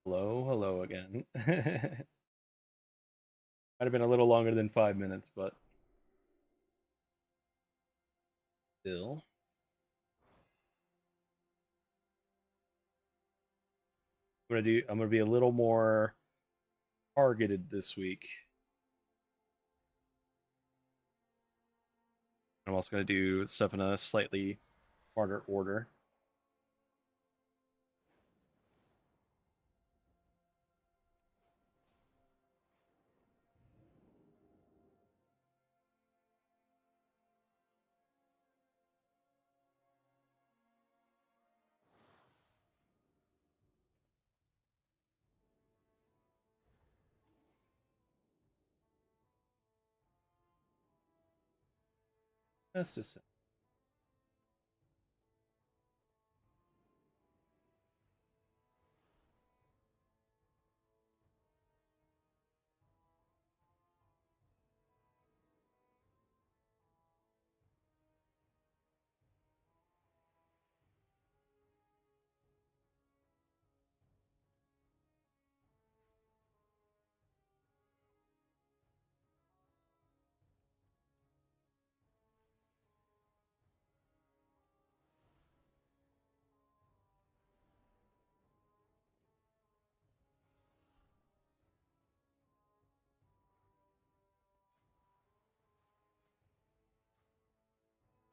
Hello again. Might have been a little longer than 5 minutes, but still. I'm gonna be a little more targeted this week. I'm also gonna do stuff in a slightly harder order. That's just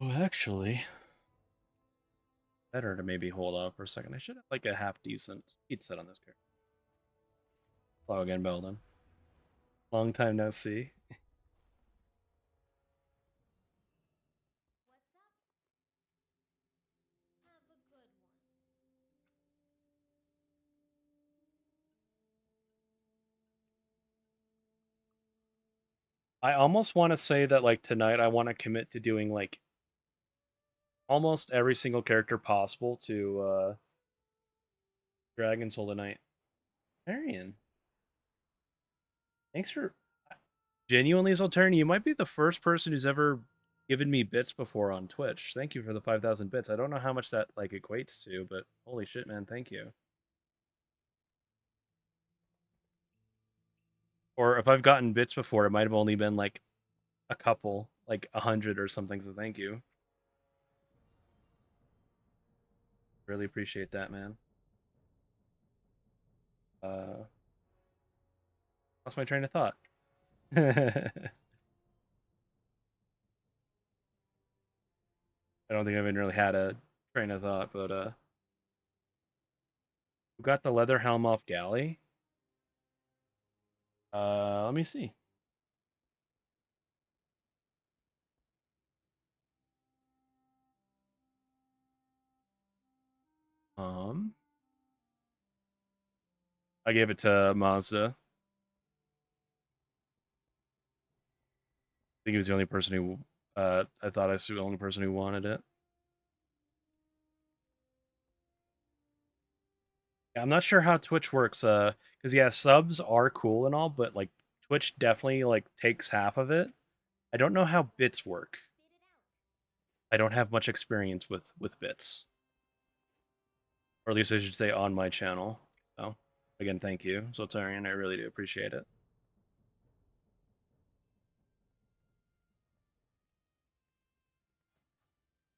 well, actually, better to maybe hold off for a second. I should have like a half decent speed set on this character. Hello again, Belden. Long time no see. I almost want to say that like tonight I want to commit to doing like almost every single character possible to Dragon Soul tonight. Arian, thanks for genuinely Zoltern. You might be the first person who's ever given me bits before on Twitch. Thank you for the 5,000 bits. I don't know how much that like equates to, but holy shit, man, thank you. Or if I've gotten bits before, it might have only been like a couple, like 100 or something. So thank you. Really appreciate that, man. Lost my train of thought. I don't think I've even really had a train of thought, but who got the leather helm off Galley? Let me see. Um, I gave it to Mazda. I think he was the only person who. I thought I was the only person who wanted it. Yeah, I'm not sure how Twitch works. Because yeah, subs are cool and all, but like Twitch definitely like takes half of it. I don't know how bits work. I don't have much experience with bits, or at least I should say on my channel. So again, thank you, Zoltarian. I really do appreciate it.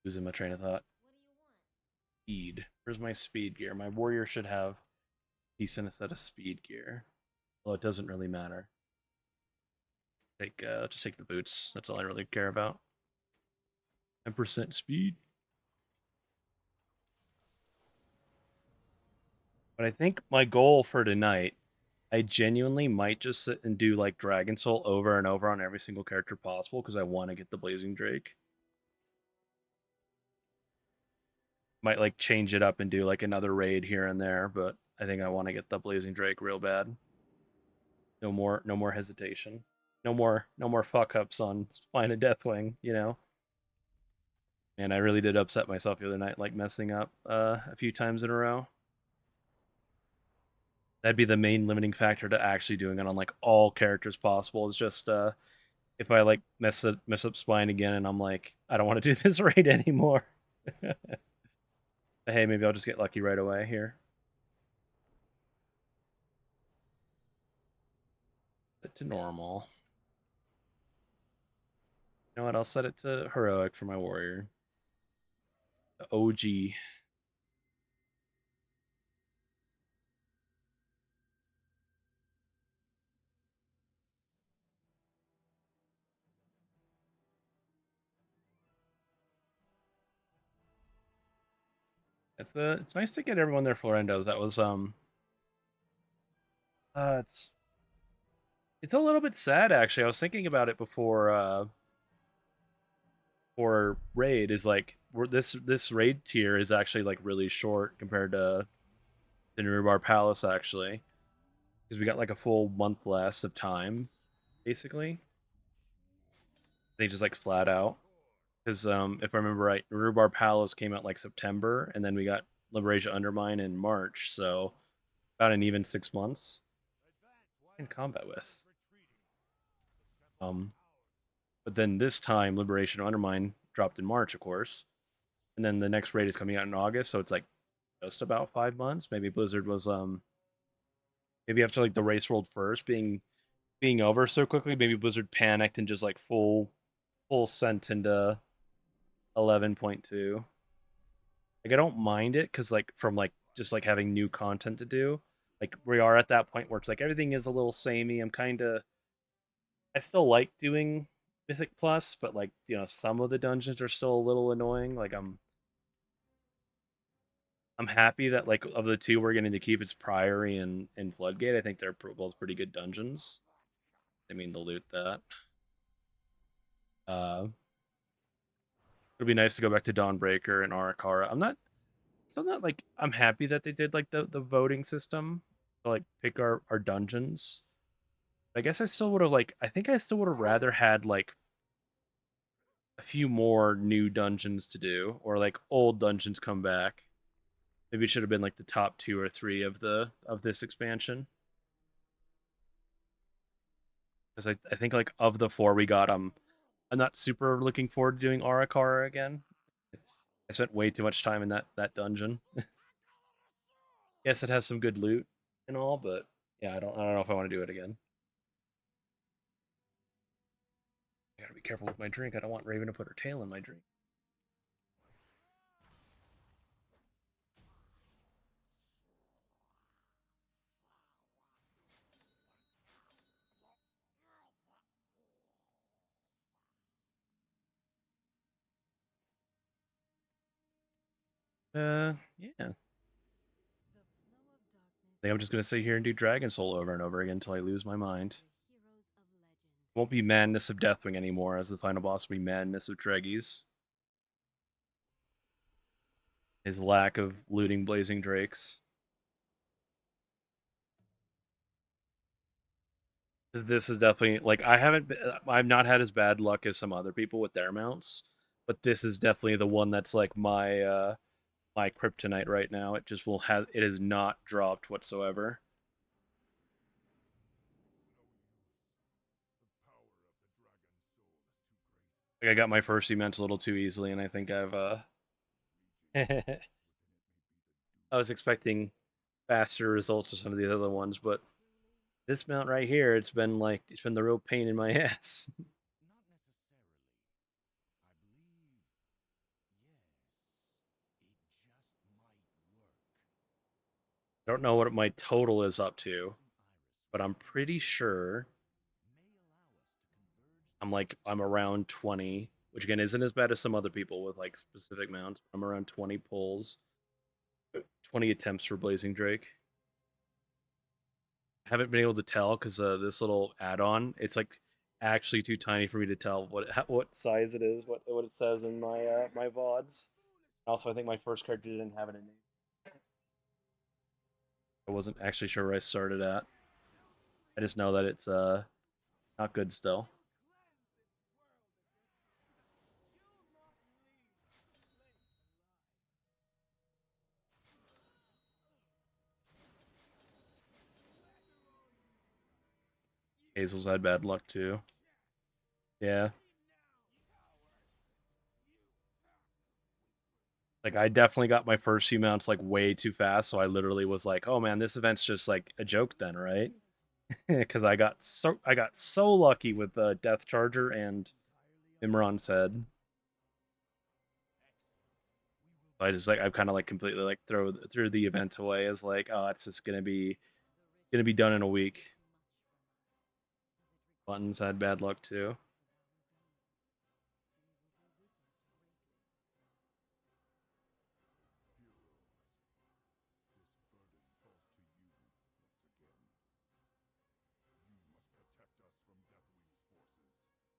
Losing my train of thought. Speed. Where's my speed gear? My warrior should have decent set of speed gear. Well, it doesn't really matter. Just take the boots. That's all I really care about. 10% speed. But I think my goal for tonight, I genuinely might just sit and do like Dragon Soul over and over on every single character possible because I want to get the Blazing Drake. Might like change it up and do like another raid here and there, but I think I want to get the Blazing Drake real bad. No more hesitation. No more fuck ups on flying a Deathwing, you know. And I really did upset myself the other night, like messing up a few times in a row. That'd be the main limiting factor to actually doing it on like all characters possible. Is just if I like mess up spine again, and I'm like, I don't want to do this raid anymore. Hey, maybe I'll just get lucky right away here. Set it to normal. You know what? I'll set it to heroic for my warrior. The OG. It's nice to get everyone their Florendos. That was it's a little bit sad actually. I was thinking about it before for raid is like this raid tier is actually like really short compared to the Nurubar Palace actually because we got like a full month less of time basically. They just like flat out because if I remember right, Nurubar Palace came out like September and then we got Liberation Undermine in March, so about an even 6 months in combat with. Um, but then this time Liberation Undermine dropped in March, of course, and then the next raid is coming out in August, so it's like just about 5 months. Maybe Blizzard was maybe after like the race world first being over so quickly, maybe Blizzard panicked and just like full sent into 11.2. Like I don't mind it because like from like just like having new content to do. Like we are at that point where it's like everything is a little samey. I still like doing Mythic Plus, but like some of the dungeons are still a little annoying. Like I'm happy that like of the two we're getting to keep it's Priory and Floodgate. I think they're both pretty good dungeons. I mean to loot that. Uh, it'll be nice to go back to Dawnbreaker and Arakara. Still not like I'm happy that they did like the voting system to like pick our dungeons. I guess I still would have like I think I still would have rather had like a few more new dungeons to do or like old dungeons come back. Maybe it should have been like the top 2 or 3 of this expansion. Because I think like of the 4 we got, I'm not super looking forward to doing Arakara again. I spent way too much time in that dungeon. Yes, it has some good loot and all, but yeah, I don't know if I want to do it again. I gotta be careful with my drink. I don't want Raven to put her tail in my drink. Yeah. I think I'm just gonna sit here and do Dragon Soul over and over again until I lose my mind. It won't be Madness of Deathwing anymore, as the final boss will be Madness of Treggyz. His lack of looting Blazing Drakes. This is definitely like I've not had as bad luck as some other people with their mounts, but this is definitely the one that's like my kryptonite right now. It just will have it has not dropped whatsoever. Like I got my first event a little too easily, and I think I was expecting faster results of some of the other ones, but this mount right here, it's been the real pain in my ass. I don't know what my total is up to, but I'm pretty sure I'm around 20, which again isn't as bad as some other people with like specific mounts. I'm around 20 pulls, 20 attempts for Blazing Drake. I haven't been able to tell because this little add-on, it's like actually too tiny for me to tell what size it is, what it says in my vods. Also, I think my first character didn't have a name. I wasn't actually sure where I started at. I just know that it's not good still. Hazel's had bad luck too. Yeah. Like I definitely got my first few mounts like way too fast, so I literally was like, "Oh man, this event's just like a joke then, right?" because I got so lucky with Death Charger and Imran's head. So I've kind of like completely like threw the event away as like, oh, it's just gonna be done in a week. Buttons had bad luck too.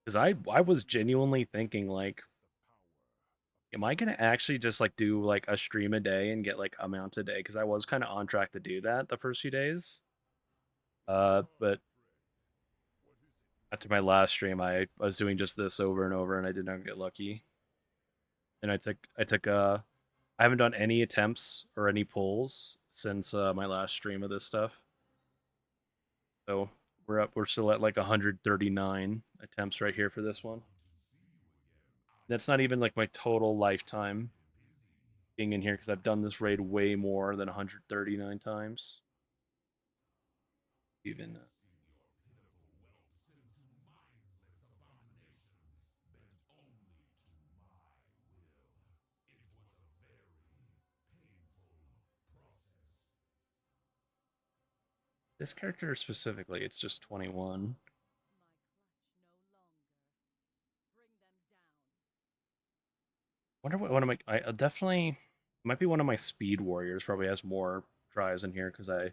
Because I was genuinely thinking like, am I gonna actually just like do like a stream a day and get like a mount a day? Because I was kind of on track to do that the first few days. But after my last stream, I was doing just this over and over, and I did not get lucky. And I haven't done any attempts or any pulls since my last stream of this stuff. So we're still at like 139 attempts right here for this one. That's not even like my total lifetime being in here because I've done this raid way more than 139 times. Even this character specifically, it's just 21. Wonder what one of my I definitely might be one of my speed warriors. Probably has more tries in here because I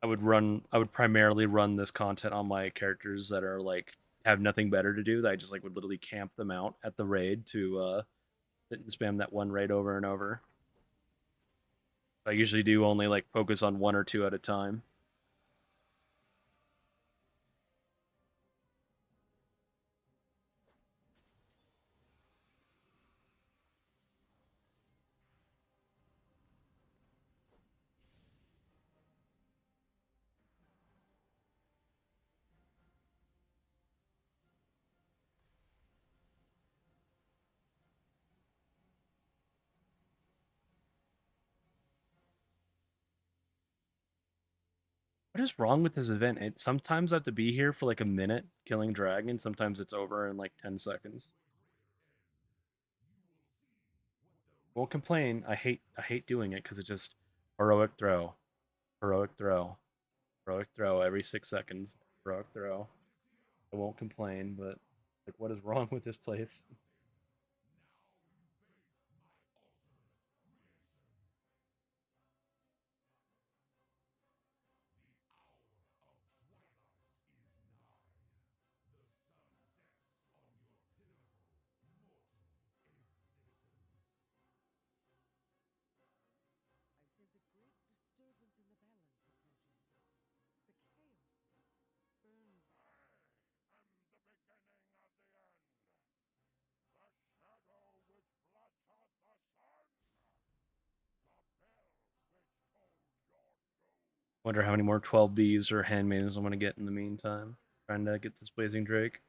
would primarily run this content on my characters that are like have nothing better to do. That I just like would literally camp them out at the raid to sit and spam that one raid over and over. I usually do only like focus on one or two at a time. What is wrong with this event? It sometimes I have to be here for like a minute killing dragon. Sometimes it's over in like 10 seconds. Won't complain. I hate doing it because it just heroic throw, heroic throw, heroic throw every 6 seconds. Heroic throw. I won't complain, but like, what is wrong with this place? Wonder how many more 12Bs or handmaidens I'm gonna get in the meantime. Trying to get this blazing drake.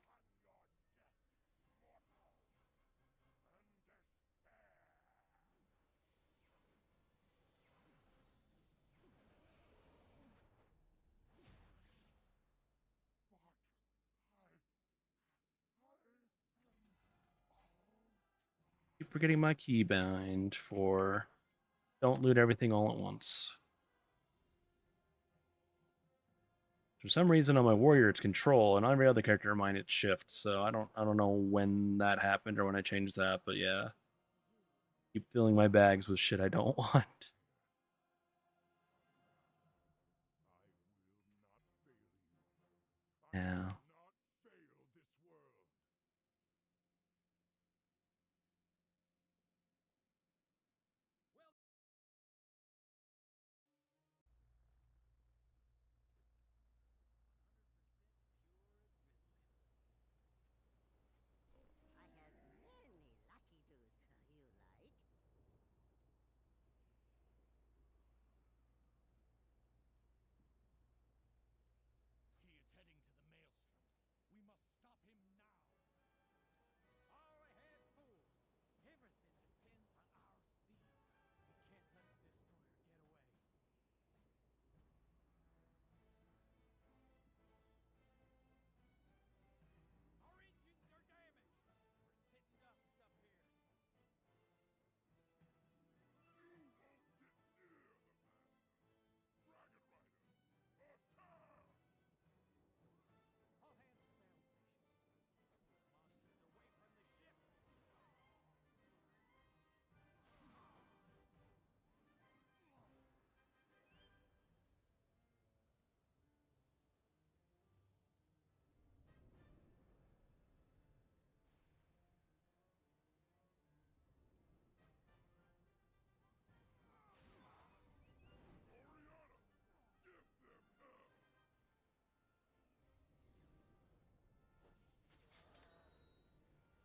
Keep forgetting my keybind for don't loot everything all at once. For some reason on my warrior it's control, and on every other character of mine it's shift. So I don't know when that happened or when I changed that, but yeah. Keep filling my bags with shit I don't want. Yeah.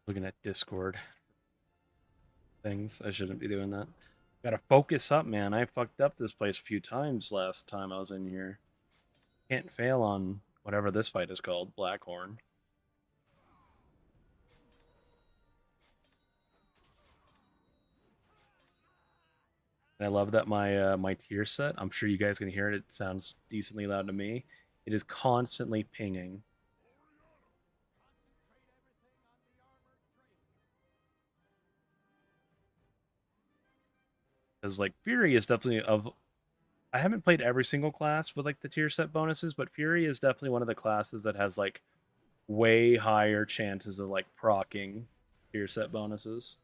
Looking at Discord things. I shouldn't be doing that. Gotta focus up, man. I fucked up this place a few times last time I was in here. Can't fail on whatever this fight is called, Blackhorn. And I love that my tier set, I'm sure you guys can hear it, it sounds decently loud to me. It is constantly pinging. Because like Fury is definitely of I haven't played every single class with like the tier set bonuses, but Fury is definitely one of the classes that has like way higher chances of like proccing tier set bonuses.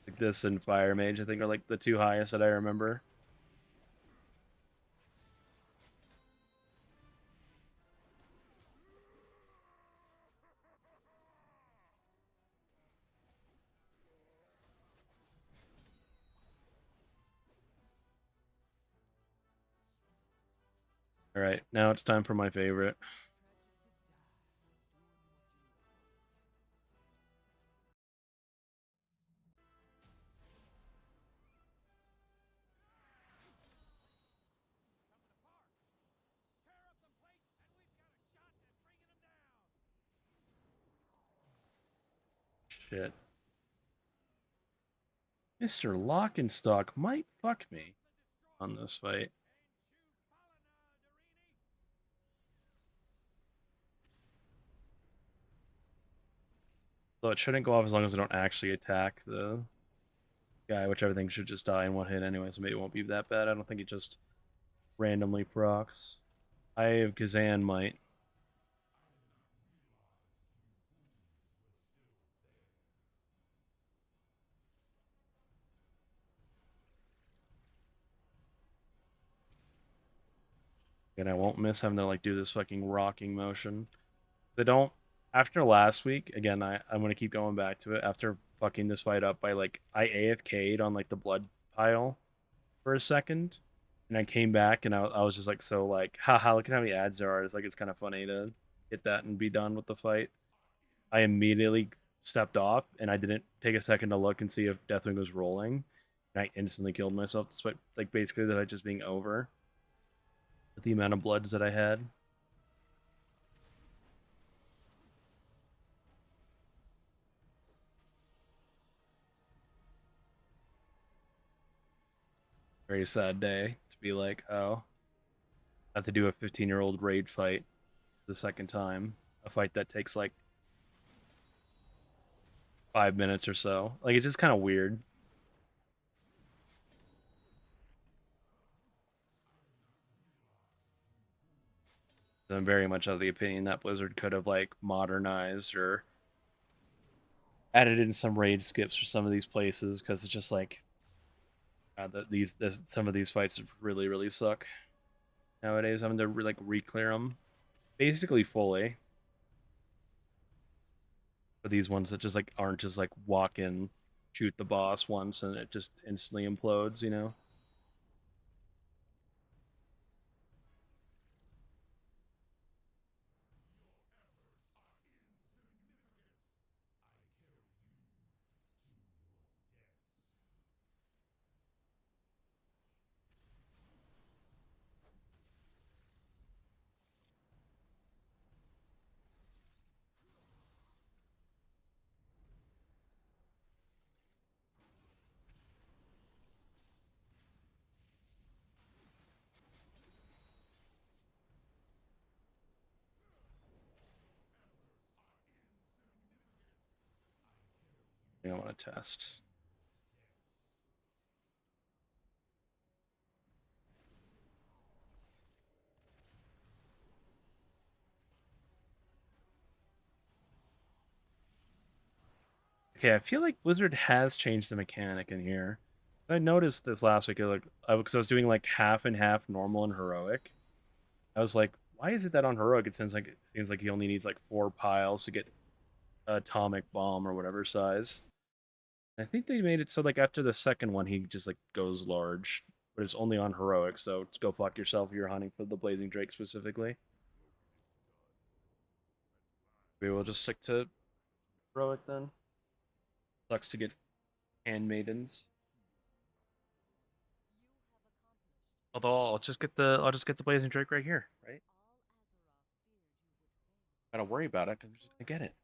Like this and Fire Mage, I think, are like the two highest that I remember. All right, now it's time for my favorite. Shit. Mr. Lockenstock might fuck me on this fight. Though it shouldn't go off as long as I don't actually attack the guy, which everything should just die in one hit anyway, so maybe it won't be that bad. I don't think it just randomly procs. I have Kazan might. And I won't miss having to like do this fucking rocking motion. They don't after last week, again, I'm gonna keep going back to it. After fucking this fight up by like I AFK'd on like the blood pile for a second. And I came back and I was just like so like, haha, look at how many ads there are. It's like it's kind of funny to hit that and be done with the fight. I immediately stepped off and I didn't take a second to look and see if Deathwing was rolling. And I instantly killed myself despite like basically the fight just being over with the amount of bloods that I had. Very sad day to be like, oh, I have to do a 15-year-old raid fight the second time. A fight that takes like 5 minutes or so. Like it's just kind of weird. I'm very much of the opinion that Blizzard could have like modernized or added in some raid skips for some of these places because it's just like some of these fights really suck nowadays. Having to like re-clear them basically fully for these ones that just like aren't just like walk in, shoot the boss once and it just instantly implodes. You know. I want to test. Okay, I feel like Blizzard has changed the mechanic in here. I noticed this last week, like, because I was doing like half and half normal and heroic. I was like, why is it that on heroic it seems like he only needs like 4 piles to get atomic bomb or whatever size. I think they made it so like after the second one he just like goes large, but it's only on heroic. So go fuck yourself if you're hunting for the blazing drake specifically. Maybe we'll just stick to heroic then. Sucks to get handmaidens. Although I'll just get the blazing drake right here, right? Gotta worry about it because I'm just gonna get it.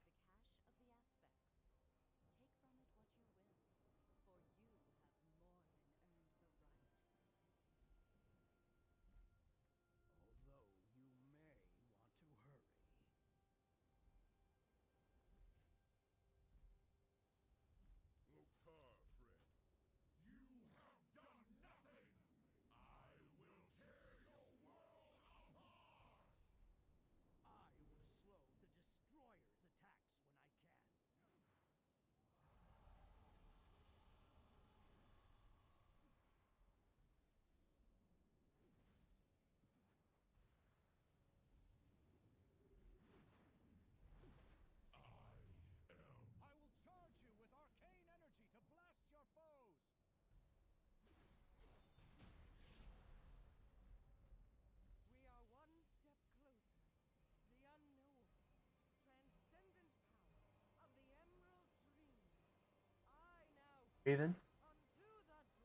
Raven,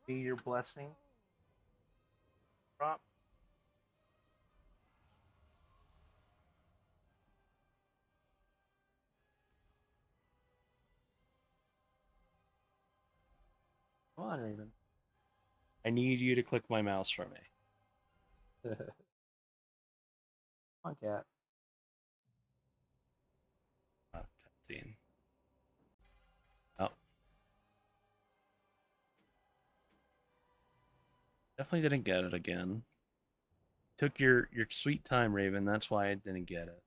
be your blessing. Drop. Come on, Raven. I need you to click my mouse for me. Come on, cat. Cutscene. Oh, definitely didn't get it again. Took your sweet time, Raven. That's why I didn't get it.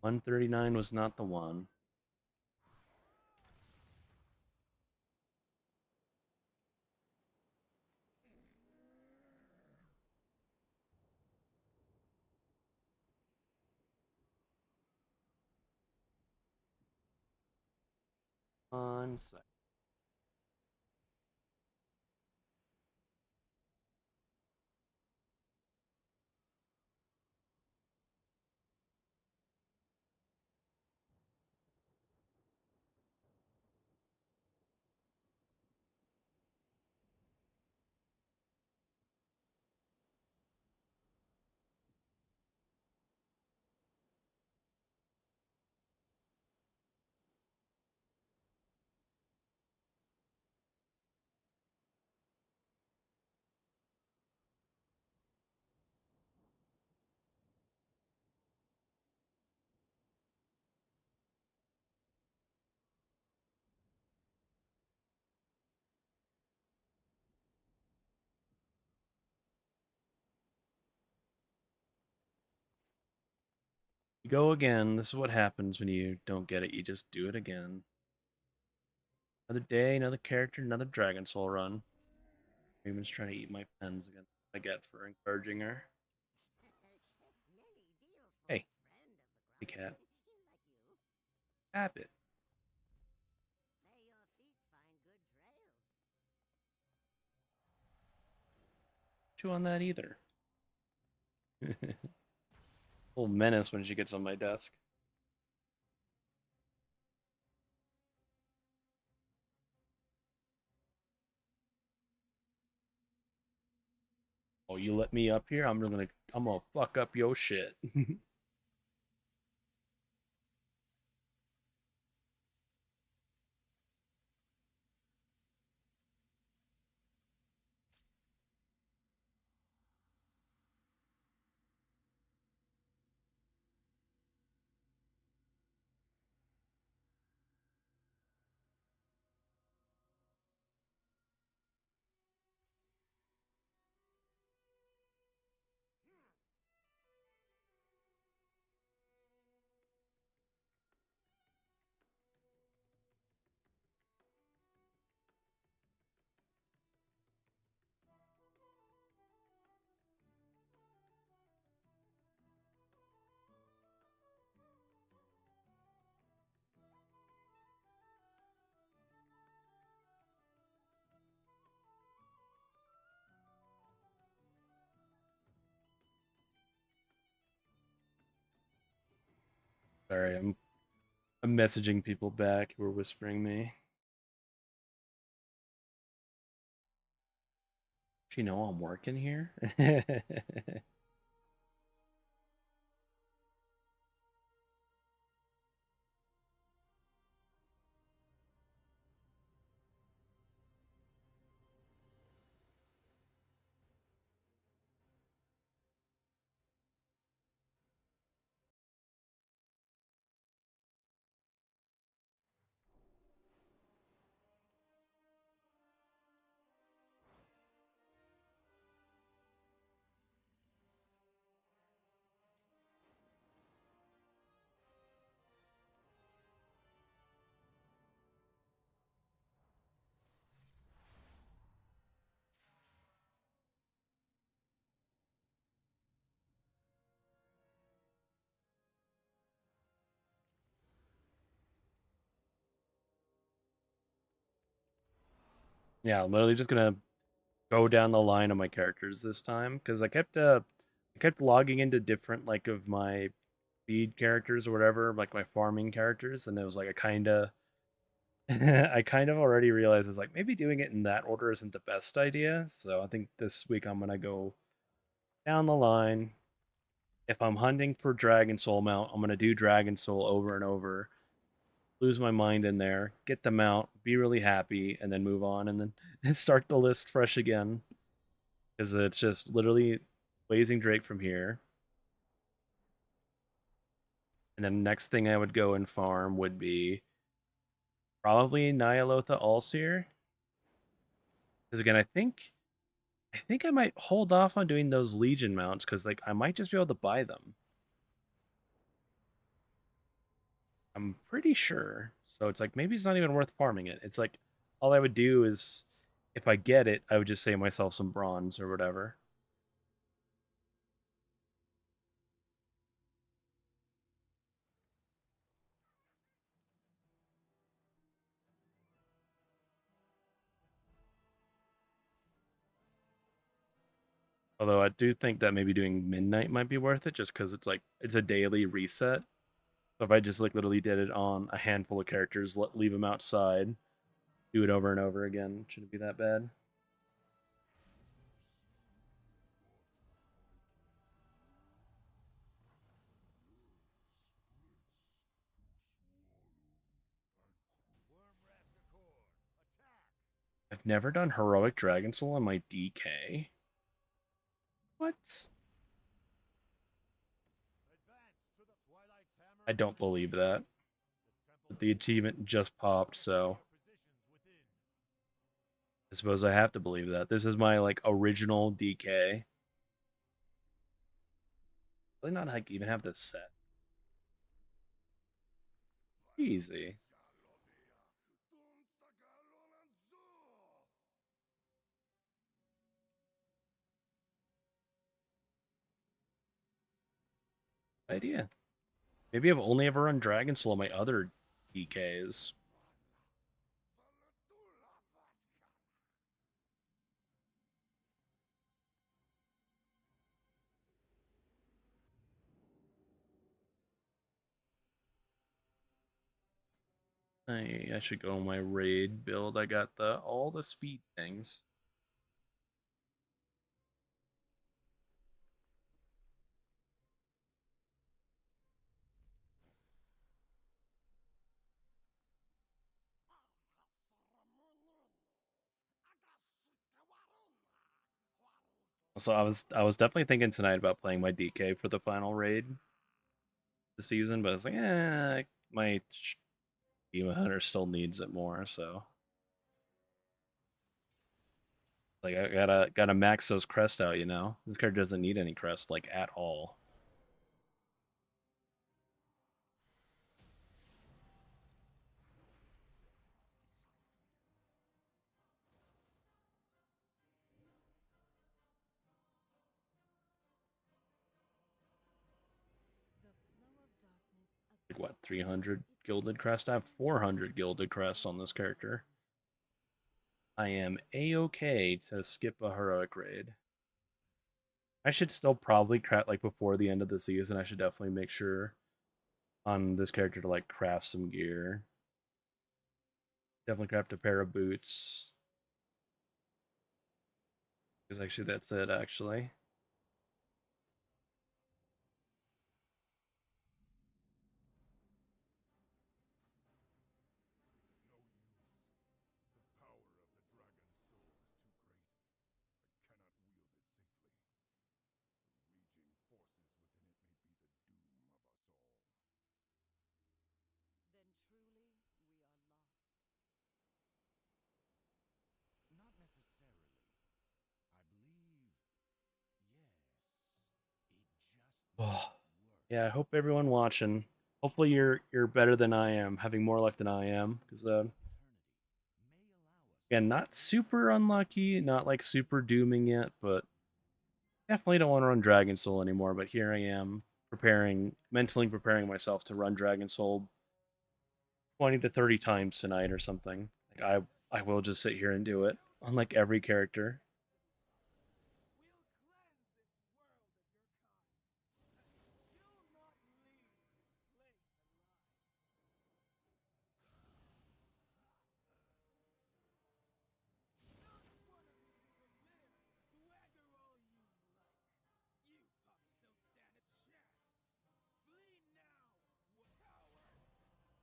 139 was not the one. One sec. You go again. This is what happens when you don't get it. You just do it again. Another day, another character, another Dragon Soul run. Raven's trying to eat my pens again. I get for encouraging her. Hey, hey cat. Habit. Chew on that either. Little menace when she gets on my desk. Oh, you let me up here? I'm gonna fuck up your shit. Sorry, I'm messaging people back who are whispering me. Do you know I'm working here? Yeah, I'm literally just gonna go down the line of my characters this time because I kept logging into different like of my feed characters or whatever, like my farming characters, and it was like I kind of already realized it's like maybe doing it in that order isn't the best idea. So I think this week I'm gonna go down the line. If I'm hunting for Dragon Soul mount, I'm gonna do Dragon Soul over and over, lose my mind in there, get the mount, be really happy, and then move on, and then start the list fresh again. Because it's just literally Blazing Drake from here, and then next thing I would go and farm would be probably Nyalotha Allseer. Because again, I think I might hold off on doing those Legion mounts because like I might just be able to buy them. I'm pretty sure. So it's like maybe it's not even worth farming it. It's like all I would do is if I get it, I would just save myself some bronze or whatever. Although I do think that maybe doing midnight might be worth it just because it's like it's a daily reset. So if I just like literally did it on a handful of characters, leave them outside, do it over and over again, shouldn't be that bad. I've never done heroic Dragon Soul on my DK. What? I don't believe that. But the achievement just popped, so I suppose I have to believe that. This is my like original DK. Really not like even have this set. Easy. Idea. Maybe I've only ever run Dragon Soul on my other DKs. I should go on my raid build. I got the all the speed things. So I was definitely thinking tonight about playing my DK for the final raid this season, but I was like, my Demon Hunter still needs it more, so like I gotta max those crest out, you know? This card doesn't need any crest like at all. Like what, 300 gilded crest? I have 400 gilded crest on this character. I am a-okay to skip a heroic raid. I should still probably craft like before the end of the season. I should definitely make sure on this character to like craft some gear. Definitely craft a pair of boots. Because actually that's it actually. Yeah, I hope everyone watching. Hopefully you're better than I am, having more luck than I am. Because again, not super unlucky, not like super dooming yet, but definitely don't want to run Dragon Soul anymore. But here I am, mentally preparing myself to run Dragon Soul 20 to 30 times tonight or something. Like I will just sit here and do it, unlike every character.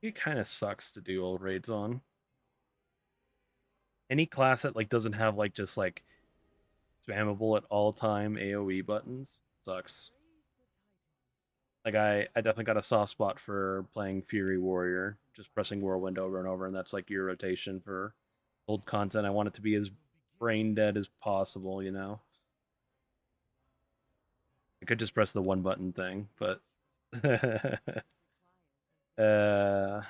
It kind of sucks to do old raids on. Any class that like doesn't have like just like spammable at all time AoE buttons sucks. Like I definitely got a soft spot for playing Fury Warrior, just pressing Whirlwind over and over, and that's like your rotation for old content. I want it to be as brain dead as possible, you know. I could just press the one button thing, but uh,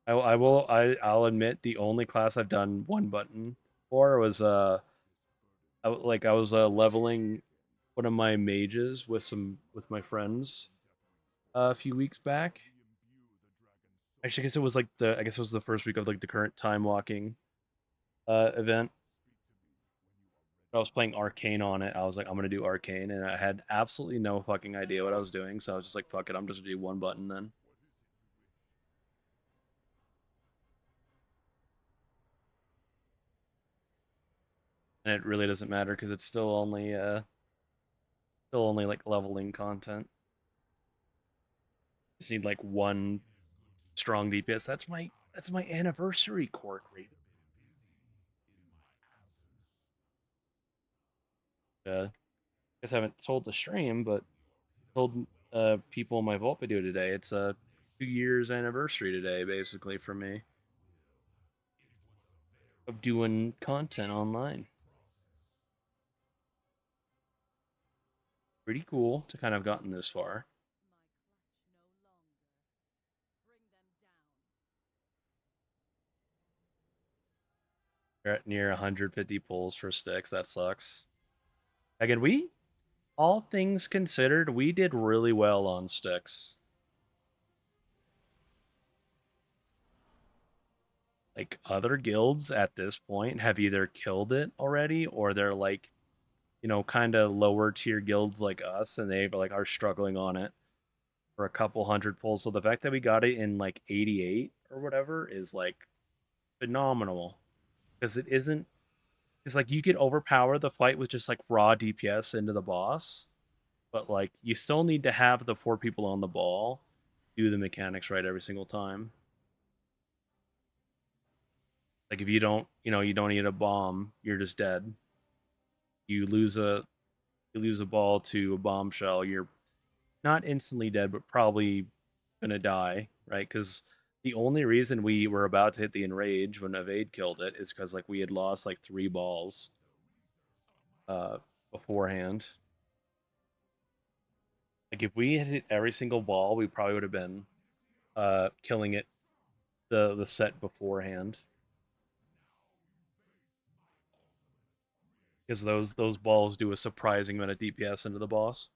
I'll admit the only class I've done one button for was I was leveling one of my mages with my friends a few weeks back. Actually, I guess it was the first week of like the current time walking event. I was playing Arcane on it. I was like, I'm gonna do Arcane, and I had absolutely no fucking idea what I was doing. So I was just like, fuck it, I'm just gonna do one button then. And it really doesn't matter because it's still only like leveling content. Just need like one strong DPS. That's my anniversary quirk rate. I guess I haven't told the stream, but told people in my vault video today. It's a 2 years anniversary today, basically for me of doing content online. Pretty cool to kind of gotten this far. We're at near 150 pulls for sticks. That sucks. Again, all things considered, we did really well on sticks. Like other guilds at this point have either killed it already or they're like, you know, kind of lower tier guilds like us and they like are struggling on it for a couple hundred pulls. So the fact that we got it in like 88 or whatever is like phenomenal because it isn't. It's like you could overpower the fight with just like raw DPS into the boss, but like you still need to have the four people on the ball do the mechanics right every single time. Like if you don't, you know, you don't need a bomb, you're just dead. You lose a you lose a ball to a bombshell, you're not instantly dead, but probably gonna die, right? Because the only reason we were about to hit the enrage when Evade killed it is because like we had lost like three balls uh beforehand. Like if we had hit every single ball, we probably would have been killing it the set beforehand. Because those balls do a surprising amount of DPS into the boss.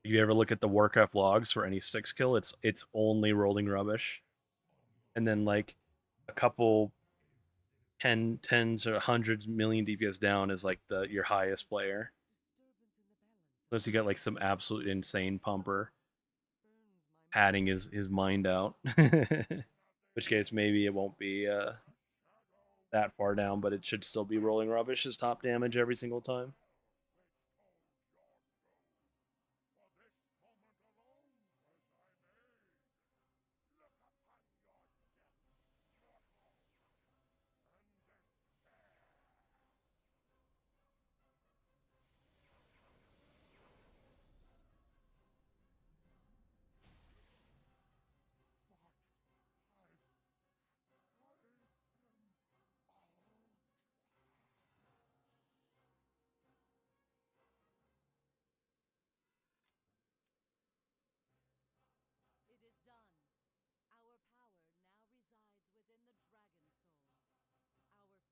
If you ever look at the Warcraft logs for any six kill, it's only rolling rubbish. And then like a couple tens or hundreds million DPS down is like the your highest player. Unless you get like some absolute insane pumper padding his mind out. In which case maybe it won't be that far down, but it should still be rolling rubbish as top damage every single time.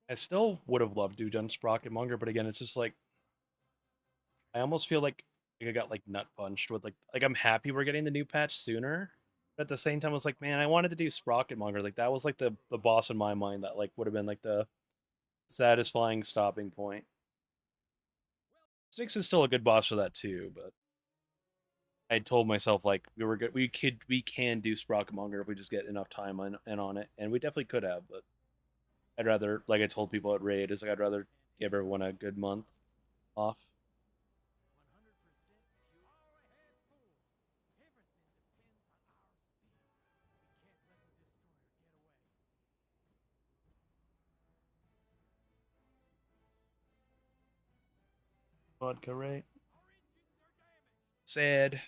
I still would have loved to have done Sprocket Monger, but again, it's just like I almost feel like I got like nut punched with like I'm happy we're getting the new patch sooner. But at the same time, I was like, man, I wanted to do Sprocket Monger. Like that was like the boss in my mind that like would have been like the satisfying stopping point. Styx is still a good boss for that too, but I told myself like we were good. We can do Sprocket Monger if we just get enough time on it, and we definitely could have. But I'd rather, like I told people at Raid, is like I'd rather give everyone a good month off. Vodka, right? Sad.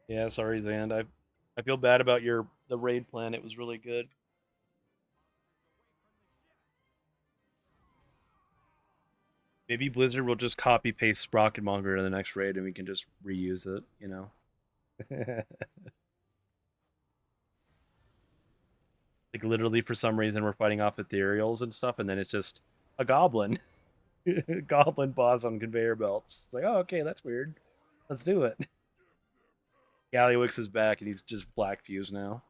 Yeah, sorry, Zand. I feel bad about your the raid plan. It was really good. Maybe Blizzard will just copy paste Sprocket Monger to the next raid, and we can just reuse it. You know, like literally for some reason we're fighting off ethereals and stuff, and then it's just a goblin, goblin boss on conveyor belts. It's like, oh, okay, that's weird. Let's do it. Gallywix is back, and he's just black fuse now.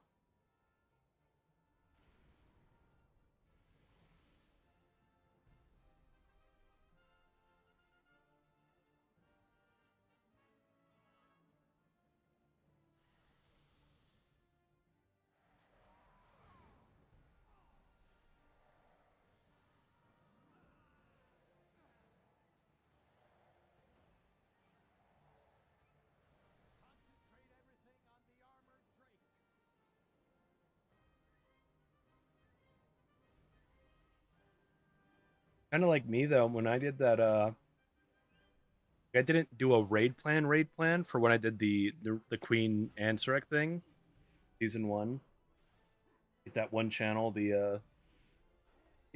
Kind of like me though. When I did that, I didn't do a raid plan for when I did the Queen Ansarek thing, season one. Like that one channel,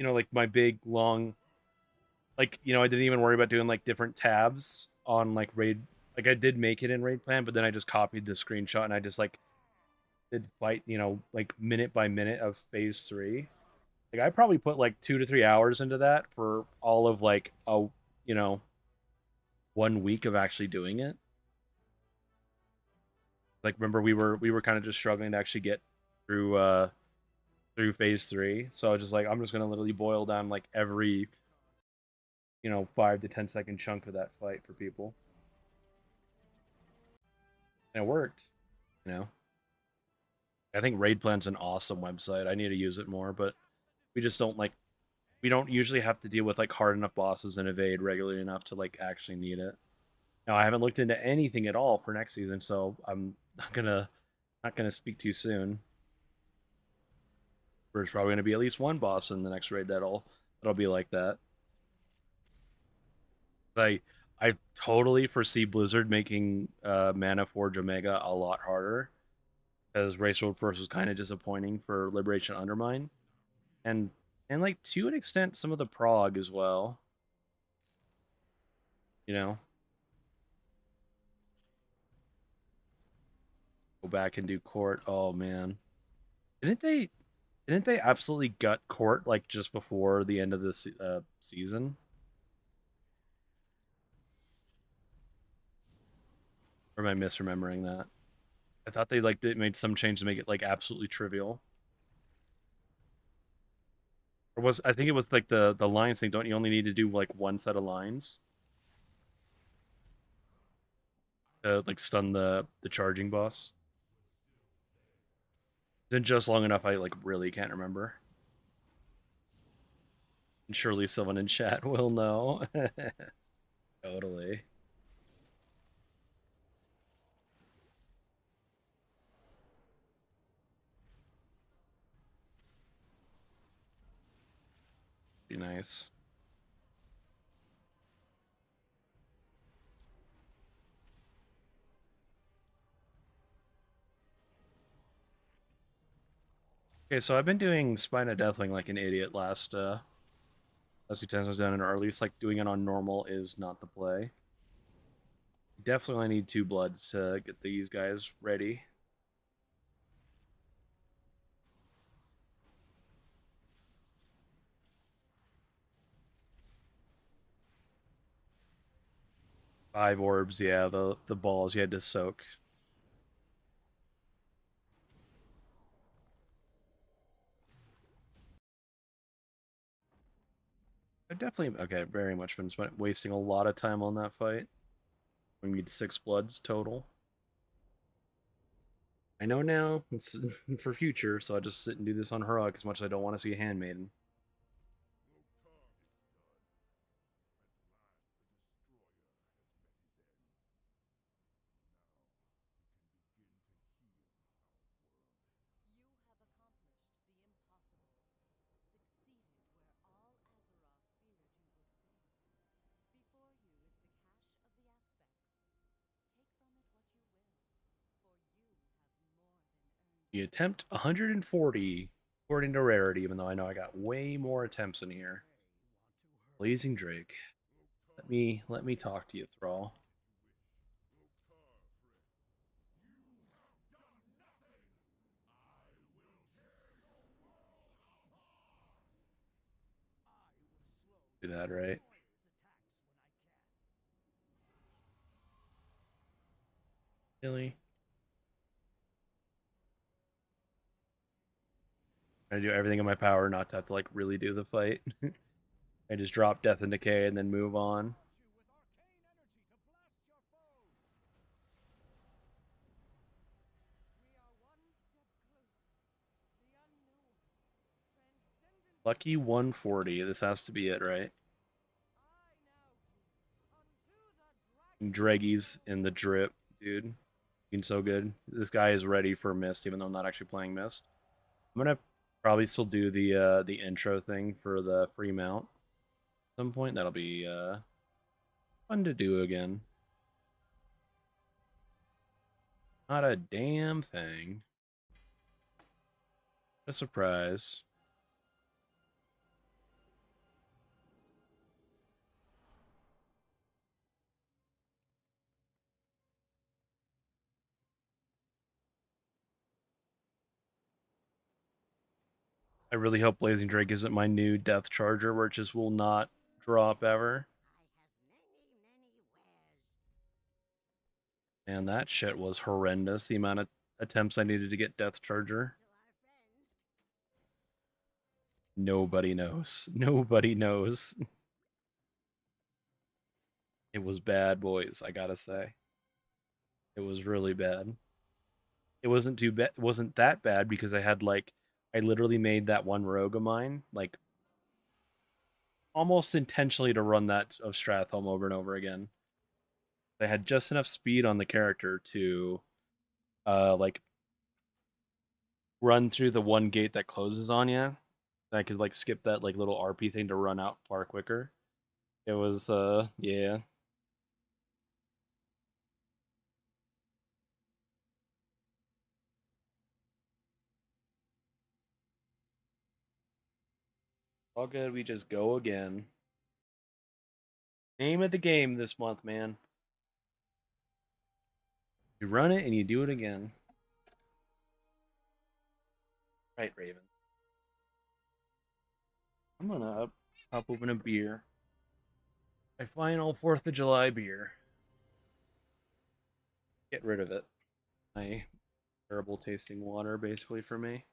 like my big long, like I didn't even worry about doing like different tabs on like raid. Like I did make it in raid plan, but then I just copied the screenshot and I just like did fight, like minute by minute of phase three. Like I probably put like 2 to 3 hours into that for all of like you know 1 week of actually doing it. Like remember we were kind of just struggling to actually get through through phase three. So I was just like, I'm just gonna literally boil down like every 5 to 10 second chunk of that fight for people, and it worked. You know, I think Raid Plan's an awesome website. I need to use it more, but we just don't like. We don't usually have to deal with like hard enough bosses in Evade regularly enough to like actually need it. Now I haven't looked into anything at all for next season, so I'm not gonna speak too soon. There's probably gonna be at least one boss in the next raid that'll be like that. I I totally foresee Blizzard making Mana Forge Omega a lot harder, because Race World First was kind of disappointing for Liberation Undermine, and like to an extent some of the prog as well. You know, go back and do court. Oh man, didn't they? Didn't they absolutely gut court like just before the end of the season? Or am I misremembering that? I thought they like made some change to make it like absolutely trivial. Or was I think it was like the lines thing. Don't you only need to do like one set of lines to like stun the charging boss? Then just long enough I like really can't remember. And surely someone in chat will know. Totally. Be nice. Okay, so I've been doing Spina Deathwing like an idiot last few times I was down, or at least like doing it on normal is not the play. Definitely need 2 bloods to get these guys ready. Five orbs, yeah, the balls you had to soak. I definitely okay, very much been wasting a lot of time on that fight. We need 6 bloods total. I know now it's for future, so I just sit and do this on Heroic as much as I don't want to see a handmaiden. You attempt 140 according to rarity, even though I know I got way more attempts in here. Blazing Drake. Let me talk to you, Thrall. Do that right. Really? I do everything in my power not to have to like really do the fight. I just drop Death and Decay and then move on. Lucky 140. This has to be it, right? Dreggyz in the drip, dude. Looking so good. This guy is ready for Mist, even though I'm not actually playing Mist. I'm gonna probably still do the intro thing for the free mount at some point. That'll be fun to do again. Not a damn thing. A surprise. I really hope Blazing Drake isn't my new Death Charger, where it just will not drop ever. And that shit was horrendous. The amount of attempts I needed to get Death Charger. Nobody knows. Nobody knows. It was bad, boys. I gotta say, it was really bad. It wasn't too bad. It wasn't that bad because I had like, I literally made that one rogue of mine like almost intentionally to run that of Stratholme over and over again. I had just enough speed on the character to like run through the one gate that closes on you. I could like skip that like little RP thing to run out far quicker. It was yeah. All good, we just go again. Name of the game this month, man. You run it and you do it again. Right, Raven. I'm gonna pop open a beer. My final 4th of July beer. Get rid of it. My terrible tasting water, basically, for me.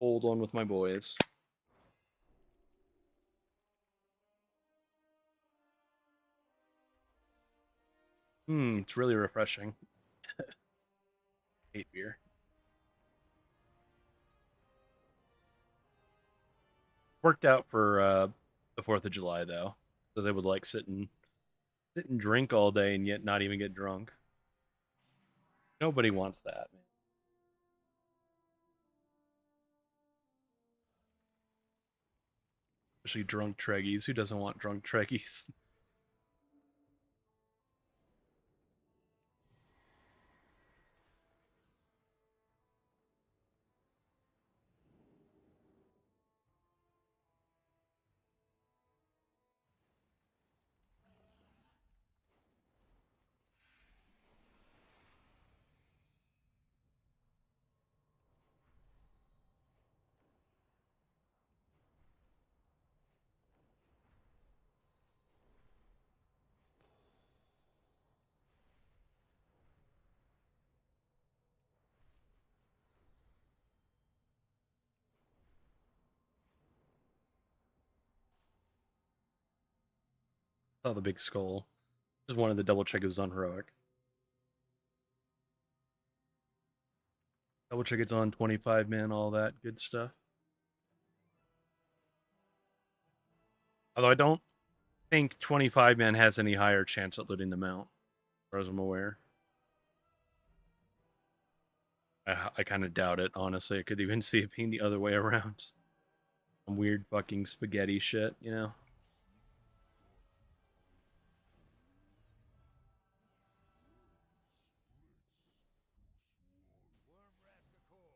Hold on with my boys. It's really refreshing. Hate beer. Worked out for the 4th of July though, because I would like sit and drink all day and yet not even get drunk. Nobody wants that, man. Especially drunk Treggyz. Who doesn't want drunk Treggyz? Oh, the big skull. Just wanted to double check it was on heroic. Double check it's on 25 man, all that good stuff. Although I don't think 25 man has any higher chance at looting the mount, as far as I'm aware. I kind of doubt it, honestly. I could even see it being the other way around. Some weird fucking spaghetti shit, you know?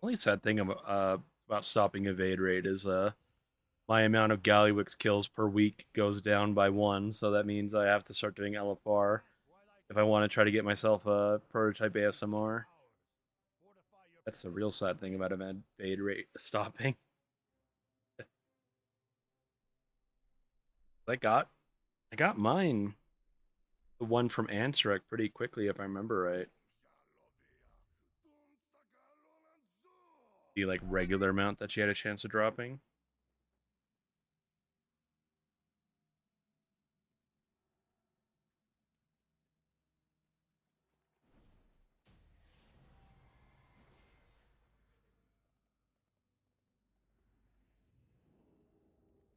Only sad thing about stopping evade rate is my amount of Gallywix kills per week goes down by 1, so that means I have to start doing LFR if I want to try to get myself a prototype ASMR. That's the real sad thing about evade rate stopping. I got I got mine, the one from Ansrek, pretty quickly if I remember right. The like regular amount that she had a chance of dropping.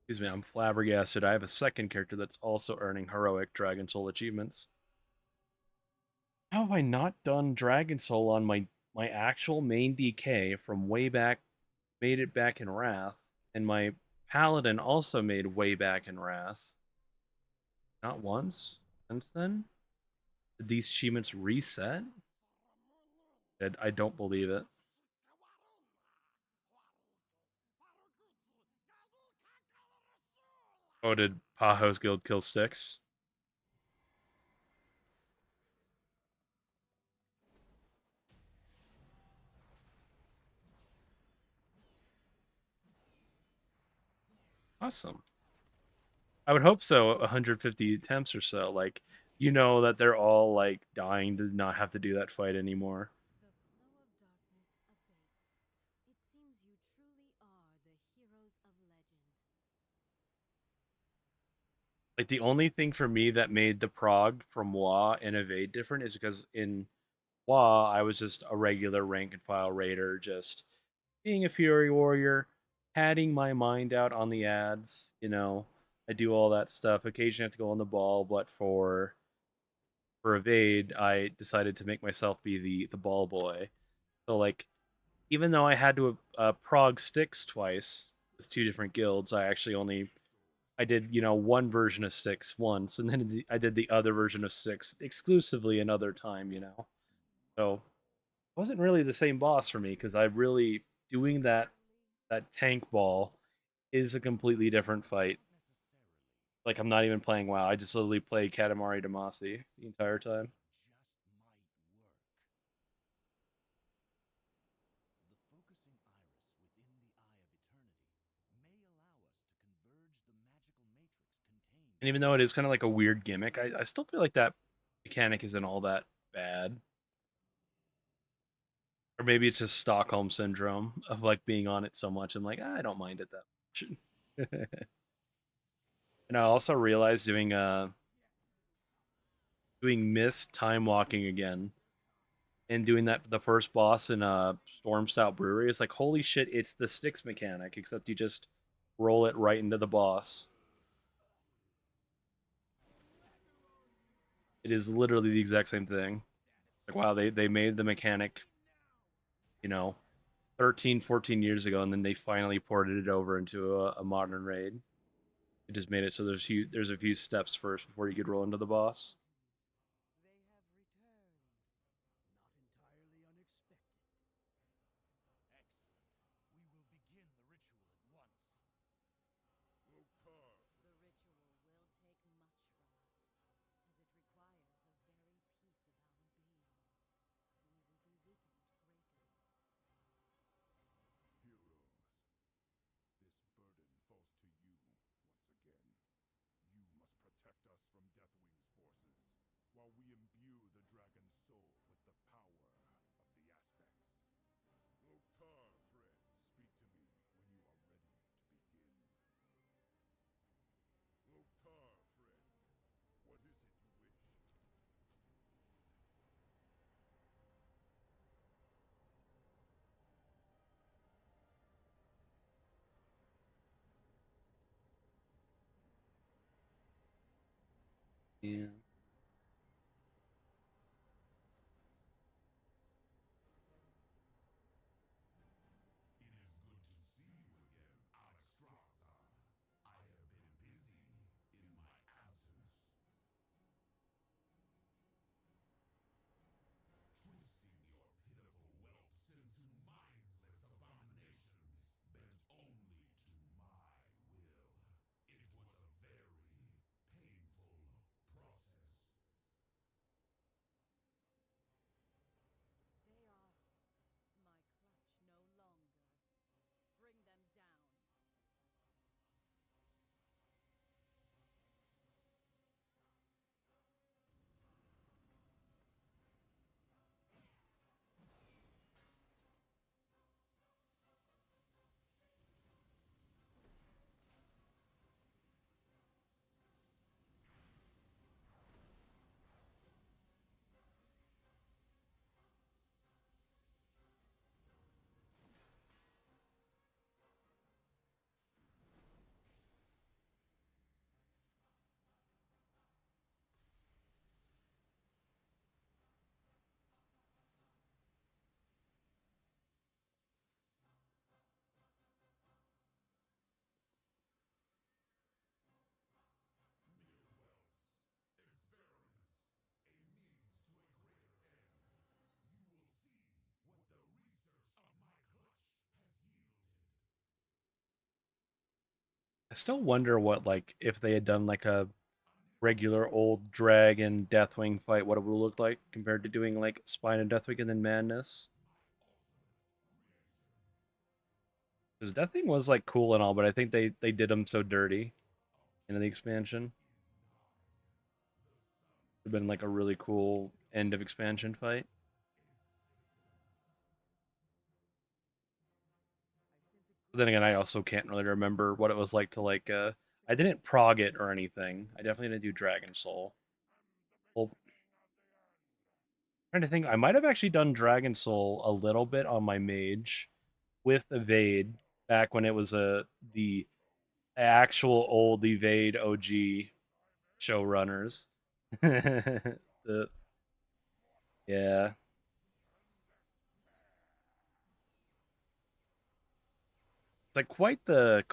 Excuse me, I'm flabbergasted. I have a second character that's also earning heroic Dragon Soul achievements. How have I not done Dragon Soul on my actual main DK from way back? Made it back in Wrath, and my Paladin also made way back in Wrath. Not once since then. Did these achievements reset? I don't believe it. Oh, did Paho's guild kill Styx? Awesome. I would hope so. 150 attempts or so. Like, you know that they're all like dying to not have to do that fight anymore. Like the only thing for me that made the prog from WA and Evade different is because in WA I was just a regular rank and file raider, just being a Fury Warrior, padding my mind out on the ads, you know. I do all that stuff. Occasionally I have to go on the ball, but for Evade, I decided to make myself be the ball boy. So like even though I had to prog Styx twice with 2 different guilds, I did, one version of Styx once, and then I did the other version of Styx exclusively another time, So it wasn't really the same boss for me because I really doing that tank ball is a completely different fight. Like I'm not even playing WoW. I just literally play Katamari Damacy the entire time. And even though it is kind of like a weird gimmick, I still feel like that mechanic isn't all that bad. Or maybe it's just Stockholm syndrome of like being on it so much. I'm like, I don't mind it that much. And I also realized doing doing mist time walking again and doing that the first boss in Storm Stout Brewery. It's like holy shit, it's the sticks mechanic, except you just roll it right into the boss. It is literally the exact same thing. Like wow, they made the mechanic, you know, 13, 14 years ago, and then they finally ported it over into a modern raid. It just made it so there's a few steps first before you could roll into the boss. Yeah. I still wonder what like if they had done like a regular old dragon Deathwing fight, what it would look like compared to doing like Spine and Deathwing and then Madness. Because Deathwing was like cool and all, but I think they did him so dirty in the expansion. It'd been like a really cool end of expansion fight. But then again, I also can't really remember what it was like to like. I didn't prog it or anything. I definitely didn't do Dragon Soul. Well, trying to think, I might have actually done Dragon Soul a little bit on my mage with Evade back when it was the actual old Evade OG showrunners. the yeah, it's like quite the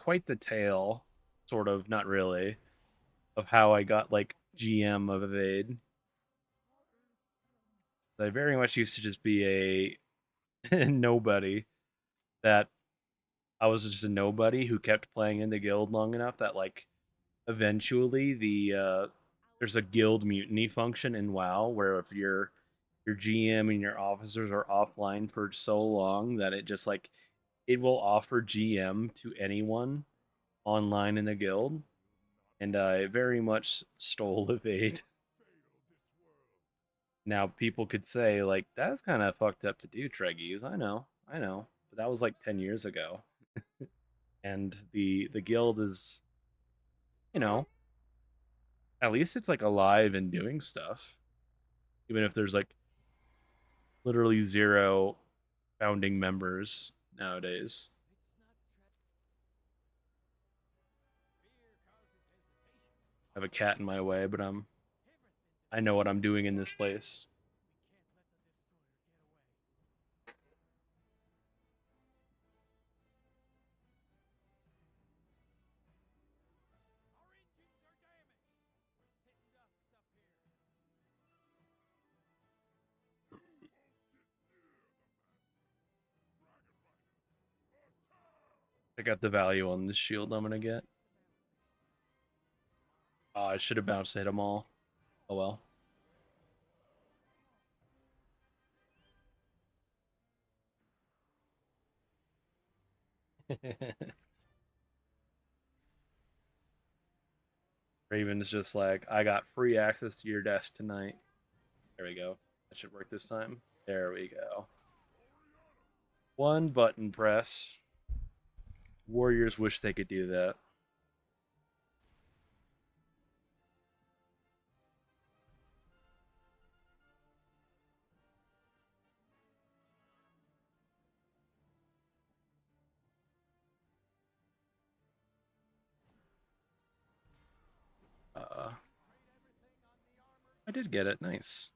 tale, sort of not really, of how I got like GM of Evade. I very much used to just be a nobody that I was just a nobody who kept playing in the guild long enough that like eventually there's a guild mutiny function in WoW where if your GM and your officers are offline for so long that it just like it will offer GM to anyone online in the guild, and I very much stole Evade. Now people could say like that's kind of fucked up to do, Treggyz. I know, but that was like 10 years ago, and the guild is you know at least it's like alive and doing stuff. even if there's like literally zero founding members nowadays. I have a cat in my way, but I know what I'm doing in this place. Check out the value on this shield I'm gonna get. Oh, I should have bounced to hit them all. Oh well. Raven's just like, I got free access to your desk tonight. There we go. That should work this time. There we go. One button press. Warriors wish they could do that. I did get it. Nice.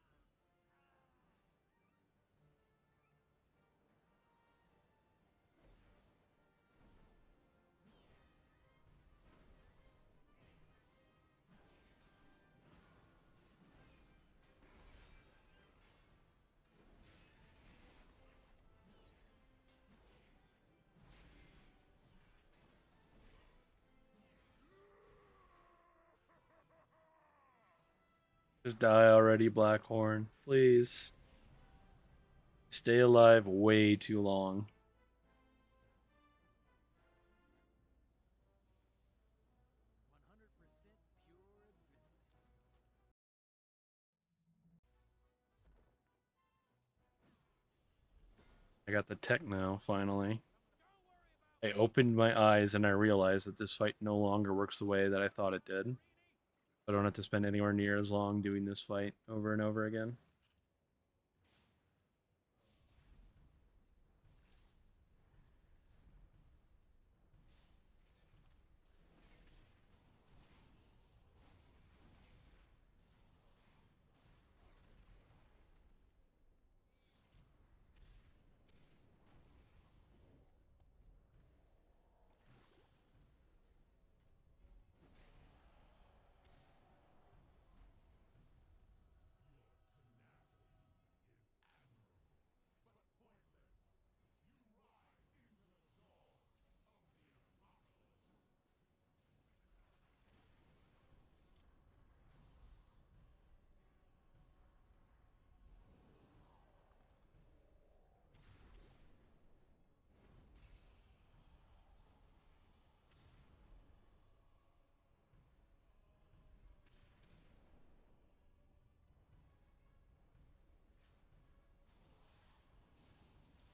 Just die already, Blackhorn. Please. Stay alive way too long. I got the tech now, finally. I opened my eyes and I realized that this fight no longer works the way that I thought it did. I don't have to spend anywhere near as long doing this fight over and over again.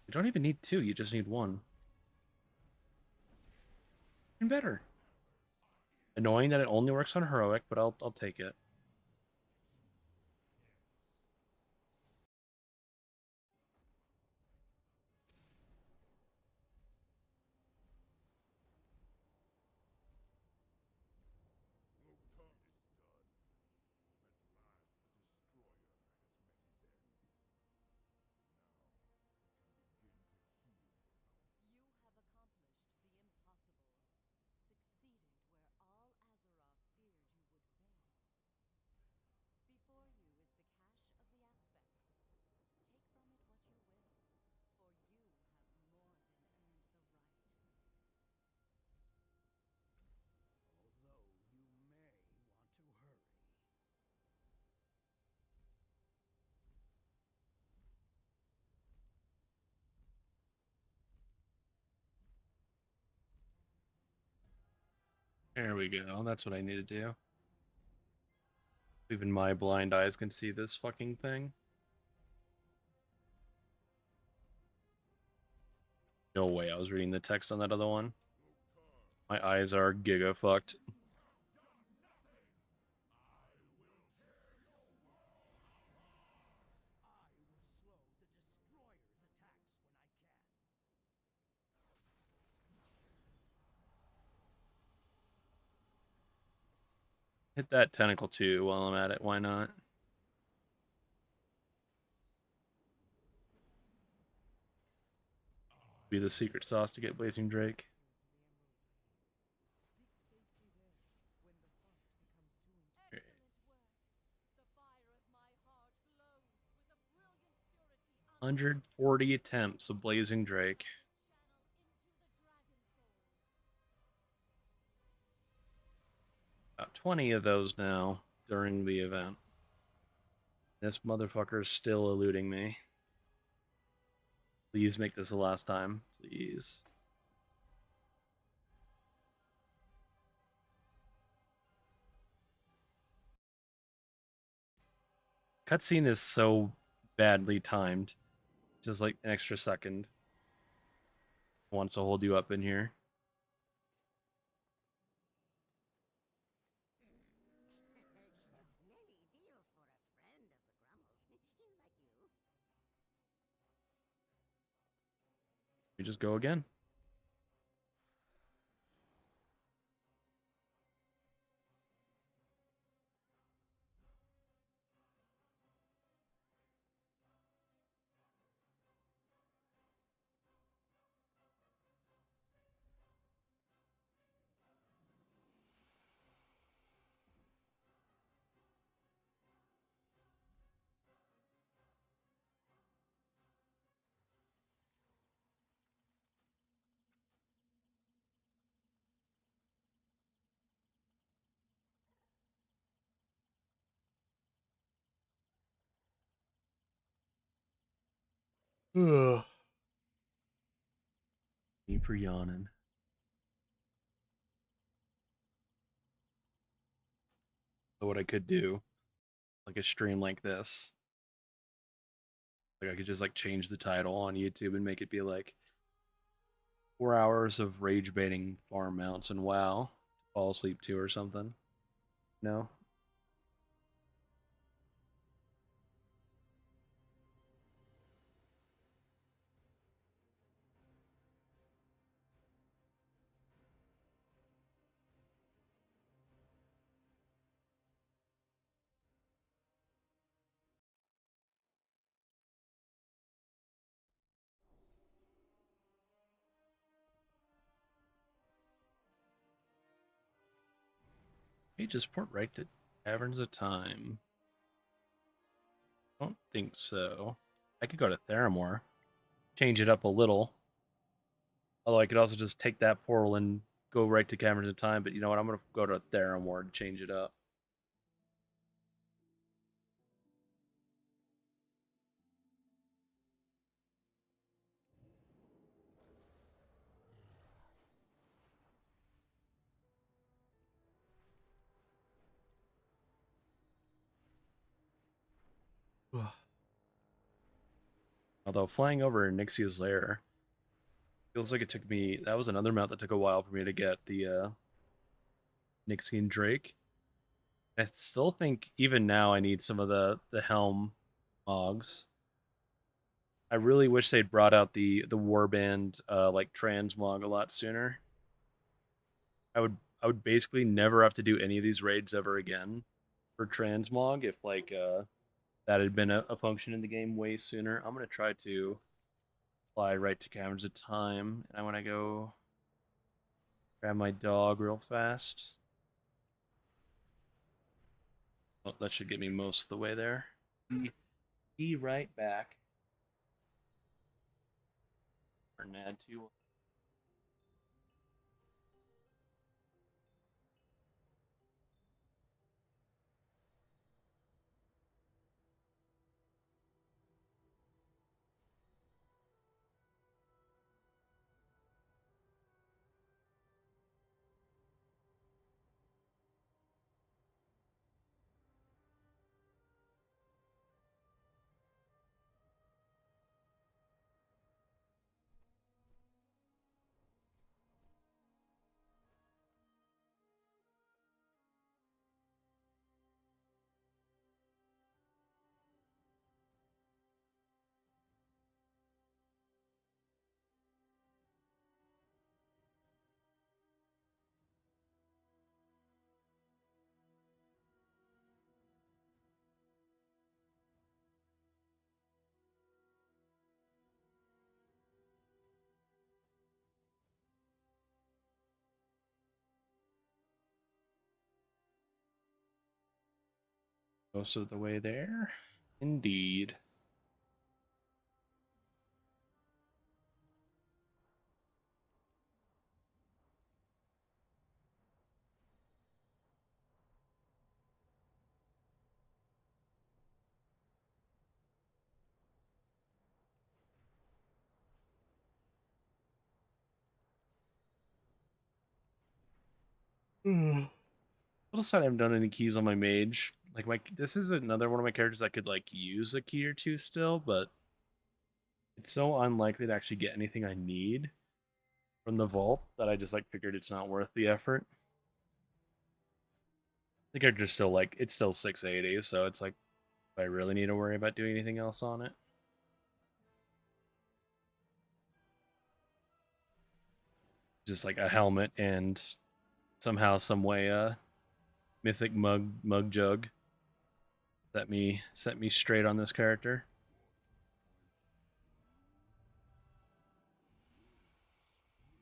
You don't even need two, you just need one. Even better. Annoying that it only works on heroic, but I'll take it. There we go. That's what I need to do. Even my blind eyes can see this fucking thing. No way I was reading the text on that other one. My eyes are giga fucked. Hit that tentacle too while I'm at it. Why not? Be the secret sauce to get Blazing Drake. Okay. 140 attempts of Blazing Drake. About 20 of those now during the event. This motherfucker is still eluding me. Please make this the last time. Please. Cutscene is so badly timed. Just like an extra second. Wants to hold you up in here. We just go again. Ugh. Me for yawning. So what I could do, like a stream like this, like I could just like change the title on YouTube and make it be like 4 hours of rage baiting farm mounts and WoW to fall asleep to or something. No, hey, just port right to Taverns of Time. I don't think so. I could go to Theramore, change it up a little. Although I could also just take that portal and go right to Caverns of Time. But you know what? I'm gonna go to Theramore and change it up. Although flying over Nixia's lair feels like it took me. That was another mount that took a while for me to get the Nixian Drake. I still think even now I need some of the helm mogs. I really wish they'd brought out the warband like transmog a lot sooner. I would basically never have to do any of these raids ever again for transmog if like that had been a function in the game way sooner. I'm gonna try to fly right to Caverns of Time, and I want to go grab my dog real fast. Well, that should get me most of the way there. Be right back. Or Nad 2. Most of the way there. Indeed. Notice I haven't done any keys on my mage. Like this is another one of my characters I could like use a key or two still, but it's so unlikely to actually get anything I need from the vault that I just like figured it's not worth the effort. The character's still like it's still 680, so it's like if I really need to worry about doing anything else on it. Just like a helmet and somehow, some way, mythic mug jug set me straight on this character.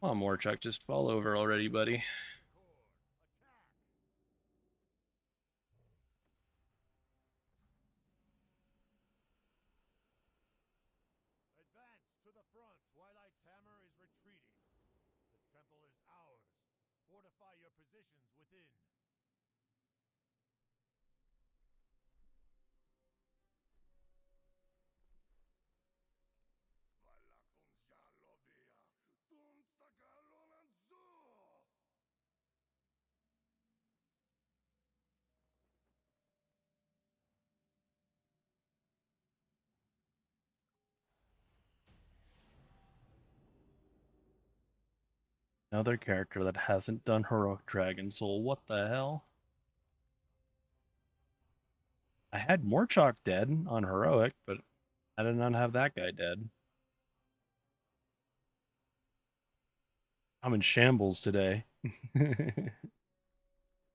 Come on, Morchuck, just fall over already, buddy. Advance to the front. Twilight's hammer is retreating. The temple is ours. Fortify your positions within. Another character that hasn't done heroic Dragon Soul. What the hell? I had Morchok dead on heroic, but I did not have that guy dead. I'm in shambles today.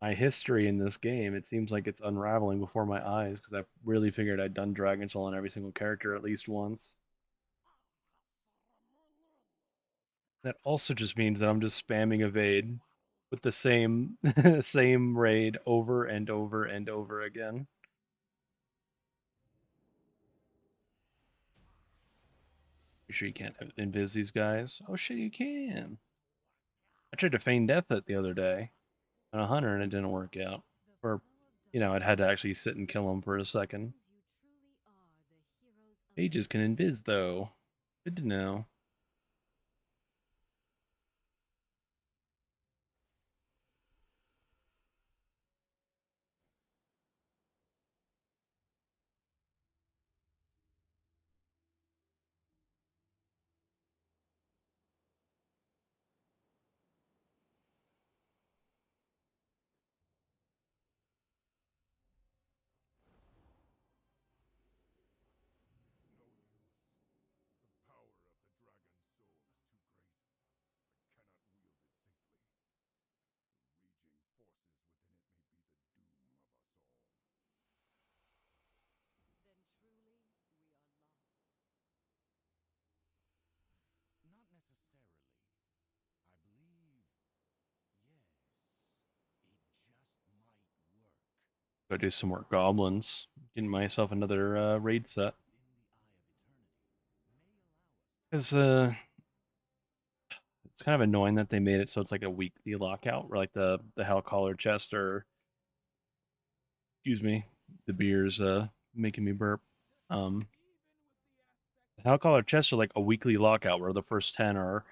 My history in this game, it seems like it's unraveling before my eyes because I really figured I'd done Dragon Soul on every single character at least once. That also just means that I'm just spamming evade with the same same raid over and over and over again. You sure you can't invis these guys? Oh shit, you can. I tried to feign death it the other day on a hunter and it didn't work out. Or, I'd had to actually sit and kill him for a second. Mages can invis though. Good to know. The power of the dragon's soul is too great. I cannot wield it safely. The raging forces within it may be the doom of us all. Then truly, we are lost. Not necessarily. I believe, yes, it just might work. Go do some more goblins. Getting myself another raid set. Because it's kind of annoying that they made it so it's like a weekly lockout, where like the Hellcaller chest, or excuse me, the beer's making me burp. The Hellcaller chests are like a weekly lockout where the first 10 are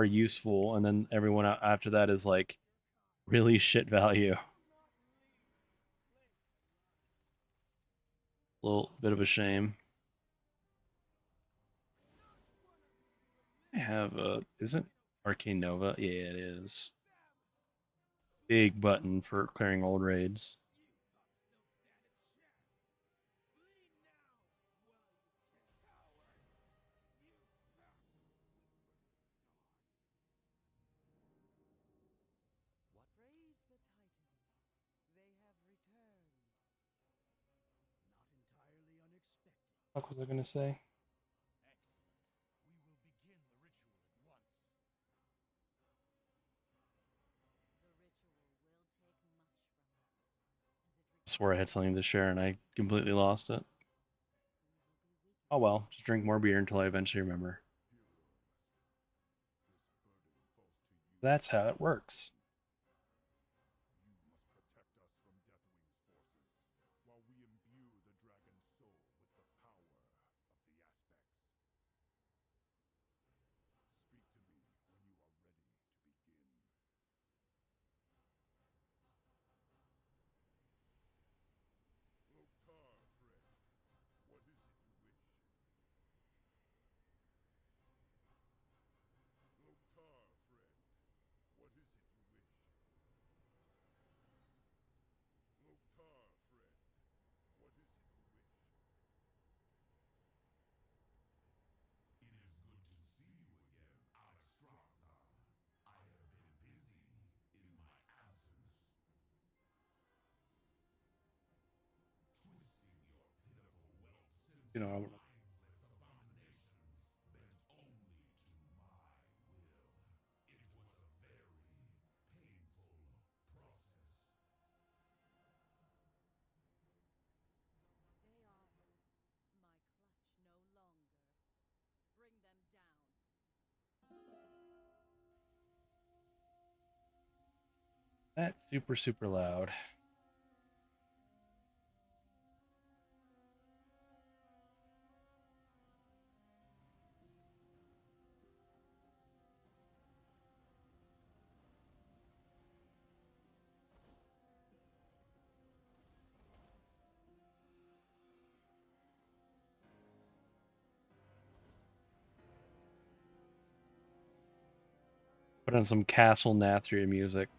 useful, and then everyone after that is like really shit value. A little bit of a shame. I have isn't Arcane Nova? Yeah, it is. Big button for clearing old raids. What? Praise the Titans. They have returned. Not entirely unexpected. What was I gonna say? Excellent. We will begin the ritual at once. The ritual will take much from us, as it swore I had something to share and I completely lost it. Oh well, just drink more beer until I eventually remember. That's how it works. You must protect us from Deathwing's forces, while we imbue the dragon's soul with the power of the aspects. Speak to me when you are ready to begin. Loktar, friend. What is it you wish? Loktar, friend. What is it you wish? Loktar, friend. What is it you wish? It is good to see you again, Alexstrasza. I have been busy in my absence. Twisting your pitiful whelp You into know, mindless abominations bent only to my will. It was a very painful process. They are my clutch no longer. Bring them down. that's super, super loud. Put on some Castle Nathria music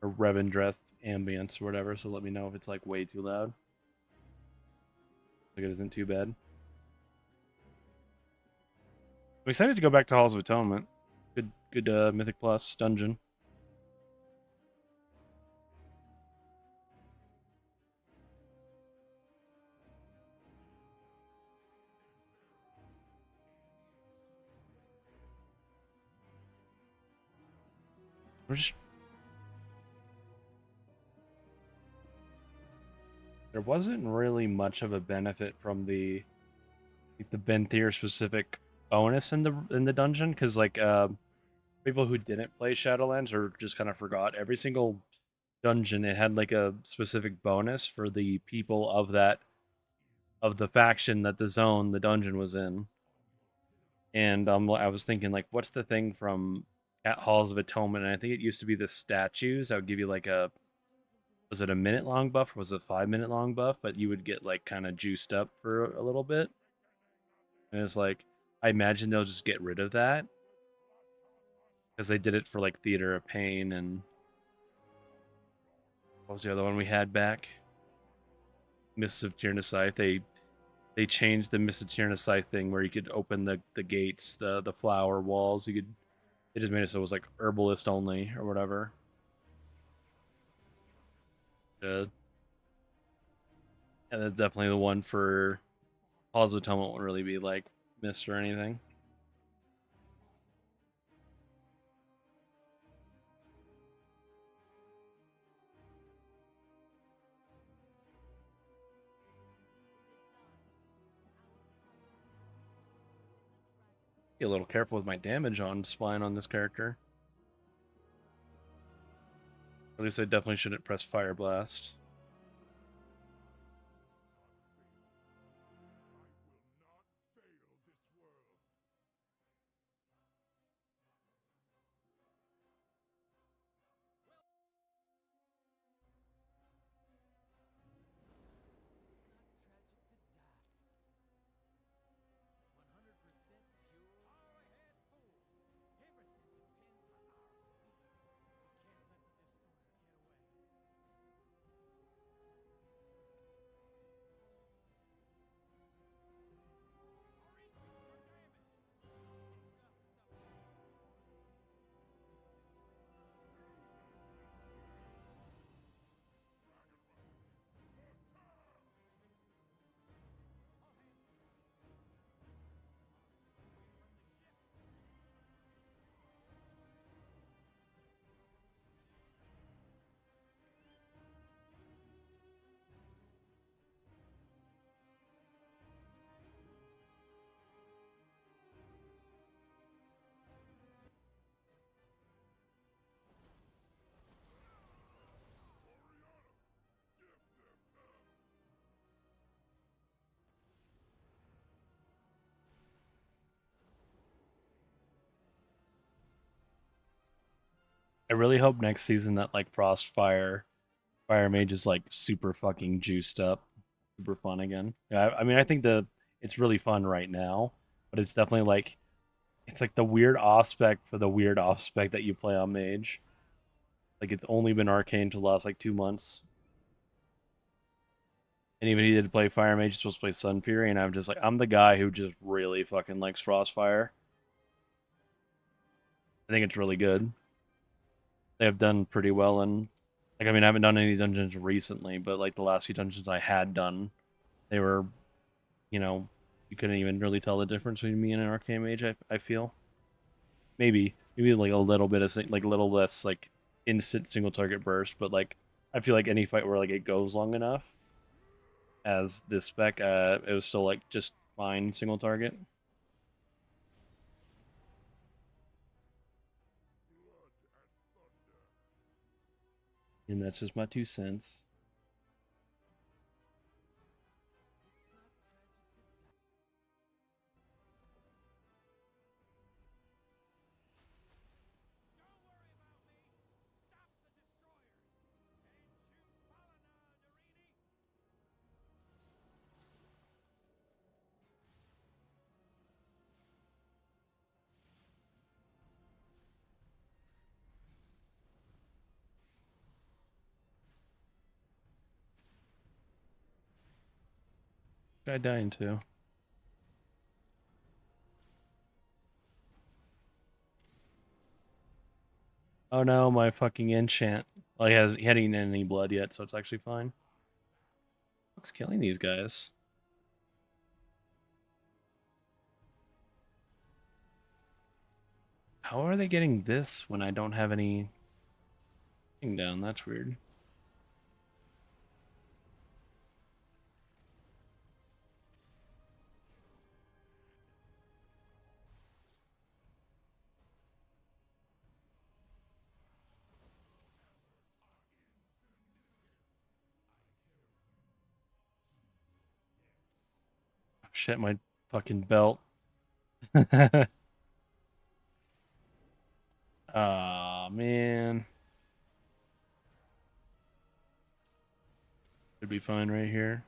or Revendreth ambience or whatever, so let me know if it's like way too loud. Like it isn't too bad. I'm excited to go back to Halls of Atonement. Good Mythic Plus dungeon. We're just there wasn't really much of a benefit from the Venthyr specific bonus in the dungeon because people who didn't play Shadowlands or just kind of forgot every single dungeon it had like a specific bonus for the people of the faction that the dungeon was in. And I was thinking like, what's the thing from at Halls of Atonement? And I think it used to be the statues that would give you like a was it a minute long buff or was it a 5 minute long buff? But you would get like kind of juiced up for a little bit. And it's like I imagine they'll just get rid of that because they did it for like Theater of Pain and what was the other one we had back? Mists of Tyrannosaith. They changed the Mists of Tyrannosaith thing where you could open the gates, the flower walls. You could it just made it so it was like herbalist only or whatever. Uh, and that's definitely the one for Halls of Atonement won't really be like missed or anything. Be a little careful with my damage on spine on this character. At least I definitely shouldn't press Fire Blast. I will not fail this world. It's not tragic to die. 100% pure. Power ahead, fool. Everything depends on our speed. We can't let the Destroyer get away. I really hope next season that like Frostfire Fire Mage is like super fucking juiced up, super fun again. Yeah, I mean, I think it's really fun right now, but it's definitely like it's like the weird off spec for the weird off spec that you play on Mage. Like it's only been arcane for the last like 2 months. And even he did play Fire Mage, he's supposed to play Sun Fury, and I'm just like I'm the guy who just really fucking likes Frostfire. I think it's really good. They have done pretty well, and like I mean I haven't done any dungeons recently, but like the last few dungeons I had done, they were, you know, you couldn't even really tell the difference between me and an arcane mage. I feel maybe like a little bit of like a little less like instant single target burst, but like I feel like any fight where like it goes long enough as this spec, it was still like just fine single target. And that's just my 2 cents. Guy dying too. Oh no, my fucking enchant. Well, he hadn't eaten any blood yet, so it's actually fine. What's killing these guys? How are they getting this when I don't have any thing down? That's weird. Shit, my fucking belt. Aw, man. Should be fine right here.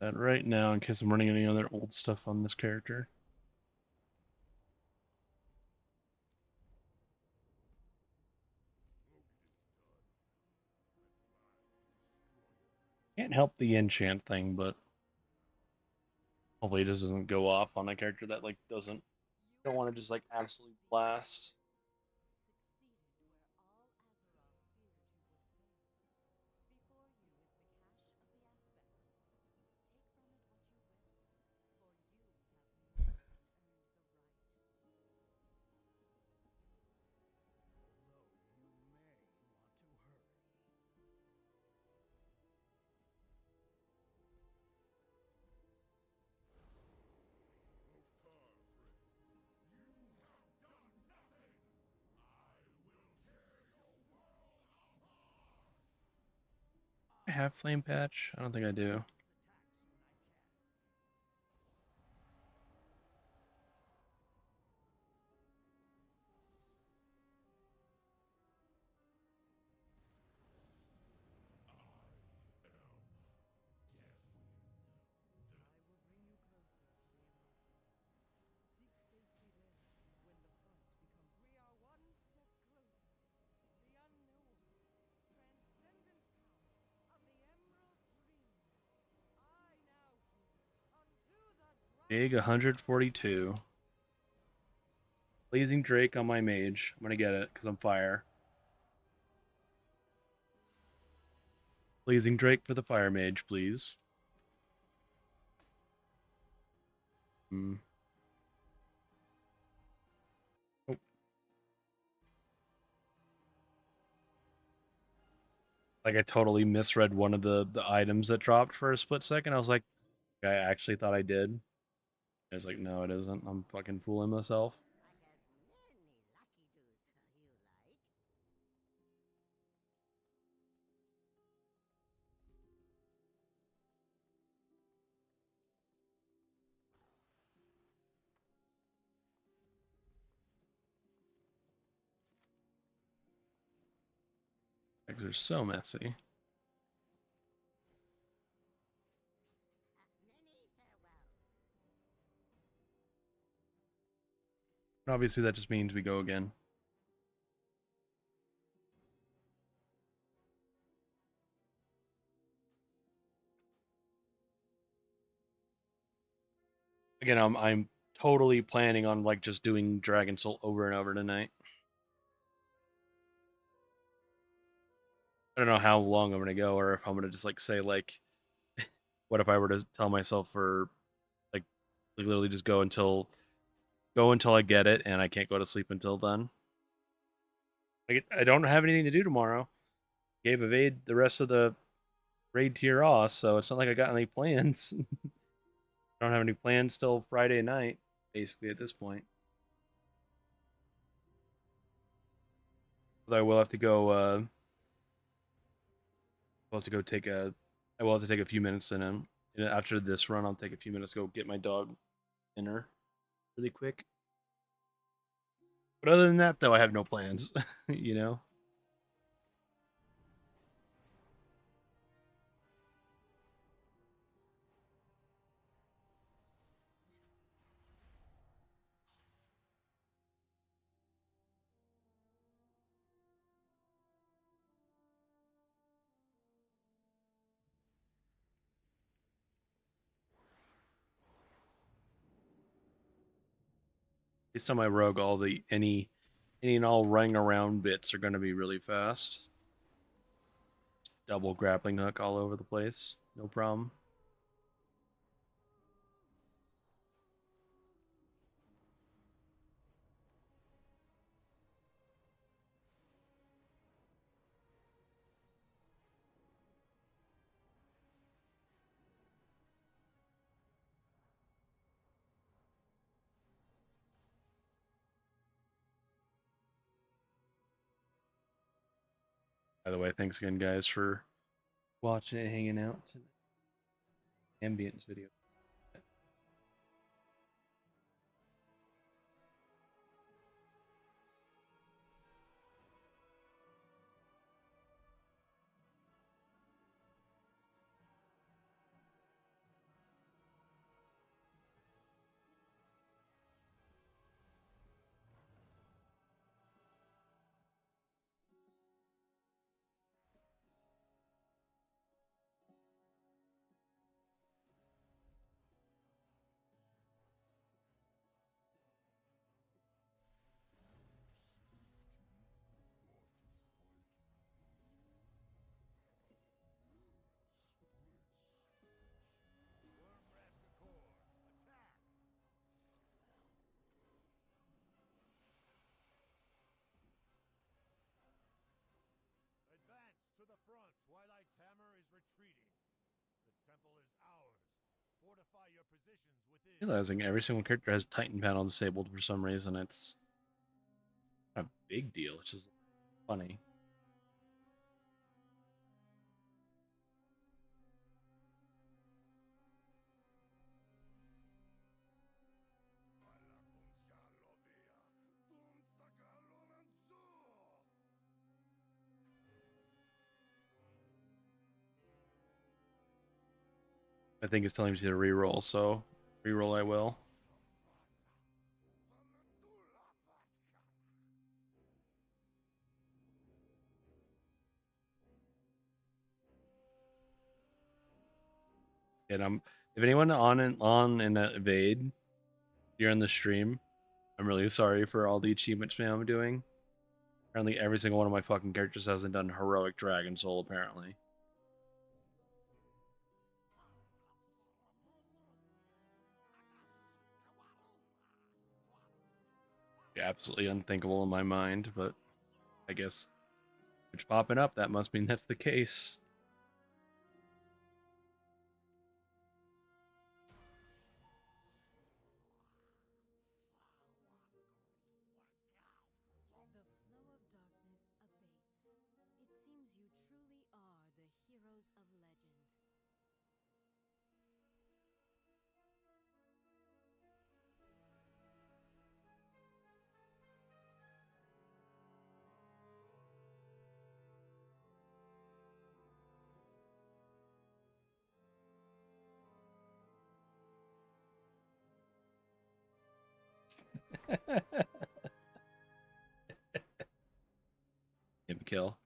That right now in case I'm running any other old stuff on this character. Can't help the enchant thing, but hopefully it just doesn't go off on a character that like doesn't don't want to just like absolutely blast. I have flame patch? I don't think I do. Big 142. Blazing Drake on my mage. I'm gonna get it because I'm fire. Blazing Drake for the Fire Mage, please. Hmm. Oh, like I totally misread one of the items that dropped for a split second. I was like, I actually thought I did. I was like, no, it isn't. I'm fucking fooling myself. Like, they're so messy. And obviously, that just means we go again. Again, I'm totally planning on like just doing Dragon Soul over and over tonight. I don't know how long I'm gonna go, or if I'm gonna just like say like, what if I were to tell myself for like literally just go until I get it, and I can't go to sleep until then. Like I don't have anything to do tomorrow. Gave Evade the rest of the raid tier off, so it's not like I got any plans. I don't have any plans till Friday night, basically at this point. But I will have to go. I'll have to go take a. I will have to take a few minutes, and then after this run, I'll take a few minutes to go get my dog dinner, really quick. But other than that, though, I have no plans. you know. Based on my rogue, all the any and all running around bits are going to be really fast. Double grappling hook all over the place, no problem. By the way, thanks again, guys, for watching and hanging out. Ambience video. Advance to the front. Twilight's hammer is retreating. The temple is ours. Fortify your positions within. Realizing every single character has Titan panel disabled for some reason. It's not a big deal. It's just funny. I think it's telling me to reroll, so reroll I will. And if anyone on in that evade, you're in the stream, I'm really sorry for all the achievement spam I'm doing. Apparently every single one of my fucking characters hasn't done heroic dragon soul apparently. Absolutely unthinkable in my mind, but I guess it's popping up. That must mean that's the case. The flow of darkness abates. It seems you truly are the heroes of legend. Him kill.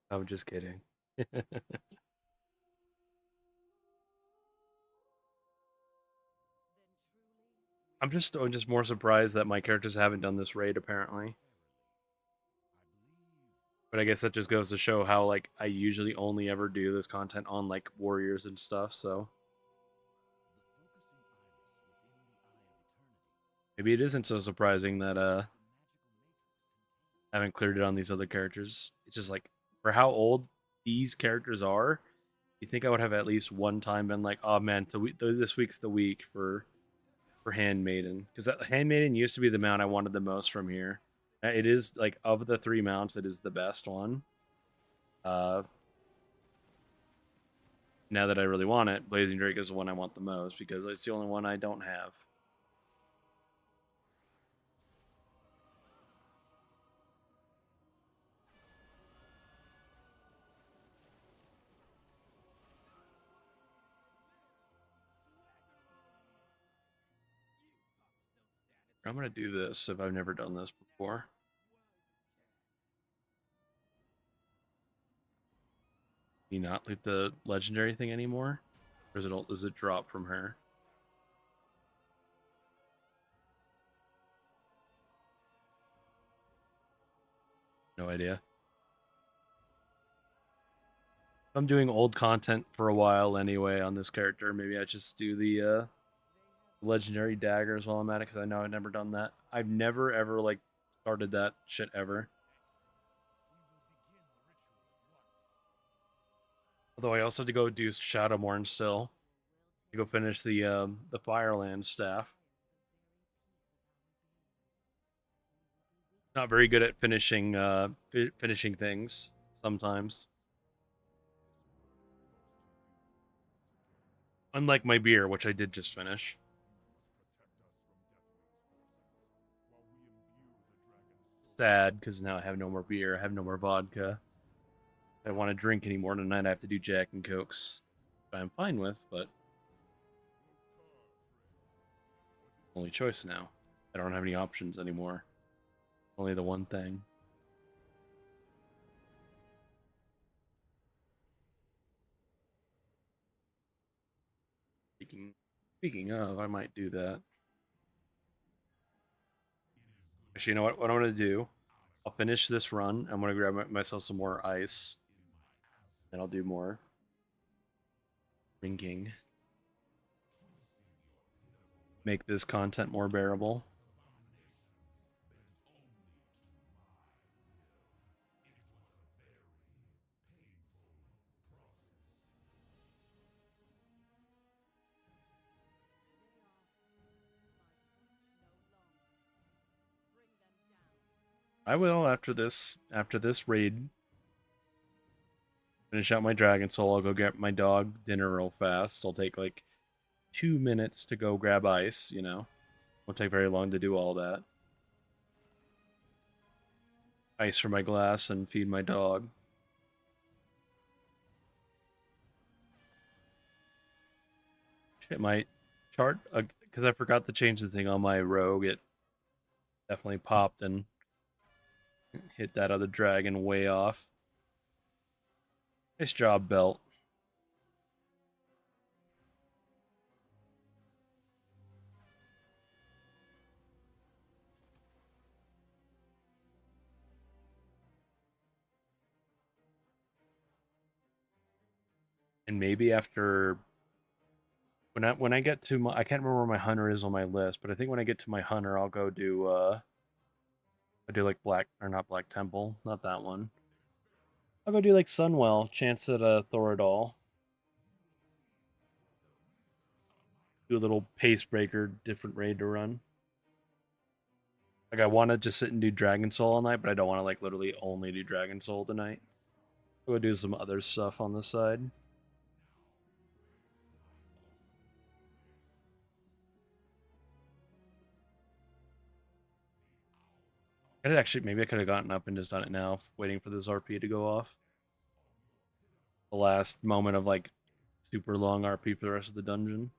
I'm just kidding. I'm just more surprised that my characters haven't done this raid apparently. But I guess that just goes to show how like I usually only ever do this content on like warriors and stuff, so maybe it isn't so surprising that I haven't cleared it on these other characters. It's just like for how old these characters are, you think I would have at least one time been like, oh man, this week's the week for Handmaiden, because that Handmaiden used to be the mount I wanted the most from here. It is like of the three mounts, it is the best one. Uh, now that I really want it, Blazing Drake is the one I want the most because it's the only one I don't have. I'm gonna do this if I've never done this before. Can you not leave the legendary thing anymore? Or does it drop from her? No idea. I'm doing old content for a while anyway on this character. Maybe I just do the legendary daggers while I'm at it because I know I've never done that. I've never ever like started that shit ever. Although I also had to go do Shadowmourne still to go finish the Fireland staff. Not very good at finishing things sometimes. Unlike my beer, which I did just finish. Sad because now I have no more beer. I have no more vodka. If I want to drink anymore tonight, I have to do Jack and Cokes. I'm fine with, but only choice now. I don't have any options anymore. Only the one thing. Speaking of, I might do that. Actually, you know what? What I'm gonna do? I'll finish this run. I'm gonna grab myself some more ice, and I'll do more drinking. Make this content more bearable. I will after this raid. Finish out my Dragon Soul. I'll go get my dog dinner real fast. I'll take like 2 minutes to go grab ice. Won't take very long to do all that. Ice for my glass and feed my dog. Shit, my chart because I forgot to change the thing on my rogue. It definitely popped and hit that other dragon way off. Nice job, Belt. And maybe after when I get to my, I can't remember where my hunter is on my list, but I think when I get to my hunter, I'll go do I do like black or not Black Temple, not that one. I'll go do like Sunwell, chance at Thoradol. Do a little pace breaker, different raid to run. Like I want to just sit and do Dragon Soul all night, but I don't want to like literally only do Dragon Soul tonight. I'll go do some other stuff on the side. I could actually maybe I could have gotten up and just done it now, waiting for this RP to go off. The last moment of like super long RP for the rest of the dungeon.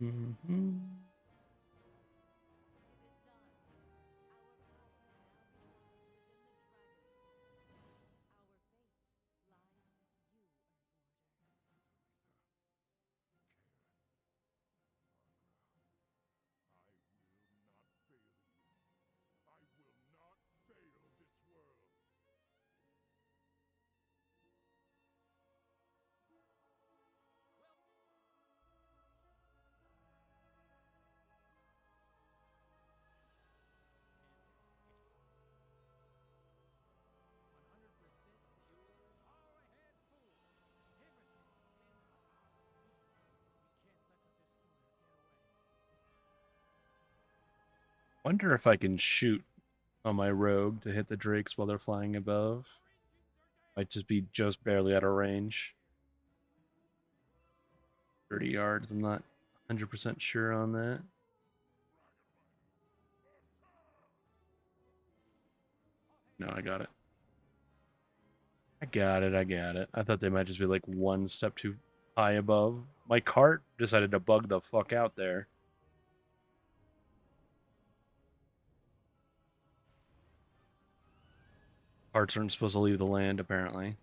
Mm-hmm. Wonder if I can shoot on my rogue to hit the drakes while they're flying above. Might just be just barely out of range. 30 yards, I'm not 100% sure on that. No, I got it. I got it, I got it. I thought they might just be like one step too high above. My cart decided to bug the fuck out there. Carts aren't supposed to leave the land, apparently.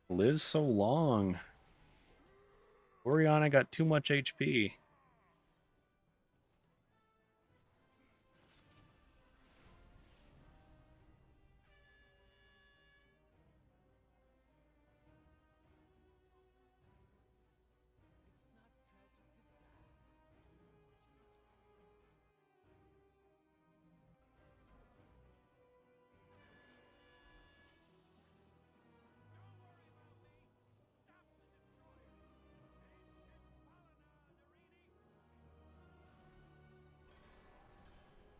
Lives so long. Oriana got too much HP.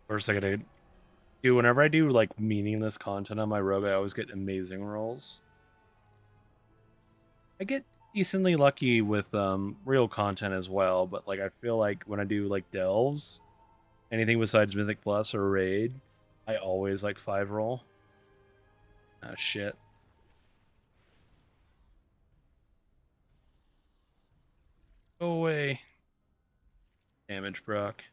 First, I gotta do whenever I do like meaningless content on my rogue, I always get amazing rolls. I get decently lucky with real content as well, but like I feel like when I do like delves, anything besides Mythic Plus or Raid, I always like 5 roll. Ah shit. Go away. Damage proc.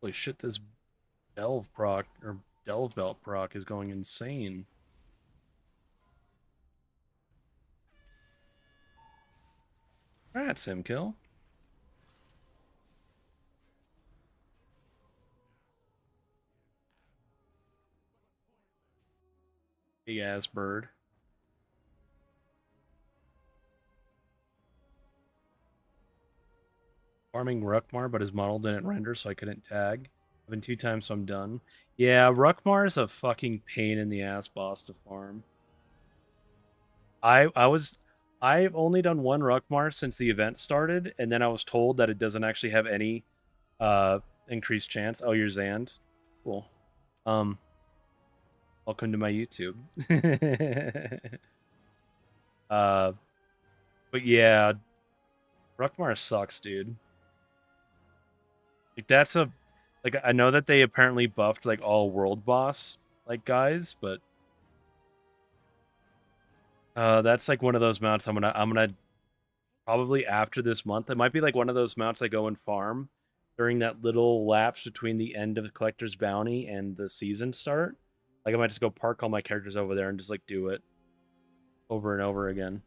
Holy shit, this delve proc or delve belt proc is going insane. That's him kill. Big ass bird. Farming Ruckmar, but his model didn't render, so I couldn't tag. I've been 2 times, so I'm done. Yeah, Ruckmar is a fucking pain in the ass boss to farm. I've only done one Ruckmar since the event started, and then I was told that it doesn't actually have any increased chance. Oh, you're Zand. Cool. Welcome to my YouTube. uh but yeah, Ruckmar sucks, dude. Like that's a like I know that they apparently buffed like all world boss like guys, but that's like one of those mounts I'm gonna probably after this month. It might be like one of those mounts I go and farm during that little lapse between the end of the collector's bounty and the season start. Like I might just go park all my characters over there and just like do it over and over again.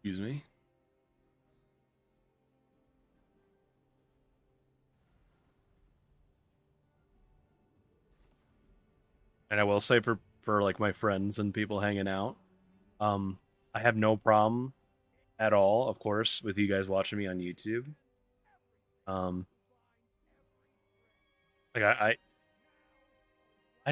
Excuse me. And I will say for like my friends and people hanging out, um, I have no problem at all, of course, with you guys watching me on YouTube. Um, like I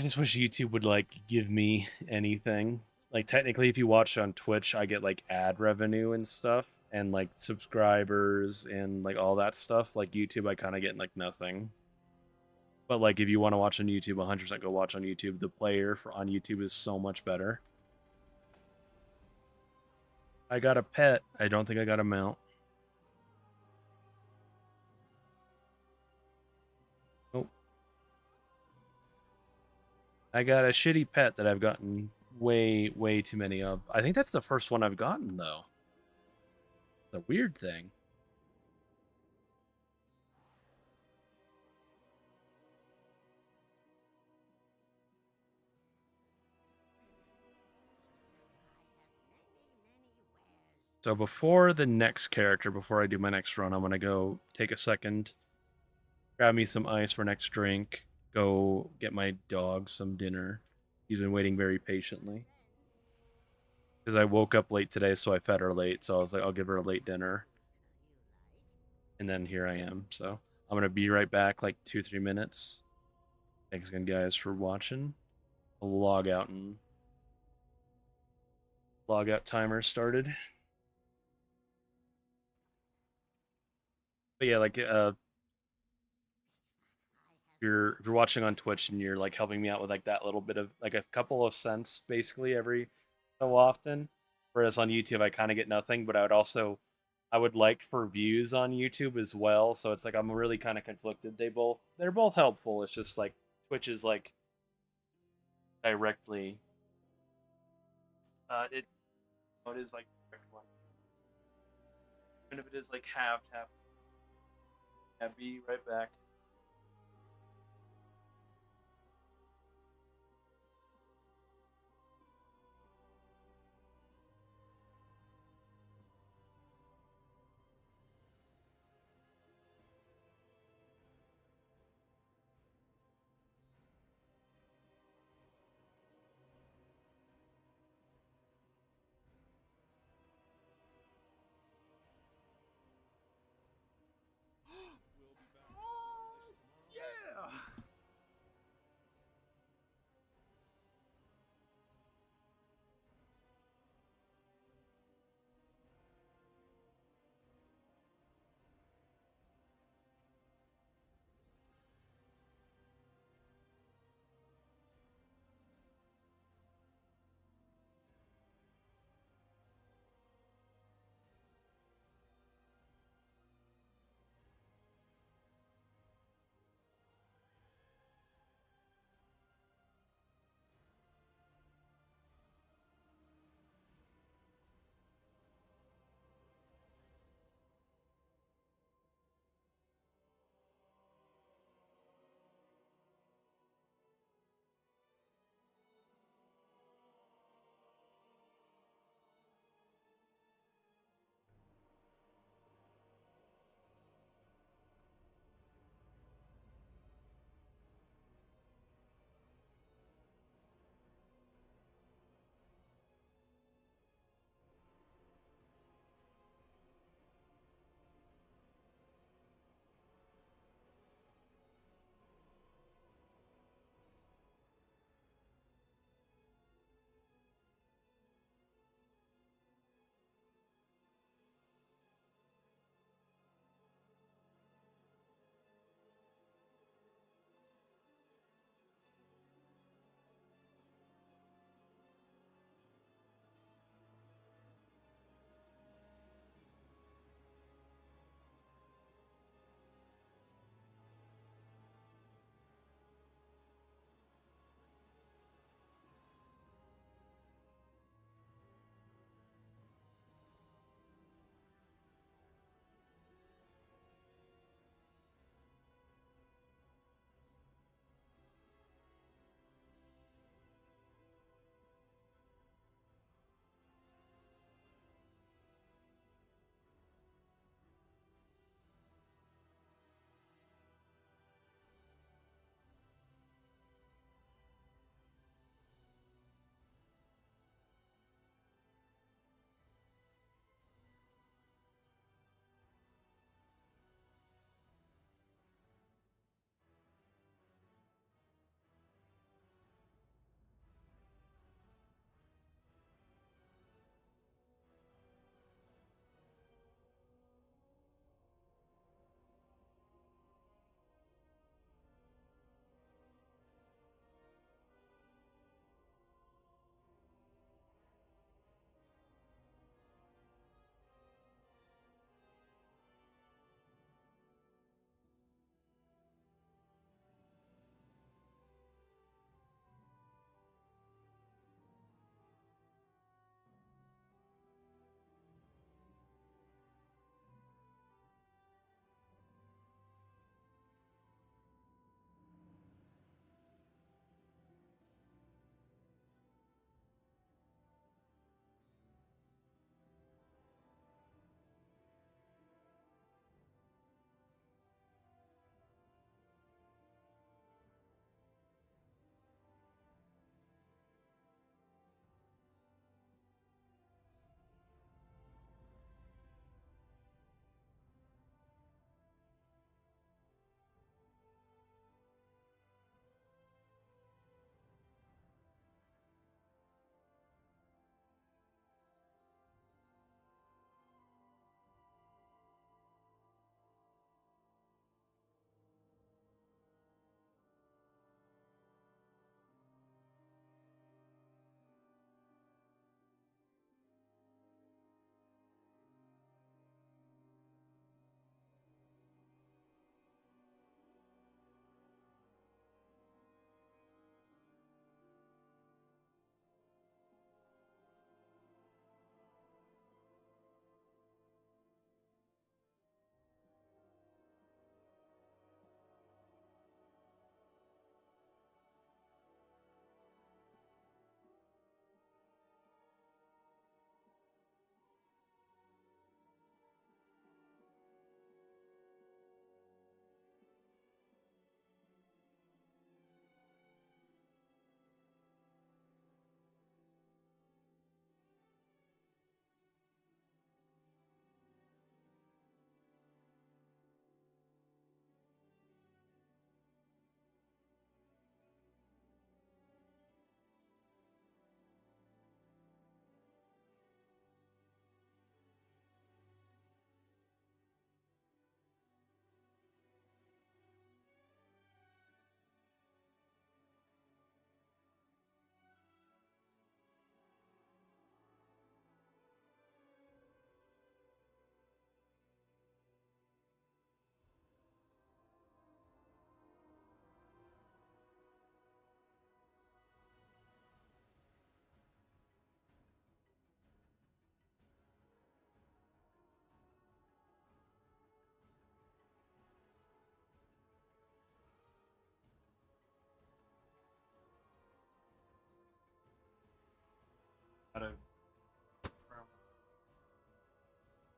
just wish YouTube would like give me anything. Like technically, if you watch on Twitch, I get like ad revenue and stuff, and like subscribers and like all that stuff. Like YouTube, I kind of get like nothing. But like if you want to watch on YouTube, 100% go watch on YouTube. The player for on YouTube is so much better. I got a pet. I don't think I got a mount. Nope. I got a shitty pet that I've gotten way too many of. I think that's the first one I've gotten though. The weird thing. So before the next character, before I do my next run, I'm gonna go take a second, grab me some ice for next drink, go get my dog some dinner. He's been waiting very patiently. Because I woke up late today, so I fed her late. So I was like, I'll give her a late dinner. And then here I am. So I'm gonna be right back, like 2-3 minutes. Thanks again, guys, for watching. I'll log out and log out timer started. But yeah, like if you're watching on Twitch and you're like helping me out with like that little bit of like a couple of cents basically every so often. Whereas on YouTube I kind of get nothing, but I would like for views on YouTube as well. So it's like I'm really kind of conflicted. They're both helpful. It's just like Twitch is like directly It it is like perfect one. Even if it is like halved, half. Yeah, be right back. We'll be back.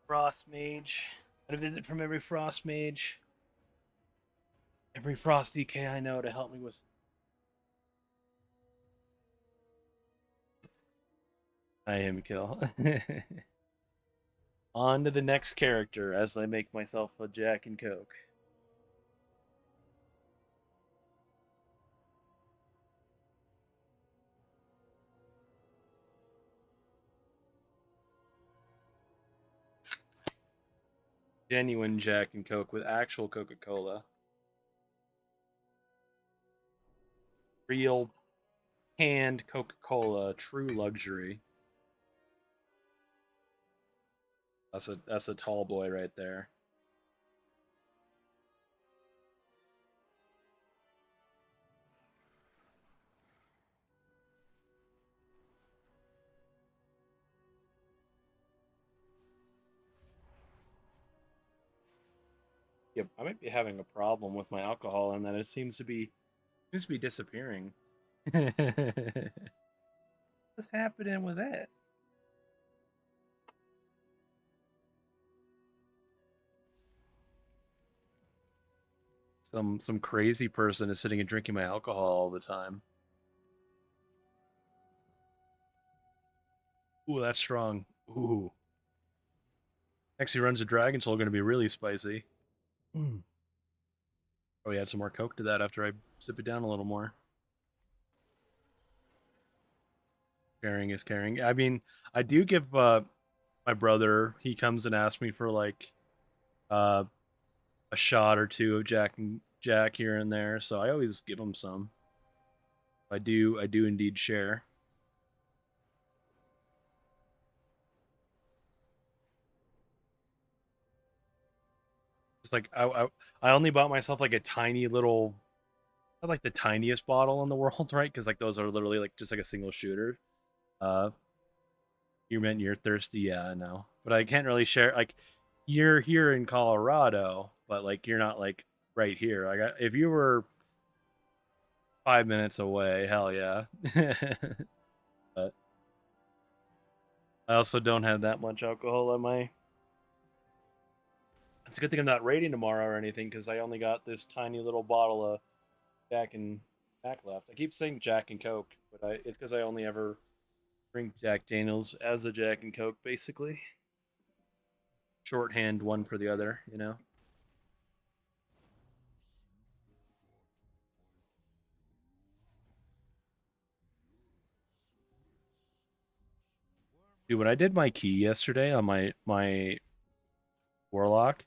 Frost Mage. Got a visit from every Frost Mage. Every Frost DK I know to help me with. I am kill. On to the next character as I make myself a Jack and Coke. Genuine Jack and Coke with actual Coca-Cola. Real canned Coca-Cola, true luxury. That's a tall boy right there. Yep, I might be having a problem with my alcohol and that it seems to be disappearing. What's happening with that? Some crazy person is sitting and drinking my alcohol all the time. Ooh, that's strong. Ooh. Next he runs a Dragon Soul, going to be really spicy. Probably add some more Coke to that after I sip it down a little more. Caring is caring. I mean, I do give my brother. He comes and asks me for like uh, a shot or two of Jack here and there, so I always give him some. I do indeed share. It's like I only bought myself like a tiny little, not like the tiniest bottle in the world, right? Because like those are literally like just like a single shooter. Uh, you meant you're thirsty, yeah, I know, but I can't really share. Like you're here in Colorado, but like you're not like right here. If you were 5 minutes away, hell yeah. But I also don't have that much alcohol on my. It's a good thing I'm not raiding tomorrow or anything because I only got this tiny little bottle of Jack and Jack left. I keep saying Jack and Coke, but it's because I only ever drink Jack Daniels as a Jack and Coke, basically. Shorthand one for the other, you know. Dude, when I did my key yesterday on my warlock,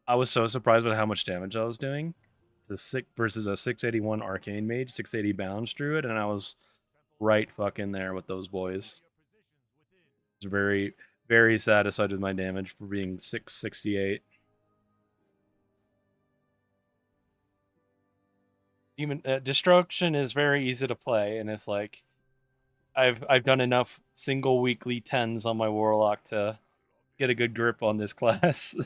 I was so surprised with how much damage I was doing. It's a sick versus a 681 arcane mage, 680 bounce druid, and I was right fucking there with those boys. I was very satisfied with my damage for being 668. Even destruction is very easy to play, and it's like I've done enough single weekly tens on my warlock to get a good grip on this class.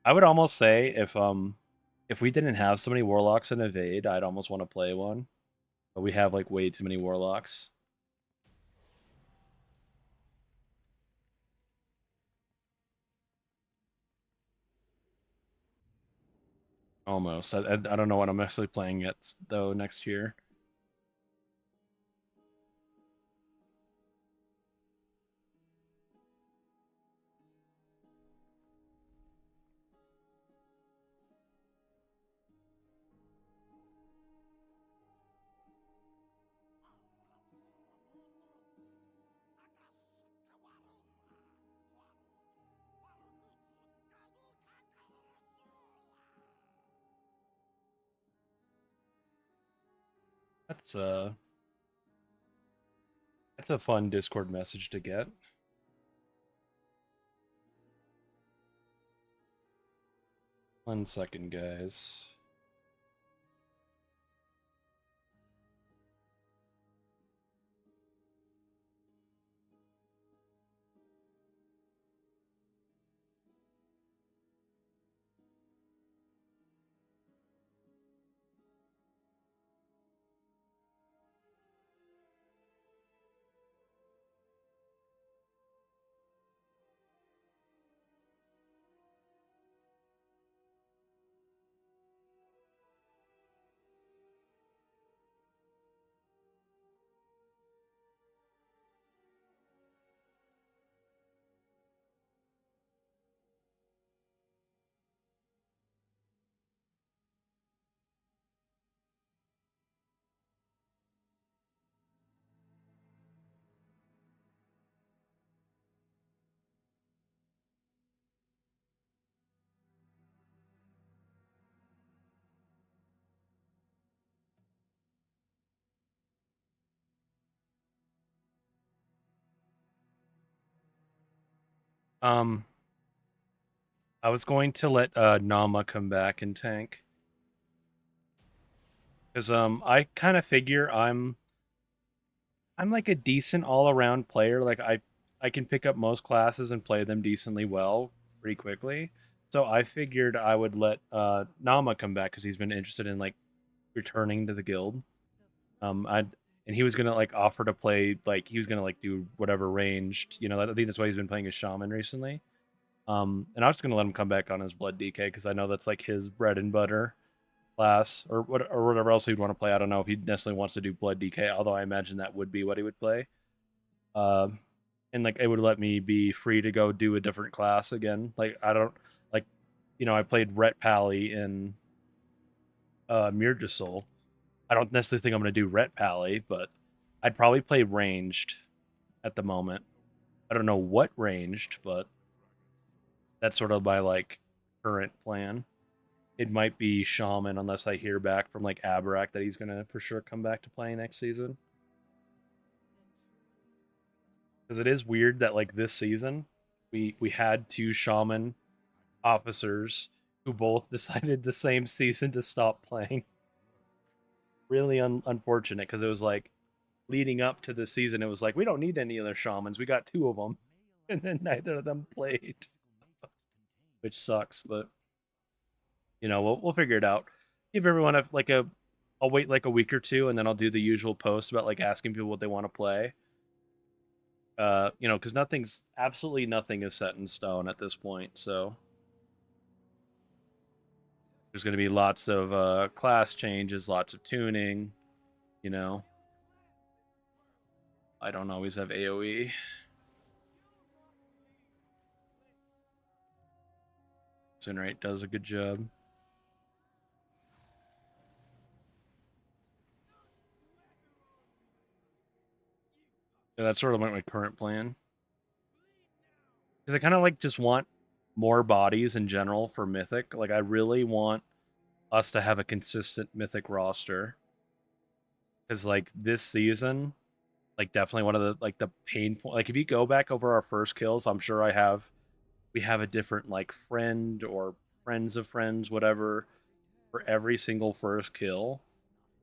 I would almost say if we didn't have so many warlocks in evade, I'd almost want to play one. But we have like way too many warlocks. Almost. I don't know what I'm actually playing yet though next year. That's uh that's a fun Discord message to get. 1 second, guys. Um, I was going to let Nama come back and tank because I kind of figure I'm like a decent all around player. Like I can pick up most classes and play them decently well pretty quickly. So I figured I would let Nama come back because he's been interested in like returning to the guild. I and he was gonna like offer to play like he was gonna like do whatever ranged. You know, I think that's why he's been playing as shaman recently. And I was gonna let him come back on his blood DK because I know that's like his bread and butter class or whatever else he'd want to play. I don't know if he necessarily wants to do blood DK, although I imagine that would be what he would play. Um, and like it would let me be free to go do a different class again. Like I don't like, I played Ret Pally in Mirja Soul. I don't necessarily think I'm gonna do Ret Pally, but I'd probably play ranged at the moment. I don't know what ranged, but that's sort of my like current plan. It might be Shaman unless I hear back from like Abarak that he's gonna for sure come back to playing next season. Because it is weird that like this season we had two Shaman officers who both decided the same season to stop playing. Really unfortunate because it was like leading up to the season, it was like we don't need any other shamans. We got two of them, and then neither of them played, which sucks. But we'll figure it out. Give everyone a. I'll wait like a week or two, and then I'll do the usual post about like asking people what they want to play. Because absolutely nothing is set in stone at this point. So there's going to be lots of class changes, lots of tuning. You know, I don't always have AOE. Incinerate does a good job. Yeah, that's sort of like my current plan. Because I kind of like just want more bodies in general for Mythic. Like I really want us to have a consistent Mythic roster. Because like this season, like definitely one of the pain point. Like if you go back over our first kills, I'm sure we have a different like friend or friends of friends, whatever, for every single first kill.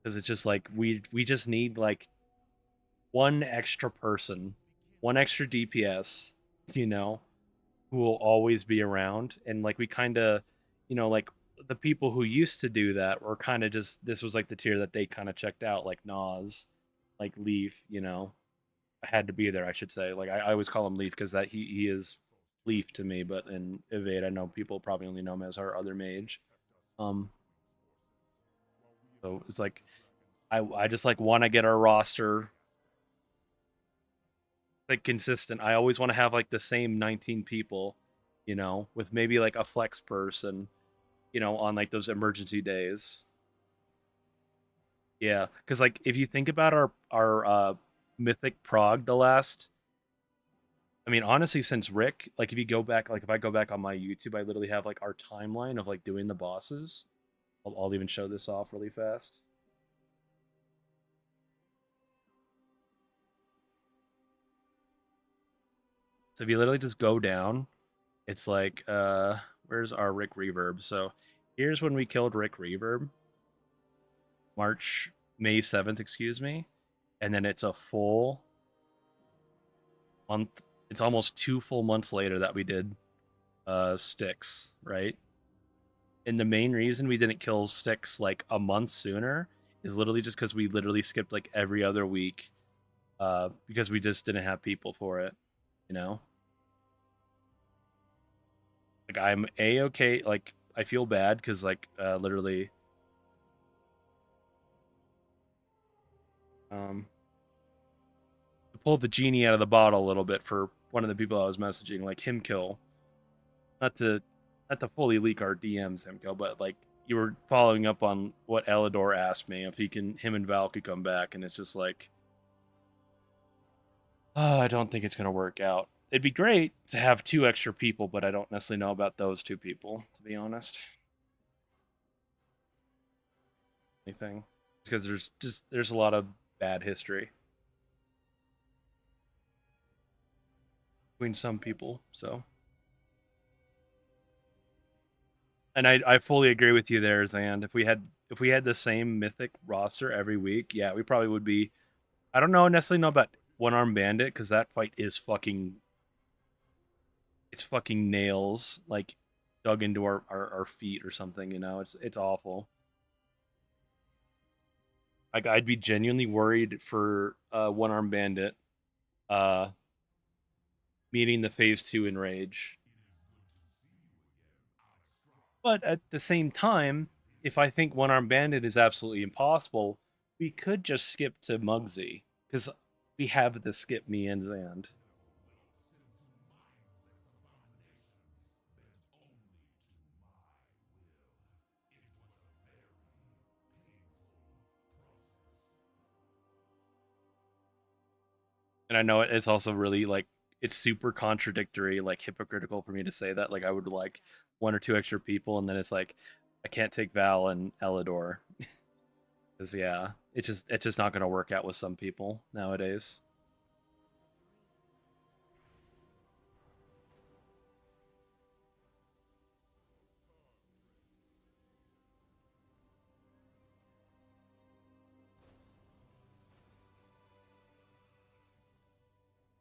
Because it's just like we just need like one extra person, one extra DPS, you know, who will always be around. And like we kind of, like the people who used to do that were kind of just this was like the tier that they kind of checked out, like Nas, like Leaf, had to be there, I should say. Like I always call him Leaf because that he is Leaf to me, but in Evade, I know people probably only know him as our other mage. Um, so it's like I just like want to get our roster like consistent. I always want to have like the same 19 people, with maybe like a flex person, on like those emergency days. Yeah, because like if you think about our mythic prog, I mean, honestly, since Rick, like if you go back, like if I go back on my YouTube, I literally have like our timeline of like doing the bosses. I'll even show this off really fast. So if you literally just go down, it's like where's our Rick Reverb? So here's when we killed Rick Reverb. May 7th, excuse me. And then it's a full month. It's almost 2 full months later that we did Styx, right? And the main reason we didn't kill Styx like a month sooner is literally just because we literally skipped like every other week because we just didn't have people for it, you know? Like I'm a-okay, like I feel bad because like literally um to pull the genie out of the bottle a little bit for one of the people I was messaging, like him kill. Not to fully leak our DMs, Himko, but like you were following up on what Elidor asked me if him and Val could come back, and it's just like, I don't think it's gonna work out. It'd be great to have two extra people, but I don't necessarily know about those two people, to be honest. Anything, because there's a lot of bad history between some people, so. And I fully agree with you there, Zand. If we had the same mythic roster every week, yeah, we probably would be. I don't know necessarily know about One Arm Bandit because that fight is fucking it's fucking nails like dug into our feet or something. You know, it's awful. Like I'd be genuinely worried for One Arm Bandit uh meeting the phase 2 in Rage. But at the same time, if I think One Arm Bandit is absolutely impossible, we could just skip to Muggsy because we have the skip me and Zand. And I know it's also really like it's super contradictory, like hypocritical for me to say that. Like I would like one or two extra people, and then it's like I can't take Val and Elidor because yeah, it's just not going to work out with some people nowadays.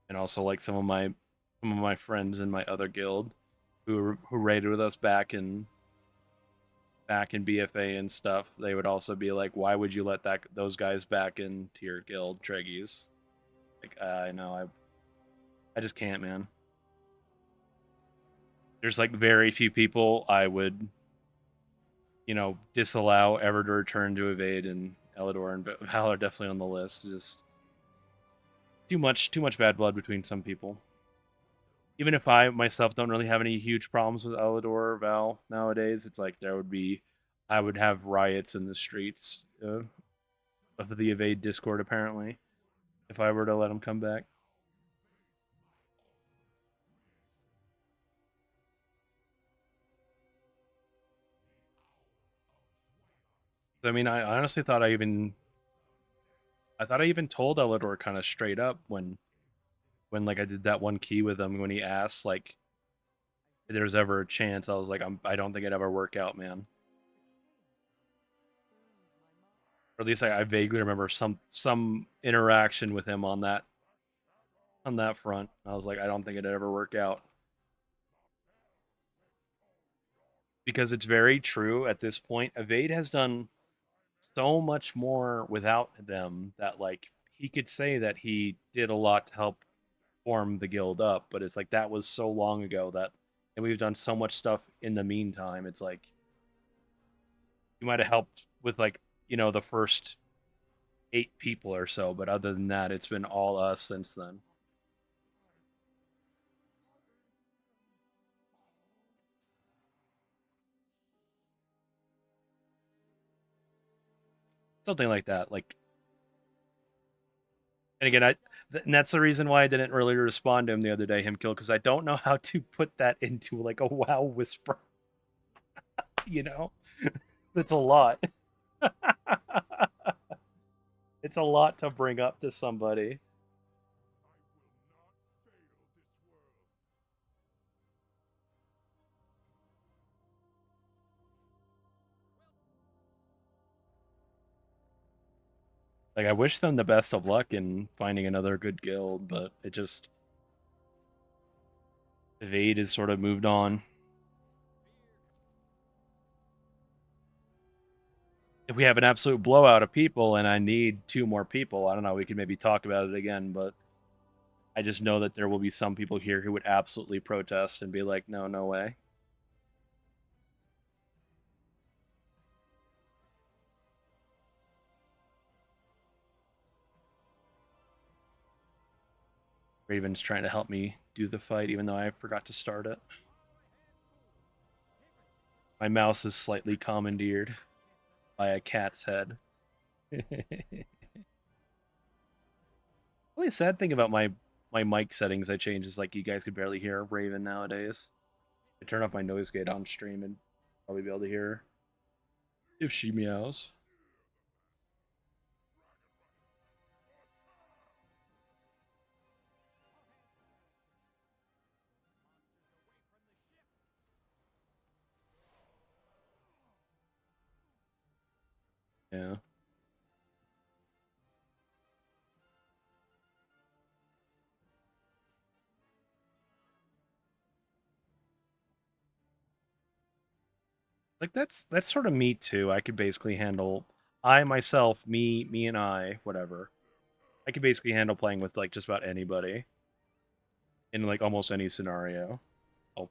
And also like some of my friends in my other guild who raided with us back in BFA and stuff, they would also be like, "Why would you let that those guys back into your guild, Treggyz?" Like, I know, I just can't, man. There's like very few people I would, disallow ever to return to evade, and Elidor and Val are definitely on the list. Just too much bad blood between some people. Even if I myself don't really have any huge problems with Elidor or Val nowadays, it's like I would have riots in the streets of the evade Discord apparently if I were to let him come back. I mean, I honestly thought I thought I even told Elidor kind of straight up when like I did that one key with him when he asked like if there's ever a chance. I was like, I don't think it'd ever work out, man. Or at least I vaguely remember some interaction with him on that front. I was like, I don't think it'd ever work out because it's very true at this point. Evade has done so much more without them that like he could say that he did a lot to help form the guild up, but it's like that was so long ago that and we've done so much stuff in the meantime. It's like you might have helped with like, the first 8 people or so, but other than that, it's been all us since then. Something like that. Like and again, and that's the reason why I didn't really respond to him the other day, him kill, because I don't know how to put that into like a WoW whisper. You know, that's a lot. It's a lot to bring up to somebody. Like I wish them the best of luck in finding another good guild, but it just Evade has sort of moved on. If we have an absolute blowout of people and I need 2 more people, I don't know, we could maybe talk about it again, but I just know that there will be some people here who would absolutely protest and be like, no, no way. Raven's trying to help me do the fight, even though I forgot to start it. My mouse is slightly commandeered by a cat's head. Really sad thing about my mic settings I changed is like you guys could barely hear Raven nowadays. I turn off my noise gate on stream and probably be able to hear her if she meows. Yeah. Like that's sort of me too. I could basically handle I myself, me and I, whatever. I could basically handle playing with like just about anybody in like almost any scenario. Oh,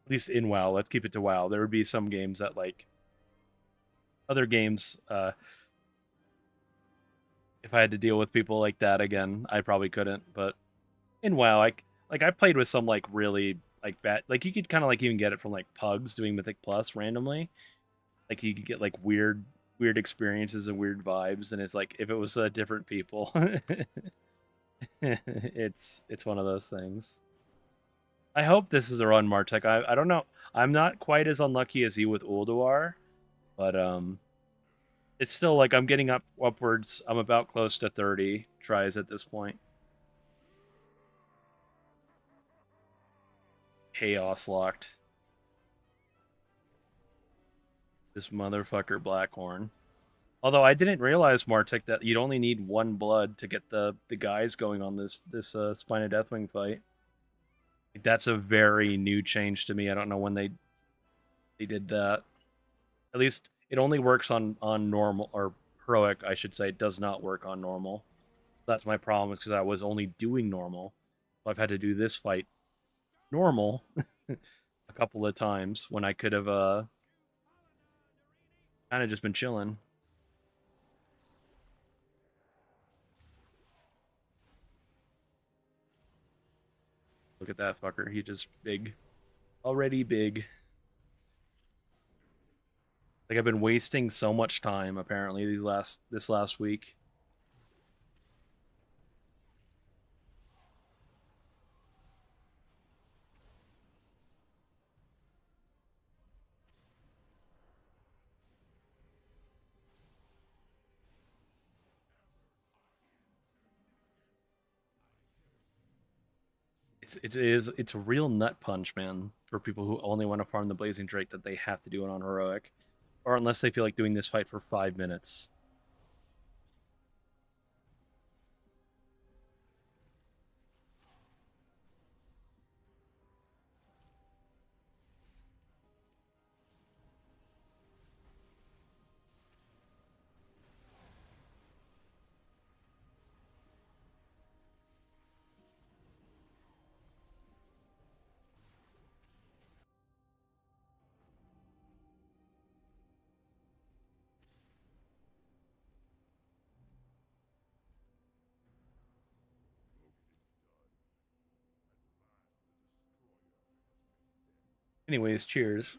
at least in WoW. Let's keep it to WoW. There would be some games that like other games. If I had to deal with people like that again, I probably couldn't. But in WoW, like I played with some like really like bad. Like you could kind of like even get it from like pugs doing Mythic Plus randomly. Like you could get like weird experiences and weird vibes, and it's like if it was different people, it's one of those things. I hope this is a run, Martek. I don't know. I'm not quite as unlucky as you with Ulduar, but it's still like I'm getting upwards. I'm about close to 30 tries at this point. Chaos locked. This motherfucker Blackhorn. Although I didn't realize, Martek, that you'd only need one blood to get the guys going on this Spine of Deathwing fight. Like, that's a very new change to me. I don't know when they did that. At least it only works on normal or heroic, I should say. It does not work on normal. That's my problem, is because I was only doing normal. So I've had to do this fight normal a couple of times when I could have kind of just been chilling. Look at that fucker. He just big. Already big. Like I've been wasting so much time apparently this last week. It's a real nut punch, man, for people who only want to farm the Blazing Drake that they have to do it on heroic, or unless they feel like doing this fight for 5 minutes. Anyways, cheers.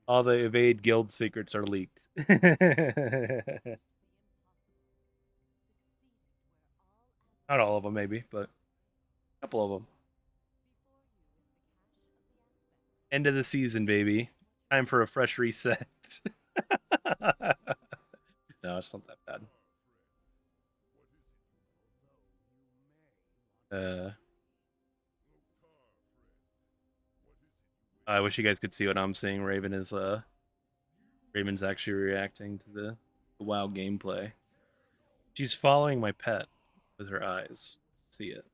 All the evade guild secrets are leaked. Not all of them, maybe, but a couple of them. End of the season, baby. Time for a fresh reset. No, it's not that bad. Uh, I wish you guys could see what I'm seeing. Raven's actually reacting to the WoW gameplay. She's following my pet with her eyes. See it.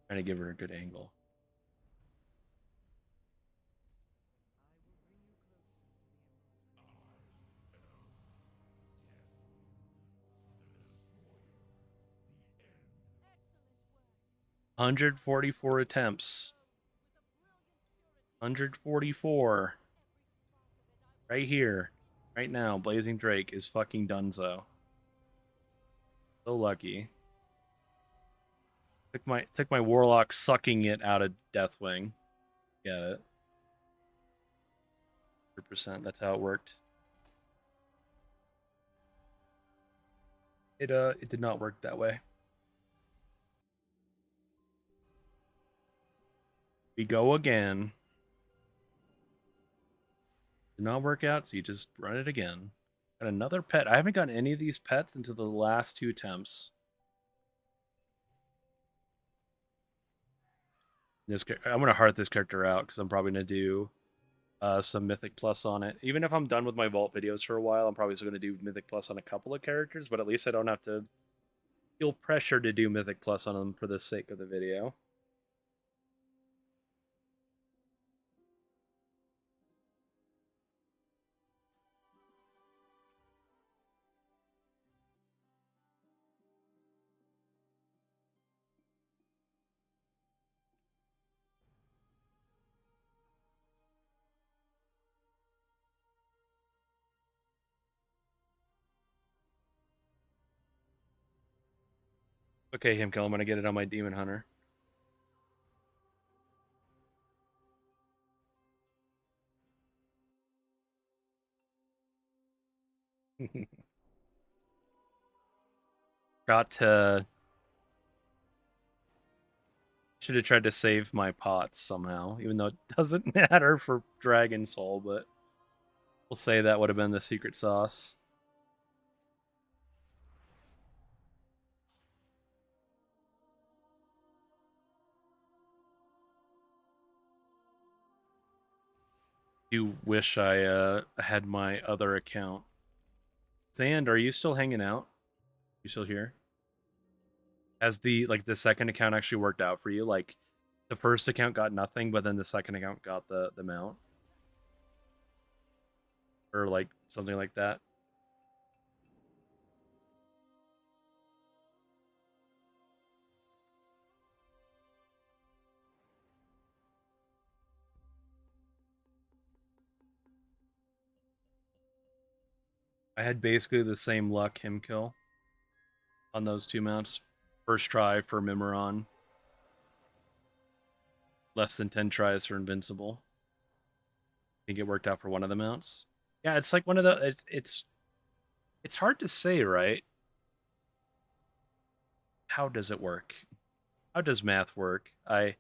Trying to give her a good angle. Excellent work. 144 attempts. 144. Right here. Right now, Blazing Drake is fucking donezo. So lucky. Took my warlock sucking it out of Deathwing. Get it. 100%. That's how it worked. It did not work that way. We go again. Did not work out, so you just run it again. And another pet. I haven't gotten any of these pets into the last 2 attempts. I'm gonna heart this character out because I'm probably gonna do some Mythic Plus on it. Even if I'm done with my Vault videos for a while, I'm probably still gonna do Mythic Plus on a couple of characters, but at least I don't have to feel pressure to do Mythic Plus on them for the sake of the video. Okay, Himkill, I'm gonna get it on my Demon Hunter. Got to. Should have tried to save my pots somehow, even though it doesn't matter for Dragon Soul, but we'll say that would have been the secret sauce. You wish I had my other account. Zand, are you still hanging out? You still here? Has the second account actually worked out for you? Like the first account got nothing, but then the second account got the mount, or like something like that. I had basically the same luck Himkill on those 2 mounts. First try for Mimiron, less than 10 tries for Invincible. I think it worked out for one of the mounts. Yeah, it's like one of the it's hard to say, right? How does it work? How does math work? I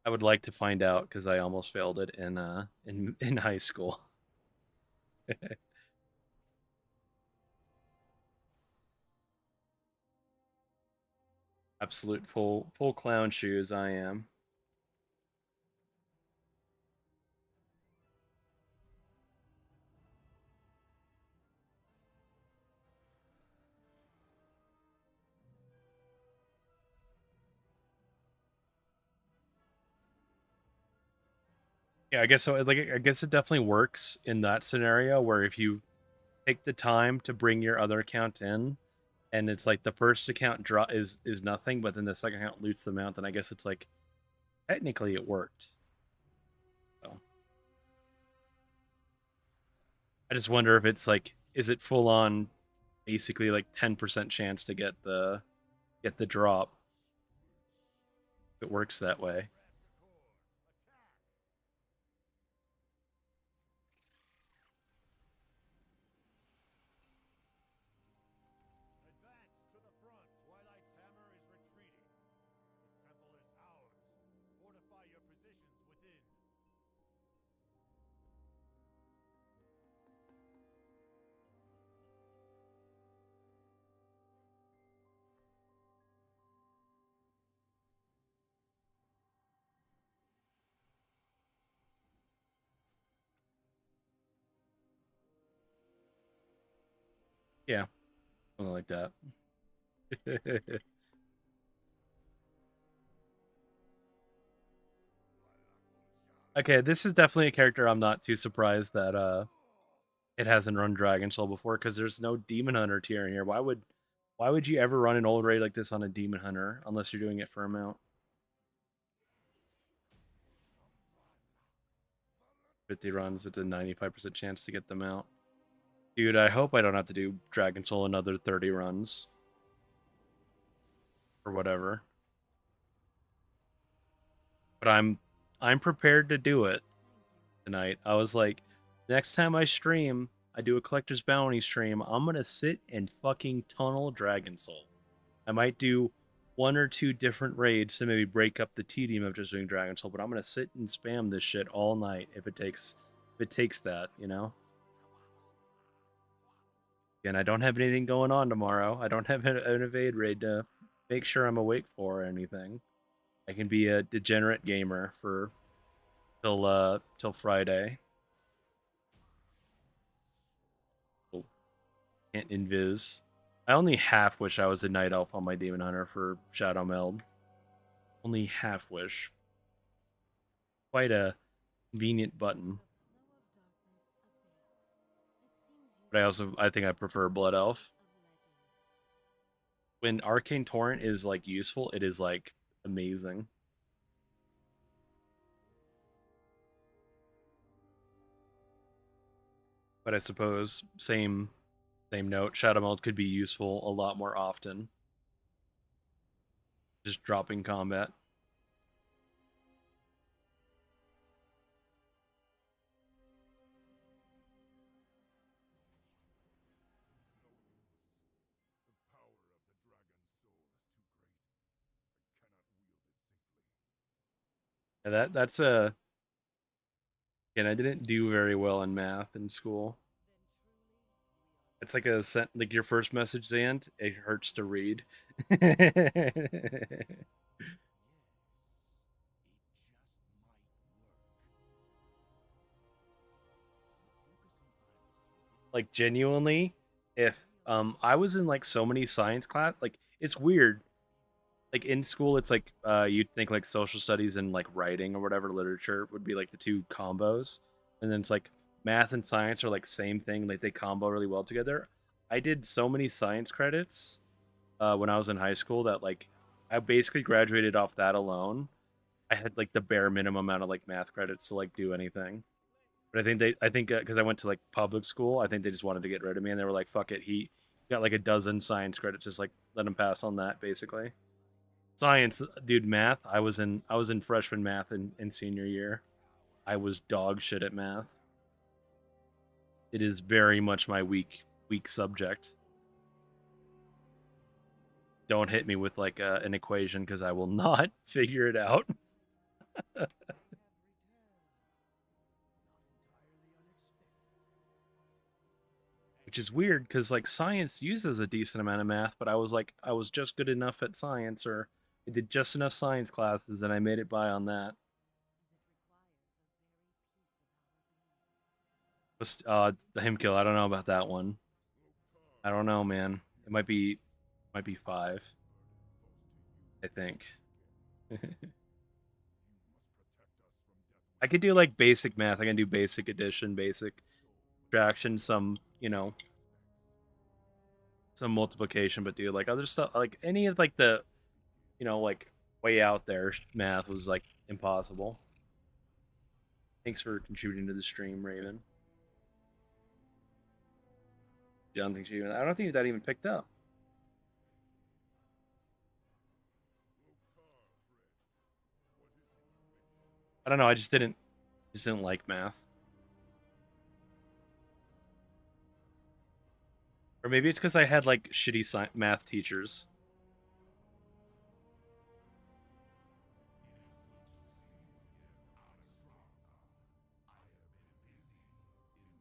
would like to find out because I almost failed it in high school. Absolute full clown shoes I am. Yeah, I guess so. Like, I guess it definitely works in that scenario where if you take the time to bring your other account in, and it's like the first account draw is nothing, but then the second account loots the amount, then I guess it's like technically it worked. So I just wonder if it's like, is it full on, basically like 10% chance to get the drop? If it works that way. Advance to the front. Twilight's hammer is retreating. The temple is ours. Fortify your positions within. Yeah, something like that. Okay, this is definitely a character I'm not too surprised that it hasn't run Dragon Soul before because there's no Demon Hunter tier in here. Why would you ever run an old raid like this on a Demon Hunter unless you're doing it for a mount? 50 runs, it's a 95% chance to get them out. Dude, I hope I don't have to do Dragon Soul another 30 runs. Or whatever. But I'm prepared to do it tonight. I was like, next time I stream, I do a collector's bounty stream, I'm gonna sit and fucking tunnel Dragon Soul. I might do 1 or 2 different raids to maybe break up the tedium of just doing Dragon Soul, but I'm gonna sit and spam this shit all night if it takes that, you know? And I don't have anything going on tomorrow. I don't have an evade raid to make sure I'm awake for or anything. I can be a degenerate gamer for till Friday. Can't invis. I only half wish I was a night elf on my demon hunter for Shadow Meld. Only half wish. Quite a convenient button. But I think I prefer Blood Elf. When Arcane Torrent is like useful, it is like amazing. But I suppose same note, Shadow Meld could be useful a lot more often. Just dropping combat. The power of the dragon's soul is too great. I cannot wield it safely. And that's a again, I didn't do very well in math in school. It's like like your first message, Zant. It hurts to read. Like genuinely, if I was in like so many science class, like it's weird. Like in school, it's like you'd think like social studies and like writing or whatever literature would be like the two combos, and then it's like math and science are like same thing. Like they combo really well together. I did so many science credits when I was in high school that like I basically graduated off that alone. I had like the bare minimum amount of like math credits to like do anything. But I think because I went to like public school, I think they just wanted to get rid of me, and they were like, "Fuck it." He got like a dozen science credits, just like let him pass on that, basically. Science, dude, math. I was in freshman math in senior year. I was dog shit at math. It is very much my weak subject. Don't hit me with like an equation because I will not figure it out. Which is weird because like science uses a decent amount of math, but I was just good enough at science, or I did just enough science classes, and I made it by on that. Just the him kill. I don't know about that one. I don't know, man. It might be five. I think. I could do like basic math. I can do basic addition, basic subtraction, some some multiplication, but do like other stuff, like any of like the like way out there math was like impossible. Thanks for contributing to the stream, Raven. I don't think that even picked up. I don't know. I just didn't like math, or maybe it's because I had like shitty math teachers.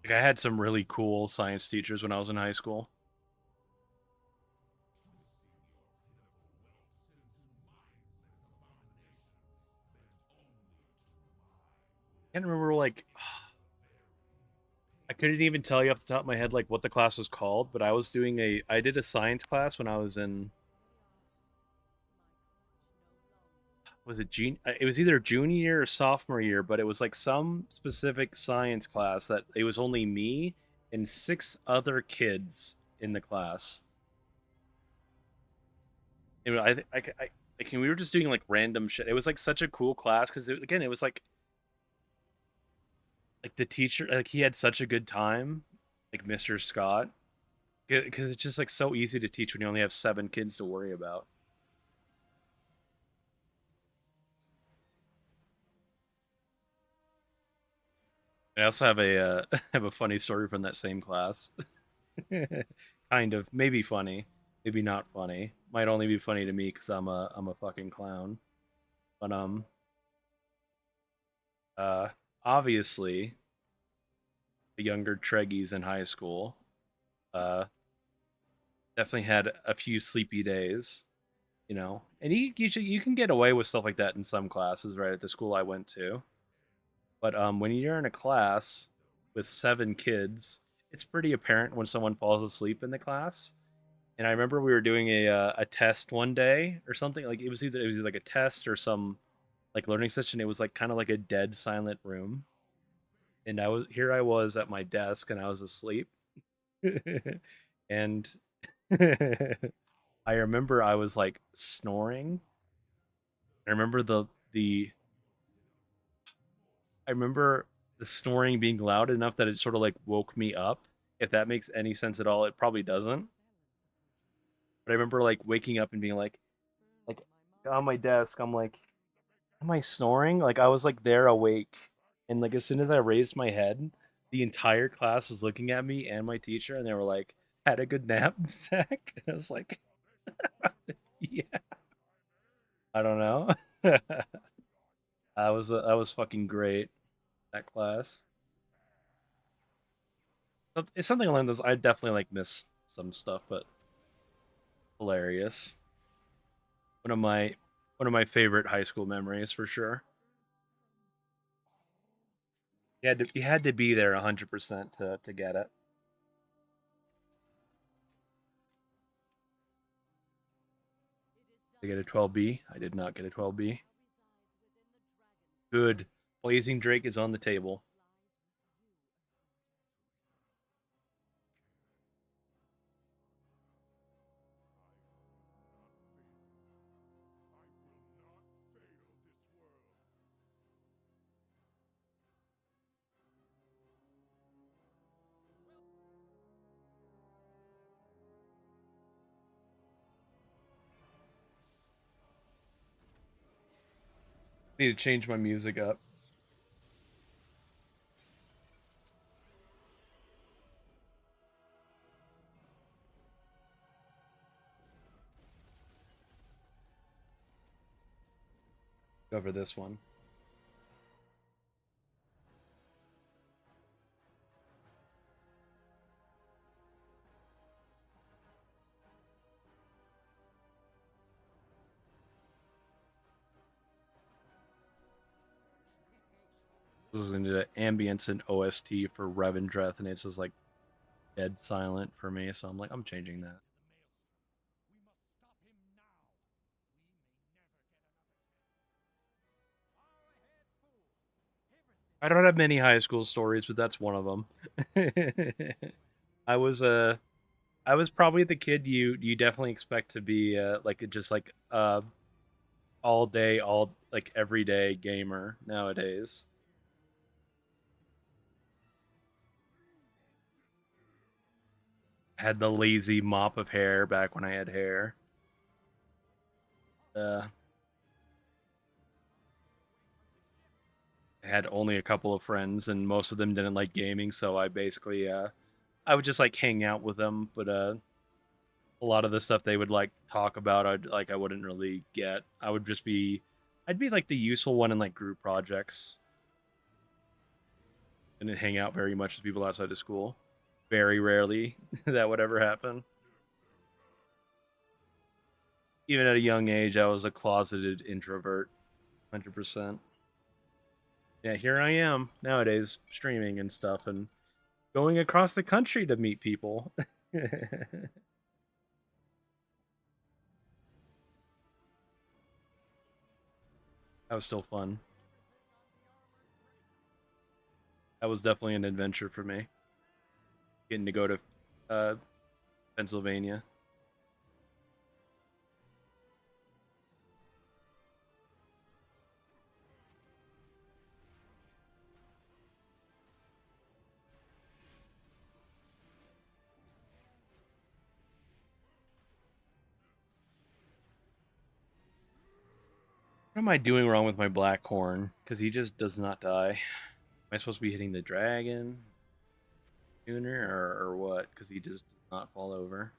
Like I had some really cool science teachers when I was in high school. I can't remember like I couldn't even tell you off the top of my head like what the class was called, but I did a science class when I was in was it it was either junior year or sophomore year, but it was like some specific science class that it was only me and six other kids in the class. And like we were just doing like random shit. It was like such a cool class because again it was like the teacher like he had such a good time, like Mr. Scott, because it's just like so easy to teach when you only have seven kids to worry about. I also have a have a funny story from that same class. Kind of, maybe funny, maybe not funny. Might only be funny to me because I'm a fucking clown. But uh, obviously, the younger Treggyz in high school, uh, Definitely had a few sleepy days, you know. And you can get away with stuff like that in some classes, right? At the school I went to. But when you're in a class with 7 kids, it's pretty apparent when someone falls asleep in the class. And I remember we were doing a test one day or something. Like it was either like a test or some like learning session. It was like kind of like a dead silent room, and I was at my desk and I was asleep. And I remember I was like snoring. I remember the I remember the snoring being loud enough that it sort of like woke me up. If that makes any sense at all, it probably doesn't. But I remember like waking up and being like on my desk, I'm like, am I snoring? Like I was like there awake, and like as soon as I raised my head, the entire class was looking at me and my teacher, and they were like, "Had a good nap, Zach?" And I was like, "Yeah, I don't know." That was fucking great, that class. It's something along those. I definitely like miss some stuff, but hilarious. One of my one of my favorite high school memories for sure. You had to be there 100% to get it. To get a 12B. I did not get a 12B. Good. Blazing Drake is on the table. Need to change my music up. Cover this one. This is into the ambience and OST for Revendreth, and it's just like dead silent for me. So I'm like, I'm changing that. I don't have many high school stories, but that's one of them. I was I was probably the kid you definitely expect to be like just like all day, all like everyday gamer nowadays. Had the lazy mop of hair back when I had hair. Uh, I had only a couple of friends, and most of them didn't like gaming, so I basically I would just like hang out with them, but a lot of the stuff they would like talk about, I wouldn't really get. I'd be like the useful one in like group projects, and then hang out very much with people outside of school. Very rarely that would ever happen. Even at a young age, I was a closeted introvert, 100%. Yeah, here I am nowadays streaming and stuff and going across the country to meet people. That was still fun. That was definitely an adventure for me. Getting to go to uh, Pennsylvania. What am I doing wrong with my black horn? Because he just does not die. Am I supposed to be hitting the dragon sooner or what? Because he just does not fall over.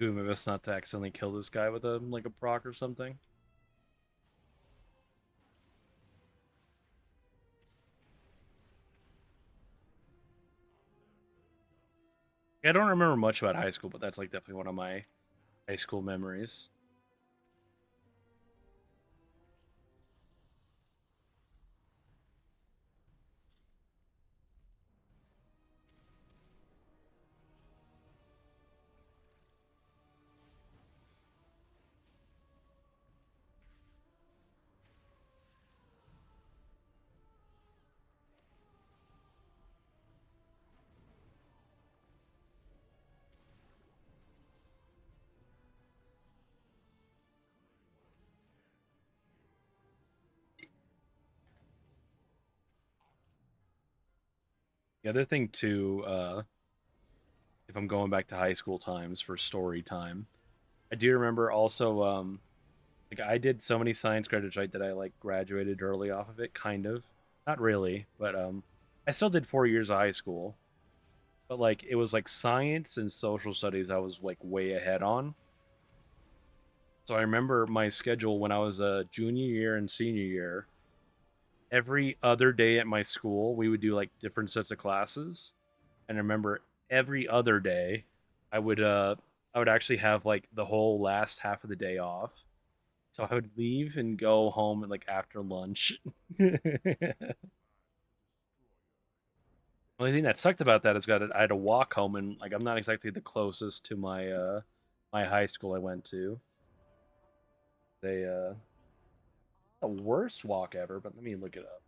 Do my best not to accidentally kill this guy with a like a proc or something. I don't remember much about high school, but that's like definitely one of my high school memories. The other thing too, if I'm going back to high school times for story time, I do remember also like I did so many science credits right that I like graduated early off of it, kind of. Not really, but I still did 4 years of high school. But like it was like science and social studies I was like way ahead on. So I remember my schedule when I was a junior year and senior year. Every other day at my school, we would do like different sets of classes. And I remember every other day, I would actually have like the whole last half of the day off. So I would leave and go home like after lunch. Only thing that sucked about that is that I had to walk home, and like I'm not exactly the closest to my high school I went to. They the worst walk ever, but let me look it up.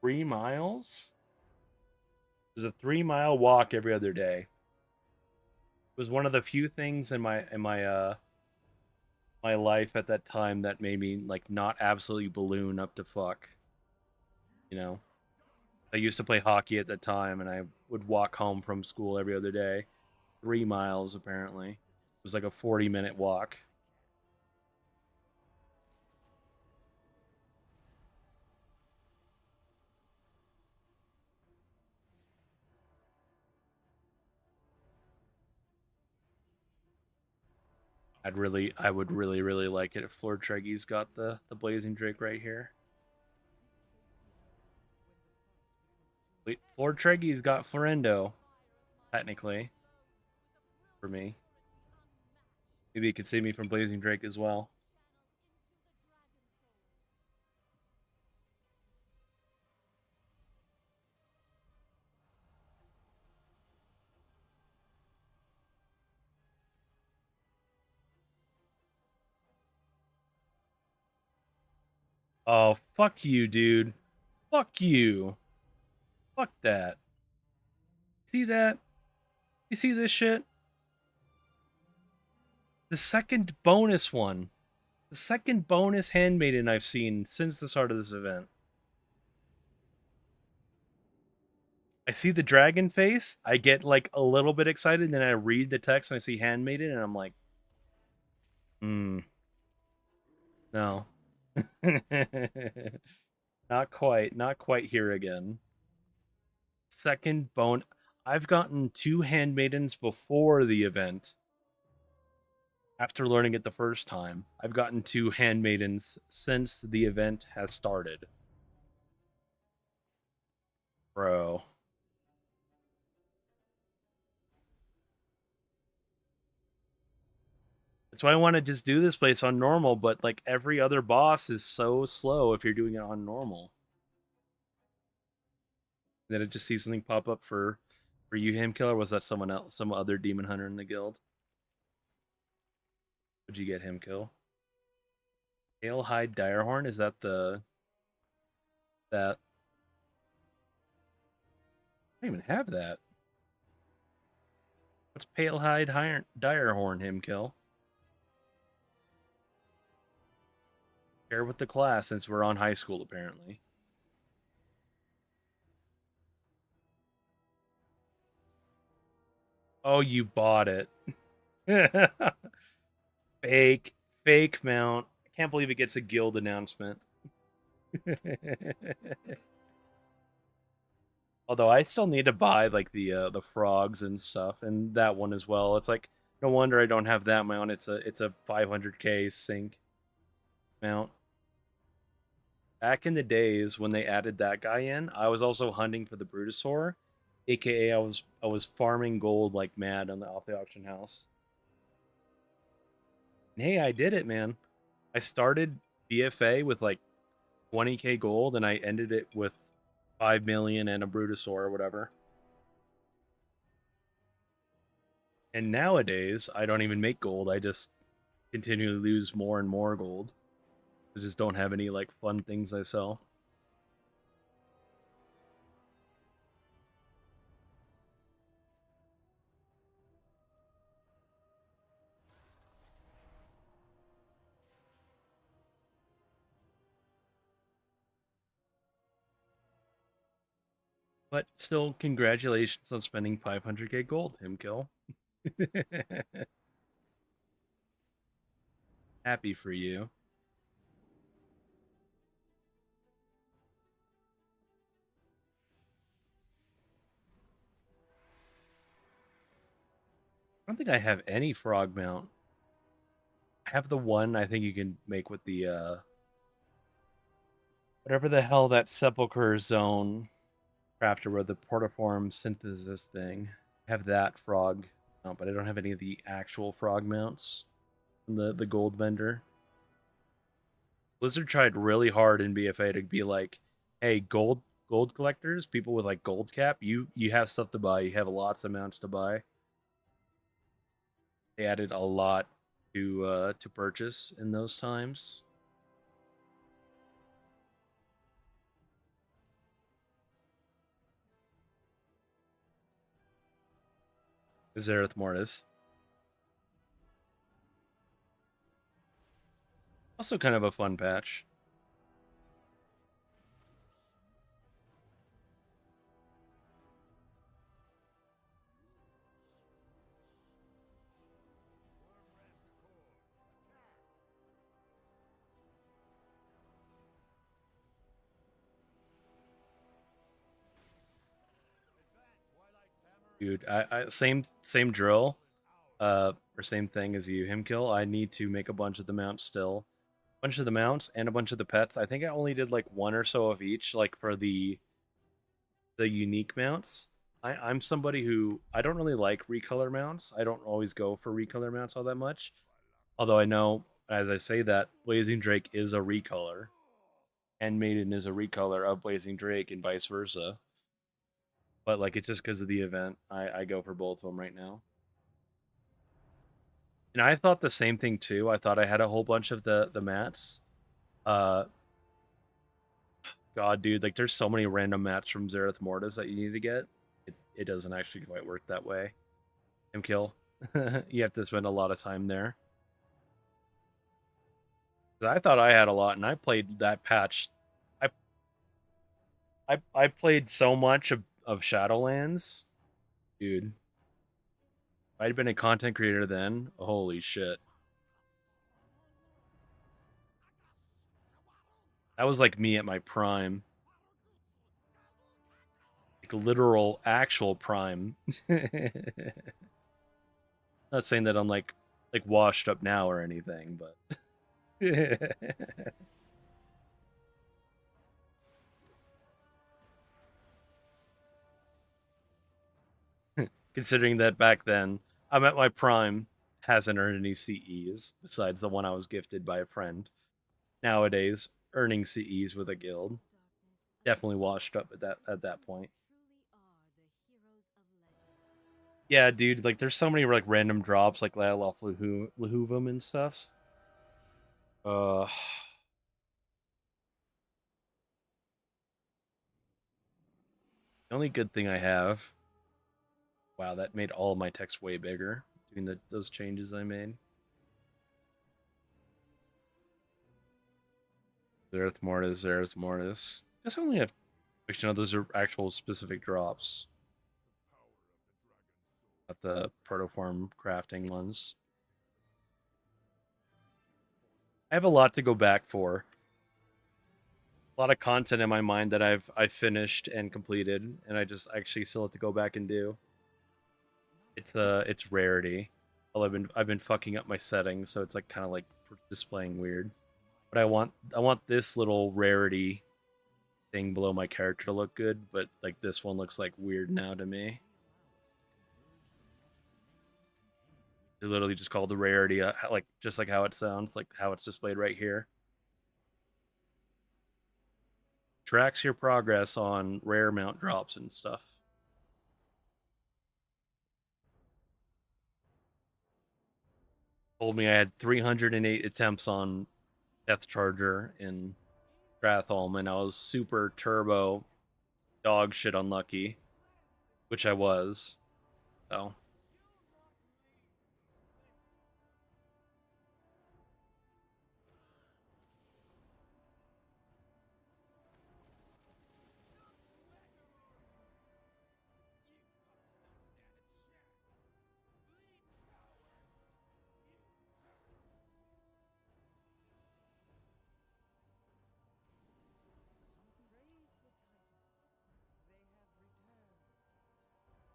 Although you may want to hurry. 3 miles? It was a 3 mile walk every other day. It was one of the few things in my life at that time that made me like not absolutely balloon up to fuck. You know, I used to play hockey at that time, and I would walk home from school every other day. 3 miles apparently. It was like a 40-minute walk. I would really like it if Lord Treggyz got the Blazing Drake right here. Wait, Lord Treggy's got Florendo, technically, for me. Maybe he could save me from Blazing Drake as well. Oh, fuck you, dude. Fuck you. Fuck that. See that? You see this shit? The second bonus one. The second bonus handmaiden I've seen since the start of this event. I see the dragon face. I get like a little bit excited, and then I read the text and I see handmaiden, and I'm like, hmm, no. Not quite here again. Second bone. I've gotten two handmaidens before the event. After learning it the first time, I've gotten two handmaidens since the event has started. Bro. That's why I want to just do this place on normal, but like every other boss is so slow if you're doing it on normal. Then it just sees something pop up for you, him killer. Was that someone else, some other demon hunter in the guild? Would you get him kill? Pale Hide Direhorn? Is that the that? I don't even have that. What's Pale Hide Direhorn? Him kill? Share with the class since we're on high school apparently. Oh, you bought it. Fake, fake mount. I can't believe it gets a guild announcement. Although I still need to buy like the frogs and stuff, and that one as well. It's like no wonder I don't have that mount. It's a 500k sync mount. Back in the days when they added that guy in, I was also hunting for the Brutosaur, aka I was farming gold like mad on the off the auction house. And hey, I did it, man. I started BFA with like 20k gold, and I ended it with 5 million and a Brutosaur or whatever. And nowadays, I don't even make gold. I just continually lose more and more gold. I just don't have any like fun things I sell. But still, congratulations on spending 500k gold, Himkill. Happy for you. I don't think I have any frog mount. I have the one I think you can make with the whatever the hell that sepulcher zone crafter with the portiform synthesis thing. I have that frog mount, but I don't have any of the actual frog mounts from the gold vendor. Blizzard tried really hard in BFA to be like, hey, gold collectors, people with like gold cap, you have stuff to buy. You have lots of mounts to buy. They added a lot to purchase in those times. Zereth Mortis. Also kind of a fun patch. Dude, I same drill, or same thing as you, Himkill. I need to make a bunch of the mounts still. A bunch of the mounts and a bunch of the pets. I think I only did like one or so of each, like for the unique mounts. I'm somebody who I don't really like recolor mounts. I don't always go for recolor mounts all that much. Although I know, as I say that, Blazing Drake is a recolor, and Maiden is a recolor of Blazing Drake, and vice versa. But like it's just because of the event, I go for both of them right now. And I thought the same thing too. I thought I had a whole bunch of the mats. Uh, God, dude, like there's so many random mats from Zereth Mortis that you need to get. It doesn't actually quite work that way. Kill. You have to spend a lot of time there. I thought I had a lot, and I played that patch. I I played so much of Shadowlands, dude. If I'd been a content creator then, holy shit. That was like me at my prime. Like literal actual prime. Not saying that I'm like washed up now or anything, but considering that back then I'm at my prime, hasn't earned any CEs besides the one I was gifted by a friend. Nowadays, earning CEs with a guild, definitely washed up at that point. Yeah, dude, like there's so many like random drops like Lalaf Lahuvum and stuff. Uh the only good thing I have. Wow, that made all of my text way bigger doing those changes I made. Zereth Mortis, Zereth Mortis. I guess I only have you know those are actual specific drops. Not the protoform crafting ones. I have a lot to go back for. A lot of content in my mind that I've finished and completed, and I just actually still have to go back and do. It's rarity. Well, I've been fucking up my settings, so it's like kind of like displaying weird. But I want this little rarity thing below my character to look good, but like this one looks like weird now to me. It's literally just called the rarity, like just like how it sounds, like how it's displayed right here. Tracks your progress on rare mount drops and stuff. Told me I had 308 attempts on Death Charger in Stratholme, and I was super turbo dog shit unlucky, which I was. So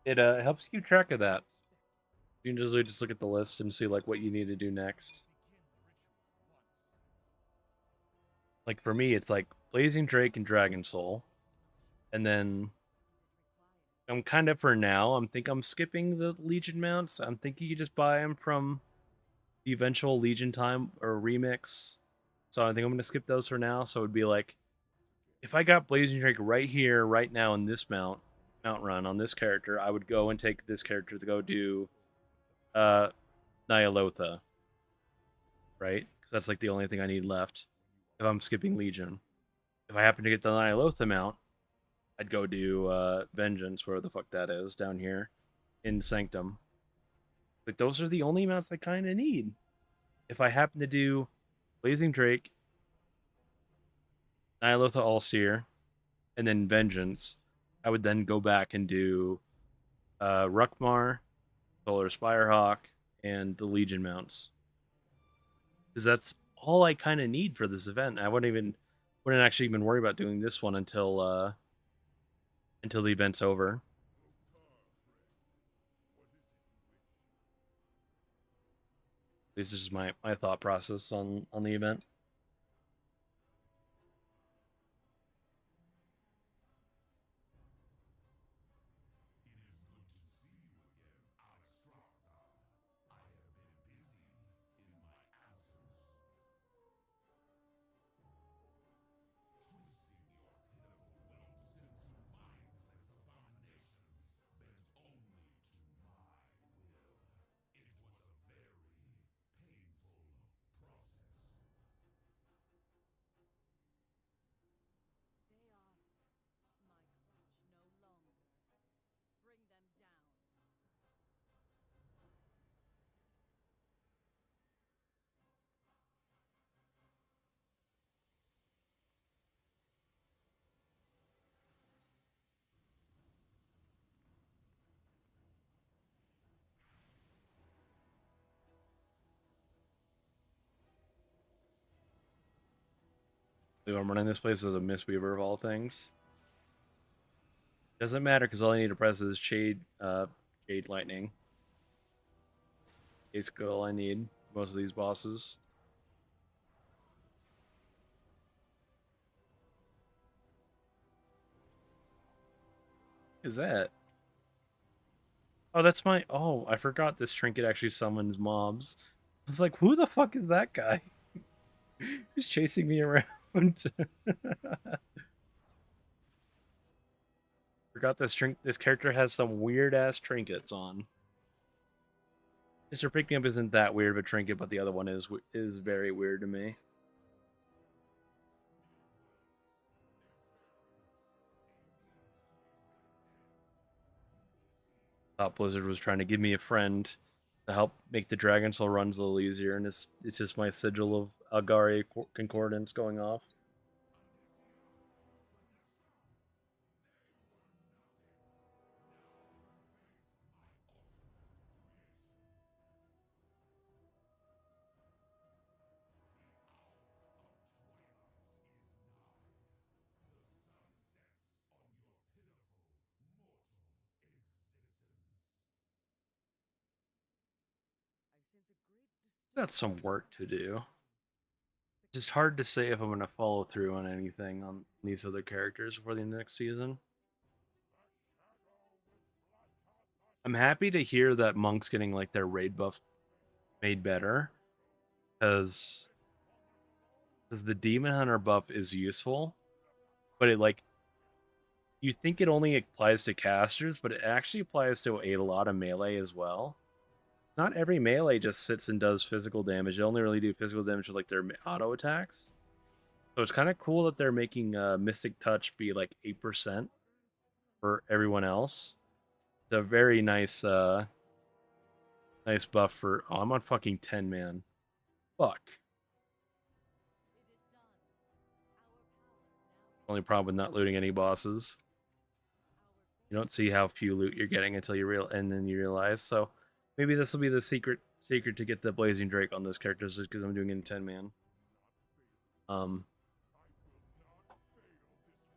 it helps keep track of that. You can just look at the list and see like what you need to do next. Like for me, it's like Blazing Drake and Dragon Soul, and then I'm kind of for now. I'm skipping the Legion mounts. I'm thinking you just buy them from the eventual Legion time or remix. So I think I'm gonna skip those for now. So it would be like if I got Blazing Drake right here, right now in this mount run on this character, I would go and take this character to go do uh Nyalotha, right? Because that's like the only thing I need left if I'm skipping Legion. If I happen to get the Nyalotha mount, I'd go do Vengeance, where the fuck that is, down here in Sanctum. Like those are the only mounts I kind of need. If I happen to do Blazing Drake, Nyalotha Allseer, and then Vengeance, I would then go back and do Rukmar, Solar Spirehawk, and the Legion mounts. Because that's all I kind of need for this event. I wouldn't actually even worry about doing this one until the event's over. This is just my thought process on the event. I'm running this place as a Mistweaver of all things. Doesn't matter because all I need to press is Jade Lightning. Basically all I need. Most of these bosses. What is that? Oh, that's my. Oh, I forgot this trinket actually summons mobs. I was like, who the fuck is that guy? He's chasing me around. Forgot this character has some weird ass trinkets on. Mr. Pick Me Up isn't that weird of a trinket, but the other one is very weird to me. Thought Blizzard was trying to give me a friend to help make the Dragon Soul runs a little easier, and it's just my sigil of Algari Concordance going off. Got some work to do. Just hard to say if I'm gonna follow through on anything on these other characters before the next season. I'm happy to hear that Monk's getting like their raid buff made better, because the Demon Hunter buff is useful, but it like you think it only applies to casters, but it actually applies to a lot of melee as well. Not every melee just sits and does physical damage. They only really do physical damage with like their auto attacks. So it's kind of cool that they're making Mystic Touch be like 8% for everyone else. It's a very nice buff for. Oh, I'm on fucking 10, man. Fuck. Only problem with not looting any bosses. You don't see how few loot you're getting until and then you realize. So maybe this will be the secret to get the Blazing Drake on this character, is because I'm doing it in 10 man. But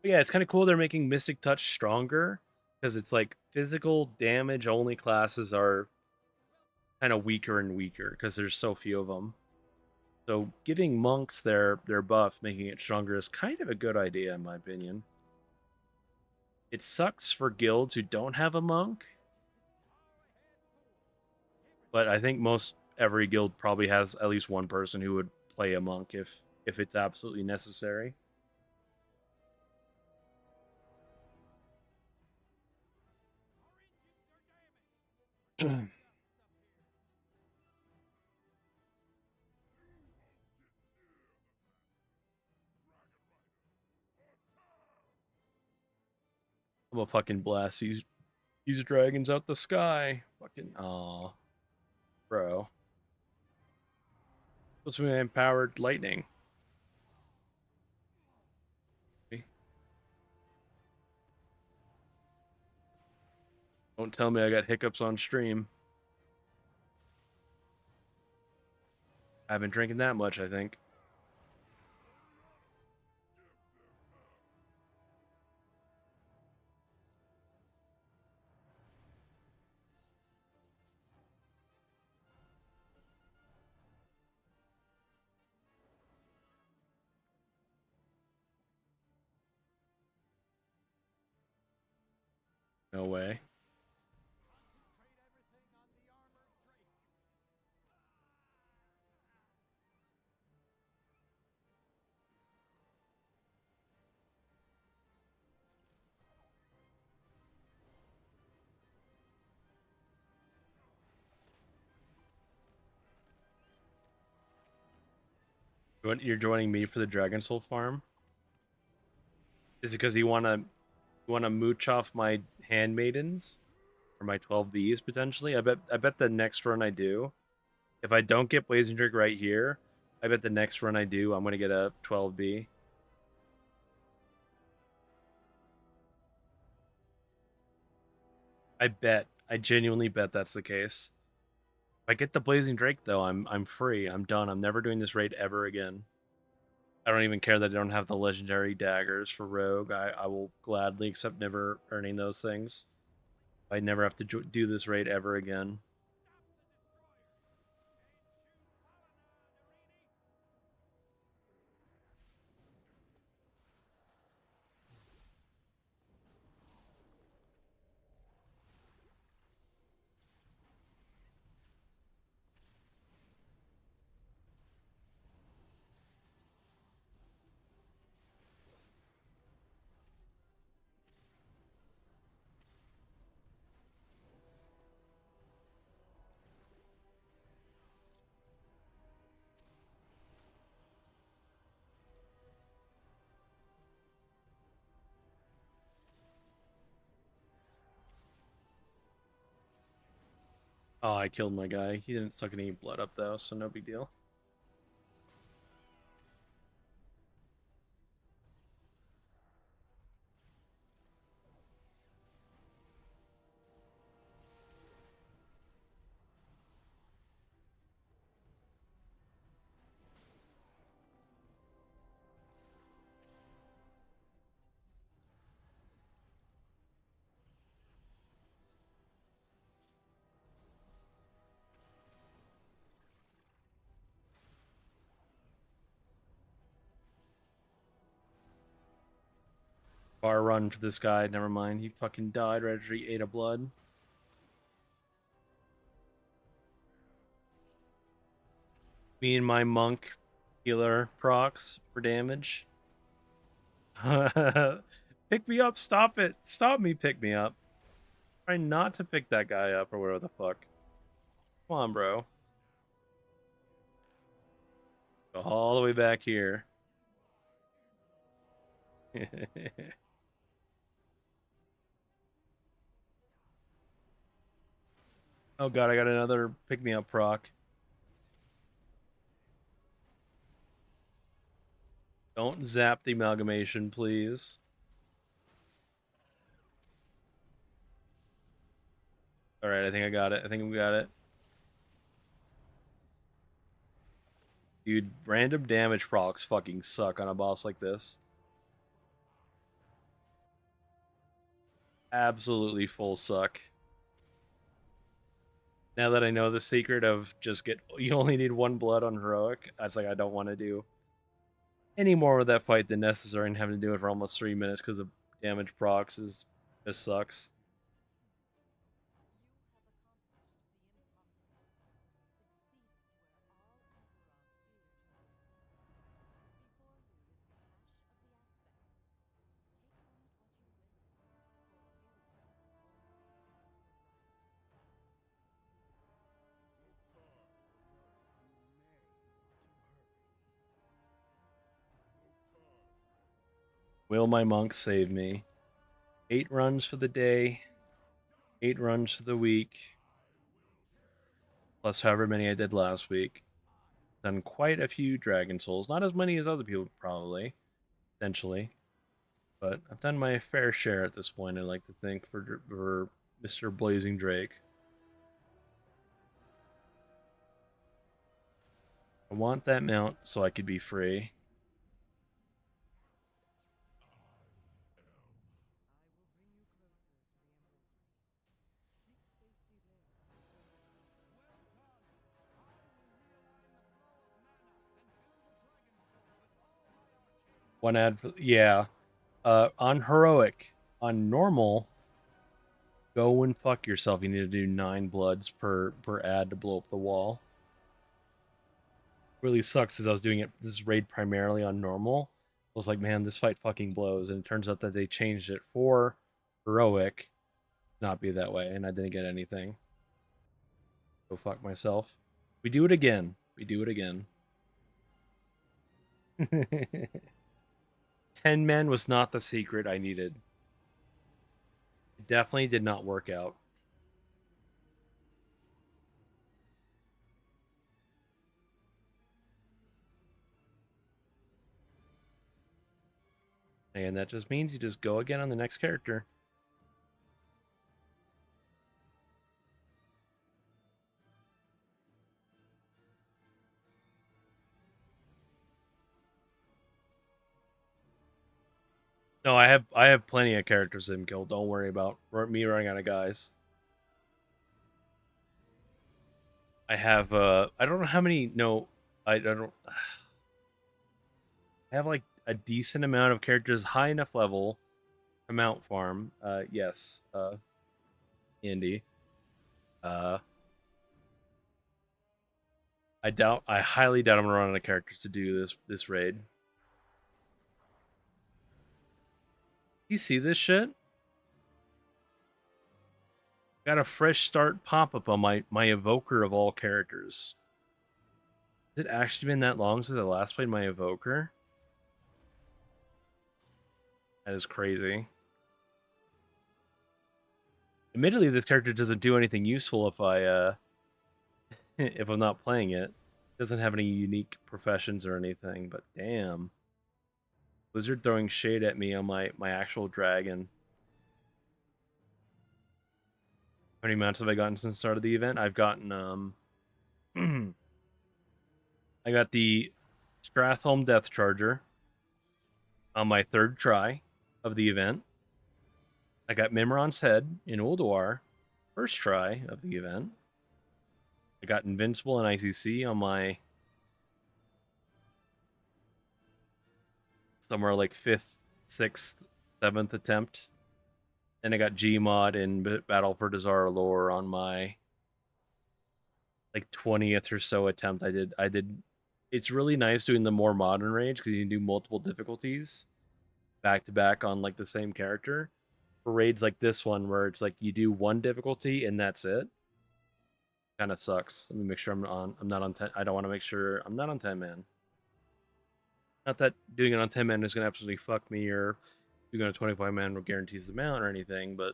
yeah, it's kind of cool they're making Mystic Touch stronger, because it's like physical damage only classes are kind of weaker and weaker because there's so few of them. So giving monks their buff, making it stronger, is kind of a good idea in my opinion. It sucks for guilds who don't have a monk, but I think most every guild probably has at least one person who would play a monk if it's absolutely necessary. I'm gonna fucking blast these dragons out the sky. Fucking aw, bro. Supposed to be empowered lightning. Don't tell me I got hiccups on stream. I've been drinking that much, I think. No way. You're joining me for the Dragon Soul farm? Is it because you wanna mooch off my handmaidens or my 12Bs potentially? I bet the next run I do, if I don't get Blazing Drake right here, I bet the next run I do, I'm gonna get a 12B. I genuinely bet that's the case. If I get the Blazing Drake though, I'm free. I'm done. I'm never doing this raid ever again. I don't even care that I don't have the legendary daggers for Rogue. I will gladly accept never earning those things. I never have to do this raid ever again. Oh, I killed my guy. He didn't suck any blood up though, so no big deal. Far run for this guy. Never mind. He fucking died right after he ate a blood. Me and my monk healer procs for damage. Pick me up. Stop it. Stop me. Pick me up. Try not to pick that guy up or whatever the fuck. Come on, bro. Go all the way back here. Oh god, I got another pick me up proc. Don't zap the amalgamation, please. Alright, I think I got it. I think we got it. Dude, random damage procs fucking suck on a boss like this. Absolutely full suck. Now that I know the secret of just you only need one blood on heroic, that's like I don't want to do any more with that fight than necessary, and having to do it for almost 3 minutes because of damage procs just sucks. Will my monk save me? 8 runs for the day, 8 runs for the week, plus however many I did last week. Done quite a few Dragon Souls. Not as many as other people, probably, potentially. But I've done my fair share at this point, I like to think, for Mr. Blazing Drake. I want that mount so I could be free. One ad for, yeah. On heroic, on normal, go and fuck yourself. You need to do 9 bloods per ad to blow up the wall. Really sucks because I was doing this raid primarily on normal. I was like, man, this fight fucking blows, and it turns out that they changed it for heroic, not be that way, and I didn't get anything. Go fuck myself. We do it again. We do it again. 10 men was not the secret I needed. It definitely did not work out. And that just means you just go again on the next character. No, I have plenty of characters in guild. Don't worry about me running out of guys. I have I don't know how many. No, I don't. I have like a decent amount of characters, high enough level to mount farm. Yes. Andy. Uh, I highly doubt I'm gonna run out of characters to do this raid. You see this shit? Got a fresh start pop-up on my evoker of all characters. Has it actually been that long since I last played my evoker? That is crazy. Admittedly, this character doesn't do anything useful if I if I'm not playing it. Doesn't have any unique professions or anything, but damn. Blizzard throwing shade at me on my actual dragon. How many mounts have I gotten since the start of the event? I've gotten I got the Stratholme Death Charger on my 3rd try of the event. I got Mimron's Head in Ulduar, 1st try of the event. I got Invincible and ICC on my somewhere like 5th, 6th 7th attempt. And I got Gmod in Battle for Dazara lore on my like 20th or so attempt. I did it's really nice doing the more modern rage because you can do multiple difficulties back to back on like the same character. For raids like this one where it's like you do one difficulty and that's it. Kind of sucks. Let me make sure I'm not on 10. I don't want to make sure I'm not on 10 man. Not that doing it on 10 man is going to absolutely fuck me or doing it on 25 man guarantees the mount or anything, but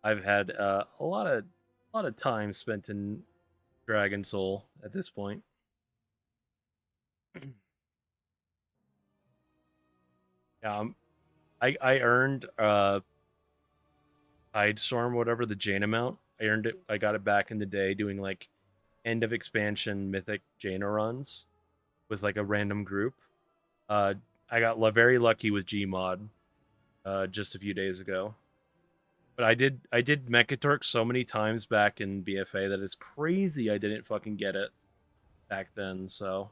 I've had a lot of time spent in Dragon Soul at this point. Yeah, I earned Tidestorm, whatever the Jaina amount. I earned it. I got it back in the day doing like end of expansion mythic Jaina runs with like a random group. Uh, I got very lucky with Gmod just a few days ago. But I did Mechatork so many times back in BFA that it's crazy I didn't fucking get it back then. So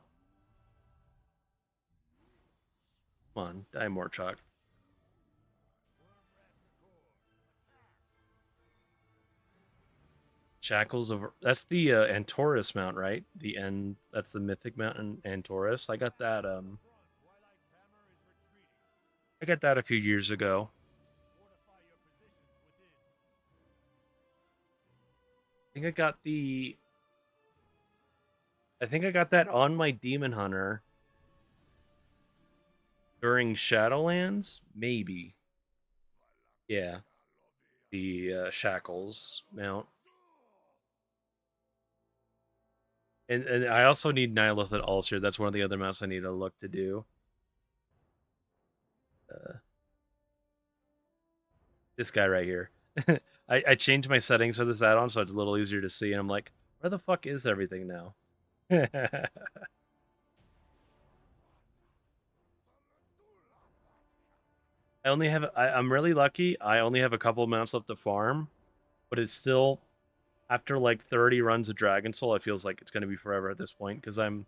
come on, die more chalk. Shackles of that's the Antorus mount, right? The end that's the mythic mount in Antorus. I got that a few years ago. I think I got the I think I got that on my Demon Hunter during Shadowlands, maybe. Yeah, the Shackles mount. And I also need Nihilith at Ulcer. That's one of the other mounts I need to look to do. Uh, this guy right here. I changed my settings for this add-on so it's a little easier to see, and I'm like, where the fuck is everything now? I only have I'm really lucky. I only have a couple mounts left to farm, but it's still after like 30 runs of Dragon Soul, it feels like it's gonna be forever at this point because I'm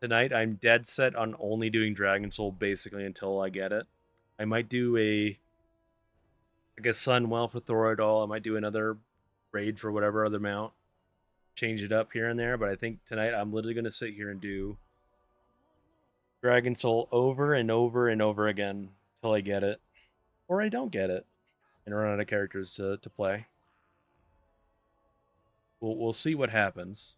dead set on only doing Dragon Soul basically until I get it. I might do like a Sunwell for Thoradol. I might do another raid for whatever other mount. Change it up here and there, but I think tonight I'm literally gonna sit here and do Dragon Soul over and over and over again till I get it, or I don't get it, and run out of characters to play. We'll see what happens.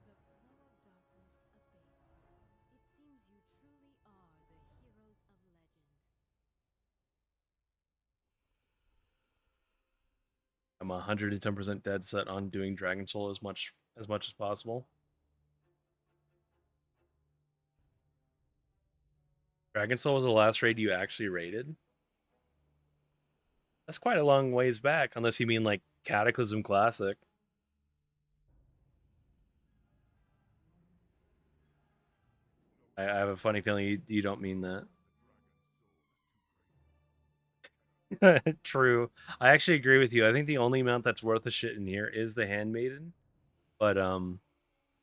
The flow of darkness abates. It seems you truly are the heroes of legend. I'm 110% dead set on doing Dragon Soul as much as possible. Dragon Soul was the last raid you actually raided. That's quite a long ways back, unless you mean like Cataclysm Classic. I have a funny feeling you don't mean that. True. I actually agree with you. I think the only amount that's worth a shit in here is the Handmaiden, but I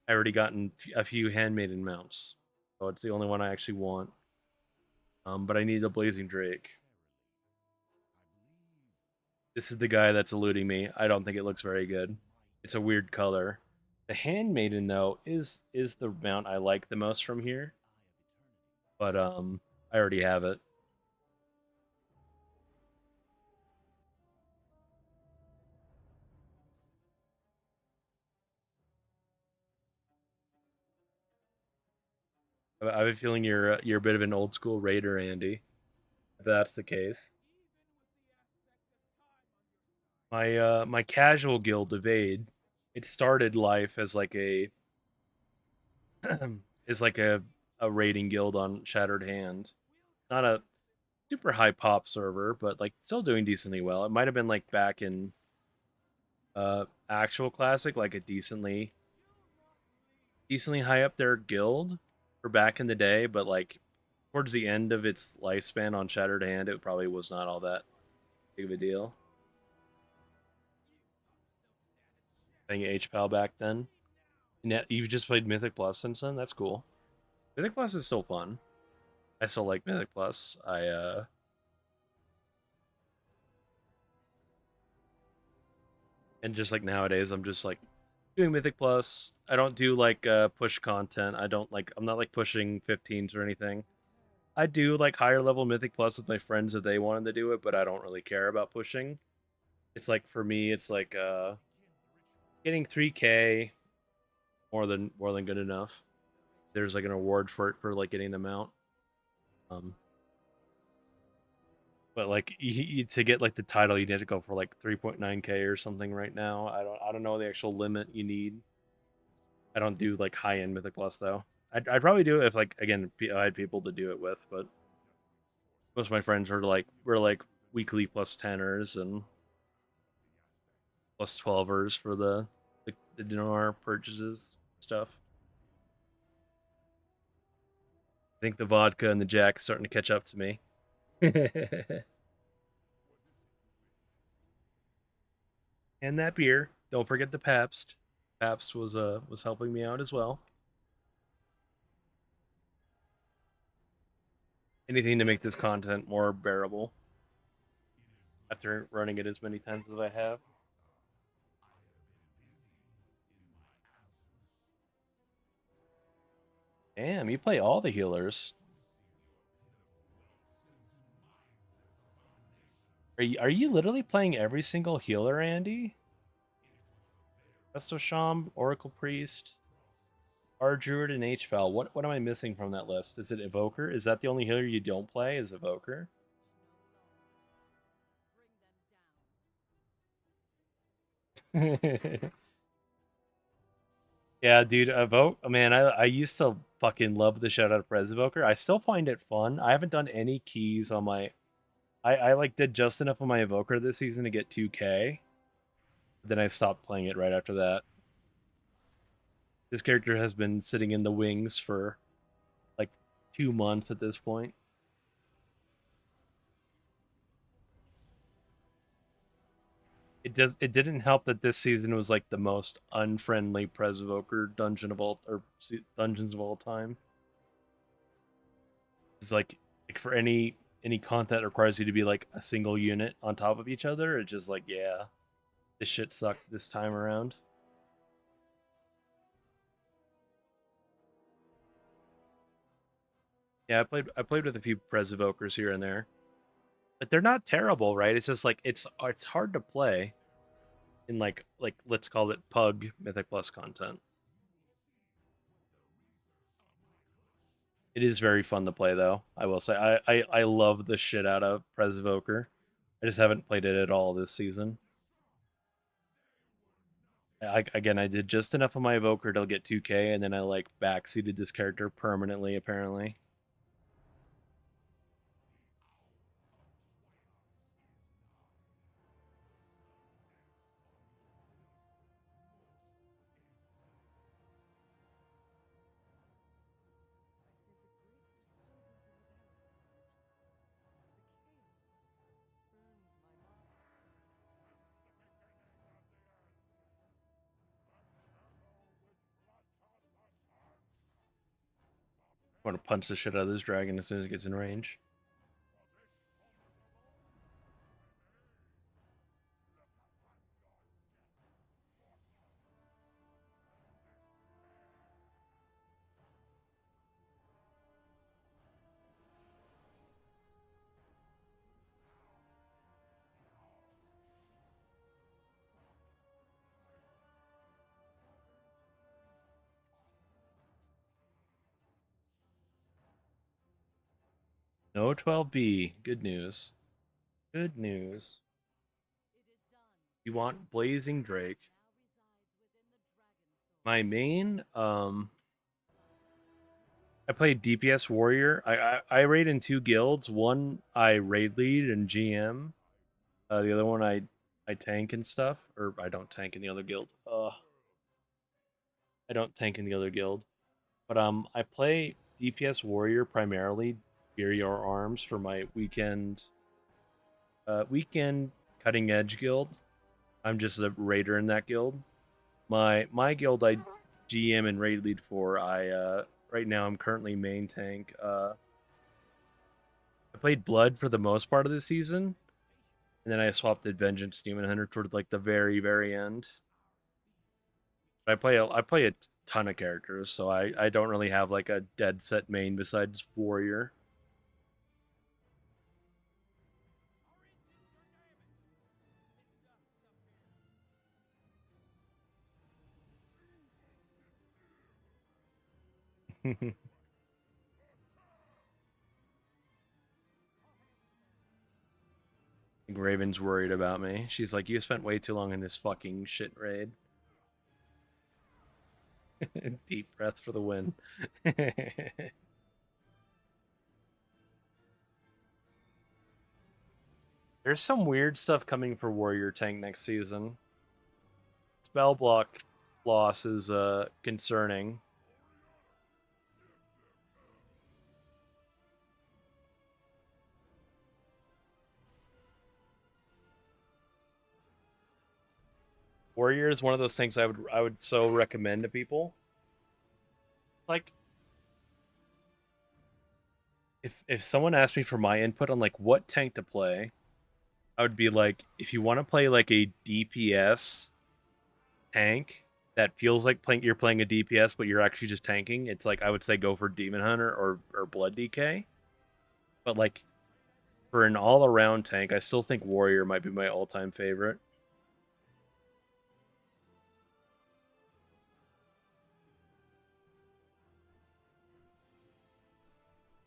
already gotten a few Handmaiden mounts, so it's the only one I actually want. But I need a Blazing Drake. This is the guy that's eluding me. I don't think it looks very good. It's a weird color. The Handmaiden though is the mount I like the most from here, but I already have it. I have a feeling you're a bit of an old school raider, Andy. If that's the case. My casual guild Evade, it started life as like a is like a raiding guild on Shattered Hand. Not a super high pop server, but like still doing decently well. It might have been like back in actual classic, like a decently high up there guild for back in the day, but like towards the end of its lifespan on Shattered Hand, it probably was not all that big of a deal. Playing H-Pal back then. And you've just played Mythic Plus since then? That's cool. Mythic Plus is still fun. I still like Mythic Plus. And just like nowadays, I'm just like doing Mythic Plus. I don't do like push content. I'm not like pushing 15s or anything. I do like higher level Mythic Plus with my friends if they wanted to do it, but I don't really care about pushing. It's like for me, it's like getting 3K more than good enough. There's like an award for it for like getting them out. Um, but like to get like the title, you need to go for like 3.9K or something right now. I don't know the actual limit you need. I don't do like high end Mythic Plus though. I'd probably do it if like again I had people to do it with, but most of my friends were like weekly plus teners and plus 12ers for the dinar purchases stuff. I think the vodka and the Jack is starting to catch up to me. And that beer. Don't forget the Pabst. Pabst was helping me out as well. Anything to make this content more bearable after running it as many times as I have. Damn, you play all the healers. Are you literally playing every single healer, Andy? Resto Sham, Oracle Priest, R Druid, and HVAL. What am I missing from that list? Is it Evoker? Is that the only healer you don't play? Is Evoker? Yeah, dude, Evoke. Man, I used to fucking love the shit out of Pres Evoker. I still find it fun. I haven't done any keys on my. I like did just enough on my Evoker this season to get 2K. Then I stopped playing it right after that. This character has been sitting in the wings for like 2 months at this point. It didn't help that this season was like the most unfriendly Pres Evoker dungeons of all time. It's like for any content that requires you to be like a single unit on top of each other, it's just like, yeah, this shit sucked this time around. Yeah, I played with a few Pres Evokers here and there. But they're not terrible, right? It's just like it's hard to play in like let's call it pug Mythic Plus content. It is very fun to play though. I will say I love the shit out of Pres Evoker. I just haven't played it at all this season. Again, I did just enough of my Evoker to get 2K, and then I like backseated this character permanently. Apparently, I want to punch the shit out of this dragon as soon as it gets in range. No 12B. Good news. Good news. You want Blazing Drake? My main, I play DPS Warrior. I raid in two guilds. One I raid lead and GM. The other one I tank and stuff, or I don't tank in the other guild. I don't tank in the other guild. But I play DPS Warrior primarily superior arms for my weekend cutting edge guild. I'm just a raider in that guild. My guild I GM and raid lead for. I right now I'm currently main tank. I played Blood for the most part of the season, and then I swapped to Vengeance Demon Hunter toward like the very end. I play a ton of characters, so I don't really have like a dead set main besides warrior. I think Raven's worried about me. She's like, "You spent way too long in this fucking shit raid." Deep breath for the win. There's some weird stuff coming for warrior tank next season. Spell block loss is concerning. Warrior is one of those things I would so recommend to people. Like if someone asked me for my input on like what tank to play, I would be like, if you want to play like a DPS tank that feels like you're playing a DPS, but you're actually just tanking, it's like I would say go for Demon Hunter or Blood DK. But like for an all around tank, I still think Warrior might be my all time favorite.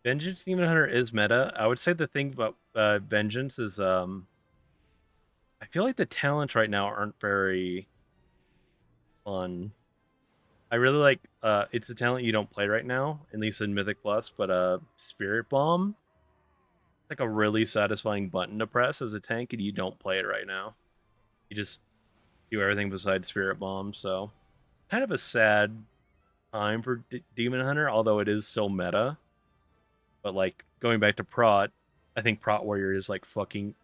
Vengeance Demon Hunter is meta. I would say the thing about Vengeance is I feel like the talents right now aren't very fun. I really like it's a talent you don't play right now, at least in Mythic Plus, but Spirit Bomb. It's like a really satisfying button to press as a tank, and you don't play it right now. You just do everything besides Spirit Bomb, so kind of a sad time for Demon Hunter, although it is still meta. But like going back to Prot, I think Prot Warrior is like fucking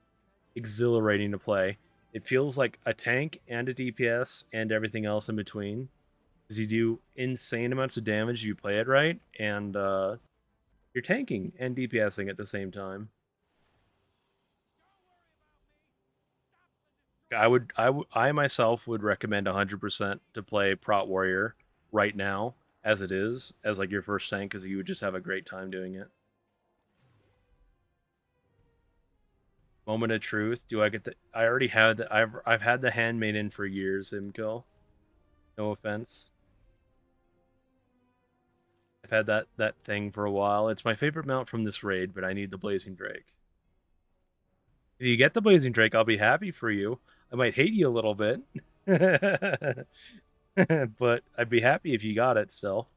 exhilarating to play. It feels like a tank and a DPS and everything else in between. Because you do insane amounts of damage, you play it right, and you're tanking and DPSing at the same time. I myself would recommend 100% to play Prot Warrior right now as it is as like your first tank because you would just have a great time doing it. Moment of truth. Do I get the? I already had. I've had the handmaiden for years. Imco. No offense. I've had that thing for a while. It's my favorite mount from this raid, but I need the Blazing Drake. If you get the Blazing Drake, I'll be happy for you. I might hate you a little bit, but I'd be happy if you got it still.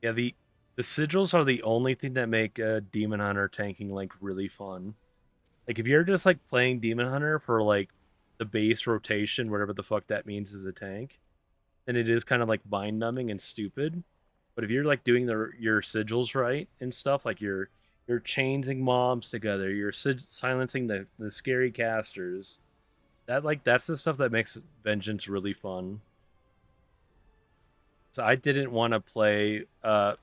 Yeah, the sigils are the only thing that make Demon Hunter tanking like really fun. Like if you're just like playing Demon Hunter for like the base rotation, whatever the fuck that means as a tank, then it is kind of like mind numbing and stupid. But if you're like doing your sigils right and stuff, like you're chaining mobs together, you're silencing the scary casters. That's the stuff that makes Vengeance really fun. So I didn't want to play. I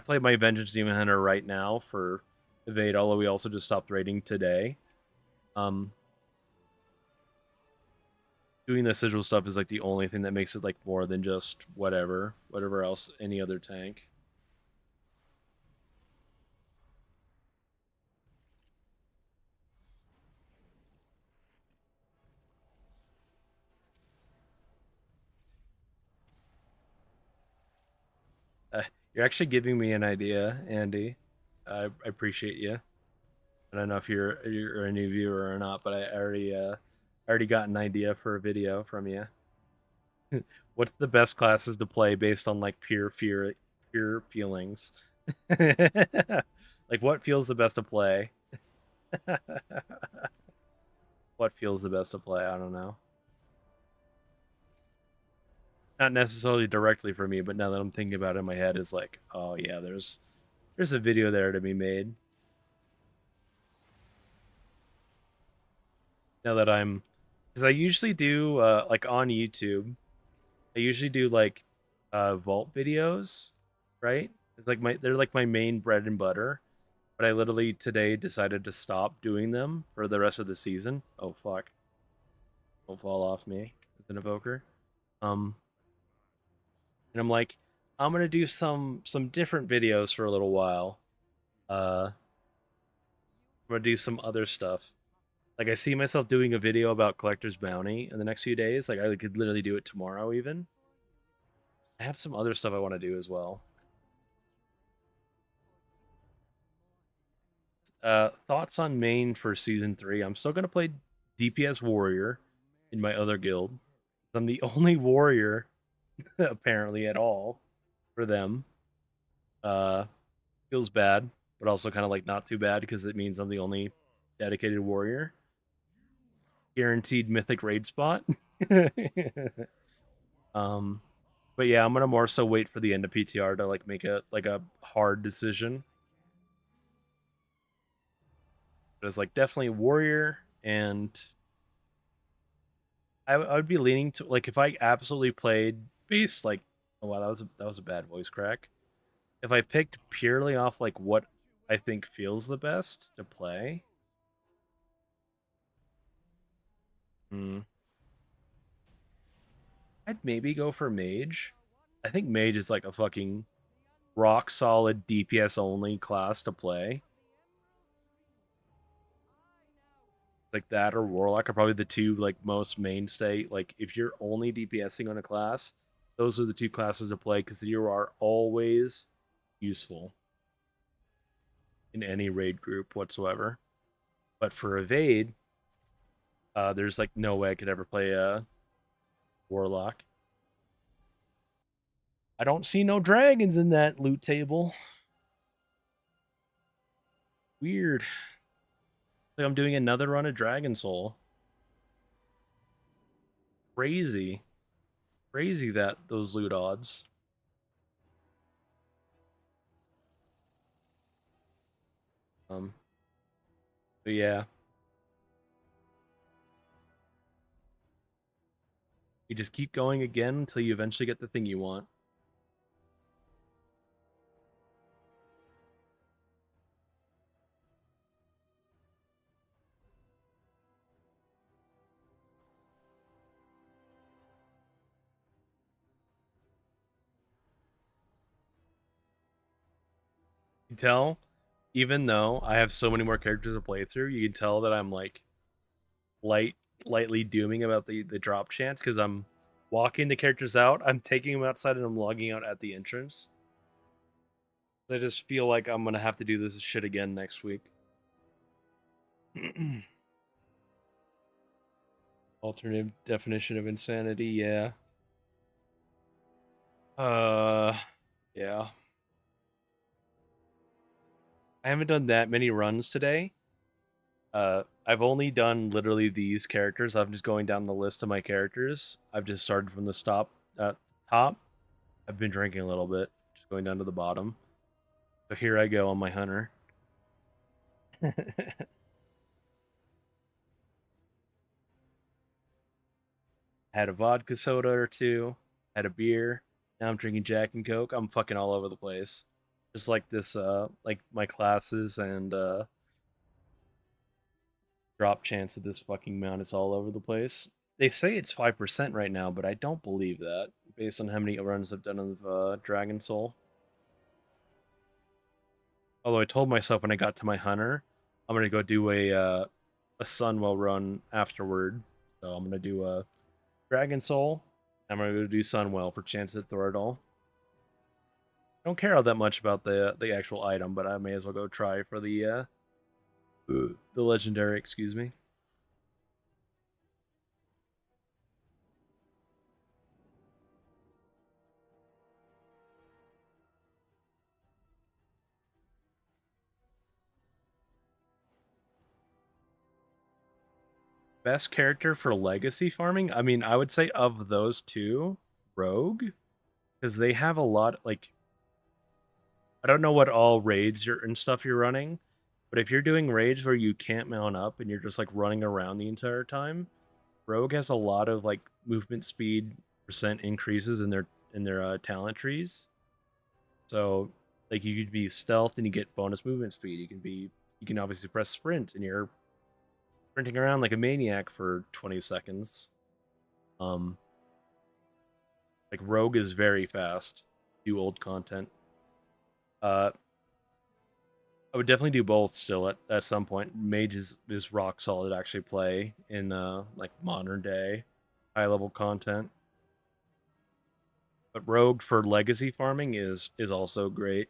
play my Vengeance Demon Hunter right now for Evade, although we also just stopped raiding today. Um, Doing the sigil stuff is like the only thing that makes it like more than just whatever else any other tank. You're actually giving me an idea, Andy. I appreciate you. I don't know if you're a new viewer or not, but I already got an idea for a video from you. What's the best classes to play based on like pure feelings? Like what feels the best to play? What feels the best to play? I don't know. not necessarily directly for me, but now that I'm thinking about it in my head, is like, oh yeah, there's a video there to be made. Now that I'm, because I usually do like on YouTube, I usually do like vault videos, right? It's like they're like my main bread and butter. But I literally today decided to stop doing them for the rest of the season. Oh fuck! Don't fall off me as an evoker. Um, and I'm like, I'm gonna do some different videos for a little while. I'm gonna do some other stuff. Like I see myself doing a video about Collector's Bounty in the next few days. Like I could literally do it tomorrow even. I have some other stuff I want to do as well. Thoughts on main for season 3? I'm still gonna play DPS Warrior in my other guild. I'm the only warrior apparently at all for them. Uh, feels bad, but also kind of like not too bad because it means I'm the only dedicated warrior. Guaranteed mythic raid spot. um, but yeah, I'm gonna more so wait for the end of PTR to like make a hard decision. But it's like definitely warrior, and I would be leaning to like if I absolutely played base like oh wow that was a bad voice crack. If I picked purely off like what I think feels the best to play, hmm, I'd maybe go for mage. I think mage is like a fucking rock solid DPS only class to play. Like that or warlock are probably the two like most mainstay. Like if you're only DPSing on a class, those are the two classes to play because you are always useful in any raid group whatsoever. But for evade, there's like no way I could ever play a warlock. I don't see no dragons in that loot table. Weird. Like I'm doing another run of Dragon Soul. Crazy. Crazy that those loot odds. Um but yeah. You just keep going again until you eventually get the thing you want. You can tell, even though I have so many more characters to play through, you can tell that I'm like lightly dooming about the drop chance because I'm walking the characters out, I'm taking them outside, and I'm logging out at the entrance. I just feel like I'm gonna have to do this shit again next week. Alternative definition of insanity, yeah. Uh, yeah. I haven't done that many runs today. I've only done literally these characters. I'm just going down the list of my characters. I've just started from the top. I've been drinking a little bit, just going down to the bottom. So here I go on my hunter. Had a vodka soda or two, had a beer. Now I'm drinking Jack and Coke. I'm fucking all over the place. Just like this, like my classes and drop chance of this fucking mount is all over the place. They say it's 5% right now, but I don't believe that based on how many runs I've done of Dragon Soul. Although I told myself when I got to my hunter, I'm gonna go do a Sunwell run afterward. So I'm gonna do a Dragon Soul. I'm gonna go do Sunwell for chance at Thoradol. I don't care all that much about the actual item, but I may as well go try for the legendary. Excuse me. Best character for legacy farming? I mean, I would say of those two, Rogue, because they have a lot, like, I don't know what all raids and stuff you're running, but if you're doing raids where you can't mount up and you're just like running around the entire time, Rogue has a lot of like movement speed percent increases in their talent trees. So like you could be stealth and you get bonus movement speed. You can obviously press sprint and you're sprinting around like a maniac for 20 seconds. Um like Rogue is very fast. Do old content. Uh I would definitely do both still at some point. Mage is rock solid to actually play in like modern day high level content. But Rogue for legacy farming is also great.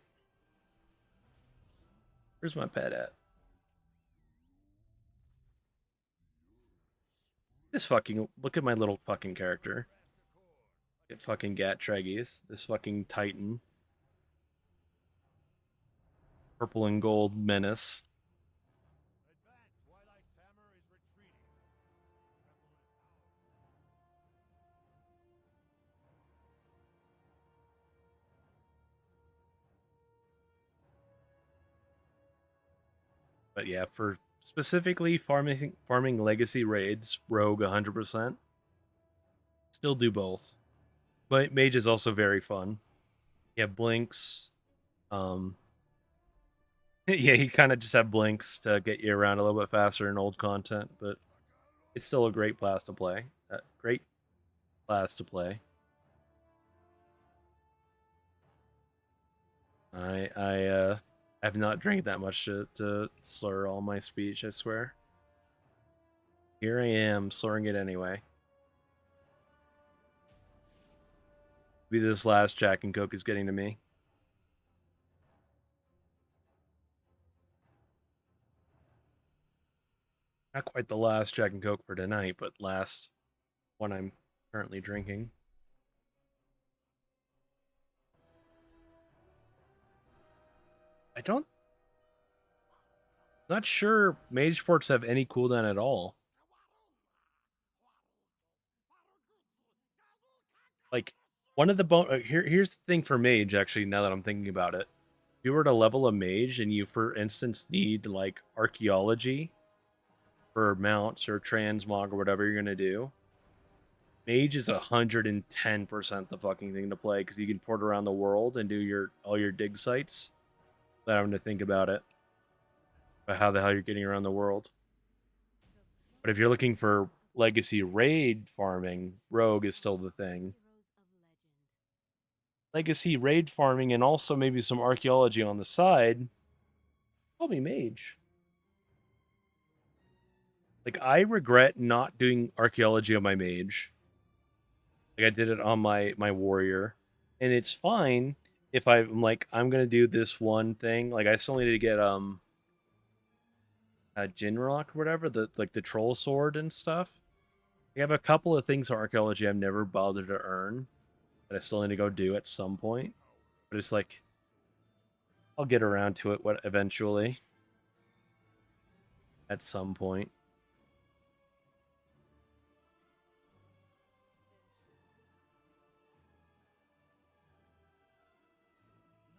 Where's my pet at? This fucking look at my little fucking character. Get fucking Gat Treggyz. This fucking Titan. Purple and gold menace. Advance, Twilight's hammer is retreating. Temple is But yeah, for specifically farming legacy raids, Rogue 100%. Still do both. But Mage is also very fun. You have blinks. Um, yeah, you kind of just have blinks to get you around a little bit faster in old content, but it's still a great class to play. Great class to play. I have not drank that much to slur all my speech, I swear. Here I am, slurring it anyway. Maybe this last Jack and Coke is getting to me. Not quite the last Jack and Coke for tonight, but last one I'm currently drinking. I don't Not sure mage ports have any cooldown at all. Like one of the here's the thing for mage actually now that I'm thinking about it. If you were to level a mage and you for instance need like archaeology for mounts or transmog or whatever you're gonna do, mage is 110% the fucking thing to play because you can port around the world and do all your dig sites without having to think about it. About how the hell you're getting around the world. But if you're looking for legacy raid farming, rogue is still the thing. Legacy raid farming and also maybe some archaeology on the side. Probably mage. Like I regret not doing archaeology on my mage. Like I did it on my warrior, and it's fine if I'm like I'm gonna do this one thing. Like I still need to get a Jinrock or whatever, the troll sword and stuff. I have a couple of things for archaeology I've never bothered to earn that I still need to go do at some point. But it's like I'll get around to it eventually. At some point.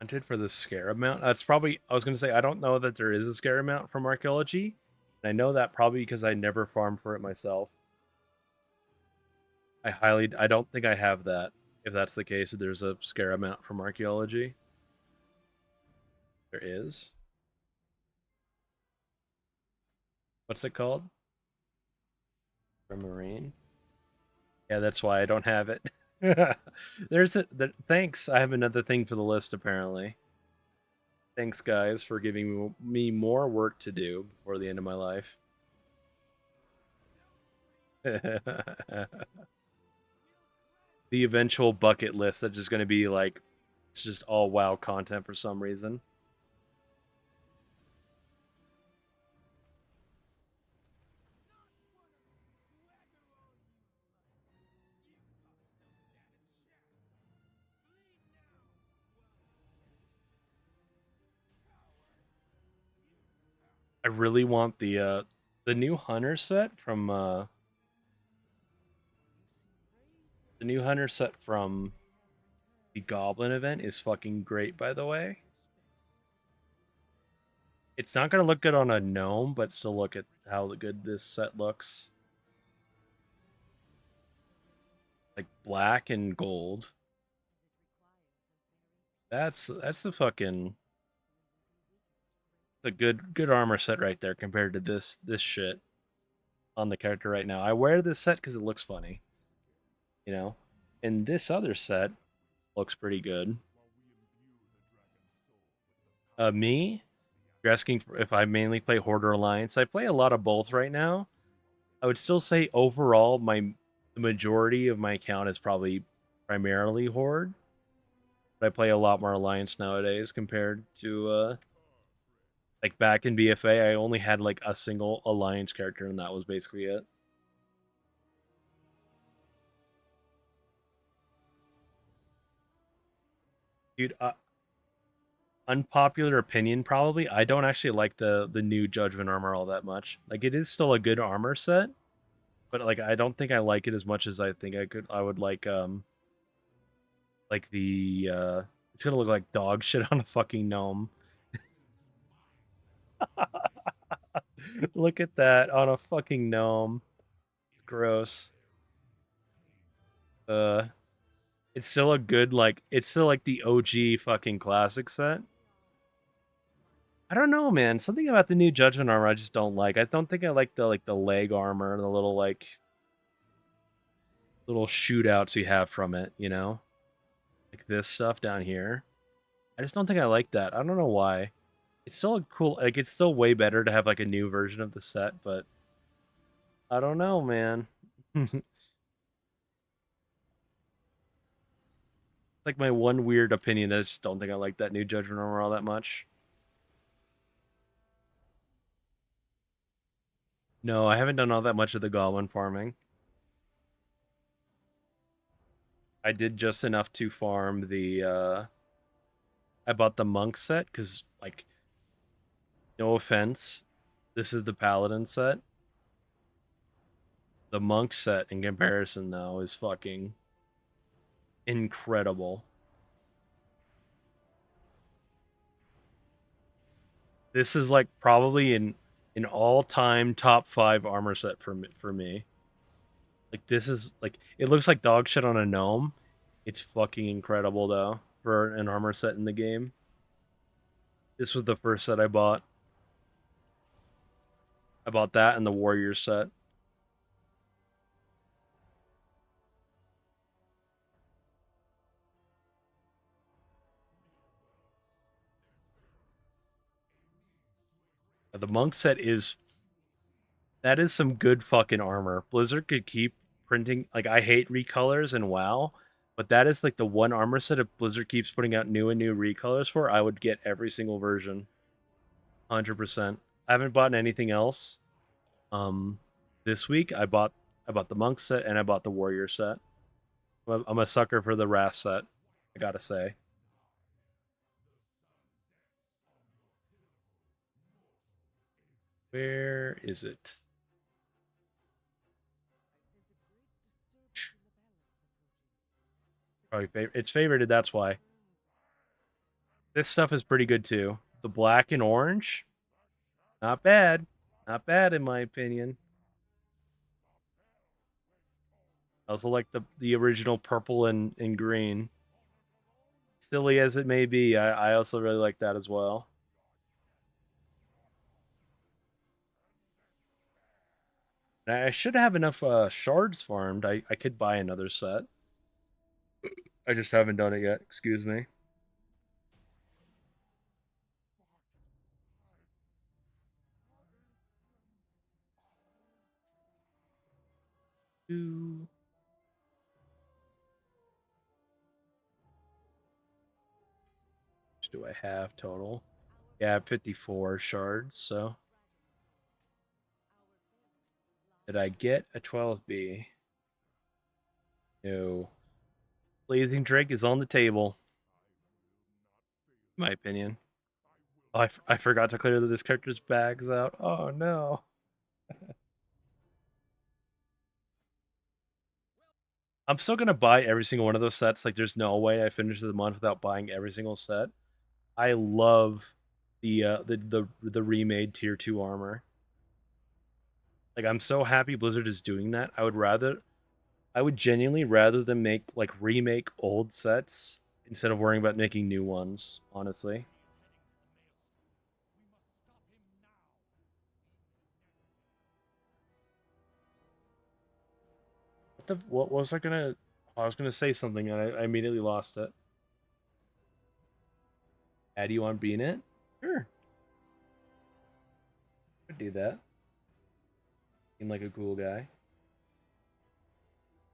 Hunted for the scarab mount. That's probably I was gonna say I don't know that there is a scarab mount from archaeology. And I know that probably because I never farmed for it myself. I don't think I have that. If that's the case, there's a scarab mount from archaeology. There is. What's it called? From Marine. Yeah, that's why I don't have it. Thanks. I have another thing for the list apparently. Thanks guys for giving me more work to do before the end of my life. The eventual bucket list that's just going to be like it's just all WoW content for some reason. I really want the new hunter set from The new hunter set from the Goblin event is fucking great, by the way. It's not gonna look good on a gnome, but still look at how good this set looks. Like black and gold. That's the fucking the good armor set right there compared to this shit on the character right now. I wear this set because it looks funny, you know. And this other set looks pretty good. Me, you're asking if I mainly play Horde or Alliance. I play a lot of both right now. I would still say overall, the majority of my account is probably primarily Horde. But I play a lot more Alliance nowadays compared to like back in BFA. I only had like a single Alliance character, and that was basically it. Dude, unpopular opinion probably. I don't actually like the new Judgment armor all that much. Like it is still a good armor set, but like I don't think I like it as much as I think I would like the it's gonna look like dog shit on a fucking gnome. Look at that on a fucking gnome. Gross. Uh it's still a good like it's still like the OG fucking classic set. I don't know, man. Something about the new Judgment armor I just don't like. I don't think I like the leg armor, the little like little shootouts you have from it, you know? Like this stuff down here. I just don't think I like that. I don't know why. It's still a cool like it's still way better to have like a new version of the set, but I don't know, man. Like my one weird opinion. I just don't think I like that new Judgment armor all that much. No, I haven't done all that much of the goblin farming. I did just enough to farm the I bought the monk set because like no offense, this is the paladin set. The monk set in comparison though is fucking incredible. This is like probably an all-time top 5 armor set for me. Like this is like it looks like dog shit on a gnome. It's fucking incredible though for an armor set in the game. This was the first set I bought. I bought that and the warrior set. The monk set is that is some good fucking armor. Blizzard could keep printing like I hate recolors and WoW, but that is like the one armor set if Blizzard keeps putting out new and new recolors for, I would get every single version. 100%. I haven't bought anything else. This week I bought the monk set and I bought the warrior set. I'm a sucker for the Wrath set, I gotta say. Where is it? Probably it's favorited, that's why. This stuff is pretty good too. The black and orange, not bad. Not bad in my opinion. I also like the original purple and green. Silly as it may be, I also really like that as well. And I should have enough shards farmed. I could buy another set. I just haven't done it yet. Excuse me. How much do I have total? Yeah, I have 54 shards, so. Did I get a 12B? No. Blazing Drake is on the table, in my opinion. Oh, I forgot to clear this character's bags out. Oh no. I'm still gonna buy every single one of those sets. Like, there's no way I finish the month without buying every single set. I love the remade tier 2 armor. Like, I'm so happy Blizzard is doing that. I would genuinely rather than make like remake old sets instead of worrying about making new ones, honestly. What was I gonna I was gonna say something and I immediately lost it. Add you on being it? Sure. Could do that. Seem like a cool guy.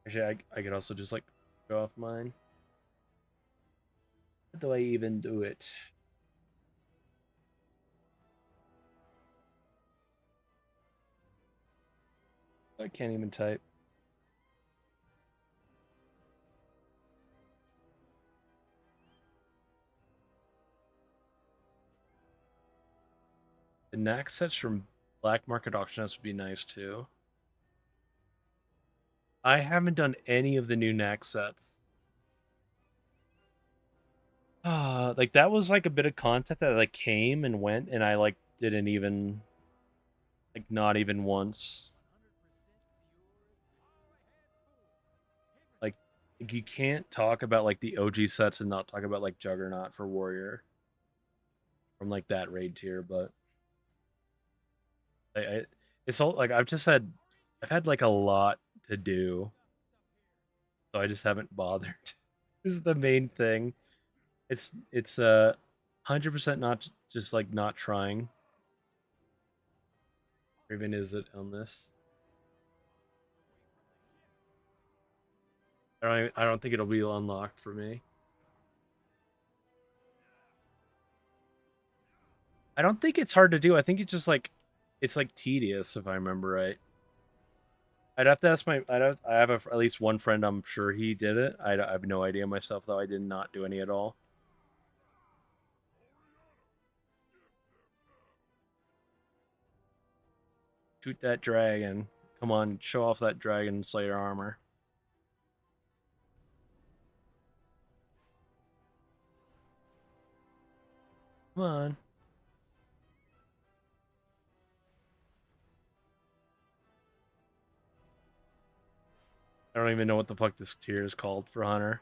Actually, I could also just like show off mine. How do I even do it? I can't even type. The knack sets from Black Market Auction House would be nice too. I haven't done any of the new knack sets. Like that was like a bit of content that like came and went, and I like didn't even like not even once. Like, you can't talk about like the OG sets and not talk about like Juggernaut for Warrior from like that raid tier, but I it's all like I've had like a lot to do, so I just haven't bothered. This is the main thing. It's 100% not just like not trying. Or even is it on this? I don't think it'll be unlocked for me. I don't think it's hard to do. I think it's like tedious if I remember right. I'd have to ask my I have at least one friend I'm sure he did it. I have no idea myself though. I did not do any at all. Shoot that dragon. Come on, show off that dragon slayer armor. Come on. I don't even know what the fuck this tier is called for Hunter.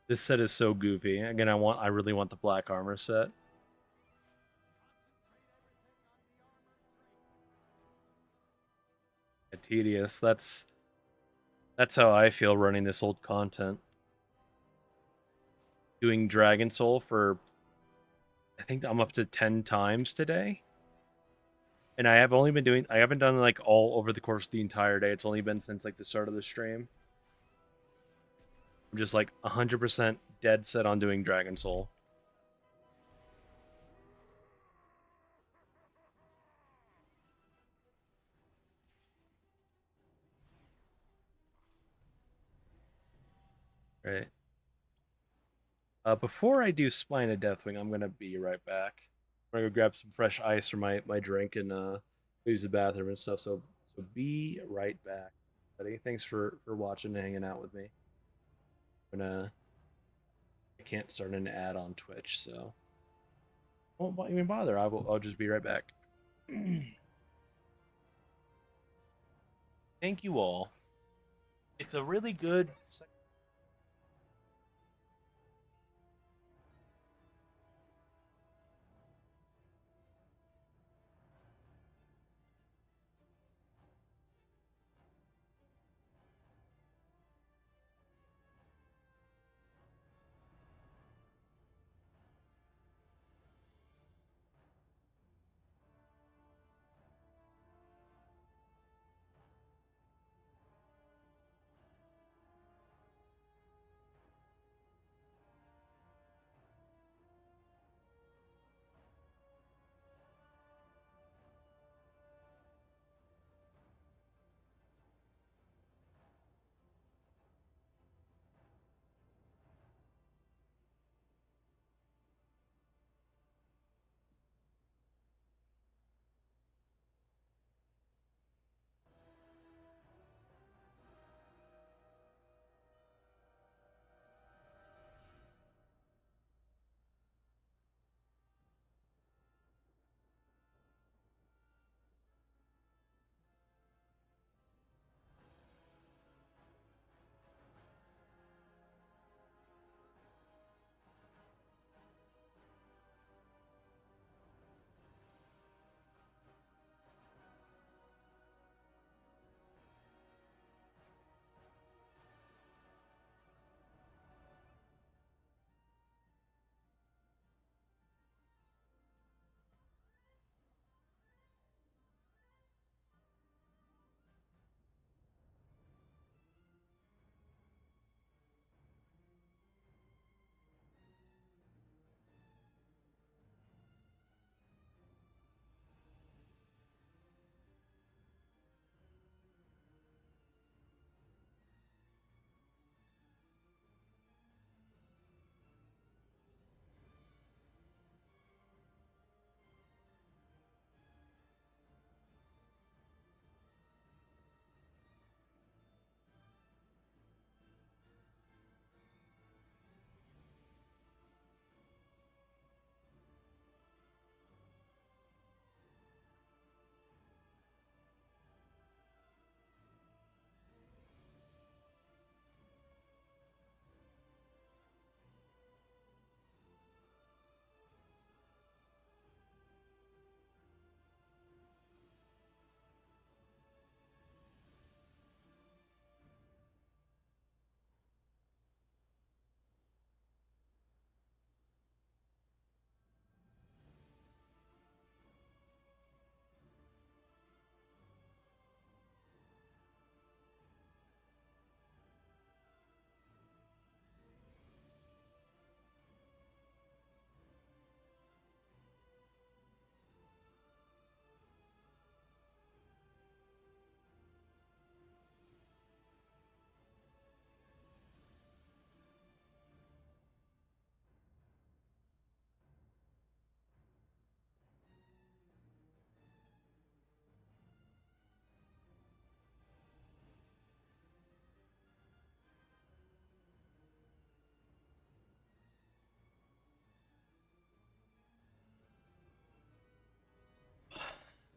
This set is so goofy. Again, I really want the black armor set. Tedious. That's how I feel running this old content. Doing Dragon Soul for I think I'm up to 10 times today. And I haven't done like all over the course of the entire day. It's only been since like the start of the stream. I'm just like 100% dead set on doing Dragon Soul. Right. Before I do Spine of Deathwing, I'm gonna be right back. I'm gonna go grab some fresh ice for my drink and use the bathroom and stuff. So be right back, buddy. Thanks for watching and hanging out with me. I can't start an ad on Twitch, so won't even bother. I'll just be right back. Thank you all. It's a really good.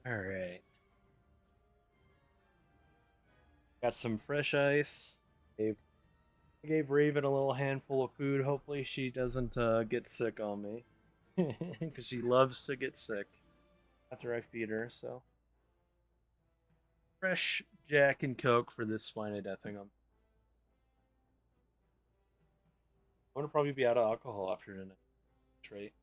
All right. Got some fresh ice. I gave Raven a little handful of food. Hopefully, she doesn't get sick on me. Because she loves to get sick after I feed her. So, fresh Jack and Coke for this spina death thing. I'm going to probably be out of alcohol after tonight. That's right.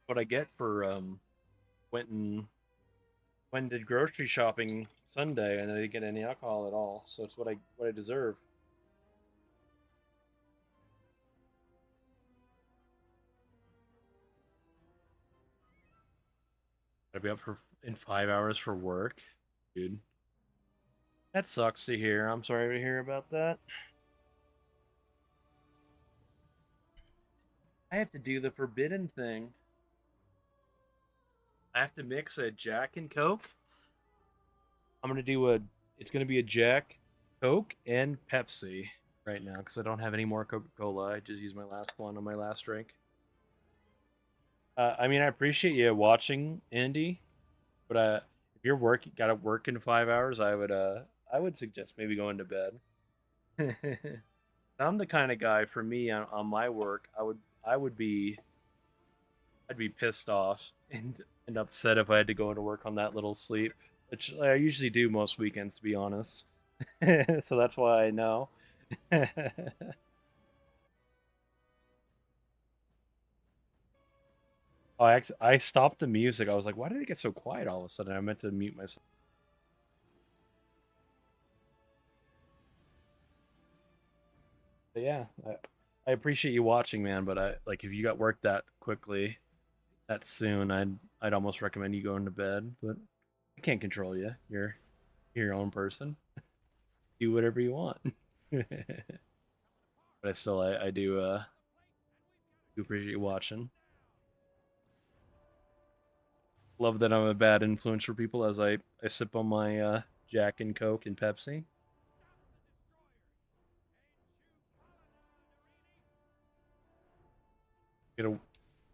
What I get for went and did grocery shopping Sunday and I didn't get any alcohol at all. So it's what I deserve. Gotta be up for in 5 hours for work, dude. That sucks to hear. I'm sorry to hear about that. I have to do the forbidden thing. I have to mix a Jack and Coke. I'm gonna do a. It's gonna be a Jack, Coke, and Pepsi right now because I don't have any more Coca-Cola. I just used my last one on my last drink. I mean, I appreciate you watching, Andy, but if you're got to work in 5 hours, I would suggest maybe going to bed. I'm the kind of guy for me on my work. I would be I'd be pissed off and upset if I had to go into work on that little sleep, which I usually do most weekends, to be honest. So that's why I know. Oh, I stopped the music. I was like, why did it get so quiet all of a sudden? I meant to mute myself. But yeah, I appreciate you watching, man. But I like if you got work that quickly, that soon, I'd almost recommend you going to bed. But I can't control you. You're your own person. Do whatever you want. But I still I do appreciate you watching. Love that I'm a bad influence for people as I sip on my Jack and Coke and Pepsi. You know,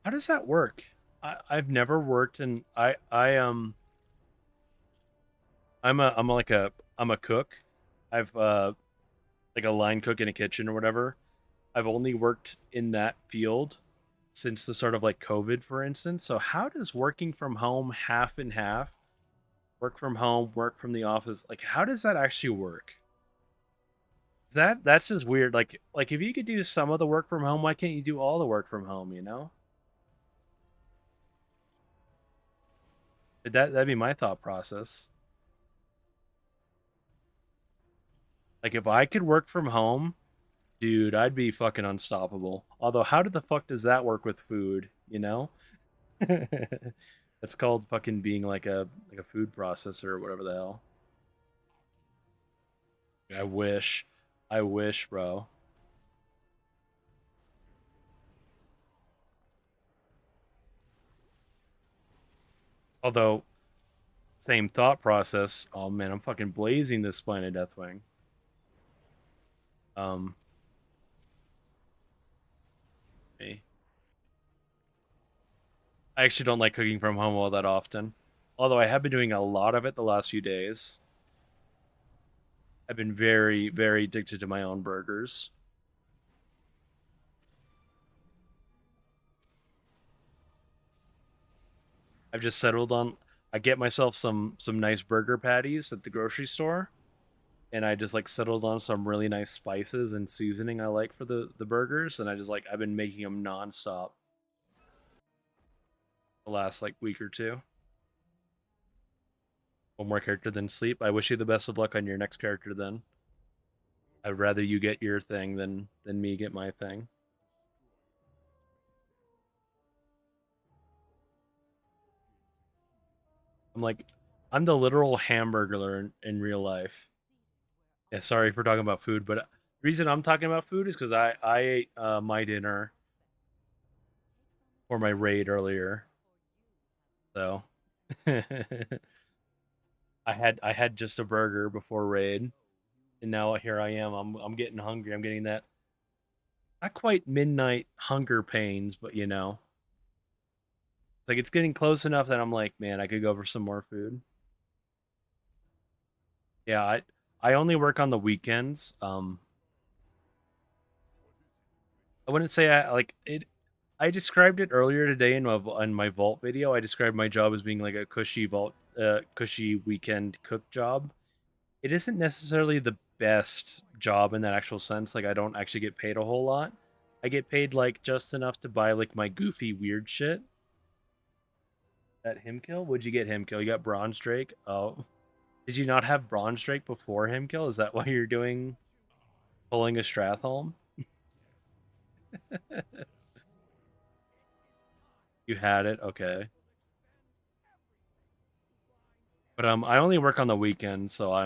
how does that work? I've never worked in I'm a cook. I've like a line cook in a kitchen or whatever. I've only worked in that field since the start of like COVID, for instance. So how does working from home half and half, work from home, work from the office, like how does that actually work? That's just weird. Like if you could do some of the work from home, why can't you do all the work from home, you know? That'd be my thought process. Like if I could work from home, dude, I'd be fucking unstoppable. Although how did the fuck does that work with food, you know? That's called fucking being like a food processor or whatever the hell. I wish. I wish, bro. Although same thought process. Oh man, I'm fucking blazing this spine of Deathwing. Um, me. I actually don't like cooking from home all that often. Although I have been doing a lot of it the last few days. I've been very, very addicted to my own burgers. I've just settled on I get myself some nice burger patties at the grocery store and I just like settled on some really nice spices and seasoning I like for the burgers and I just like I've been making them nonstop the last like week or two. One more character than sleep. I wish you the best of luck on your next character then. I'd rather you get your thing than me get my thing. I'm like I'm the literal hamburger in real life. Yeah, sorry for talking about food, but the reason I'm talking about food is because I ate my dinner or my raid earlier. So I had just a burger before raid, and now here I am. I'm getting hungry. I'm getting that. not quite midnight hunger pains, but you know, like it's getting close enough that I'm like, man, I could go for some more food. Yeah, I only work on the weekends. I wouldn't say I like it. I described it earlier today in my vault video. I described my job as being like a cushy weekend cook job. It isn't necessarily the best job in that actual sense. Like I don't actually get paid a whole lot. I get paid like just enough to buy like my goofy weird shit. That him kill? Would you get him kill? You got Bronze Drake? Oh. Did you not have Bronze Drake before him kill? Is that why you're doing pulling a Stratholm? You had it? Okay. But I only work on the weekends, so I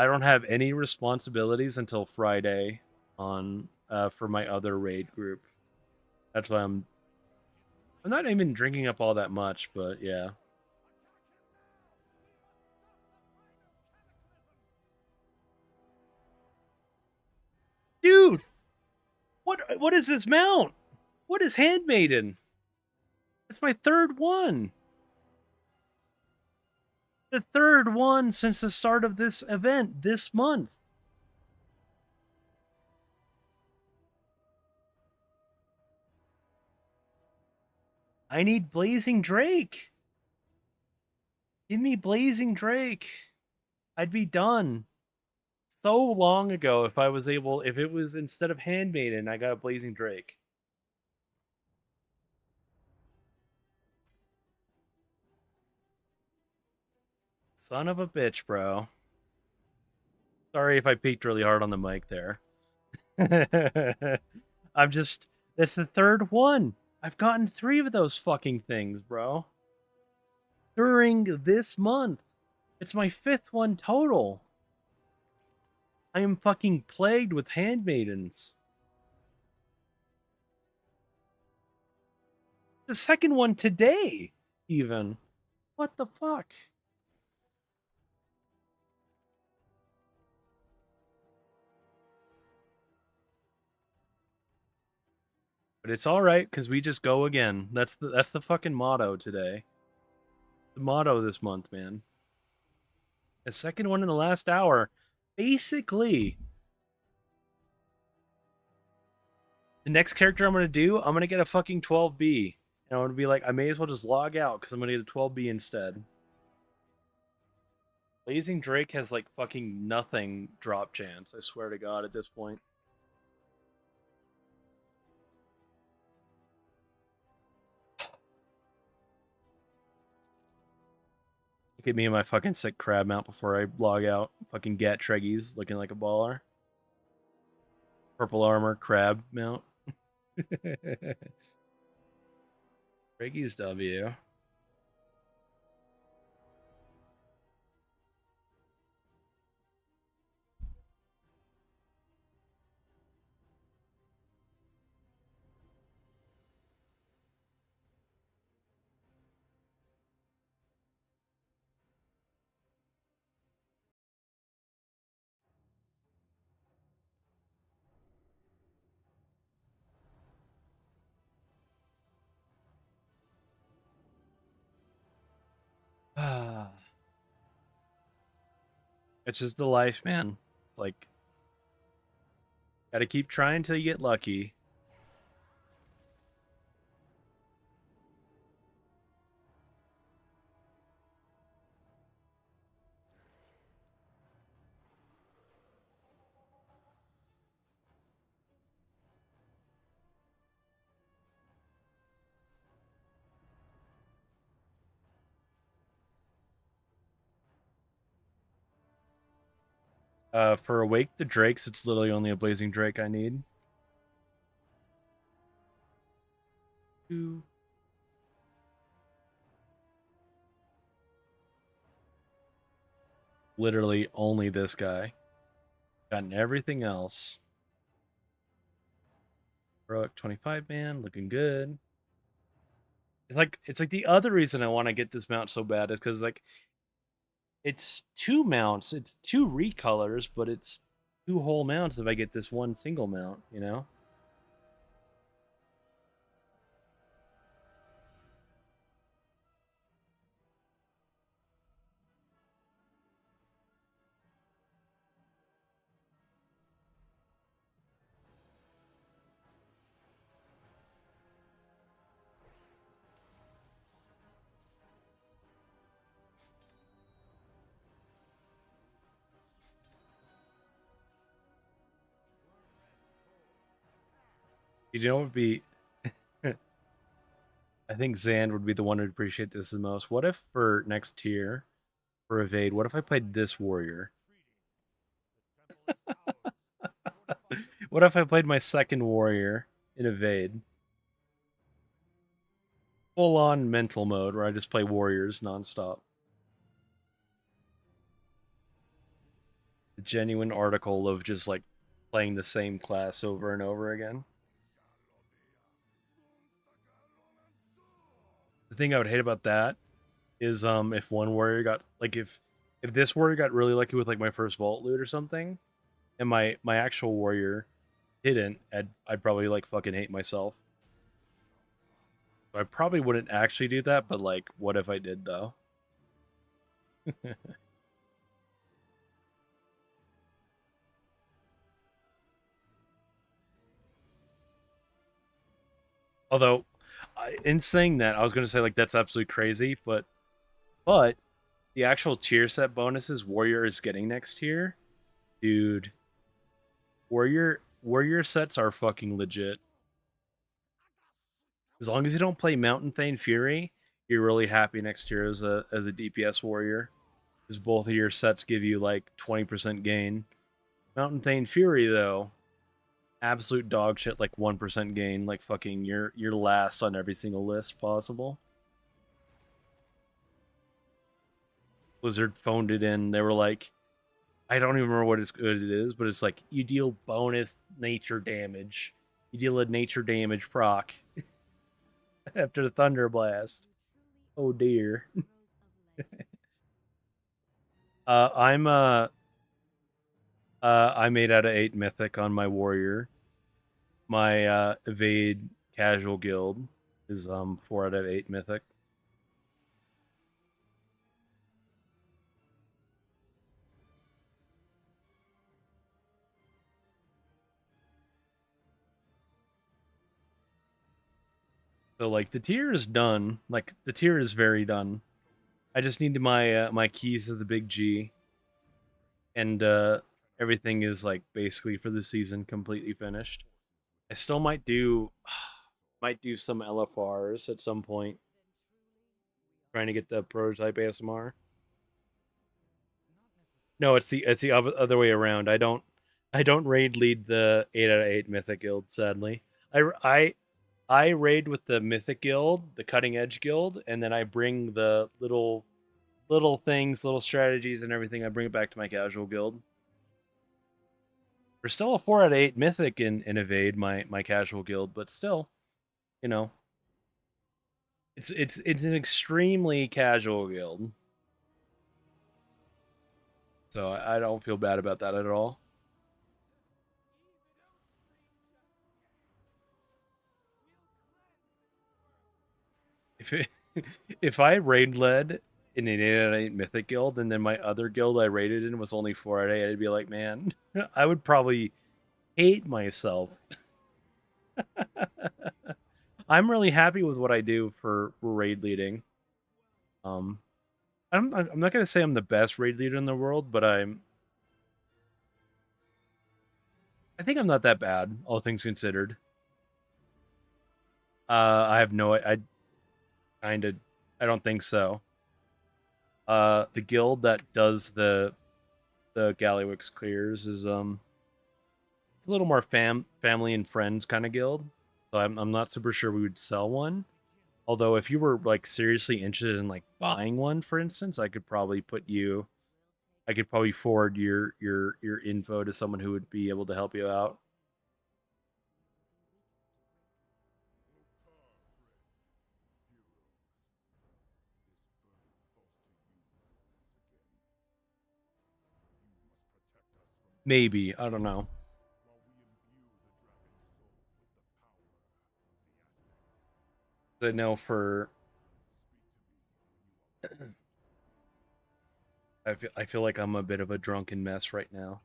don't have any responsibilities until Friday on for my other raid group. That's why I'm not even drinking up all that much, but yeah. Dude, what is this mount? What is Handmaiden? It's my third one. The third one since the start of this event this month. I need Blazing Drake. Give me Blazing Drake. I'd be done so long ago if it was instead of Handmaiden, I got a Blazing Drake. Son of a bitch, bro. Sorry if I peeked really hard on the mic there. I'm just that's the third one. I've gotten 3 of those fucking things, bro. During this month. It's my 5th one total. I am fucking plagued with handmaidens. The second one today, even. What the fuck? But it's all right because we just go again. That's the fucking motto today. The motto this month, man. The second one in the last hour. Basically, the next character I'm gonna do, I'm gonna get a fucking 12B. And I'm gonna be like, I may as well just log out because I'm gonna get a 12B instead. Blazing Drake has like fucking nothing drop chance, I swear to god at this point. Look at me and my fucking sick crab mount before I log out. Fucking get Treggyz looking like a baller. Purple armor, crab mount. Treggyz W. It's just the life, man. Like, gotta keep trying till you get lucky. For Awake the Drakes, it's literally only a Blazing Drake I need. Two. Literally only this guy. Gotten everything else. Heroic 25 man, looking good. It's like the other reason I want to get this mount so bad is because like it's 2 mounts, it's 2 recolors, but it's 2 whole mounts if I get this one single mount, you know? You know what would be I think Zand would be the one to appreciate this the most. What if for next tier, for evade, what if I played this warrior? What if I played my second warrior in evade? Full on mental mode where I just play warriors nonstop. The genuine article of just like playing the same class over and over again. The thing I would hate about that is if one warrior got like if this warrior got really lucky with like my first vault loot or something, and my actual warrior didn't, I'd probably like fucking hate myself. So I probably wouldn't actually do that, but like, what if I did though? Although, in saying that, I was gonna say like that's absolutely crazy, but the actual tier set bonuses Warrior is getting next year, dude. Warrior sets are fucking legit. As long as you don't play Mountain Thane Fury, you're really happy next year as a DPS warrior. Because both of your sets give you like 20% gain. Mountain Thane Fury though, absolute dog shit, like 1% gain, like fucking you're last on every single list possible. Blizzard phoned it in. They were like, I don't even remember what it is, but it's like you deal bonus nature damage. You deal a nature damage proc after the Thunder Blast. Oh dear. I'm I'm 8 out of 8 mythic on my warrior. My evade casual guild is 4 out of 8 mythic. So like the tier is done. Like the tier is very done. I just need my my keys to the big G, and everything is like basically for the season completely finished. I still might do some LFRs at some point, trying to get the prototype ASMR. No, it's the other way around. I don't raid lead the 8 out of 8 mythic guild. Sadly, I raid with the mythic guild, the cutting edge guild, and then I bring the little things, little strategies, and everything. I bring it back to my casual guild. There's still a 4 out of 8 mythic in evade my casual guild, but still, you know, it's an extremely casual guild. So I don't feel bad about that at all. If it, if I raid led in an 8 out of 8 mythic guild, and then my other guild I raided in was only 4 out of 8, I'd be like, man, I would probably hate myself. I'm really happy with what I do for raid leading. Um, I'm not gonna say I'm the best raid leader in the world, but I think I'm not that bad, all things considered. I have no, I kind of, I don't think so. The guild that does the Gallywix clears is it's a little more family and friends kind of guild. So I'm not super sure we would sell one. Although if you were like seriously interested in like buying one, for instance, I could probably forward your info to someone who would be able to help you out. Maybe, I don't know. I know for I feel like I'm a bit of a drunken mess right now.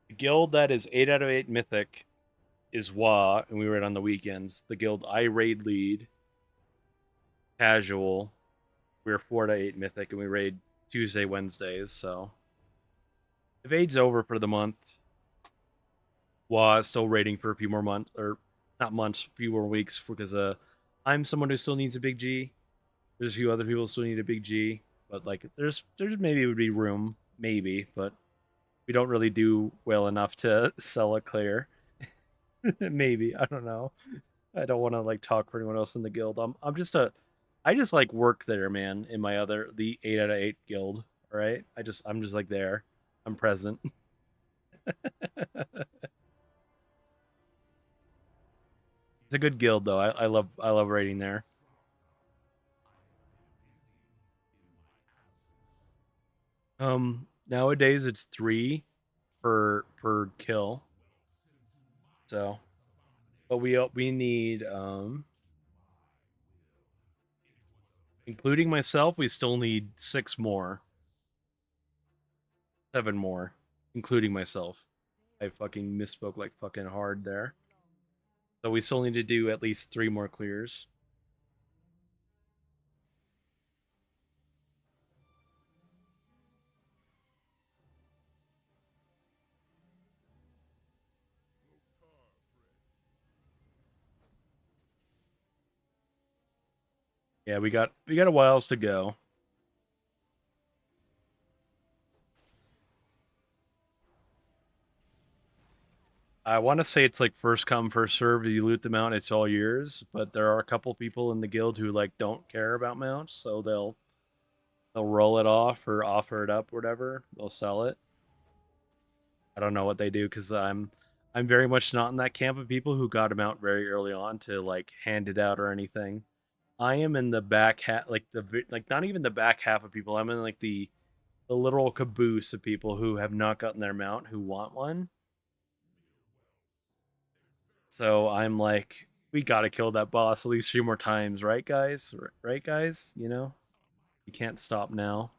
The guild that is 8 out of 8 mythic is WA, and we raid on the weekends. The guild I raid lead, casual, we're 4 to 8 mythic, and we raid Tuesday, Wednesdays. So if evade's over for the month, still raiding for a few more months, or not months, few more weeks, because I'm someone who still needs a big G. There's a few other people who still need a big G, but like there's maybe would be room, maybe, but we don't really do well enough to sell a clear. Maybe, I don't know. I don't want to like talk for anyone else in the guild. I'm just a I just like work there, man, in my other the 8 out of 8 guild, all right? I'm just like there. I'm present. It's a good guild though. I love raiding there. Nowadays it's 3 per kill. So, but we need including myself, we still need 6 more. 7 more, including myself. I fucking misspoke like fucking hard there. So we still need to do at least 3 more clears. Yeah, we got a whiles to go. I want to say it's like first come first serve. You loot the mount, it's all yours. But there are a couple people in the guild who like don't care about mounts, so they'll roll it off or offer it up, or whatever. They'll sell it. I don't know what they do because I'm very much not in that camp of people who got a mount very early on to like hand it out or anything. I am in the back half, like like not even the back half of people. I'm in like the literal caboose of people who have not gotten their mount who want one. So I'm like, we gotta kill that boss at least 3 more times, right, guys? Right, guys? You know, you can't stop now.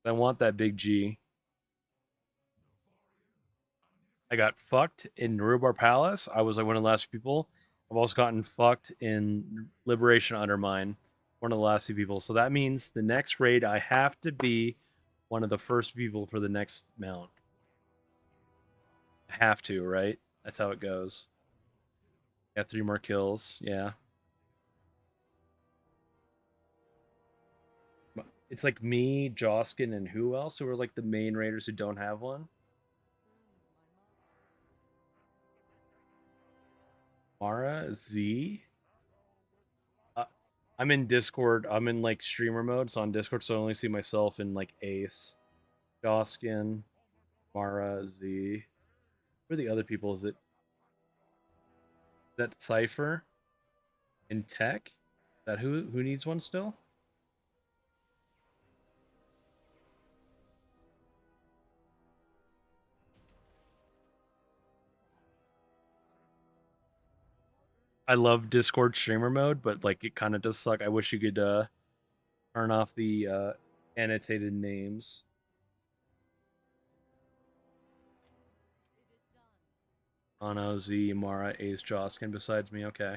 I want that big G. I got fucked in Rubar Palace. I was like one of the last people. I've also gotten fucked in Liberation Undermine, one of the last few people. So that means the next raid I have to be one of the first people for the next mount. I have to, right? That's how it goes. Got 3 more kills. Yeah. It's like me, Joskin, and who else? Who are like the main raiders who don't have one? Mara, Z. Uh, I'm in Discord. I'm in like streamer mode, so on Discord, so I only see myself in like Ace, Joskin, Mara, Z. Who are the other people? Is that Cipher and Tech? Is that who needs one still? I love Discord streamer mode, but like it kind of does suck. I wish you could turn off the annotated names. Ano, Z, Mara, Ace, Joskin besides me. Okay.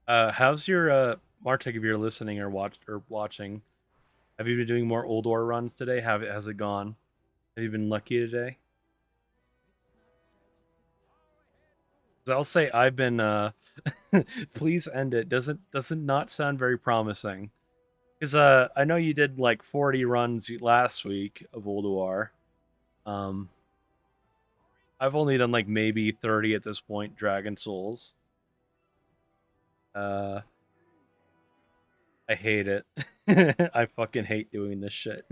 How's your Martek, if you're listening or watching? Have you been doing more old war runs today? Has it gone? Have you been lucky today? 'Cause I'll say I've been please end it. Doesn't not sound very promising. Because I know you did like 40 runs last week of Old War. Um I've only done like maybe 30 at this point, Dragon Souls. Uh I hate it. I fucking hate doing this shit.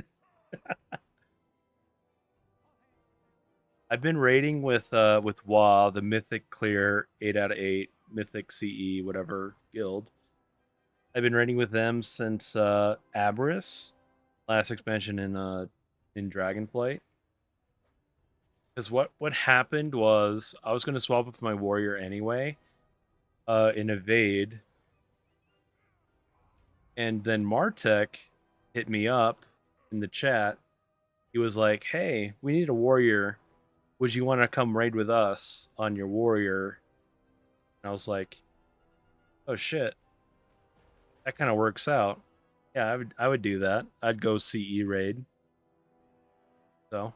I've been raiding with WA, the Mythic Clear 8 out of 8, Mythic CE, whatever guild. I've been raiding with them since Aberys, last expansion in Dragonflight. Because what happened was I was gonna swap with my warrior anyway, in Evade, and then Martek hit me up in the chat. He was like, "Hey, we need a warrior. Would you want to come raid with us on your warrior?" And I was like, "Oh shit, that kind of works out. Yeah, I would do that. I'd go CE raid." So,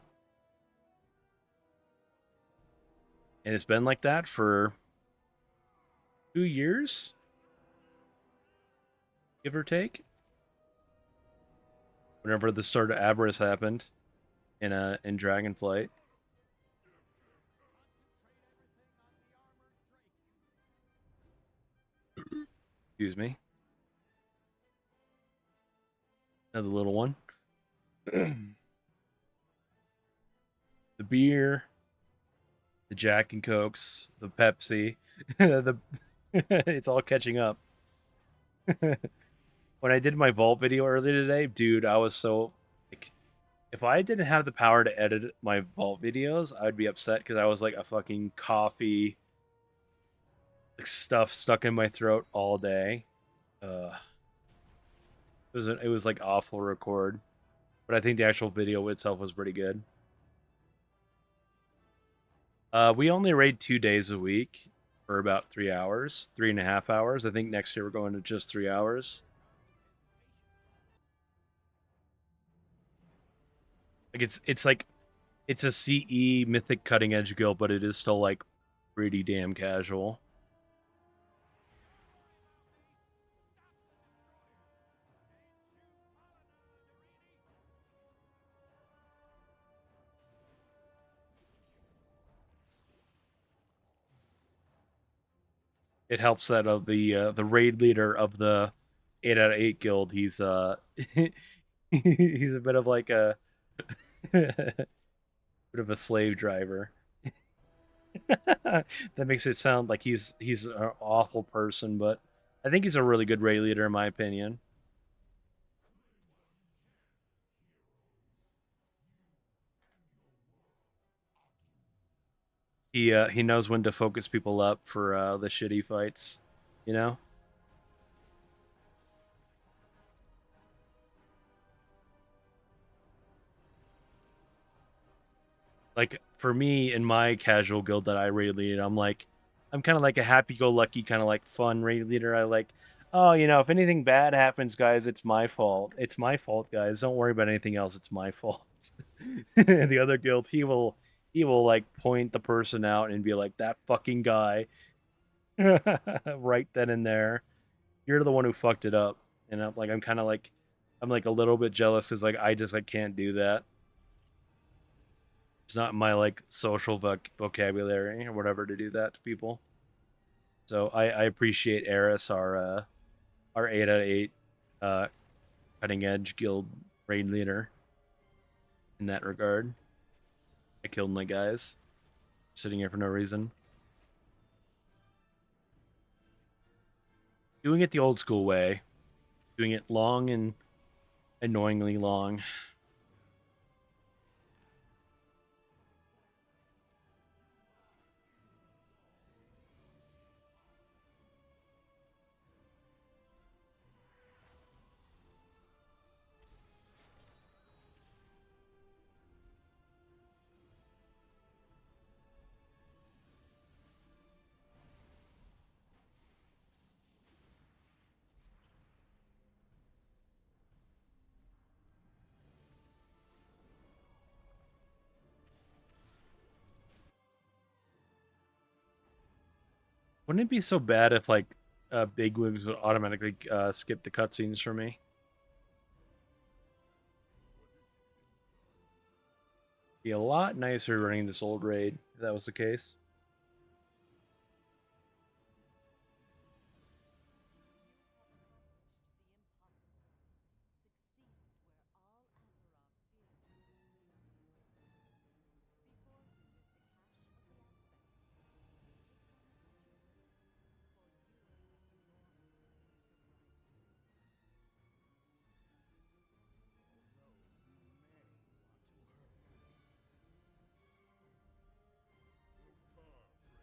and it's been like that for 2 years, give or take. Whenever the start of Abris happened in Dragonflight. Excuse me. Another little one. The beer, the Jack and Cokes, the Pepsi, the it's all catching up. When I did my vault video earlier today, dude, I was so like, if I didn't have the power to edit my vault videos, I would be upset because I was like a fucking coffee, like stuff stuck in my throat all day. It was like awful to record, but I think the actual video itself was pretty good. We only raid 2 days a week for about 3 hours, 3.5 hours. I think next year we're going to just 3 hours. Like it's a CE mythic cutting edge guild, but it is still like pretty damn casual. It helps that the raid leader of the 8 out of 8 guild, he's a bit of like a bit of a slave driver. That makes it sound like he's an awful person, but I think he's a really good raid leader in my opinion. He knows when to focus people up for the shitty fights, you know. Like for me in my casual guild that I raid lead, I'm kind of like a happy-go-lucky kind of like fun raid leader. I like, oh, if anything bad happens, guys, it's my fault. It's my fault, guys. Don't worry about anything else. It's my fault. The other guild, he will like point the person out and be like, that fucking guy, right then and there. You're the one who fucked it up, and I'm kind of like, I'm like a little bit jealous because like I just like can't do that. It's not my like social vocabulary or whatever to do that to people. So I appreciate Eris, our 8 out of 8 uh, cutting edge guild raid leader in that regard. I killed my guys sitting here for no reason. Doing it the old school way, doing it long and annoyingly long. Wouldn't it be so bad if like big wigs would automatically skip the cutscenes for me? Be a lot nicer running this old raid if that was the case.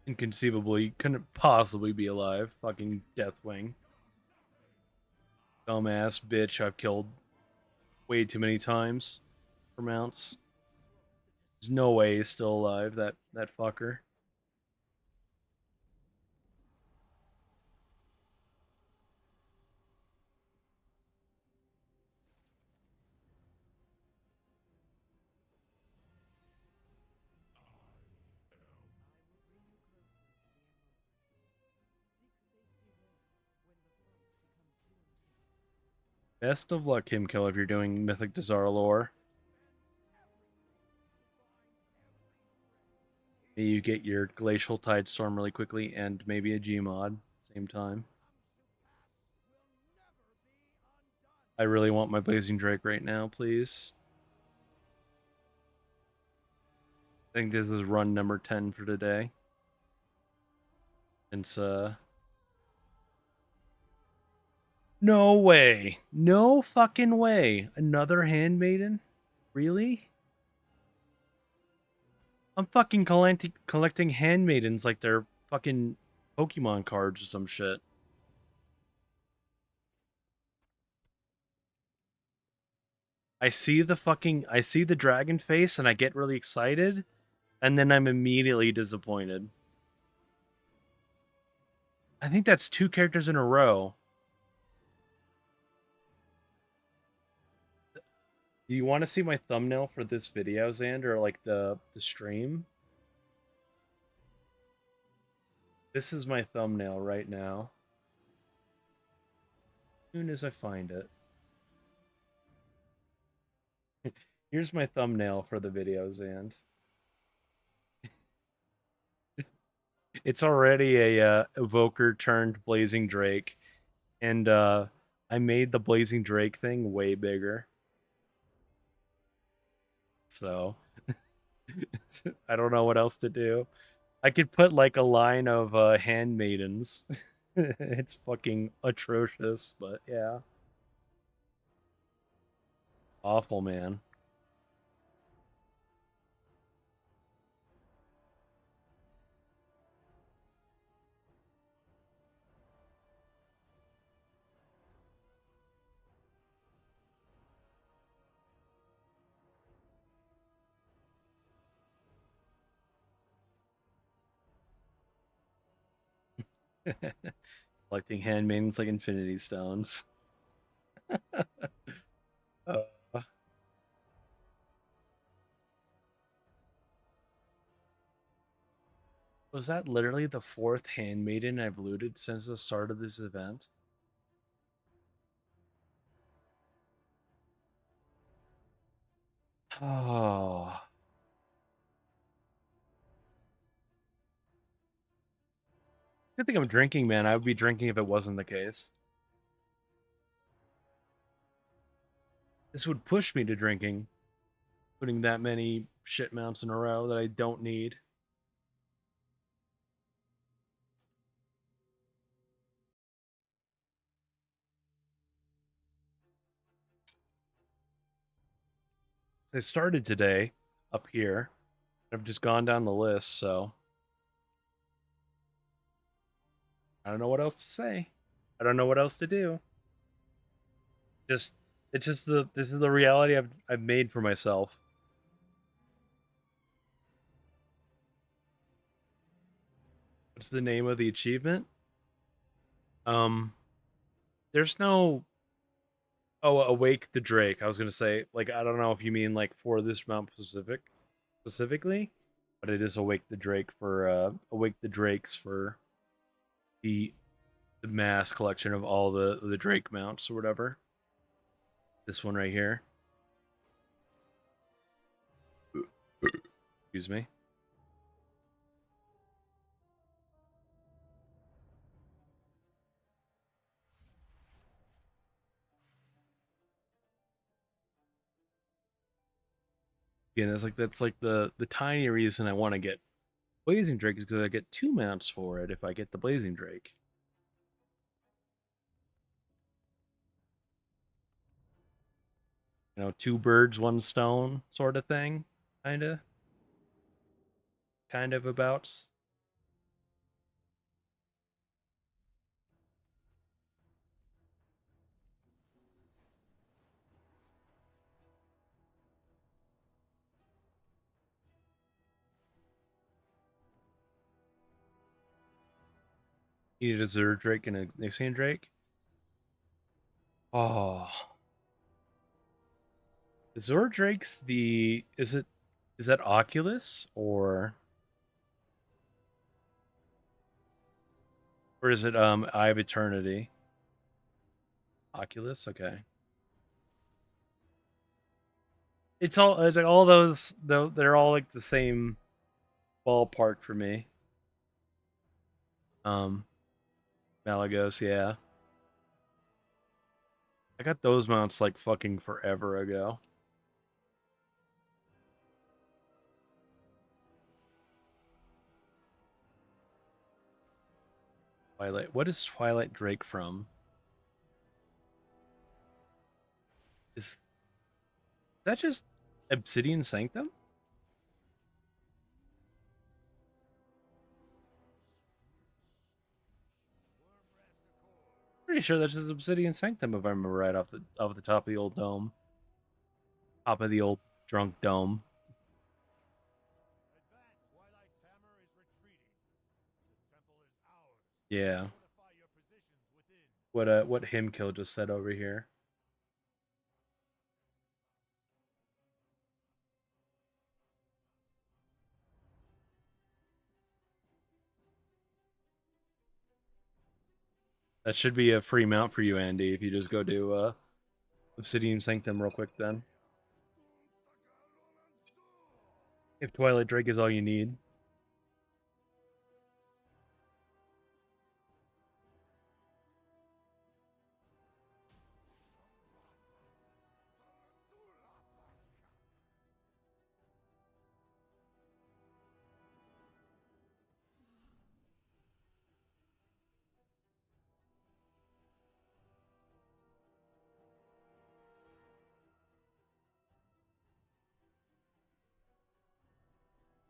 Inconceivable. You couldn't possibly be alive. Fucking Deathwing. Dumbass bitch I've killed way too many times for mounts. There's no way he's still alive, that fucker. Best of luck, Kimkill, if you're doing Mythic Desar lore. Maybe you get your Glacial Tidestorm really quickly and maybe a Gmod same time. I really want my Blazing Drake right now, please. I think this is run number 10 for today. It's no way. No fucking way. Another handmaiden? Really? I'm fucking collecting handmaidens like they're fucking Pokemon cards or some shit. I see the dragon face and I get really excited and then I'm immediately disappointed. I think that's 2 characters in a row. Do you want to see my thumbnail for this video, Xander, or like the stream? This is my thumbnail right now. As soon as I find it. Here's my thumbnail for the video, Xand. It's already a evoker turned Blazing Drake, and I made the Blazing Drake thing way bigger. So I don't know what else to do. I could put like a line of handmaidens. It's fucking atrocious, but yeah. Awful, man. Collecting handmaidens like infinity stones. uh, was that literally the 4th handmaiden I've looted since the start of this event? Oh. Good thing I'm drinking, man. I would be drinking if it wasn't the case. This would push me to drinking, putting that many shit mounts in a row that I don't need. I started today up here. I've just gone down the list, so I don't know what else to say. I don't know what else to do. Just it's just this is the reality I've made for myself. What's the name of the achievement? Um there's no awake the Drake. I was gonna say, like, I don't know if you mean like for this mount specifically, but it is awake the Drake for awake the Drakes for the mass collection of all the Drake mounts or whatever. This one right here. Excuse me. Again, that's like the tiny reason I want to get Blazing Drake is because I get 2 mounts for it if I get the Blazing Drake. You know, 2 birds, 1 stone sort of thing, kind of about. You need a Zerd Drake and a Nixian Drake. Oh, the Zord Drake's the is that Oculus or is it Eye of Eternity? Oculus, okay. It's like all those though they're all like the same ballpark for me. Um Malagos, yeah. I got those mounts like fucking forever ago. Twilight. What is Twilight Drake from? Is that just Obsidian Sanctum? Pretty sure that's just Obsidian Sanctum if I remember right off the top of the old dome. Top of the old drunk dome. Advance, Twilight's hammer is retreating. The temple is ours. Yeah. Fortify your positions within. What Himkill just said over here. That should be a free mount for you, Andy, if you just go to Obsidian Sanctum real quick then. If Twilight Drake is all you need.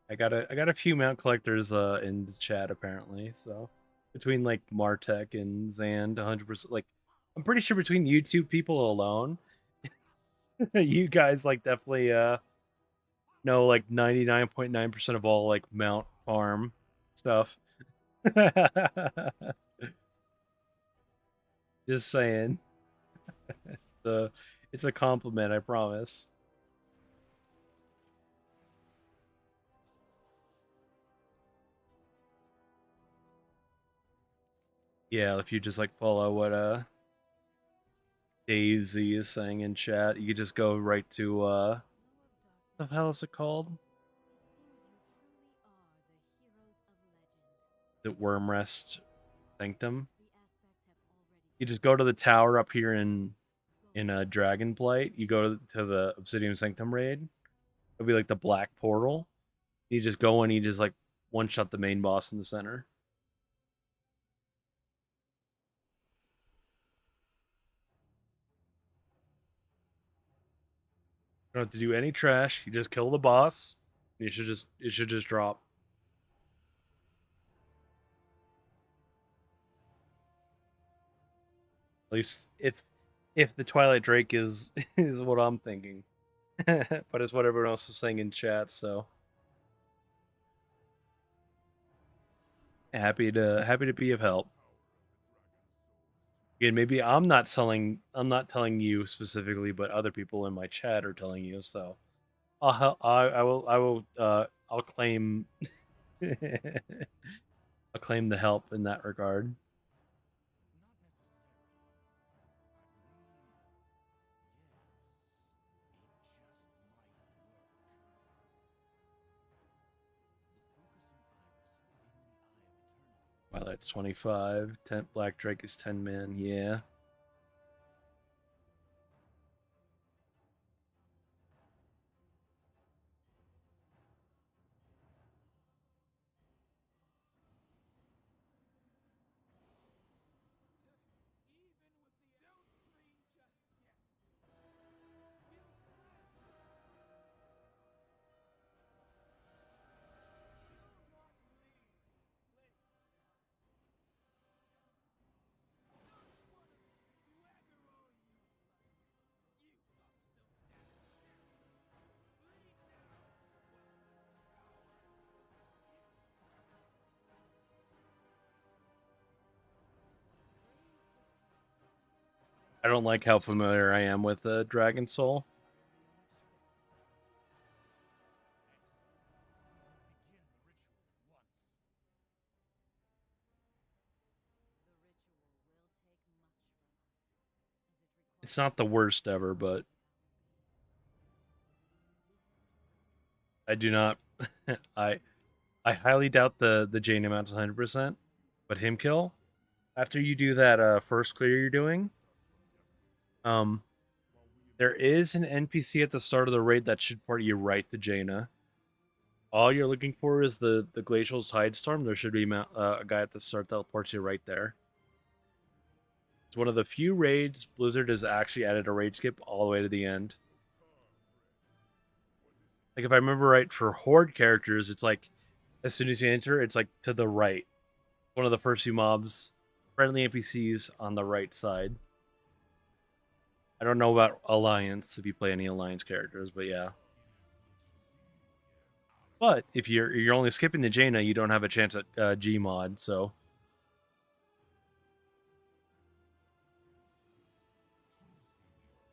I got a few mount collectors in the chat apparently. So between like Martek and Zand, 100%. Like I'm pretty sure between you two people alone, you guys like definitely know like 99.9% of all like mount farm stuff. Just saying. The it's a compliment, I promise. Yeah, if you just like follow what Daisy is saying in chat, you could just go right to what the hell is it called? The Wormrest Sanctum. You just go to the tower up here in a Dragonblight. You go to the Obsidian Sanctum raid. It'll be like the black portal. You just go and you just like one shot the main boss in the center. You don't have to do any trash. You just kill the boss. You should just it should just drop. At least if the Twilight Drake is is what I'm thinking. But it's what everyone else is saying in chat, so happy to be of help. Again, maybe I'm not telling you specifically, but other people in my chat are telling you, so I will I'll claim I'll claim the help in that regard. Twilight's 25, 10 Black Drake is 10 man, yeah. I don't like how familiar I am with Dragon Soul. It's not the worst ever, but I do not. I I highly doubt the Jane amount's 100%. But him kill after you do that first clear you're doing, um, there is an NPC at the start of the raid that should port you right to Jaina. All you're looking for is the Glacial Tidestorm. There should be a guy at the start that ports you right there. It's one of the few raids Blizzard has actually added a raid skip all the way to the end. Like if I remember right, for Horde characters, it's like as soon as you enter, it's like to the right. One of the first few mobs, friendly NPCs on the right side. I don't know about Alliance if you play any Alliance characters, but yeah. But if you're only skipping the Jaina, you don't have a chance at Gmod. So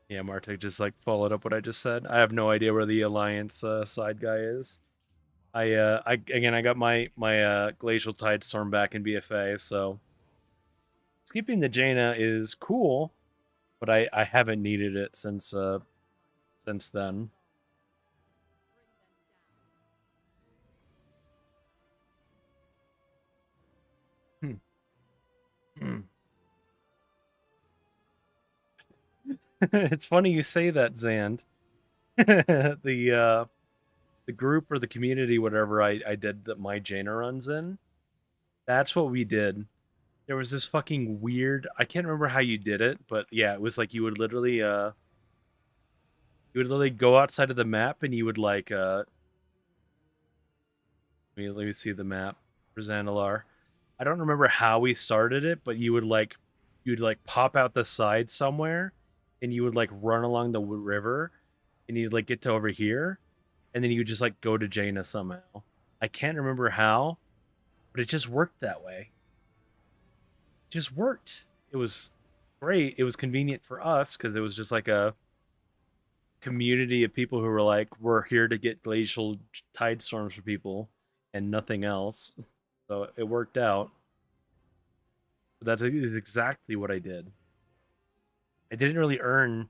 yeah, Martek just like followed up what I just said. I have no idea where the Alliance side guy is. I got my Glacial Tidestorm back in BFA, so skipping the Jaina is cool, but I haven't needed it since then. Hmm. Hmm. It's funny you say that, Zand. The group or the community, whatever I did that my Jaina runs in, that's what we did. There was this fucking weird. I can't remember how you did it, but yeah, it was like you would literally go outside of the map and you would like let me see the map for Zandalar. I don't remember how we started it, but you'd like pop out the side somewhere and you would like run along the river and you'd like get to over here and then you would just like go to Jaina somehow. I can't remember how, but it just worked that way. It just worked. It was great. It was convenient for us because it was just like a community of people who were like, we're here to get glacial tide storms for people and nothing else. So it worked out. But that's exactly what I did. I didn't really earn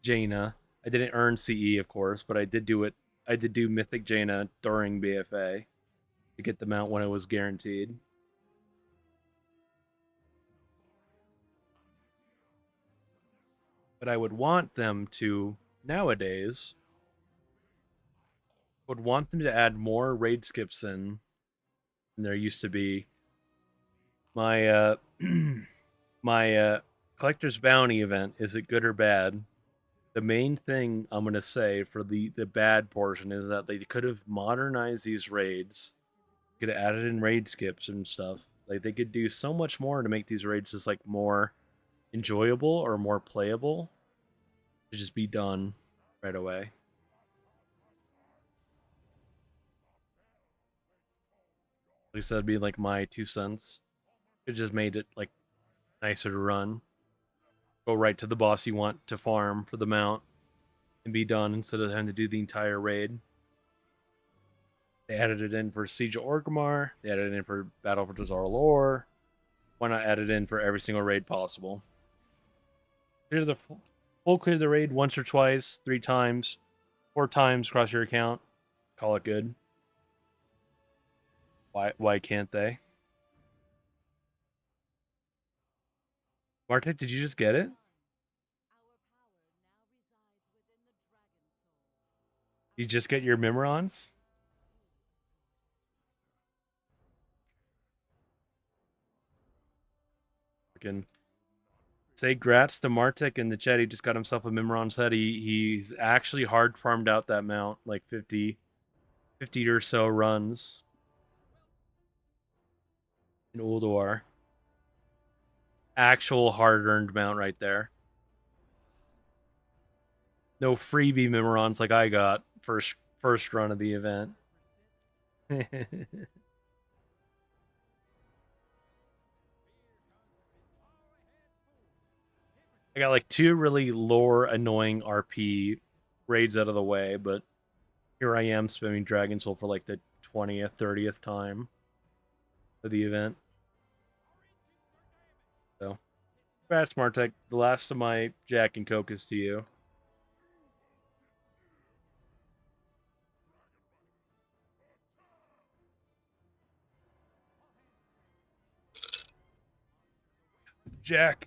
Jaina. I didn't earn CE, of course, but I did do it. I did do Mythic Jaina during BFA to get them out when it was guaranteed. But I would want them to nowadays would want them to add more raid skips in than there used to be. My my collector's bounty event, is it good or bad? The main thing I'm gonna say for the bad portion is that they could have modernized these raids, could have added in raid skips and stuff. Like they could do so much more to make these raids just like more enjoyable or more playable to just be done right away. At least that'd be like my 2 cents. It just made it like nicer to run. Go right to the boss you want to farm for the mount and be done instead of having to do the entire raid. They added it in for Siege of Orgrimmar. They added it in for Battle for Dazar Lore. Why not add it in for every single raid possible? Clear the full clear the raid once or twice, 3 times, 4 times across your account. Call it good. Why can't they? Martek, did you just get it? You just get your Mimorons? Freaking say grats to Martek in the chat. He just got himself a Mimron's head. He's actually hard farmed out that mount, like 50 or so runs in Ulduar. Actual hard earned mount right there. No freebie Mimorons like I got first run of the event. I got like 2 really lore annoying RP raids out of the way, but here I am spamming Dragon Soul for like the 20th, 30th time for the event. So, congrats, Martek. The last of my Jack and Coke is to you. Jack,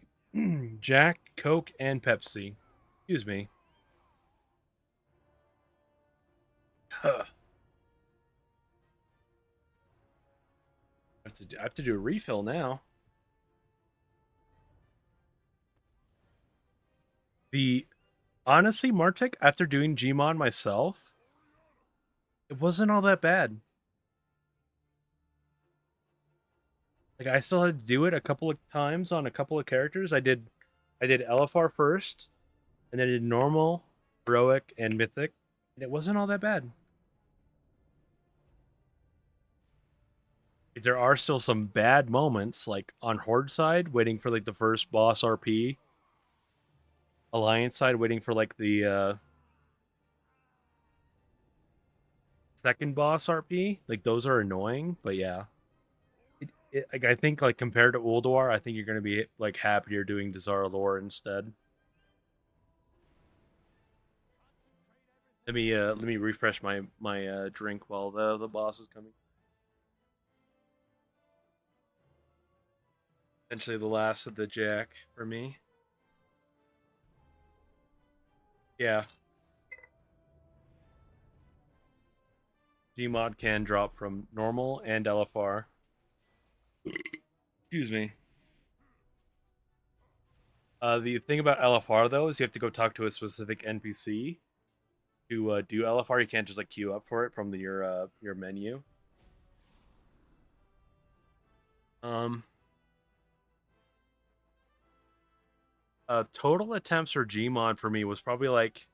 Jack, Coke, and Pepsi. Excuse me. Huh. I have to do a refill now. The honestly, Martek, after doing Gmod myself, it wasn't all that bad. Like I still had to do it a couple of times on a couple of characters. I did LFR first, and then I did normal, heroic, and mythic, and it wasn't all that bad. There are still some bad moments, like on Horde side, waiting for like the first boss RP. Alliance side, waiting for like the second boss RP. Like those are annoying, but yeah. Like I think like compared to Ulduar, I think you're gonna be like happier doing Desire Lore instead. Let me refresh my drink while the boss is coming. Essentially the last of the Jack for me. Yeah. Gmod can drop from normal and LFR. Excuse me. The thing about LFR though is you have to go talk to a specific NPC to do LFR. You can't just like queue up for it from your menu. Um, Total attempts for Gmod for me was probably like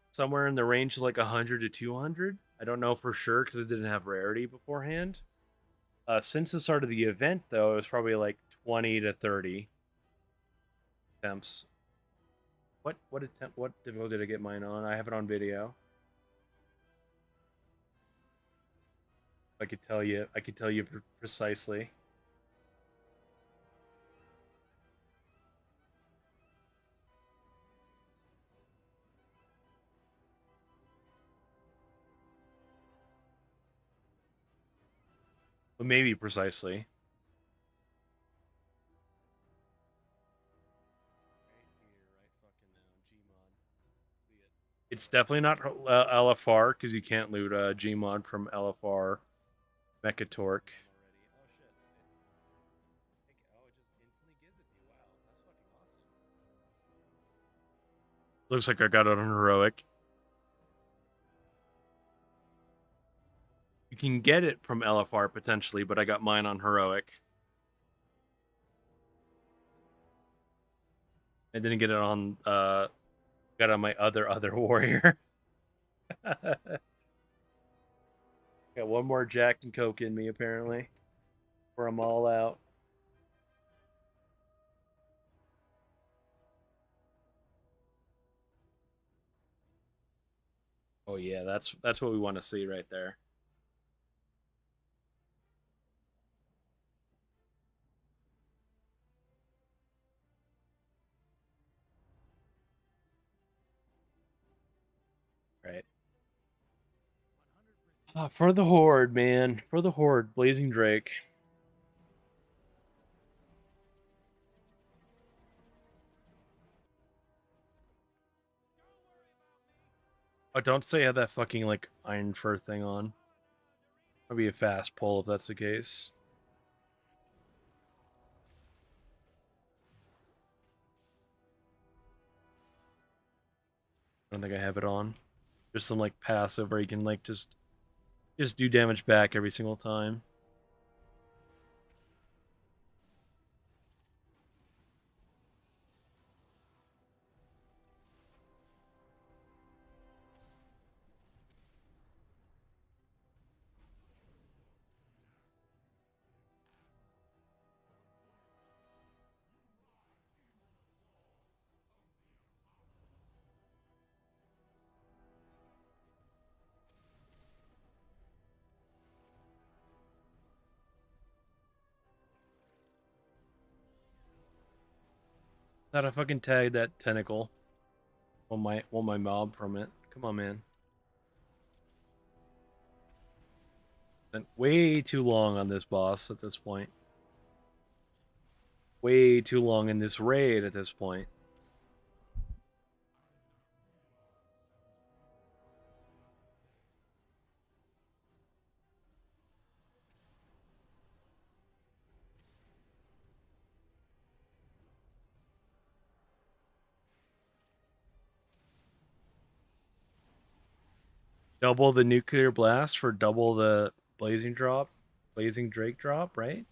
somewhere in the range of like 100 to 200. I don't know for sure because it didn't have rarity beforehand. Since the start of the event, though, it was probably like 20 to 30 attempts. What difficulty did I get mine on? I have it on video. I could tell you precisely. But maybe precisely. It's definitely not LFR because you can't loot Gmod from LFR Mechatork. Looks like I got it on heroic. You can get it from LFR potentially, but I got mine on heroic. I didn't get it on got it on my other warrior. Got one more Jack and Coke in me apparently. Or I'm all out. Oh yeah, that's what we want to see right there. Right. For the Horde, man. For the Horde, Blazing Drake. Oh, don't say I have that fucking like Iron Fur thing on. That'd be a fast pull if that's the case. I don't think I have it on. There's some like passive where you can like just do damage back every single time. Thought I fucking tagged that tentacle. Want my mob from it. Come on, man. Spent way too long on this boss at this point. Way too long in this raid at this point. Double the nuclear blast for double the blazing drop, blazing drake drop, right?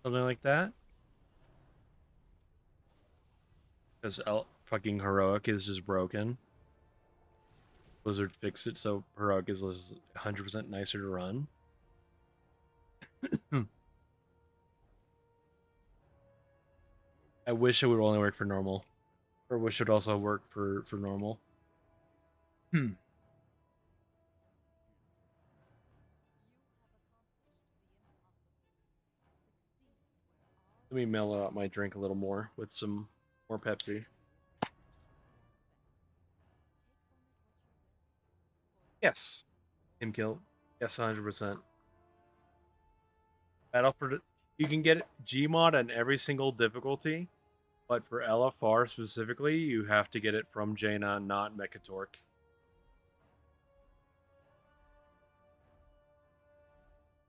Something like that. Because fucking heroic is just broken. Blizzard fixed it so heroic is 100% nicer to run. I wish it would only work for normal, or wish it would also work for normal. Let me mellow out my drink a little more with some more Pepsi. Yes, him kill. Yes, 100%. Battle for you can get Gmod on every single difficulty, but for LFR specifically, you have to get it from Jaina, not Mechatork.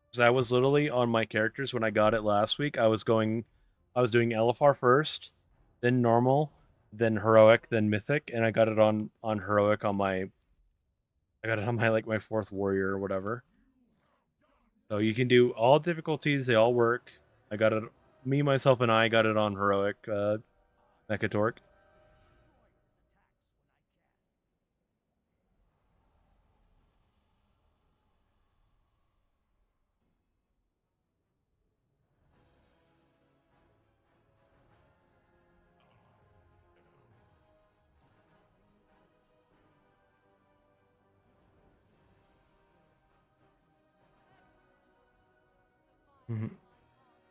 Because I was literally on my characters when I got it last week. I was doing LFR first, then normal, then heroic, then mythic, and I got it on heroic on my. I got it on my like my fourth warrior or whatever. So you can do all difficulties; they all work. I got it. Me, myself, and I got it on heroic Mechatork.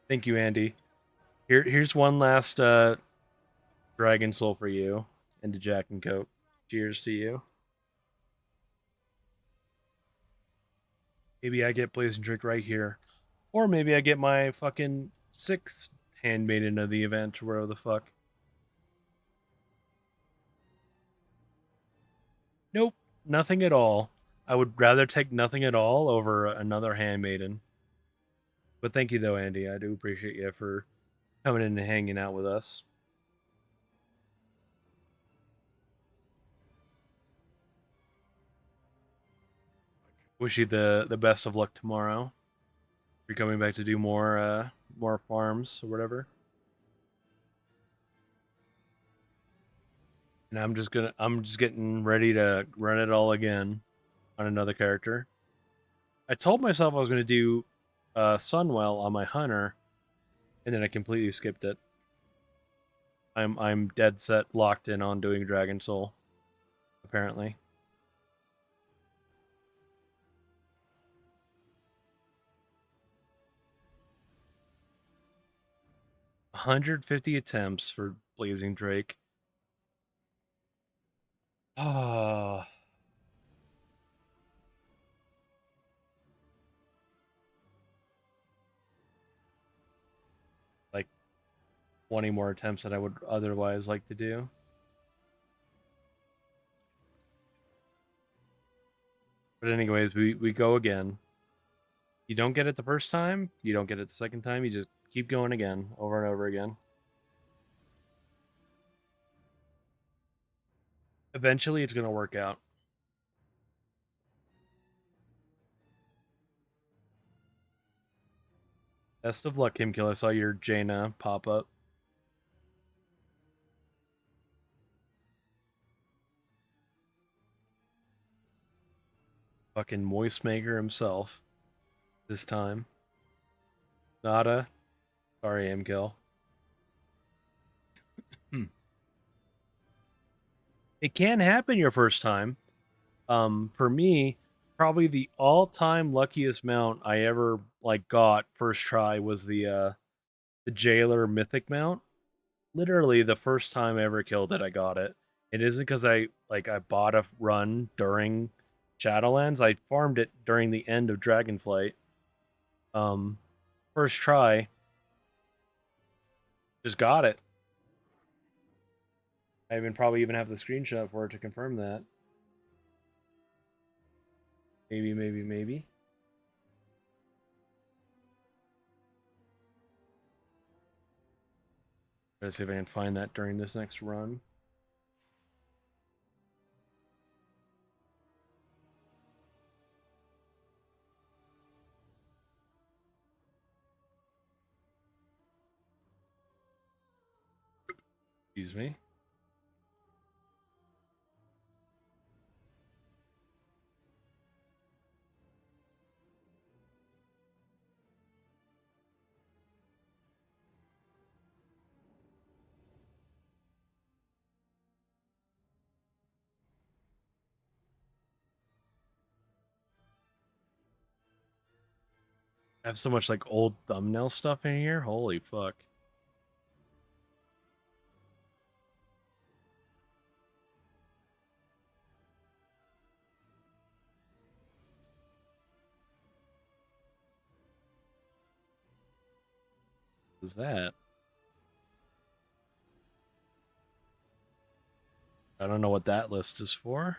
Thank you, Andy. Here's one last Dragon Soul for you and to Jack and Coke. Cheers to you. Maybe I get Blazing Drink right here. Or maybe I get my fucking sixth handmaiden of the event or whatever the fuck. Nope, nothing at all. I would rather take nothing at all over another handmaiden. But thank you though, Andy. I do appreciate you for coming in and hanging out with us. Wish you the best of luck tomorrow. You're coming back to do more farms or whatever. And I'm just getting ready to run it all again on another character. I told myself I was gonna do Sunwell on my hunter, and then I completely skipped it. I'm dead set locked in on doing Dragon Soul, apparently. $150 attempts for Blazing Drake. Ah. Like 20 more attempts that I would otherwise like to do. But anyways, we go again. You don't get it the first time, you don't get it the second time, you just keep going again, over and over again. Eventually it's gonna work out. Best of luck, Kimkill. I saw your Jaina pop up. Fucking Moist Maker himself. This time. Nada. Sorry, Mkill. It can happen your first time. For me, probably the all-time luckiest mount I ever like got first try was the Jailer Mythic mount. literally the first time I ever killed it, I got it. It isn't because I bought a run during Shadowlands. I farmed it during the end of Dragonflight. Um, First try, just got it. I even probably even have the screenshot for it to confirm that. Maybe, maybe, maybe. Let's see if I can find that during this next run. Excuse me. I have so much like old thumbnail stuff in here. Holy fuck. What is that? I don't know what that list is for.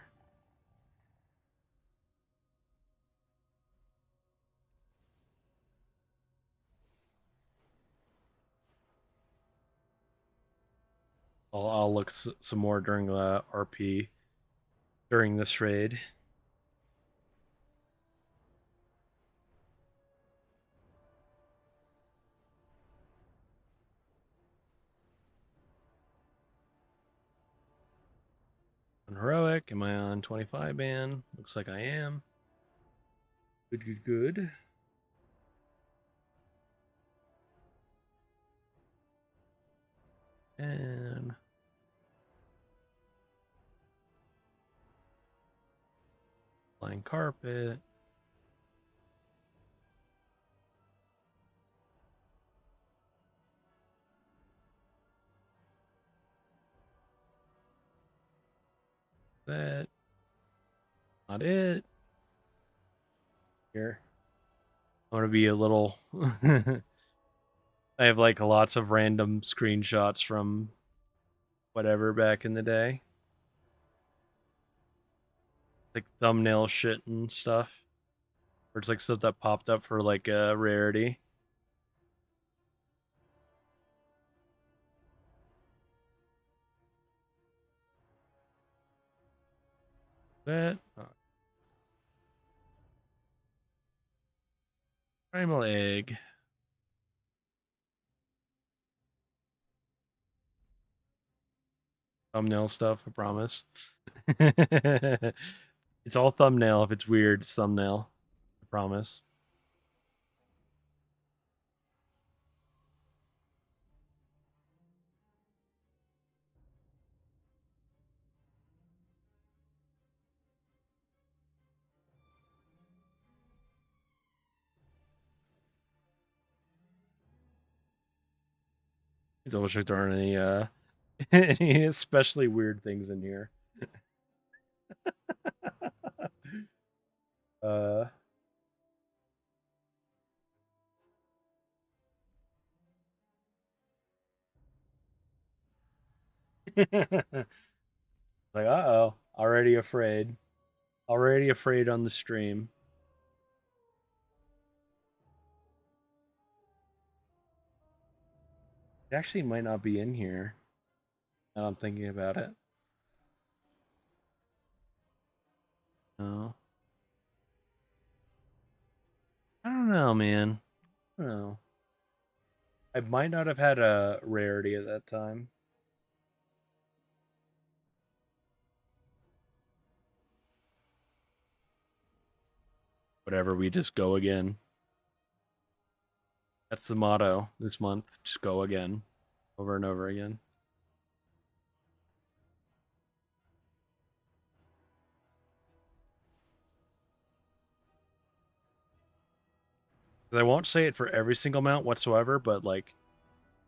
I'll look some more during the RP during this raid. On heroic, am I on 25 ban? Looks like I am. Good, good, good. And flying carpet. That not it. Here. I want to be a little I have like lots of random screenshots from whatever back in the day. Like thumbnail shit and stuff. Or it's like stuff that popped up for like a rarity. That primal egg. Thumbnail stuff, I promise. It's all thumbnail. If it's weird, it's thumbnail. I promise. Double check there aren't any any especially weird things in here. uh like uh-oh, already afraid. Already afraid on the stream. It actually might not be in here. Now I'm thinking about it. No. I don't know, man. I don't know. I might not have had a rarity at that time. Whatever, we just go again. That's the motto this month. Just go again. Over and over again. I won't say it for every single mount whatsoever, but like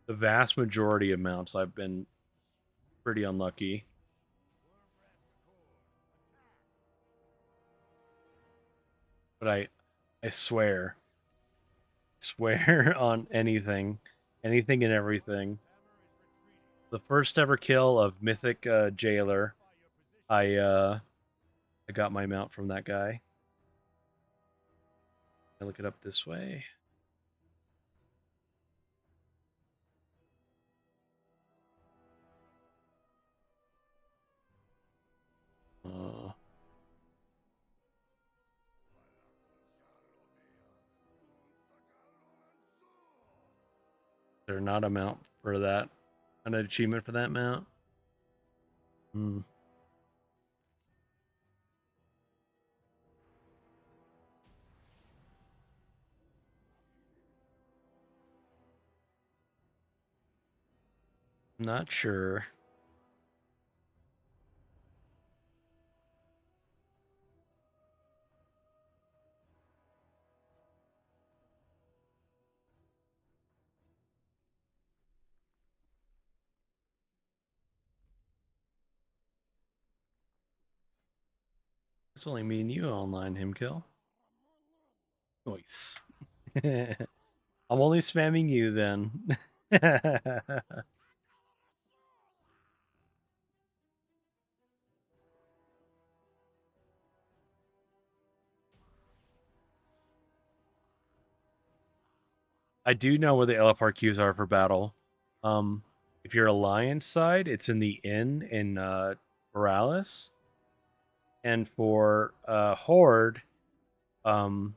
The vast majority of mounts I've been pretty unlucky. But I swear on anything, anything and everything. The first ever kill of Mythic Jailer, I got my mount from that guy. I look it up this way. Uh, They're not a mount for that. An achievement for that mount. Hmm. Not sure. It's only me and you online, him kill. Nice. I'm only spamming you then. I do know where the LFR queues are for battle. Um, if you're Alliance side, it's in the inn in Morales, and for Horde, um,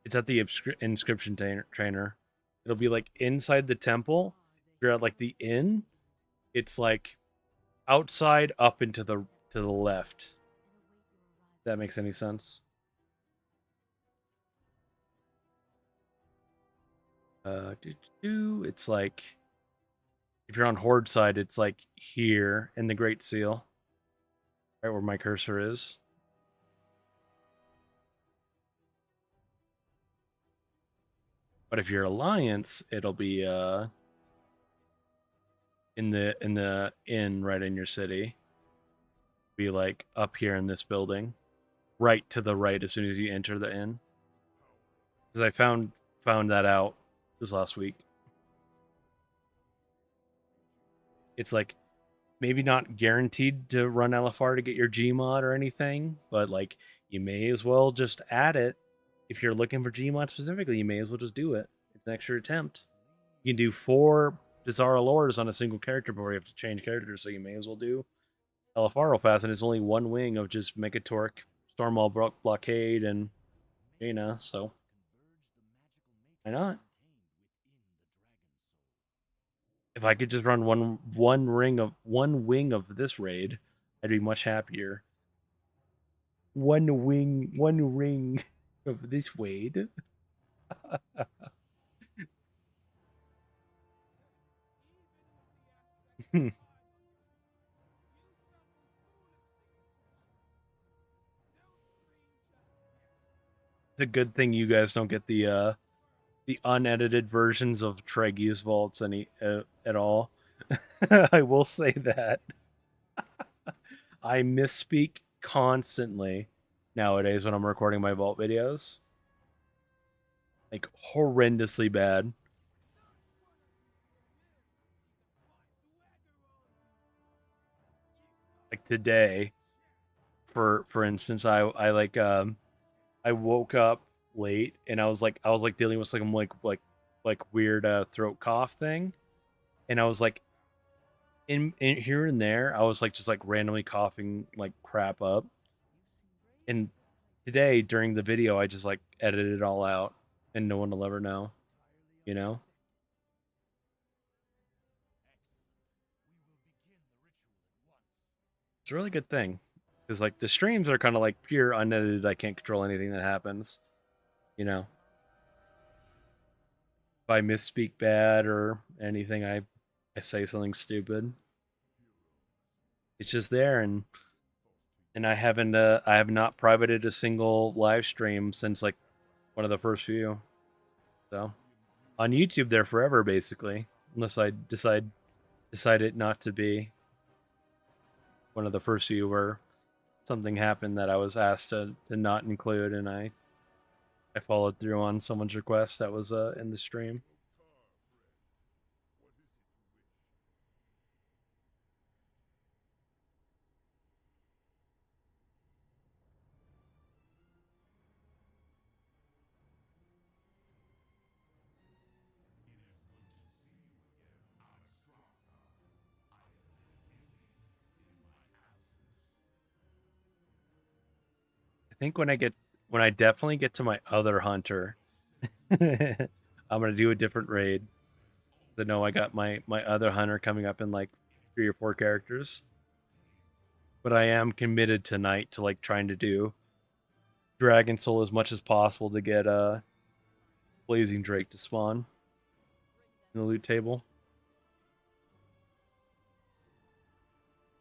it's at the inscription trainer. It'll be like inside the temple. If you're at like the inn, it's like outside up into the left. If that makes any sense. It's like if you're on Horde side, it's like here in the Great Seal, right where my cursor is. But if you're Alliance, it'll be in the inn right in your city. Be like up here in this building, right to the right as soon as you enter the inn. Because I found that out this last week. It's like maybe not guaranteed to run LFR to get your Gmod or anything, but like you may as well just add it. If you're looking for Gmod specifically, you may as well just do it. It's an extra attempt. You can do 4 Bizarre Allures on a single character before you have to change characters, so you may as well do LFR real fast, and it's only one wing of just Megatorque, Stormwall Blockade, and Jaina, so why not? If I could just run one wing of this raid, I'd be much happier. One ring of this raid. It's a good thing you guys don't get the unedited versions of Treggyz vaults at all. I will say that. I misspeak constantly nowadays when I'm recording my vault videos. Like horrendously bad. Like today, for instance, I like I woke up late and I was like dealing with some like weird throat cough thing, and I was like in here and there I was like just like randomly coughing like crap up, and today during the video I just like edited it all out and no one will ever know, you know. It's a really good thing because like the streams are kind of like pure unedited. I can't control anything that happens, you know. If I misspeak bad or anything, I say something stupid. It's just there, and I have not privated a single live stream since like one of the first few. So on YouTube, they're forever basically. unless I decide it not to be one of the first few where something happened that I was asked to not include, and I followed through on someone's request that was in the stream. I think when I definitely get to my other hunter, I'm gonna do a different raid. I know I got my other hunter coming up in like 3 or 4 characters, but I am committed tonight to like trying to do Dragon Soul as much as possible to get Blazing Drake to spawn in the loot table.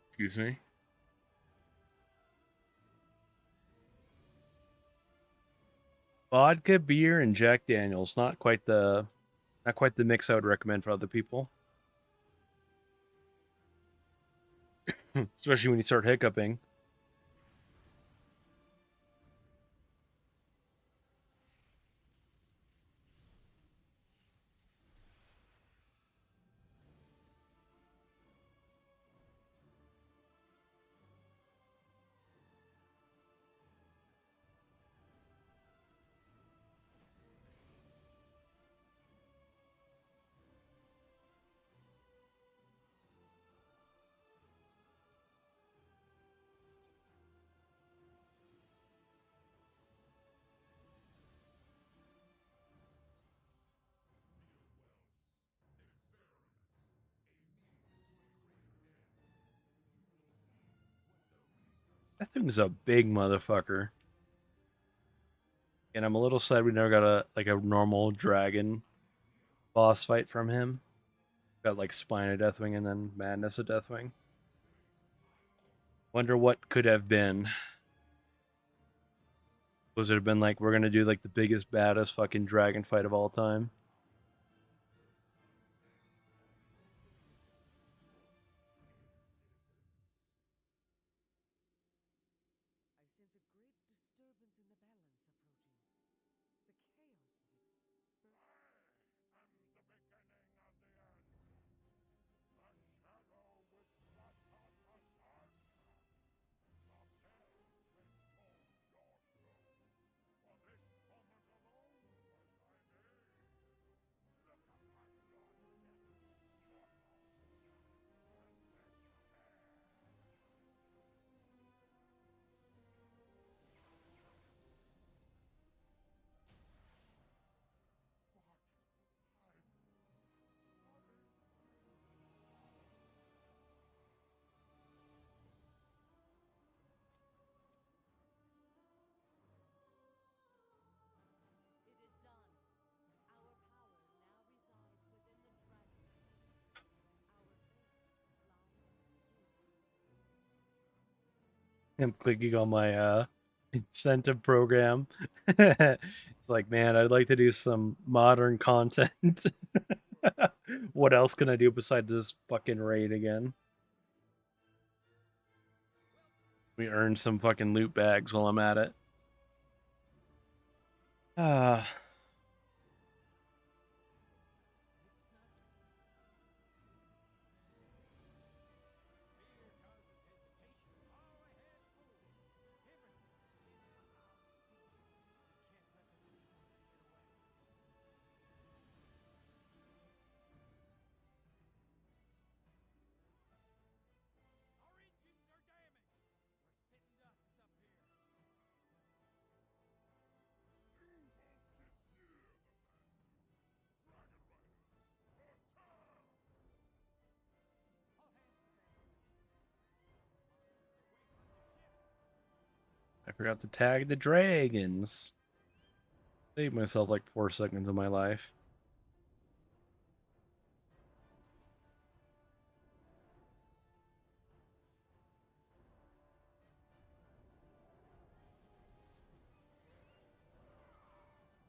Excuse me. Vodka, beer, and Jack Daniels. Not quite the mix I would recommend for other people. Especially when you start hiccuping. That thing's a big motherfucker. And I'm a little sad we never got a normal dragon boss fight from him. Got like Spine of Deathwing and then Madness of Deathwing. Wonder what could have been. Was it have been like we're gonna do like the biggest, baddest fucking dragon fight of all time? I sense a great disturbance in the balance approaching. The chaos within. I am the beginning of the end. The shadow which blotted the sun. The dead which holds your throne. For this moment alone was I made. Look upon your death, mortal, and prepare. It is done. Our power now resides within the dragon soul. Our fate lies with you. I'm clicking on my incentive program. It's like, man, I'd like to do some modern content. What else can I do besides this fucking raid again? We earn some fucking loot bags while I'm at it. Ah. Our engines are damaged. We're sitting ducks up here. You won't get near the master. Dragon Riders, attack! All hands to battle stations. Those monsters away from the ship. I forgot to tag the dragons. Saved myself like 4 seconds of my life.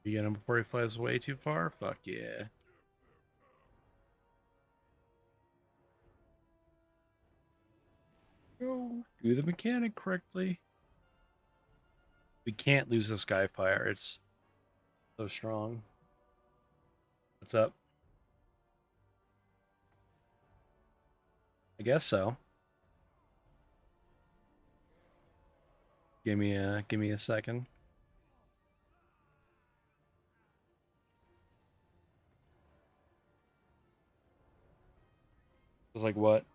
You get him before he flies away too far? Fuck yeah. Go do the mechanic correctly. We can't lose the Skyfire. It's so strong. What's up? I guess so. Give me a second. It's like what?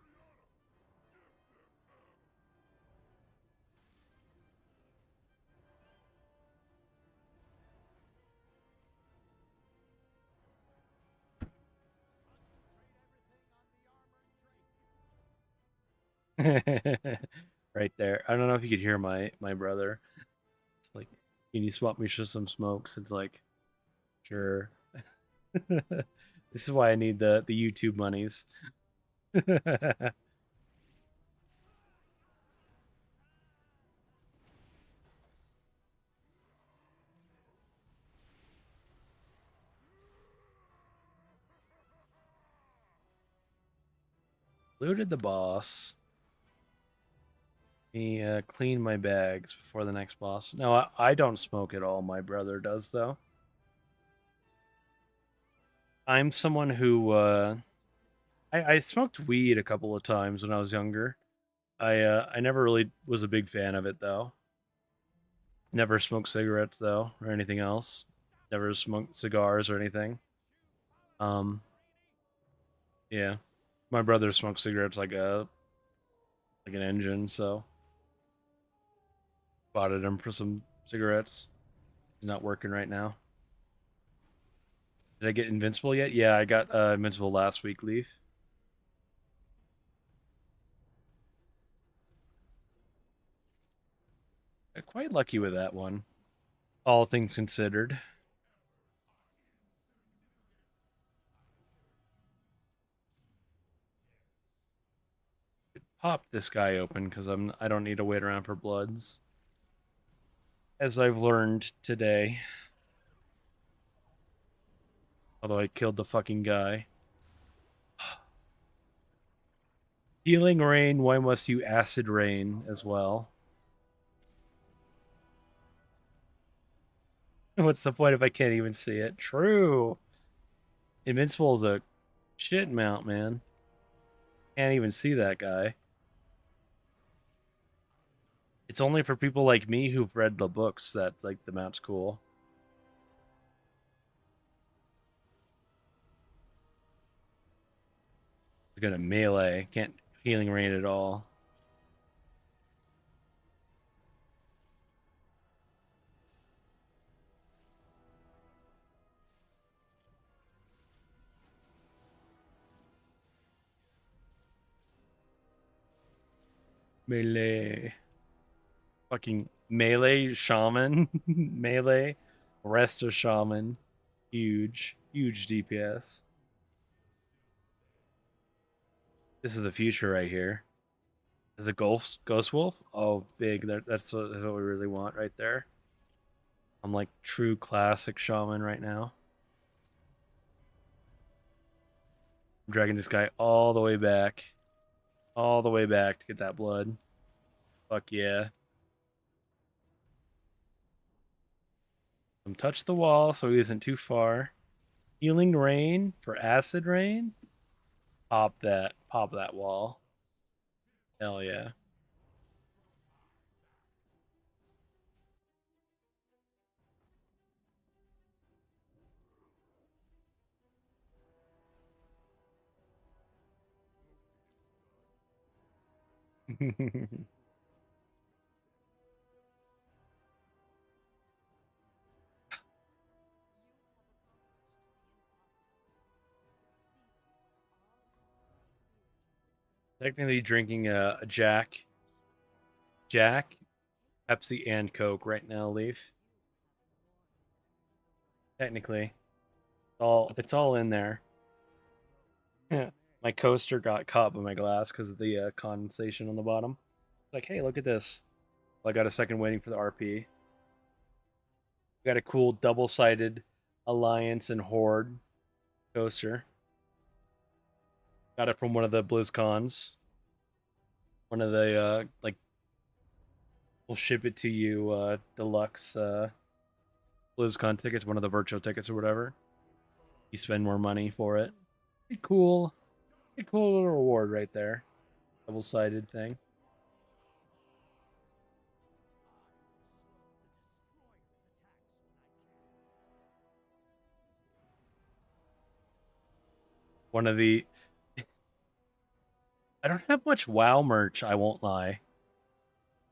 Right there. I don't know if you could hear my brother. It's like, can you swap me for some smokes? It's like, sure. This is why I need the YouTube monies. Looted the boss. Me clean my bags before the next boss. No, I don't smoke at all. My brother does though. I'm someone who I smoked weed a couple of times when I was younger. I never really was a big fan of it though. Never smoked cigarettes though or anything else. Never smoked cigars or anything. Um yeah. My brother smokes cigarettes like an engine, so bought him for some cigarettes. He's not working right now. Did I get Invincible yet? Yeah, I got Invincible last week, Leaf. Got quite lucky with that one, all things considered. Pop this guy open because I don't need to wait around for bloods, as I've learned today. Although I killed the fucking guy. Healing rain. Why must you acid rain as well? What's the point if I can't even see it? True. Invincible is a shit mount, man. Can't even see that guy. It's only for people like me who've read the books that like the map's cool. It's gonna melee. Can't healing rain at all. Melee. Fucking melee shaman. Melee. Rest of shaman. Huge. Huge DPS. This is the future right here. Is a ghost wolf? Oh, big. That's what we really want right there. I'm like true classic shaman right now. I'm dragging this guy all the way back. All the way back to get that blood. Fuck yeah. Touch the wall so he isn't too far. Healing rain for acid rain. Pop that. Pop that wall. Hell yeah. Technically drinking a Jack, Pepsi, and Coke right now, Leaf. Technically. It's all in there. My coaster got caught by my glass because of the condensation on the bottom. Like, hey, look at this. Well, I got a second waiting for the RP. Got a cool double-sided Alliance and Horde coaster. Got it from one of the BlizzCons. One of the like we'll ship it to you deluxe BlizzCon tickets, one of the virtual tickets or whatever. You spend more money for it. Pretty cool. Pretty cool little reward right there. Double sided thing. One of the I don't have much WoW merch, I won't lie.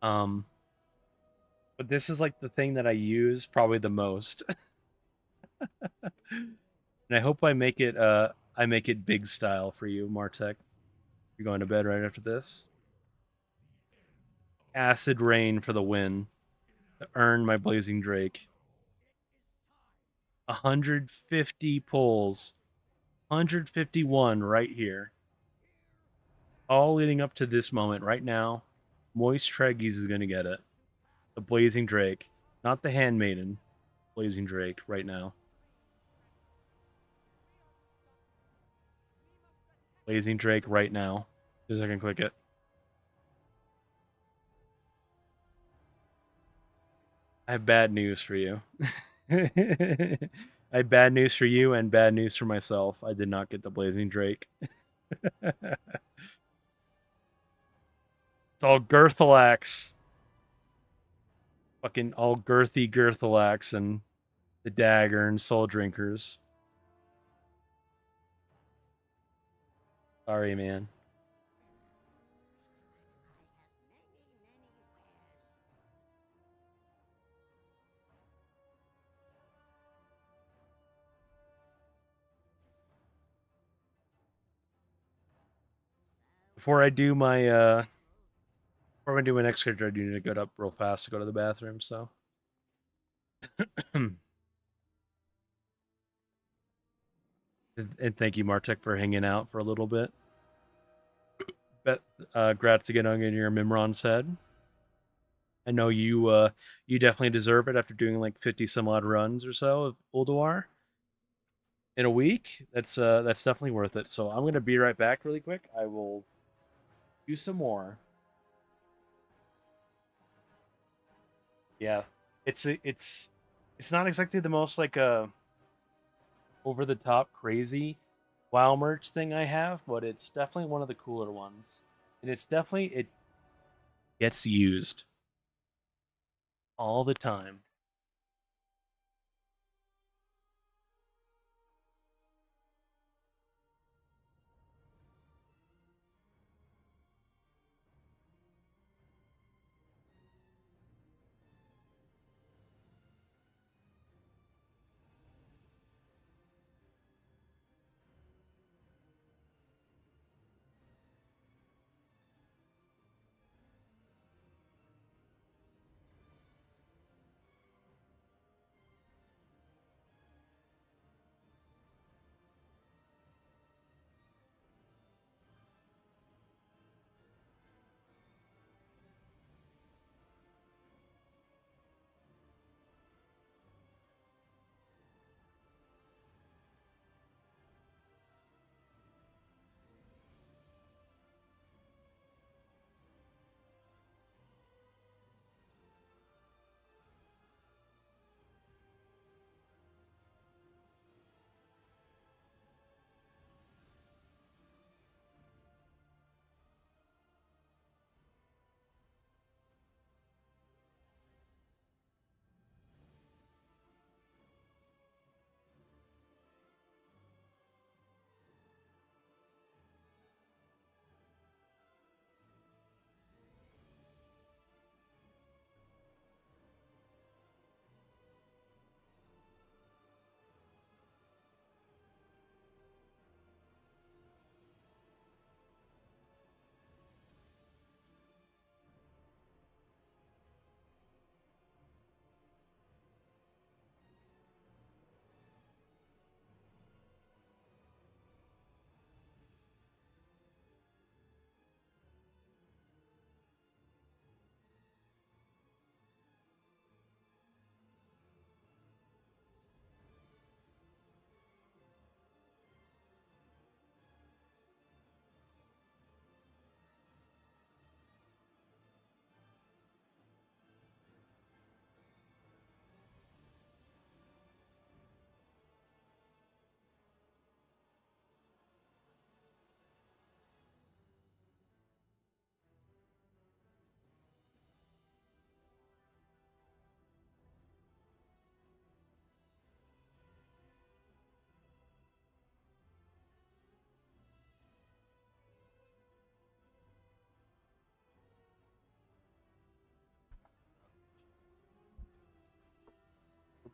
Um but this is like the thing that I use probably the most. And I hope I make it big style for you, Martek. You're going to bed right after this. Acid rain for the win to earn my blazing drake. 150 pulls. 151 right here. All leading up to this moment right now. Moist Treggyz is going to get it. The blazing drake, not the handmaiden. Blazing drake right now. Blazing drake right now. Just I can click it. I have bad news for you. I have bad news for you and bad news for myself. I did not get the blazing drake. It's all Girthalax. Fucking all girthy Girthalax and the dagger and soul drinkers. Sorry, man. Before I do my before I do my next character, I do need to get up real fast to go to the bathroom. So, and thank you, Martek, for hanging out for a little bit. Bet, grats to get on your Mimron's head. I know you definitely deserve it after doing like 50 some odd runs or so of Ulduar in a week. That's definitely worth it. So I'm gonna be right back really quick. I will do some more. Yeah, it's not exactly the most like over the top crazy WoW merch thing I have, but it's definitely one of the cooler ones, and it gets used all the time.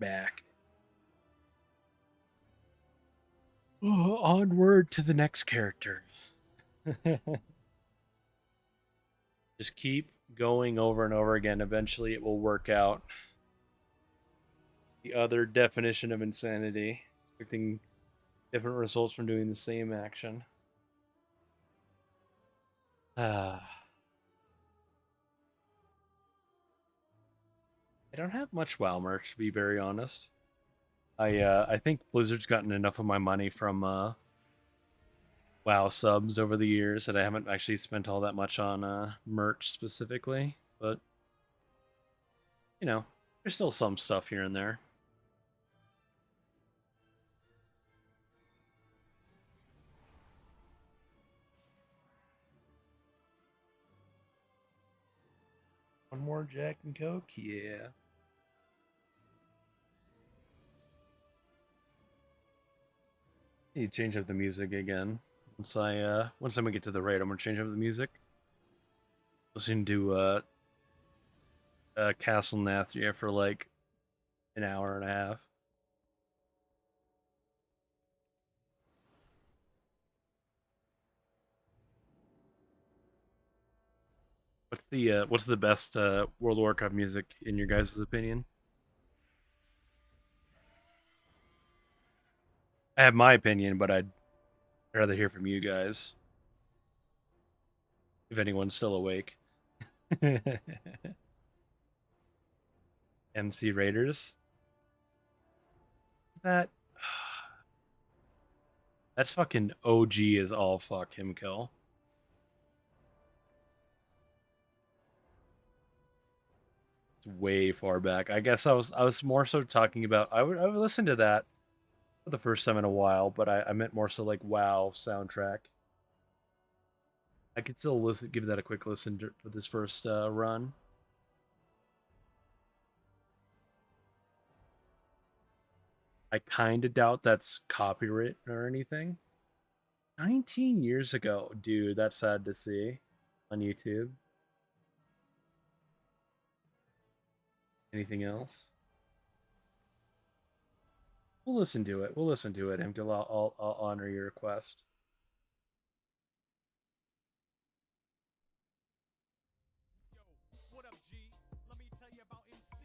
back. Oh, onward to the next character. Just keep going over and over again. Eventually, it will work out. The other definition of insanity, expecting different results from doing the same action. I don't have much WoW merch, to be very honest. I think Blizzard's gotten enough of my money from WoW subs over the years that I haven't actually spent all that much on merch specifically. But you know, there's still some stuff here and there. One more Jack and Coke, yeah. Need to change up the music again. Once we get to the raid, I'm gonna change up the music. Listen to Castle Nathria for like an hour and a half. What's the best World of Warcraft music in your guys' opinion? I have my opinion, but I'd rather hear from you guys. If anyone's still awake. MC Raiders. That that's fucking OG is all fuck him kill. It's way far back. I guess I was more so talking about I would listen to that for the first time in a while, but I meant more so like WoW soundtrack. I could still give that a quick listen for this first run. I kind of doubt that's copyright or anything. 19 years ago, dude, that's sad to see on YouTube. Anything else? We'll listen to it. We'll listen to it, Himkil. I'll honor your request. Yo, what up, G? Let me tell you about MC.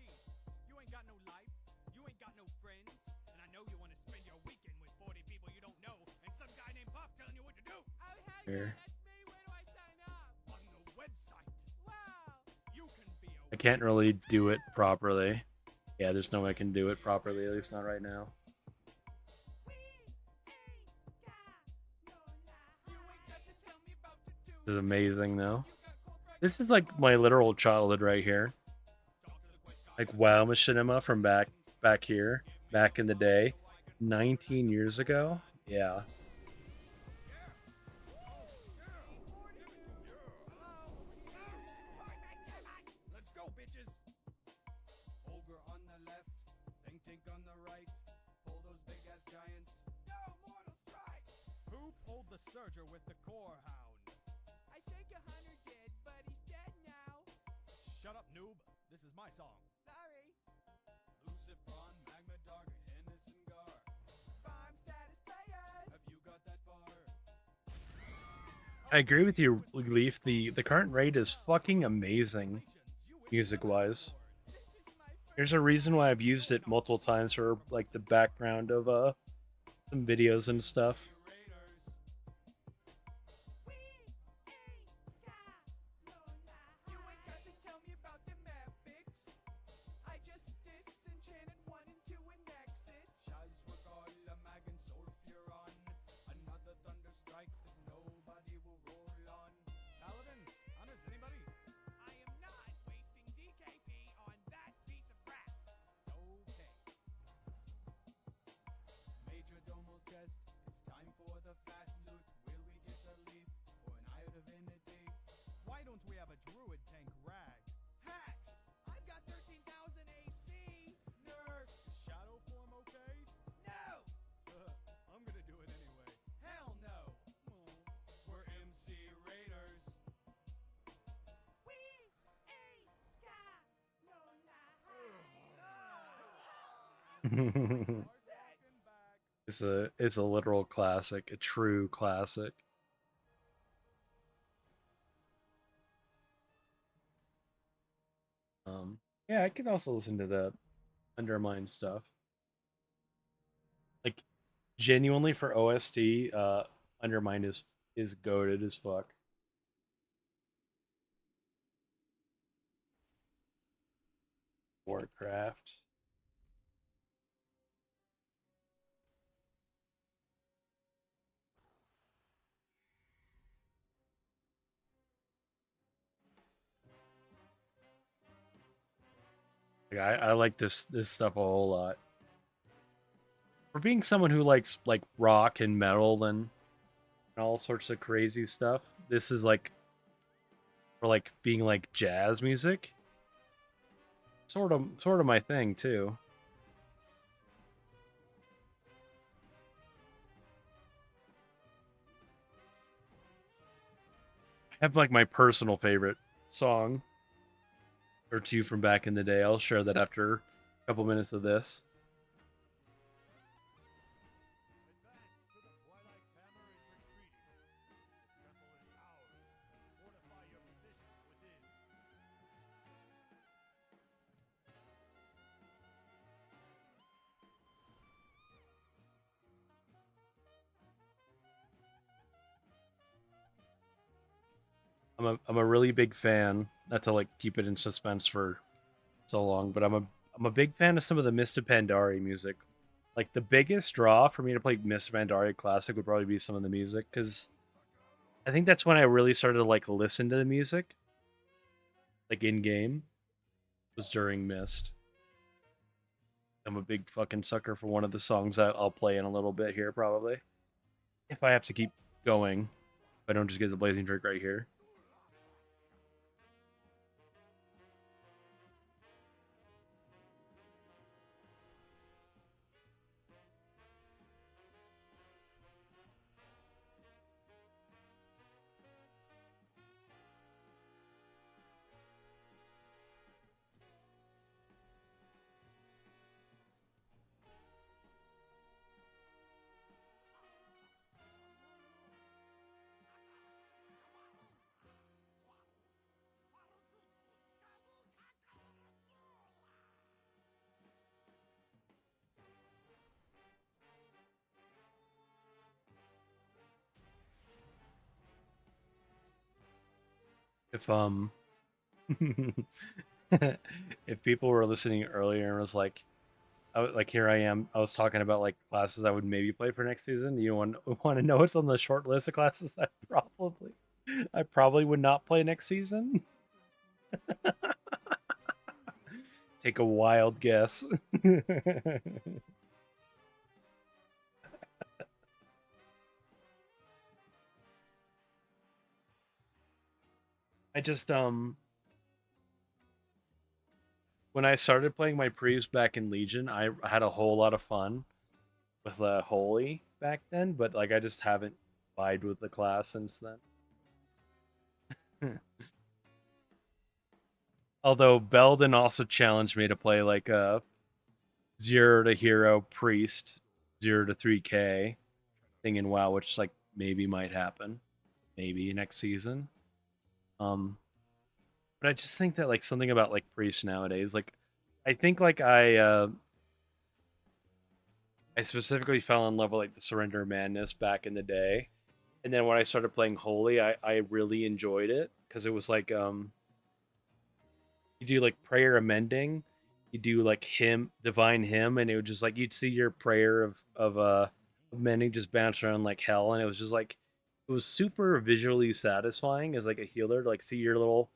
You ain't got no life, you ain't got no friends, and I know you want to spend your weekend with 40 people you don't know, and some guy named Pop telling you what to do. Oh, hell Here. yeah, that's me. Where do I sign up? On the website, Wow. you can be a I can't really do it properly. Yeah, there's no way I can do it properly, at least not right now. This is amazing, though. This is like my literal childhood right here. Like WoW Machinima from back here, back in the day, 19 years ago. Yeah. Let's go, bitches! Ogre on the left, Tink on the right. Pull those big ass giants. No mortal strike! Who pulled the surger with the core hound? I think a hunter did, but he's dead now. Shut up, noob. This is my song. Sorry. Lucifron, Magma Dark, Innocent Gar. Farm status players. Have you got that far? I agree with you, Leaf. The current raid is fucking amazing, music-wise. There's a reason why I've used it multiple times for like the background of some videos and stuff. You ain't got to tell me about them epics. I just disenchanted 1 and 2 in Nexus. Another thunder strike that nobody will roll on. Paladins, hunters, anybody? I am not wasting DKP on that piece of crap. Okay. Major Domo's guest, it's time It's a literal classic, a true classic. Um, yeah, I can also listen to the Undermine stuff. Like genuinely for OST, Undermine is goaded as fuck. Warcraft. Like, I like this stuff a whole lot. For being someone who likes like rock and metal and all sorts of crazy stuff, this is like for like being like jazz music. Sort of my thing too. I have like my personal favorite song or two from back in the day. I'll share that after a couple minutes of this. Advance to the Twilight's hammer is retreating. The temple is ours. Fortify your positions within. I'm a really big fan. Not to like keep it in suspense for so long, but I'm a big fan of some of the Mr. Pandari music. Like the biggest draw for me to play Mr. Pandari Classic would probably be some of the music because I think that's when I really started to like listen to the music, like in game, was during Mist. I'm a big fucking sucker for one of the songs I'll play in a little bit here, probably. If I have to keep going, if I don't just get the Blazing Drink right here. If if people were listening earlier and was like, like here I am, I was talking about like classes I would maybe play for next season. You want to know what's on the short list of classes I probably would not play next season. Take a wild guess. I just when I started playing my Prees back in Legion, I had a whole lot of fun with Holy back then, but like I just haven't vibed with the class since then. Although Belden also challenged me to play like a 0 to hero priest, 0 to 3K thing in WoW, which like maybe might happen, maybe next season. Um, but I just think that like something about like priests nowadays, like I think like I specifically fell in love with like the Surrender Madness back in the day, and then when I started playing Holy, I really enjoyed it because it was like you do like prayer amending, you do like hymn divine hymn, and it would just like you'd see your prayer of amending just bounce around like hell, and it was just like it was super visually satisfying as like a healer to like see your little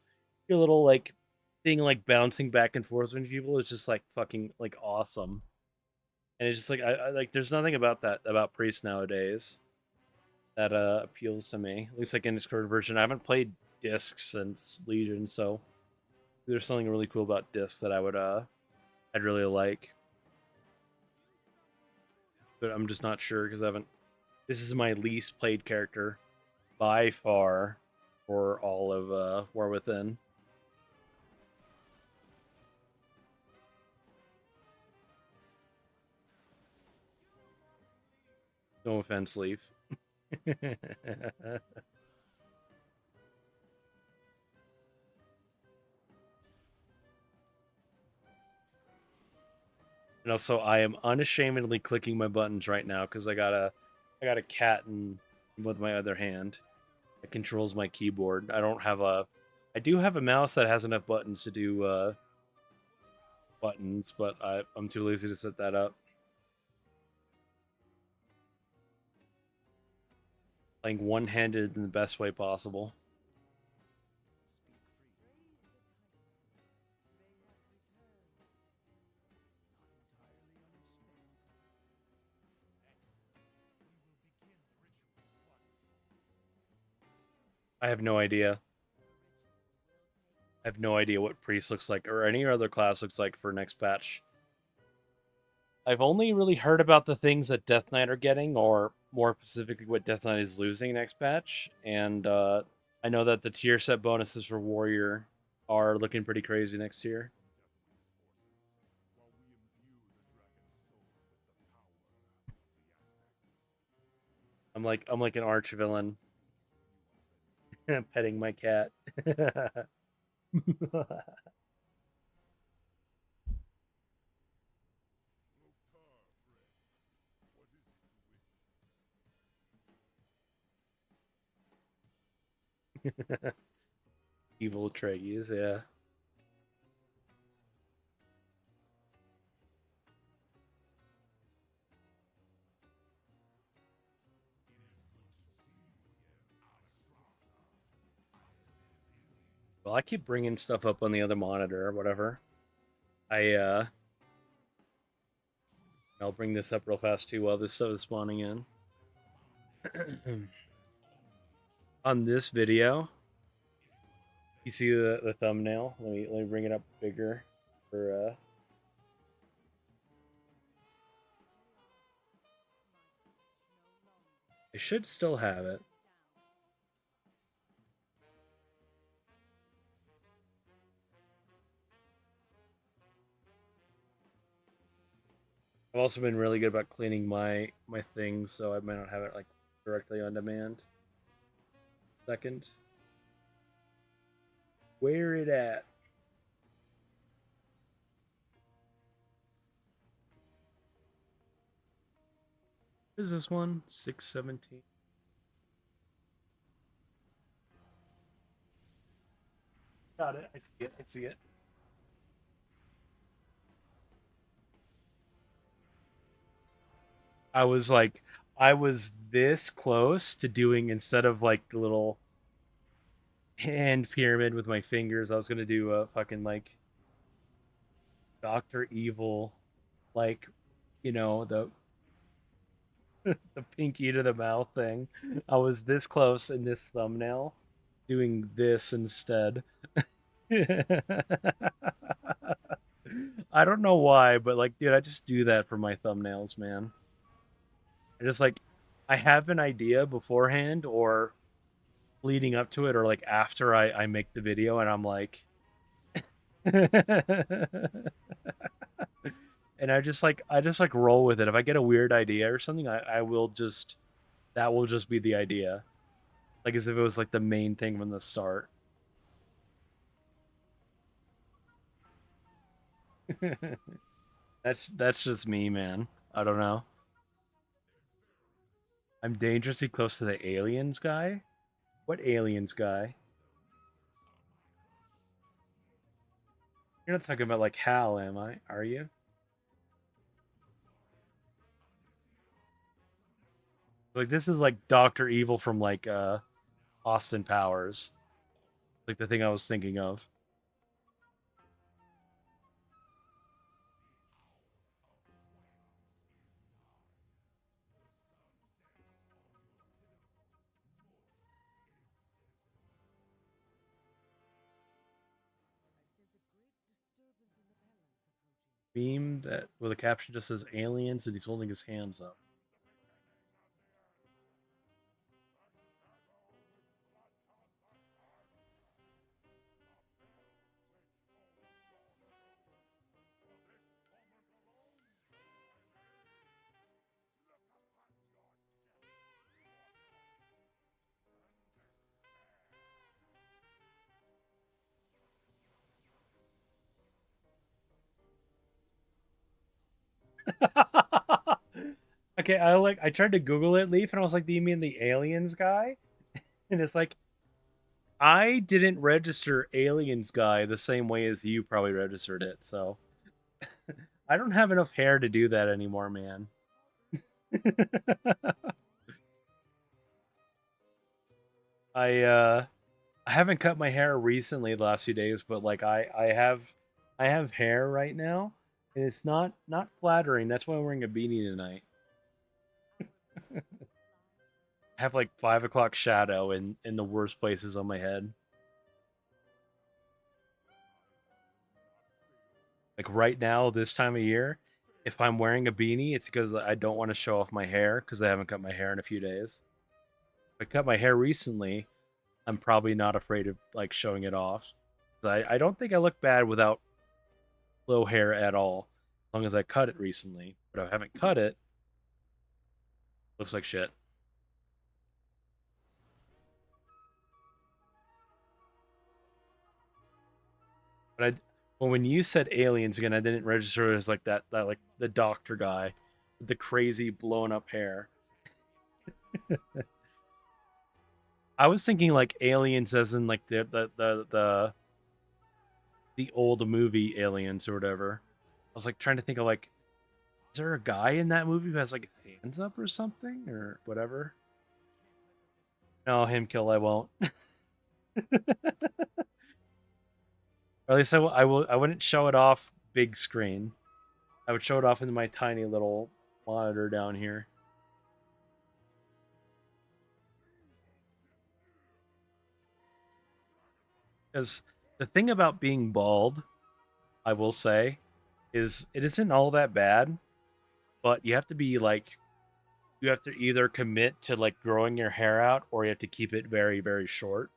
like thing like bouncing back and forth when people is just like fucking like awesome. And it's just like I like there's nothing about that about priest nowadays that appeals to me. At least like in its current version. I haven't played discs since Legion, so there's something really cool about discs that I'd really like. But I'm just not sure because I haven't this is my least played character by far for all of War Within. No offense, Leaf. And also, I am unashamedly clicking my buttons right now because I got a cat in with my other hand that controls my keyboard. I do have a mouse that has enough buttons to do buttons, but I'm too lazy to set that up. Playing one-handed in the best way possible. I have no idea. I have no idea what priest looks like or any other class looks like for next patch. I've only really heard about the things that Death Knight are getting, or more specifically, what Death Knight is losing next patch. And I know that the tier set bonuses for Warrior are looking pretty crazy next year. I'm like an arch villain petting my cat. Evil Treggyz, yeah. Well, I keep bringing stuff up on the other monitor or whatever. I'll bring this up real fast too while this stuff is spawning in. On this video, you see the thumbnail. Let me bring it up bigger for I should still have it. I've also been really good about cleaning my things, so I might not have it like directly on demand. Second. Where it at? What is this one? 617. Got it. I see it. I see it. I was like, I was this close to doing, instead of like the little hand pyramid with my fingers, I was gonna do a fucking like Doctor Evil, like, you know, the pinky to the mouth thing. I was this close in this thumbnail doing this instead. I don't know why, but like, dude, I just do that for my thumbnails, man. I just like, I have an idea beforehand or leading up to it or like after I make the video, and I'm like, and I just like roll with it. If I get a weird idea or something, I will just, that will just be the idea. Like as if it was like the main thing from the start. That's just me, man. I don't know. I'm dangerously close to the aliens guy. What aliens guy? You're not talking about like Hal, am I? Are you? Like this is like Doctor Evil from like Austin Powers. Like the thing I was thinking of. Beam that where the caption just says aliens and he's holding his hands up. Okay, I tried to Google it, Leaf, and I was like, "Do you mean the aliens guy?" And it's like, I didn't register aliens guy the same way as you probably registered it, so I don't have enough hair to do that anymore, man. I I haven't cut my hair recently the last few days, but like I have hair right now, and it's not flattering. That's why I'm wearing a beanie tonight. I have like 5 o'clock shadow in the worst places on my head. Like right now, this time of year, if I'm wearing a beanie, it's because I don't want to show off my hair because I haven't cut my hair in a few days. If I cut my hair recently, I'm probably not afraid of like showing it off. I don't think I look bad without low hair at all, as long as I cut it recently. But if I haven't cut it, looks like shit. But well, when you said aliens again, I didn't register it as like that like the doctor guy with the crazy blown up hair. I was thinking like aliens as in like the old movie aliens or whatever. I was like trying to think of like, is there a guy in that movie who has like his hands up or something or whatever? No, him kill I won't. Or at least I wouldn't show it off big screen. I would show it off into my tiny little monitor down here. Because the thing about being bald, I will say, is it isn't all that bad, but you have to be like you have to either commit to like growing your hair out or you have to keep it very, very short.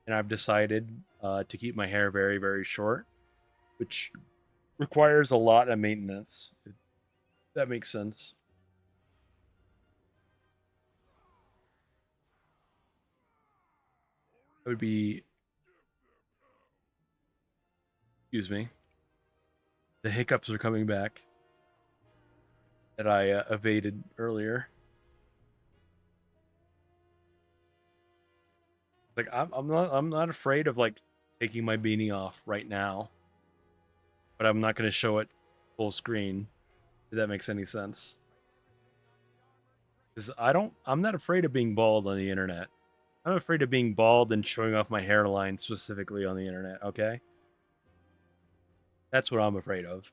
And I've decided to keep my hair very, very short, which requires a lot of maintenance. If that makes sense. It would be, excuse me, the hiccups are coming back that I evaded earlier. Like I'm not afraid of like taking my beanie off right now, but I'm not going to show it full screen. If that makes any sense. Because I'm not afraid of being bald on the internet. I'm afraid of being bald and showing off my hairline specifically on the internet. Okay, that's what I'm afraid of.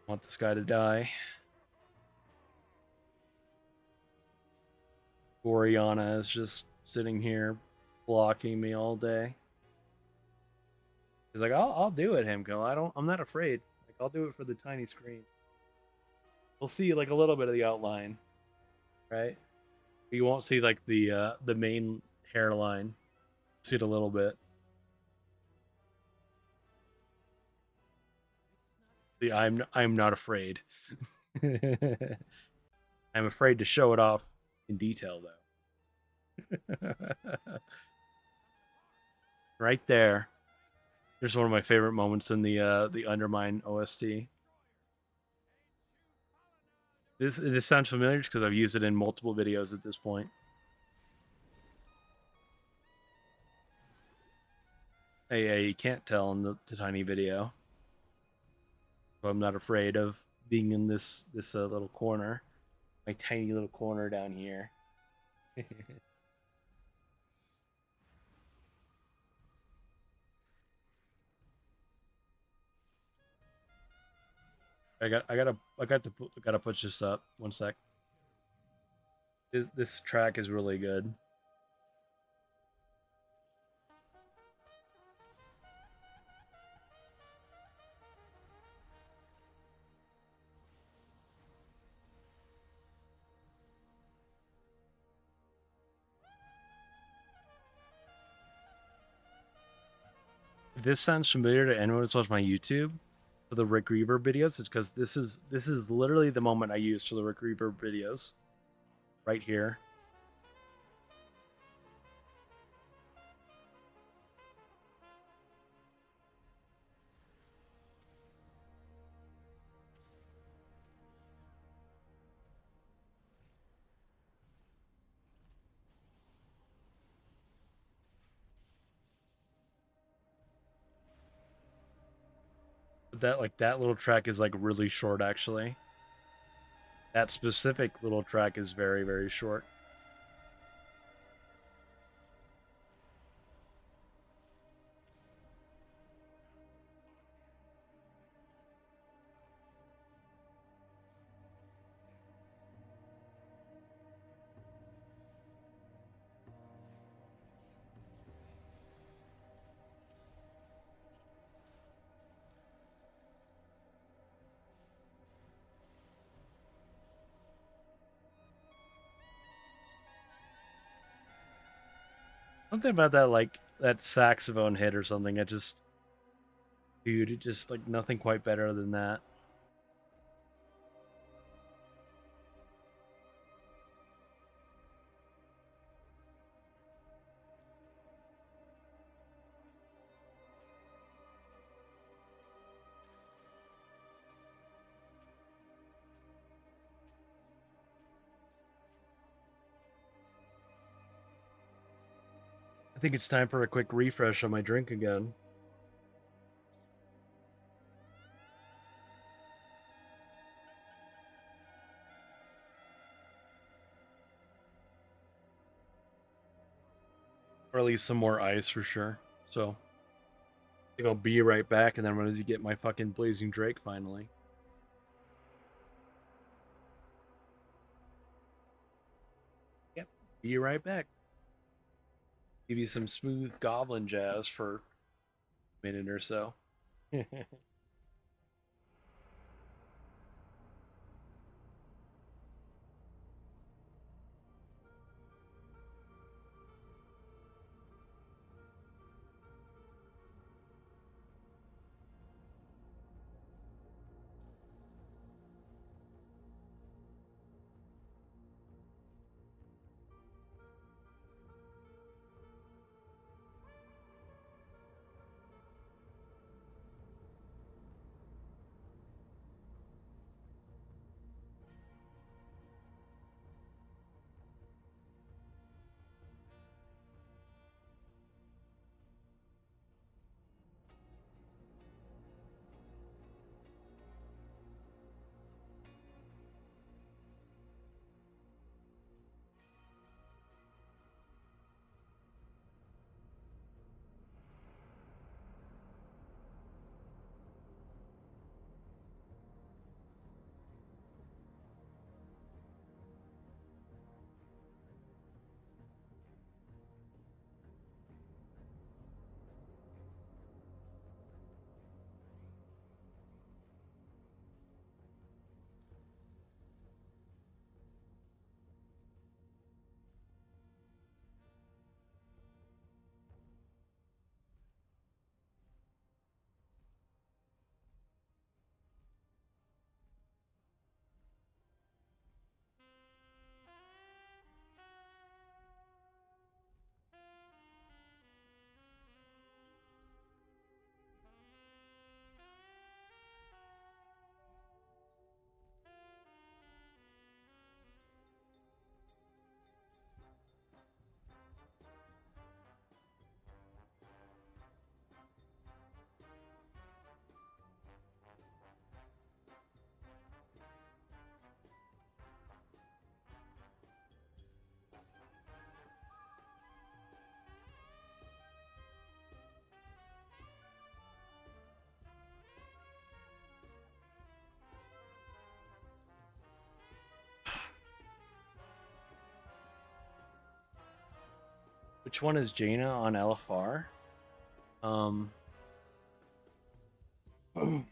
I want this guy to die. Oriana is just sitting here blocking me all day. He's like, I'll do it, Himko. I'm not afraid. Like I'll do it for the tiny screen. We'll see like a little bit of the outline, right? You won't see like the main hairline. See it a little bit. See, I'm not afraid. I'm afraid to show it off in detail though. Right there. There's one of my favorite moments in the Undermine OST. This sounds familiar just because I've used it in multiple videos at this point. Hey, you can't tell in the tiny video, so I'm not afraid of being in this little corner, my tiny little corner down here. I gotta push this up. One sec. This track is really good. If this sounds familiar to anyone who's watched my YouTube, for the Rick Reverb videos is because this is literally the moment I use for the Rick Reverb videos, right here. But that little track is like really short actually. That specific little track is very, very short. Something about that, like that saxophone hit or something. Dude, it just like nothing quite better than that. I think it's time for a quick refresh on my drink again. Or at least some more ice for sure. So I think I'll be right back, and then I'm ready to get my fucking Blazing Drake finally. Yep, be right back. Give you some smooth goblin jazz for a minute or so. Which one is Jaina on LFR? Um, excuse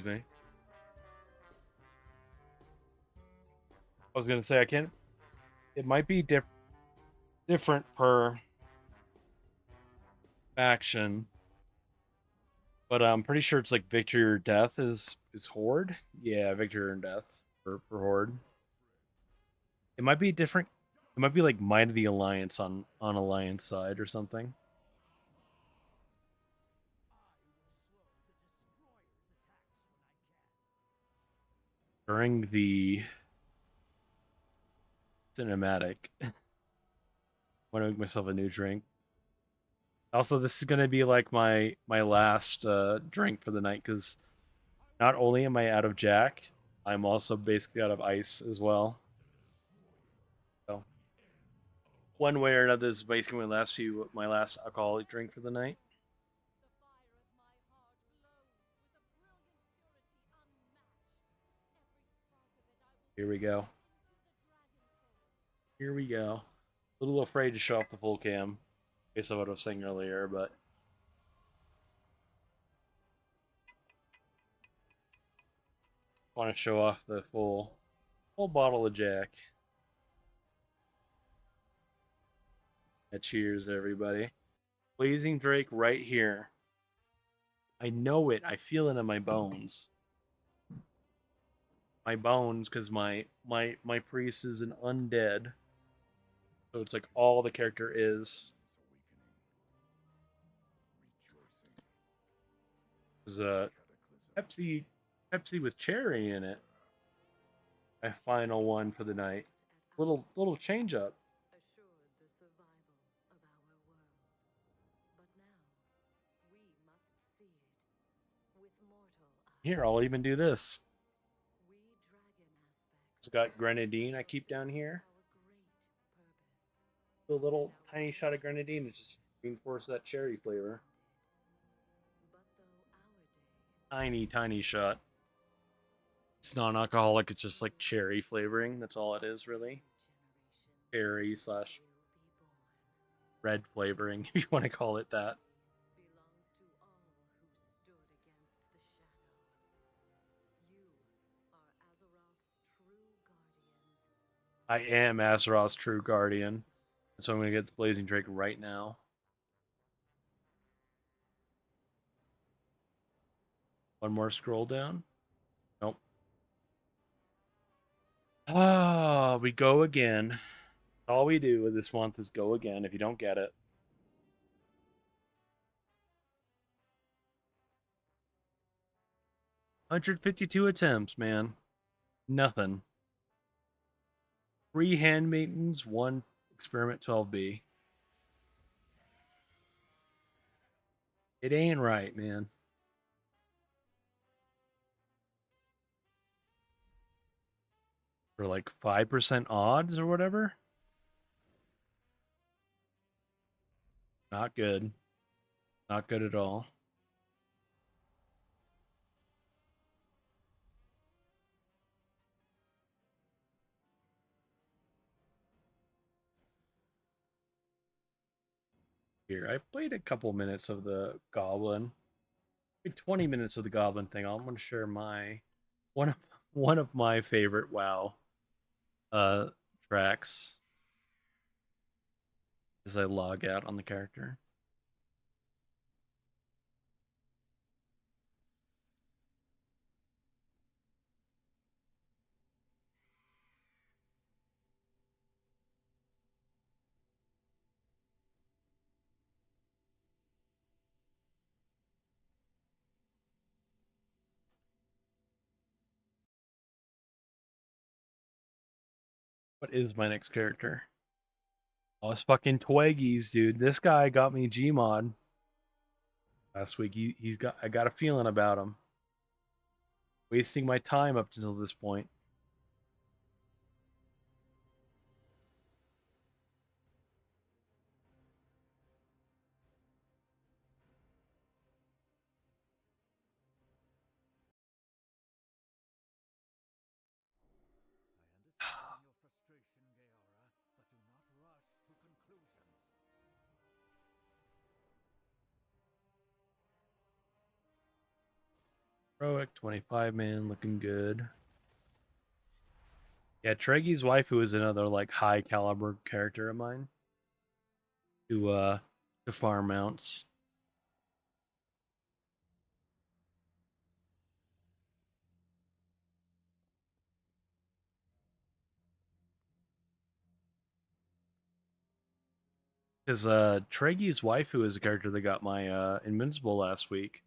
me. I was gonna say I can't. It might be different per faction. But I'm pretty sure it's like victory or death is horde. Yeah, victory or death for horde. It might be different. It might be like Might of the Alliance on Alliance side or something. During the cinematic, I want to make myself a new drink. Also, this is gonna be like my last drink for the night because not only am I out of Jack, I'm also basically out of ice as well. So one way or another, this is basically my last alcoholic drink for the night. Here we go. Here we go. A little afraid to show off the full cam, based on what I was saying earlier, but want to show off the full bottle of Jack. Yeah, cheers, everybody. Blazing Drake right here. I know it. I feel it in my bones. My bones, because my priest is an undead. So it's like all the character is. There's a Pepsi with cherry in it. My final one for the night. Little change up. Assured the survival of our world. But now, we must see it with mortal eyes. Here, I'll even do this. We dragon aspects. It's got grenadine I keep down here. Our great purpose. The little tiny shot of grenadine to just reinforce that cherry flavor. But though our day Tiny shot. It's non-alcoholic. It's just like cherry flavoring. That's all it is, really. generation Cherry slash will be born red flavoring, if you want to call it that. belongs to all who stood against the shadow. You are Azeroth's true guardians. I am Azeroth's true guardian. So I'm going to get the Blazing Drake right now. One more scroll down. Nope. Ah, we go again. All we do with this month is go again if you don't get it. $152 attempts, man. Nothing. 3 handmaidens, 1 experiment 12B. It ain't right, man. For like 5% odds or whatever. Not good. Not good at all. Here, I played a couple minutes of the Goblin. 20 minutes of the Goblin thing. I'm going to share my one of one of my favorite WoW uh tracks as I log out on the character. What is my next character? Oh, it's fucking Treggyz, dude. This guy got me Gmod last week. He's got I got a feeling about him. Wasting my time up until this point. I understand your frustration, Gaora, but do not rush to conclusions. Heroic 25 man, looking good. Yeah, Treggy's waifu is another like high caliber character of mine. To farm mounts. Because Treggy's waifu is a character that got my Invincible last week.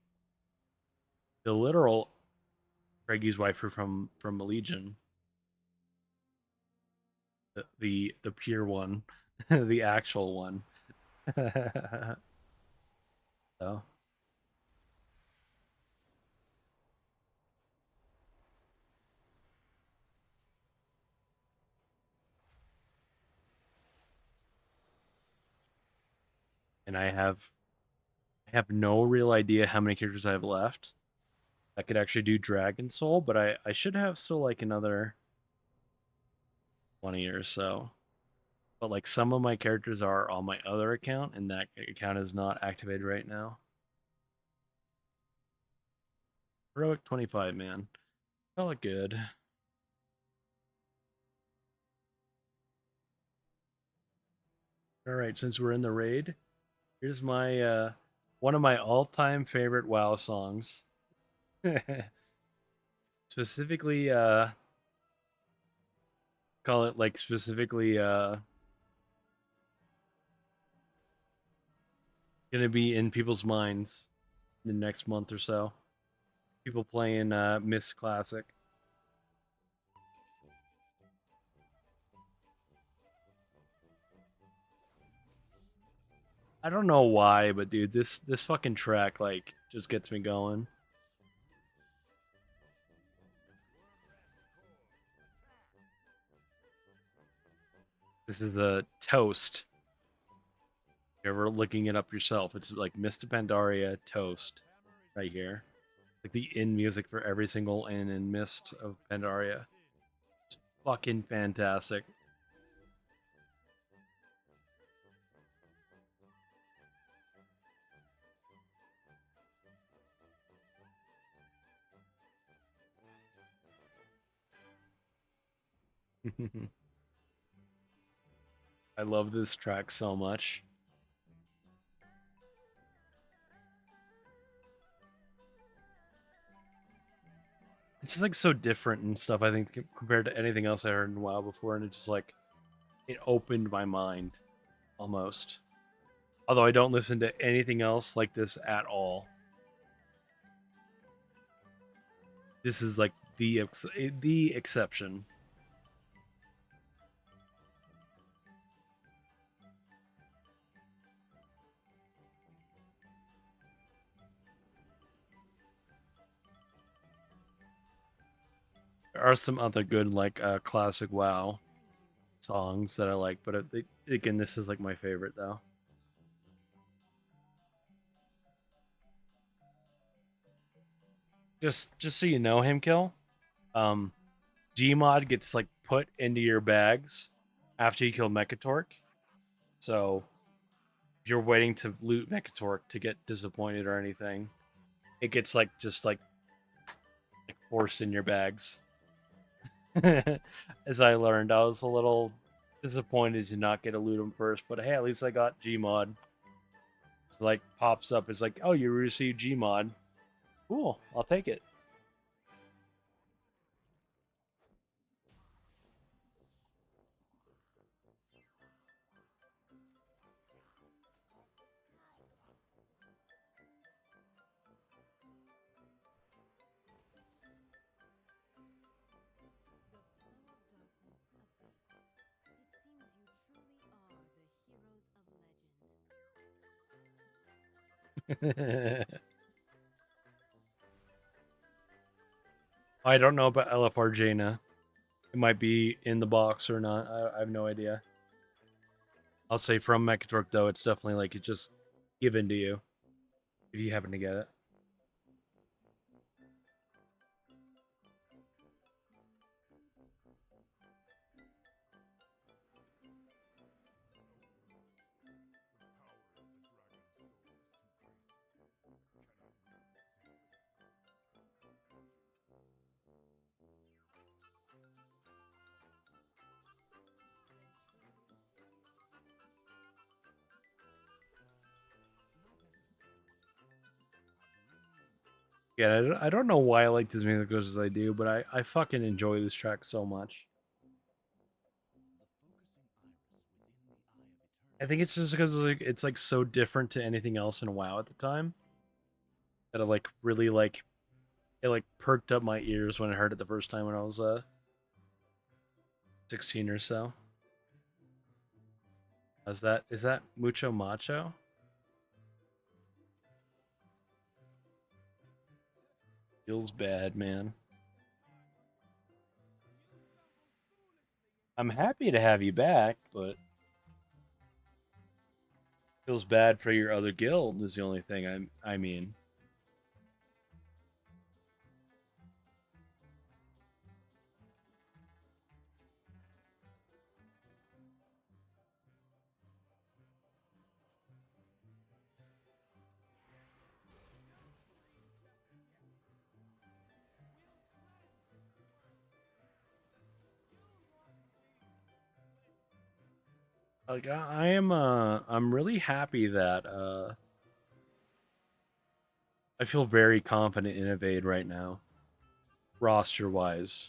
The literal Treggy's waifu from Legion. The pure one. The actual one. So and I have no real idea how many characters I have left. I could actually do Dragon Soul, but I should have still like another 20 or so. But like some of my characters are on my other account, and that account is not activated right now. Heroic 25, man. Felt good. Alright, since we're in the raid, here's my one of my all-time favorite WoW songs. Specifically call it like specifically gonna be in people's minds in the next month or so. People playing Myst Classic. I don't know why, but dude, this fucking track like just gets me going. This is a Toast. If you're ever looking it up yourself, it's like Mist of Pandaria Toast right here. Like the in music for every single in Mist of Pandaria. It's fucking fantastic. I love this track so much. It's just like so different and stuff, I think, compared to anything else I heard in WoW before, and it just like it opened my mind almost. Although I don't listen to anything else like this at all. This is like the exception. There are some other good like classic WoW songs that I like, but again, this is like my favorite though. Just so you know, Himkill, um, Gmod gets like put into your bags after you kill Mechatork. So if you're waiting to loot Mechatork to get disappointed or anything, it gets like just like forced in your bags. As I learned, I was a little disappointed to not get a loot him first, but hey, at least I got Gmod. So like pops up, it's like, oh, you received Gmod. Cool, I'll take it. I don't know about LFR Jaina. It might be in the box or not. I have no idea. I'll say from Mechatork though, it's definitely like it's just given to you if you happen to get it. Yeah, I don't know why I like this music as much as I do, but I fucking enjoy this track so much. I think it's just because like it's like so different to anything else in WoW at the time that it like really like it like perked up my ears when I heard it the first time when I was 16 or so. Is that mucho macho? Feels bad, man. I'm happy to have you back, but feels bad for your other guild is the only thing I mean. Like I am I'm really happy that I feel very confident in Evade right now, roster wise.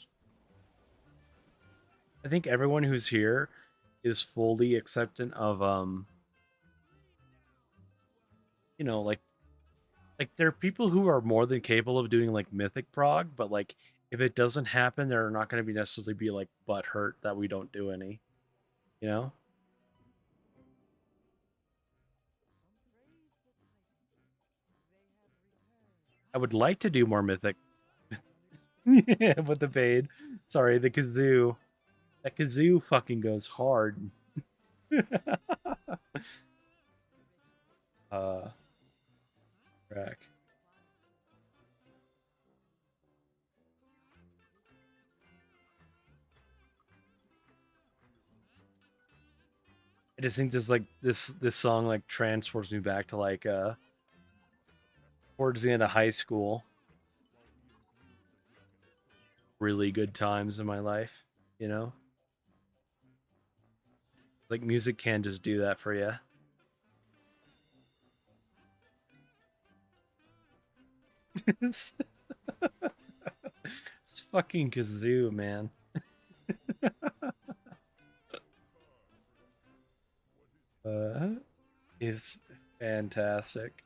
I think everyone who's here is fully acceptant of like there are people who are more than capable of doing like mythic prog, but like if it doesn't happen, they're not going to be necessarily be like butt hurt that we don't do any, you know. I would like to do more mythic. Yeah, with the Vade. Sorry, the kazoo. That kazoo fucking goes hard. uh, Rack. I just think there's like this song like transports me back to like towards the end of high school. Really good times in my life, you know? Like music can just do that for you. It's fucking kazoo, man. Is fantastic.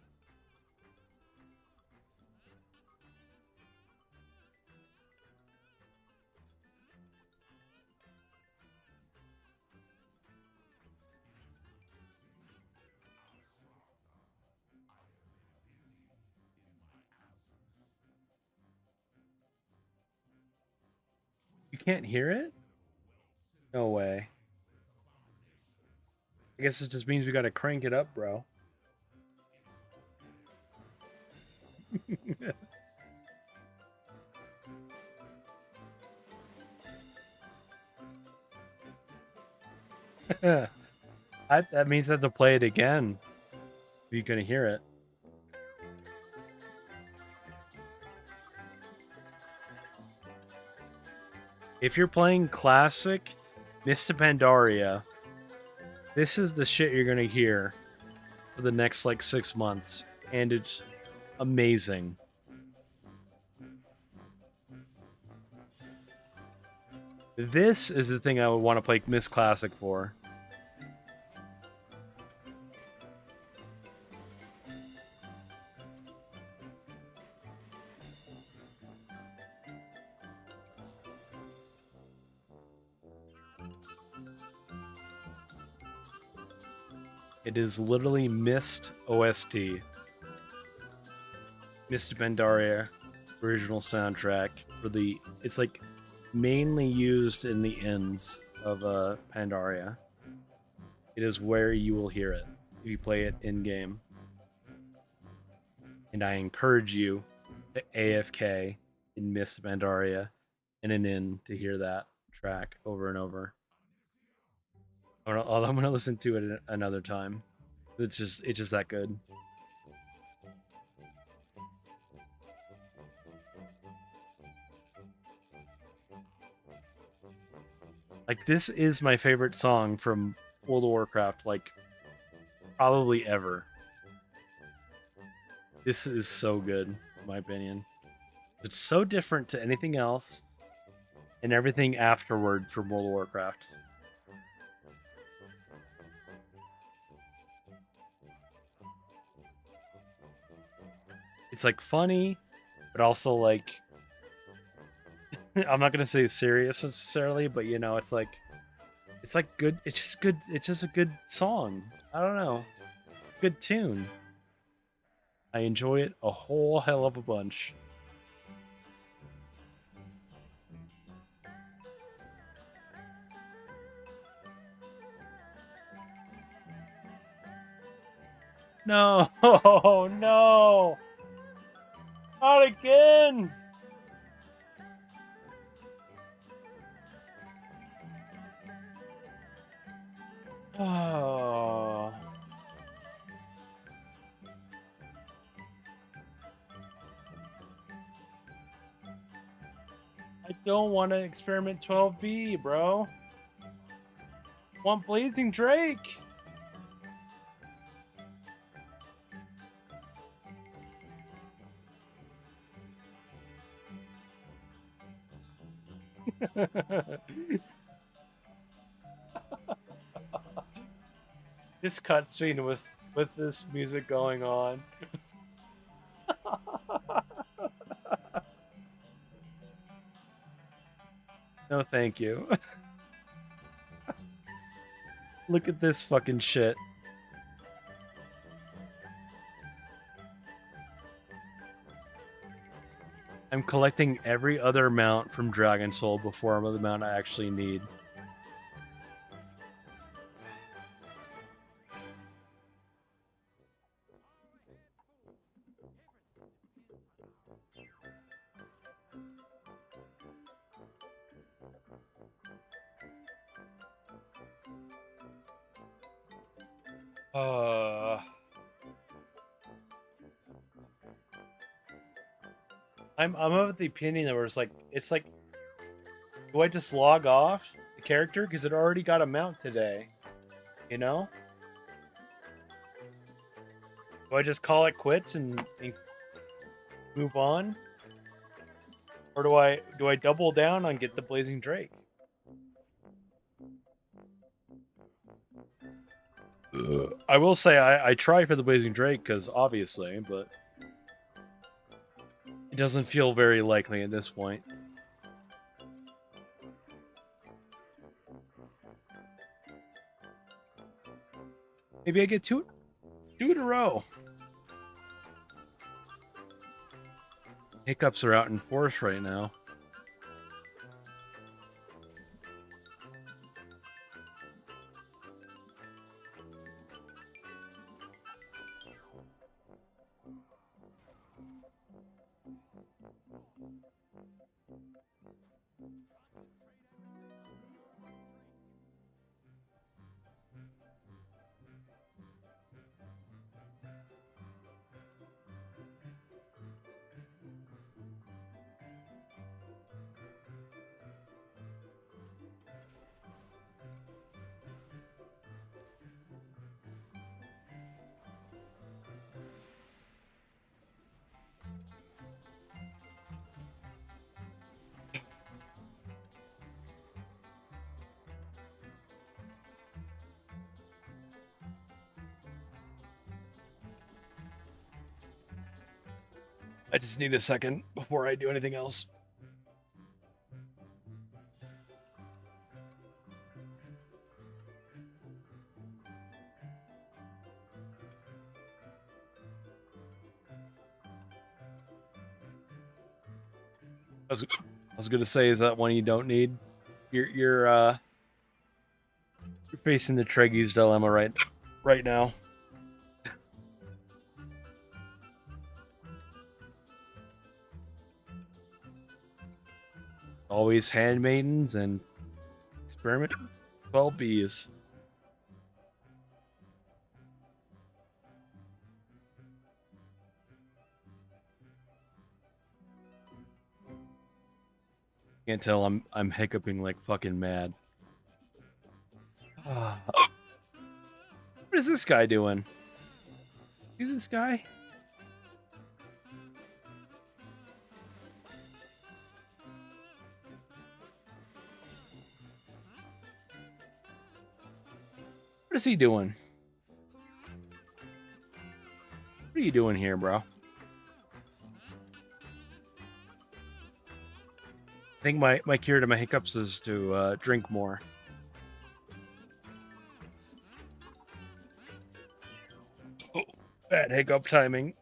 You can't hear it? No way. I guess it just means we gotta crank it up, bro. That means I have to play it again. If you're gonna hear it. If you're playing classic Mista Pandaria, this is the shit you're gonna hear for the next like 6 months, and it's amazing. This is the thing I would want to play Miss Classic for. It is literally Mist OST. Mist Pandaria original soundtrack for the it's like mainly used in the ends of Pandaria. It is where you will hear it if you play it in game. And I encourage you to AFK in Mist Pandaria and an inn to hear that track over and over. I'm gonna listen to it another time. It's just that good. Like this is my favorite song from World of Warcraft, like probably ever. This is so good, in my opinion. It's so different to anything else and everything afterward from World of Warcraft. it's like funny, but also like I'm not gonna say serious necessarily, but you know, it's like good. It's just good. It's just a good song. I don't know, good tune. I enjoy it a whole hell of a bunch. No, no, not again. Oh. I don't want to experiment 12B, bro. I want Blazing Drake. This cutscene with this music going on. No, thank you. Look at this fucking shit. I'm collecting every other mount from Dragon Soul before I'm the mount I actually need. I'm of the opinion that it's like, do I just log off the character because it already got a mount today? You know? Do I just call it quits and move on? Or do I double down on get the Blazing Drake? I will say I try for the Blazing Drake because obviously, but it doesn't feel very likely at this point. Maybe I get two in a row. Hiccups are out in force right now. I just need a second before I do anything else. I was gonna say, is that one you don't need? You're facing the Treggyz dilemma right now. Always handmaidens and experiment 12Bs. Can't tell I'm hiccuping like fucking mad. What is this guy doing? See this guy? What is he doing? What are you doing here, bro? think my cure to my hiccups is to drink more. Oh, bad hiccup timing.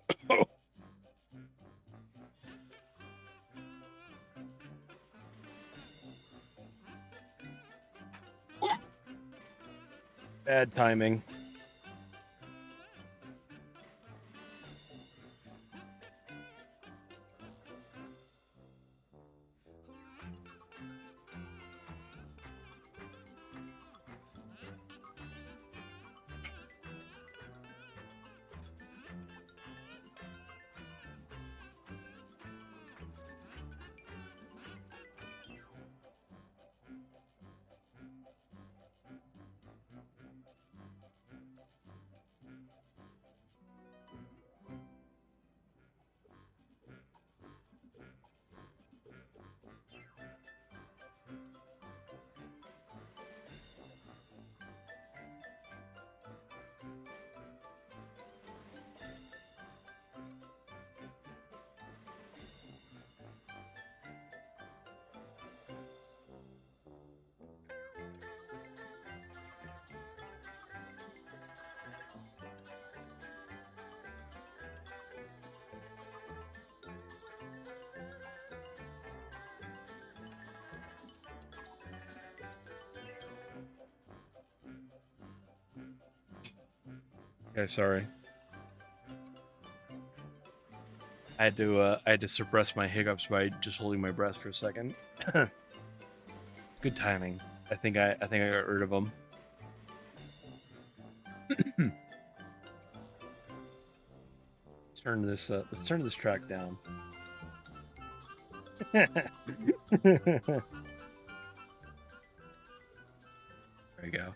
Bad timing. Okay, sorry. I had to suppress my hiccups by just holding my breath for a second. Good timing. I think I got rid of them. Let's turn this track down. There we go.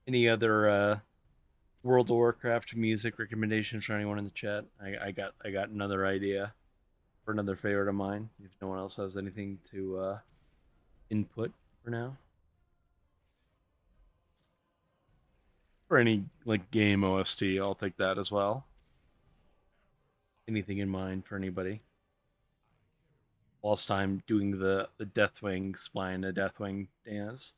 Any other World of Warcraft music recommendations for anyone in the chat? I got another idea for another favorite of mine. If no one else has anything to input for now, or any like game OST, I'll take that as well. Anything in mind for anybody? Whilst I'm doing the Deathwing spline, the Deathwing dance.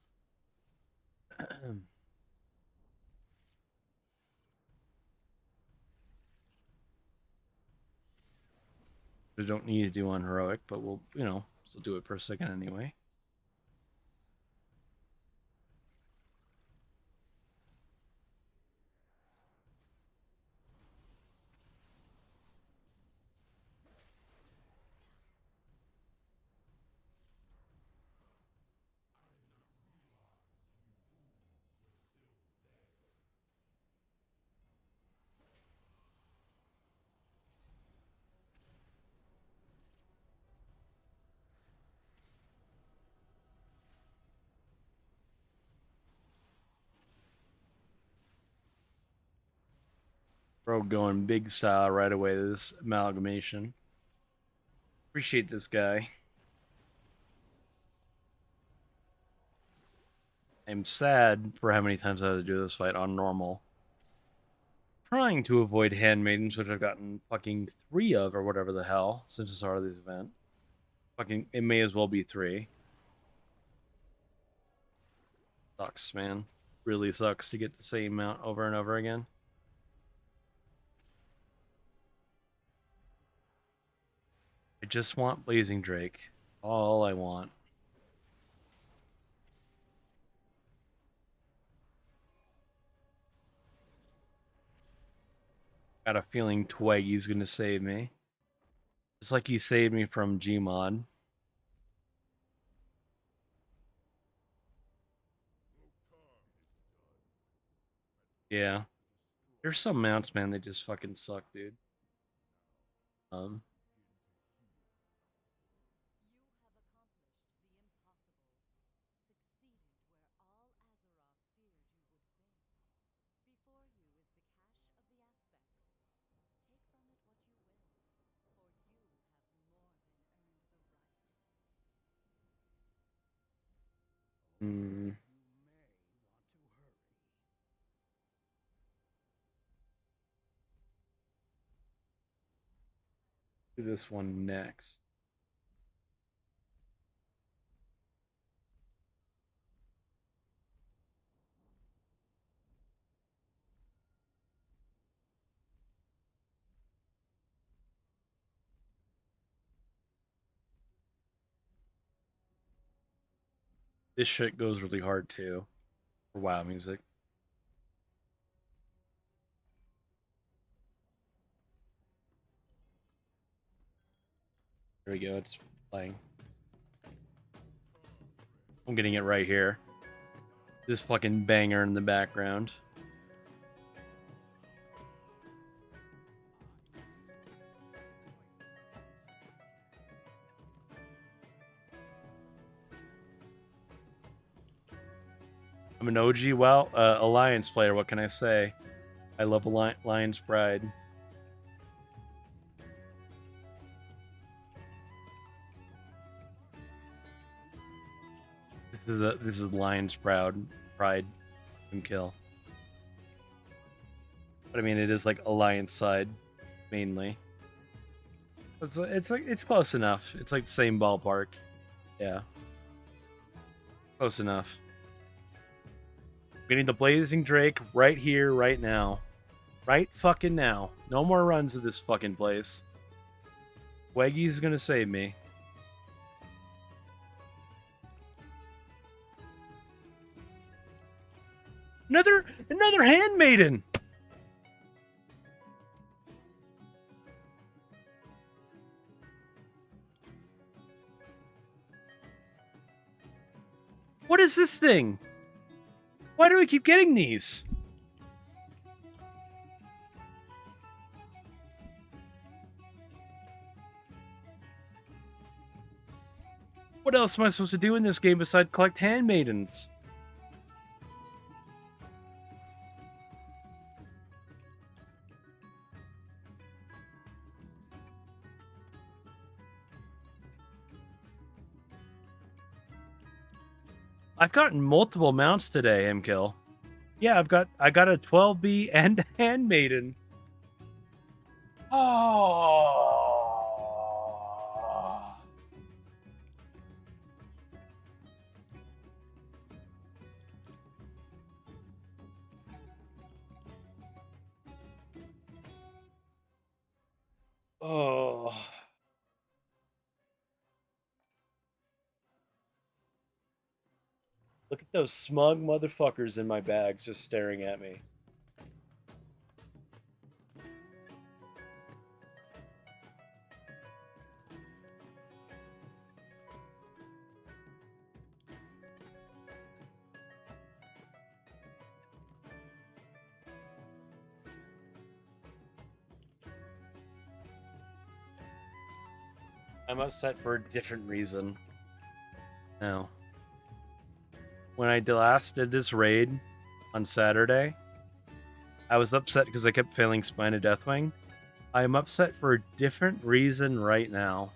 We don't need to do on heroic, but we'll still do it for a second anyway. Bro, going big style right away. This amalgamation. Appreciate this guy. I'm sad for how many times I had to do this fight on normal. Trying to avoid handmaidens, which I've gotten fucking 3 of or whatever the hell since the start of this event. Fucking, it may as well be 3. Sucks, man. Really sucks to get the same amount over and over again. I just want Blazing Drake. All I want. Got a feeling Treggyz gonna save me. Just like he saved me from Gmod. Yeah. There's some mounts, man, they just fucking suck, dude. Hmm. Do this one next. This shit goes really hard too for WoW music. There we go. It's playing. I'm getting it right here. This fucking banger in the background. I'm an OG WoW Alliance player. What can I say? I love Alliance Bride. This is Lion's Pride and Kill. But I mean, it is like Alliance side mainly. It's close enough. It's like the same ballpark. Yeah, close enough. Getting the Blazing Drake right here, right now, right fucking now. No more runs to this fucking place. Treggyz gonna save me. Another handmaiden. What is this thing? Why do we keep getting these? What else am I supposed to do in this game besides collect handmaidens? I've gotten multiple mounts today, Mkill. Yeah, I got a 12B and handmaiden. Oh. Oh. Look at those smug motherfuckers in my bags just staring at me. I'm upset for a different reason. Now, when I last did this raid on Saturday, I was upset because I kept failing Spine of Deathwing. I am upset for a different reason right now.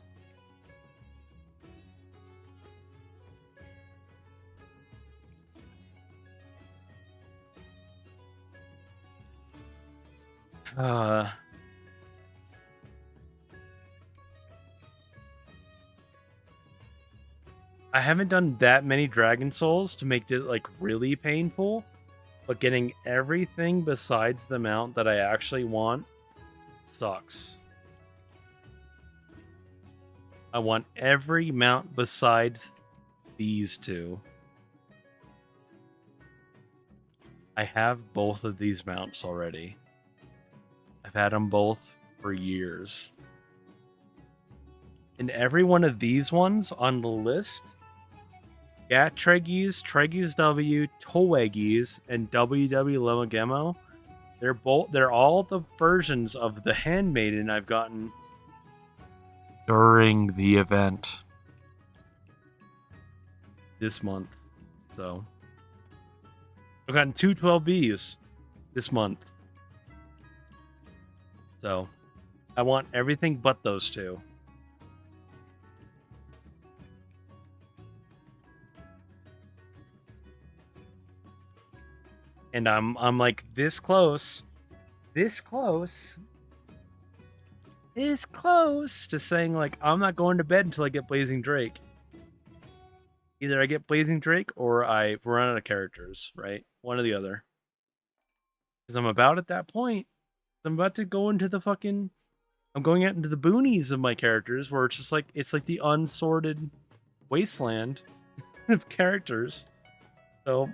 I haven't done that many Dragon Souls to make it like really painful, but getting everything besides the mount that I actually want sucks. I want every mount besides these two. I have both of these mounts already. I've had them both for years. And every one of these ones on the list, Treggyz, Treggyz W, Treggyz, and WW Lomagemo, they're all the versions of the handmaiden I've gotten during the event this month. So I've gotten two 12Bs this month. So I want everything but those two. And I'm like this close to saying like I'm not going to bed until I get Blazing Drake. Either I get Blazing Drake or I run out of characters, right? One or the other. Because I'm about at that point. I'm about to go into the fucking. I'm going out into the boonies of my characters where it's just like it's like the unsorted wasteland of characters. So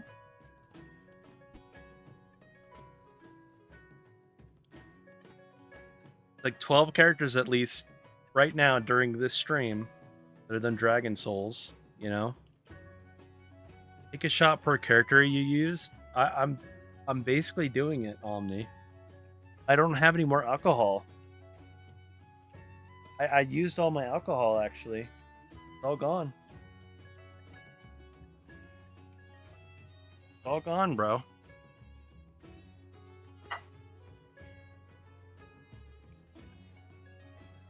like 12 characters at least right now during this stream other than Dragon Souls, you know. Take a shot per character you use. I'm basically doing it, Omni. I don't have any more alcohol. I used all my alcohol actually. It's all gone. It's all gone, bro.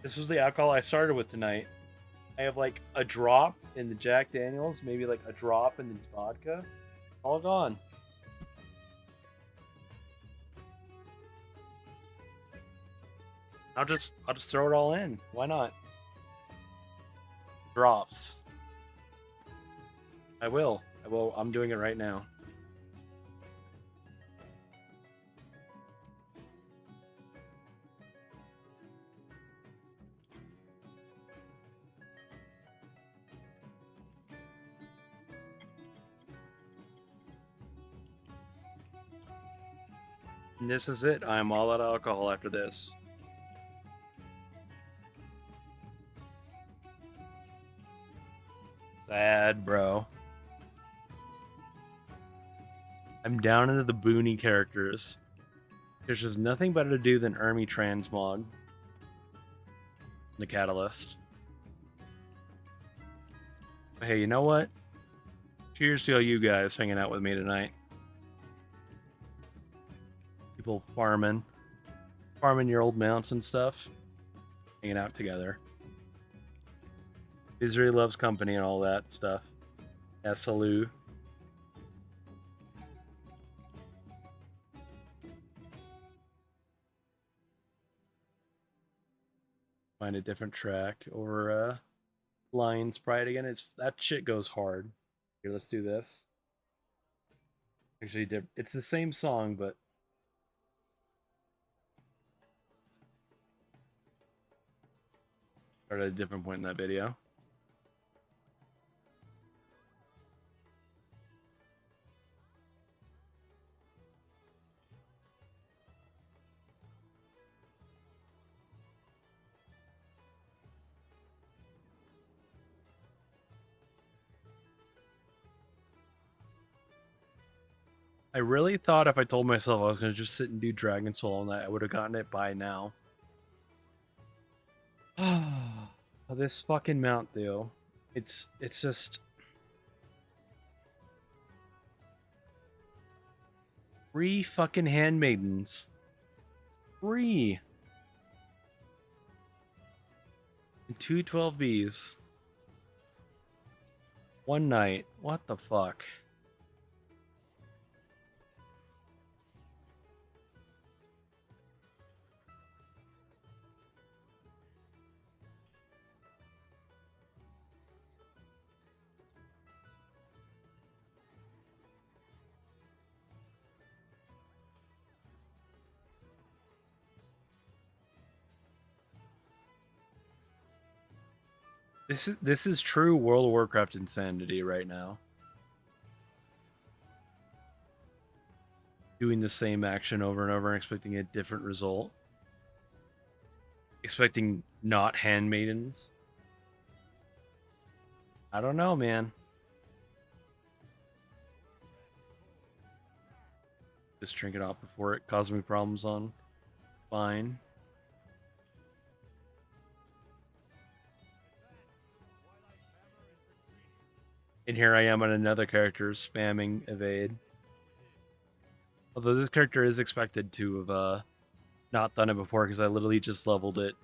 This was the alcohol I started with tonight. I have like a drop in the Jack Daniels, maybe like a drop in the vodka. All gone. I'll just throw it all in. Why not? Drops. I will. I'm doing it right now. And this is it. I'm all out of alcohol after this. Sad, bro. I'm down into the boony characters. There's just nothing better to do than Ermi Transmog. The Catalyst. But hey, you know what? Cheers to all you guys hanging out with me tonight. People farming your old mounts and stuff. Hanging out together. Misery loves company and all that stuff. Yeah, salute. Find a different track or Lion's Pride again. It's that shit goes hard. Here, let's do this. Actually, it's the same song, but start at a different point in that video. I really thought if I told myself I was going to just sit and do Dragon Soul all night, I would have gotten it by now. This fucking mount, though. It's just... Three fucking handmaidens. 3. And 2 12Bs. One night. What the fuck? This is true World of Warcraft insanity right now. Doing the same action over and over and expecting a different result. Expecting not handmaidens. I don't know, man. Just drink it off before it causes me problems on fine. And here I am on another character spamming evade. Although this character is expected to have not done it before because I literally just leveled it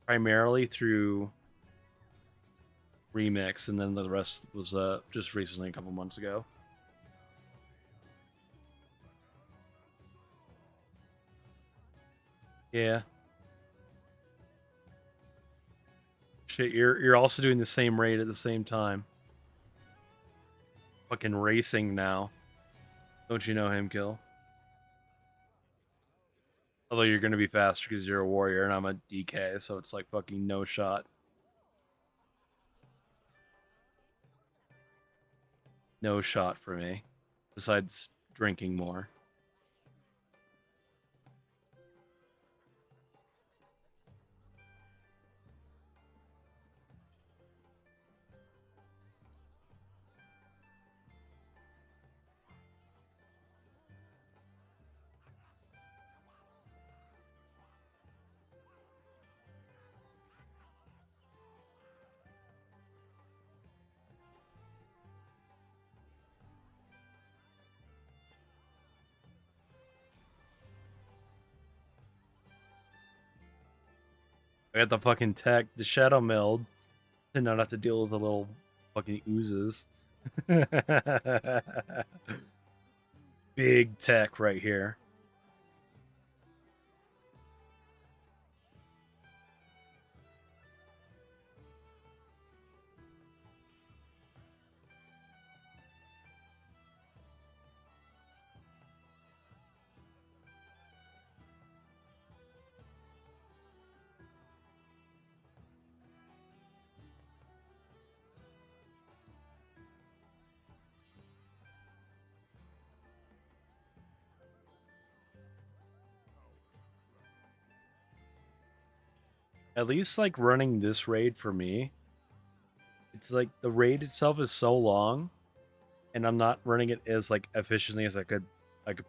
primarily through remix, and then the rest was just recently a couple months ago. Yeah. Shit, you're also doing the same raid at the same time. Fucking racing now. Don't you know him, Kill? Although you're gonna be faster because you're a warrior and I'm a DK, so it's like fucking no shot. No shot for me. Besides drinking more. I got the fucking tech, the shadow meld, to not have to deal with the little fucking oozes. Big tech right here. At least like running this raid for me, it's like the raid itself is so long and I'm not running it as like efficiently as I could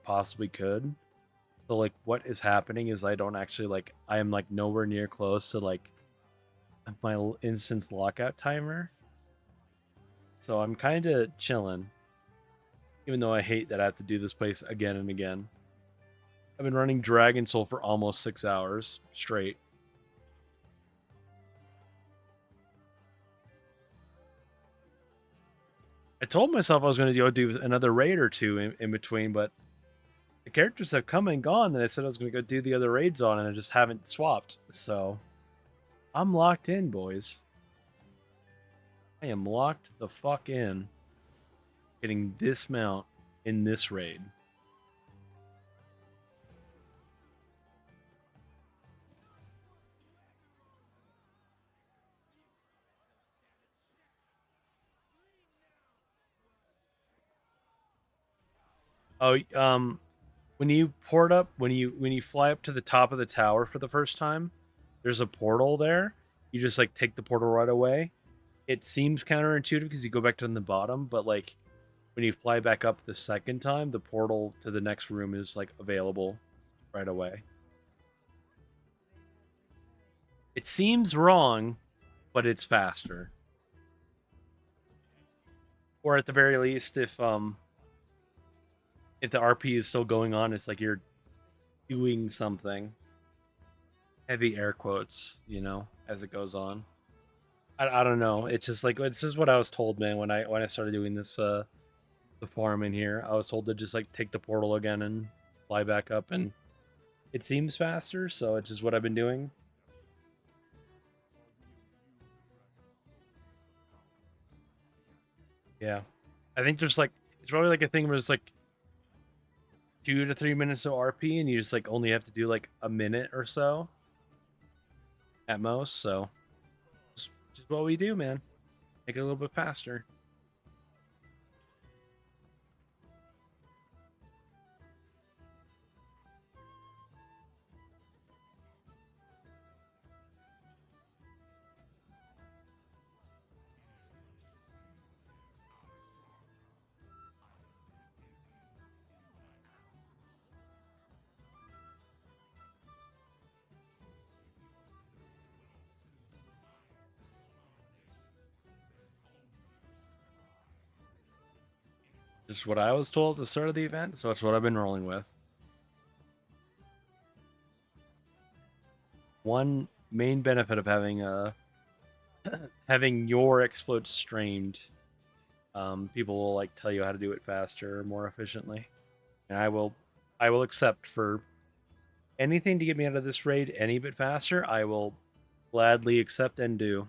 possibly could. So like what is happening is I don't actually like I am like nowhere near close to like my instance lockout timer. So I'm kind of chilling, even though I hate that I have to do this place again and again. I've been running Dragon Soul for almost 6 hours straight. I told myself I was going to go do another raid or two in between, but the characters have come and gone that I said I was going to go do the other raids on, and I just haven't swapped. So I'm locked in, boys. I am locked the fuck in. Getting this mount in this raid. Oh, when you port up, when you fly up to the top of the tower for the first time, there's a portal there. You just like take the portal right away. It seems counterintuitive because you go back to the bottom, but like when you fly back up the second time, the portal to the next room is like available right away. It seems wrong, but it's faster. Or at the very least, if the RP is still going on, it's like you're doing something. Heavy air quotes, you know, as it goes on. I don't know. It's just like it's just what I was told, man. When I started doing this, the farm in here, I was told to just like take the portal again and fly back up, and it seems faster, so it's just what I've been doing. Yeah, I think there's like it's probably like a thing where it's like 2 to 3 minutes of RP, and you just like only have to do like a minute or so at most. So just what we do, man. Make it a little bit faster. Just what I was told at the start of the event, so that's what I've been rolling with. One main benefit of having having your exploits streamed, people will like tell you how to do it faster, more efficiently, and I will accept for Anything to get me out of this raid any bit faster, I will gladly accept and do.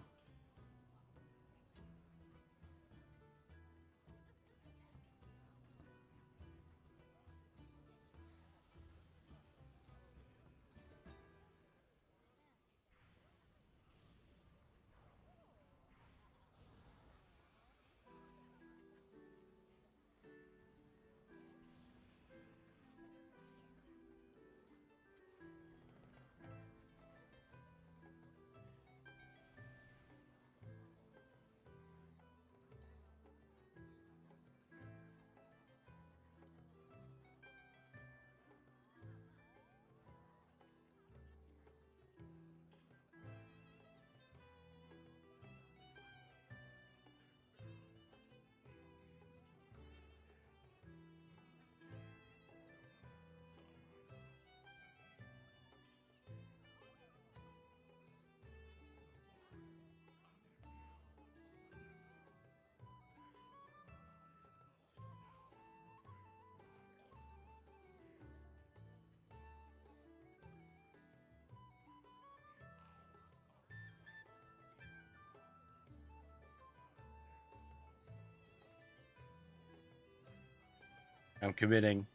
I'm committing.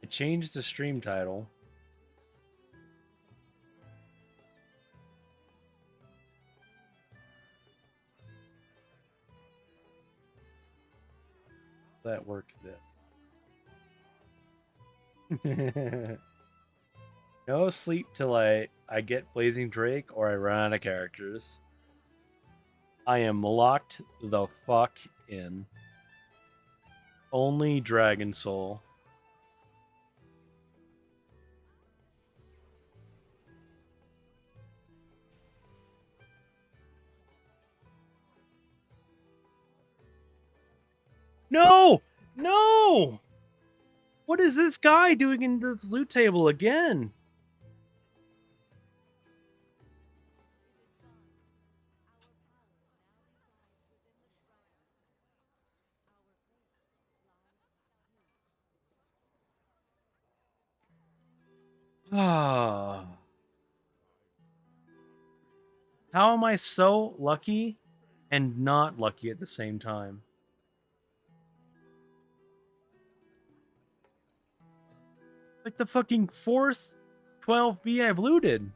I changed the stream title. That worked then. No sleep till I get Blazing Drake or I run out of characters. I am locked the fuck in. Only Dragon Soul. No! No! What is this guy doing in the loot table again? Ah. How am I so lucky and not lucky at the same time? Like the fucking fourth 12B I've looted.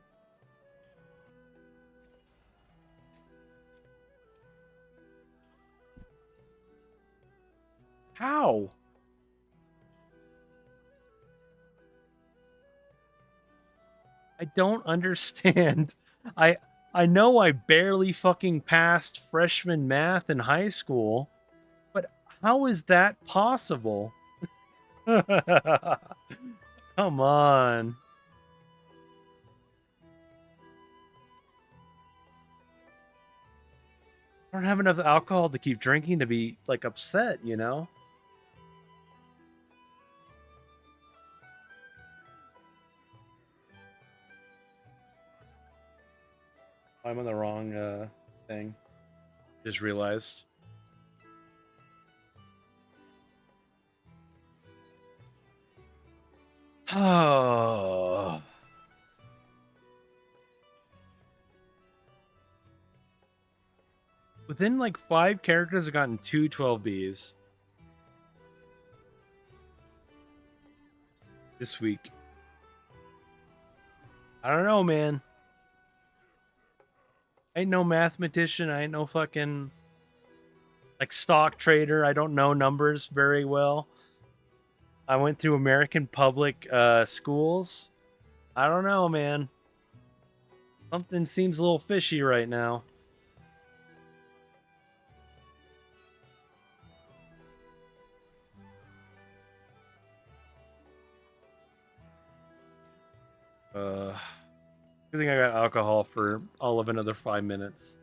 How? I don't understand. I know I barely fucking passed freshman math in high school, but how is that possible? Come on. I don't have enough alcohol to keep drinking to be like upset, you know? I'm on the wrong thing. Just realized. Oh. Within like 5 characters, I've gotten 2 12Bs this week. I don't know, man. I ain't no mathematician. I ain't no fucking like stock trader. I don't know numbers very well. I went through American public schools. I don't know, man. Something seems a little fishy right now. I think I got alcohol for all of another 5 minutes.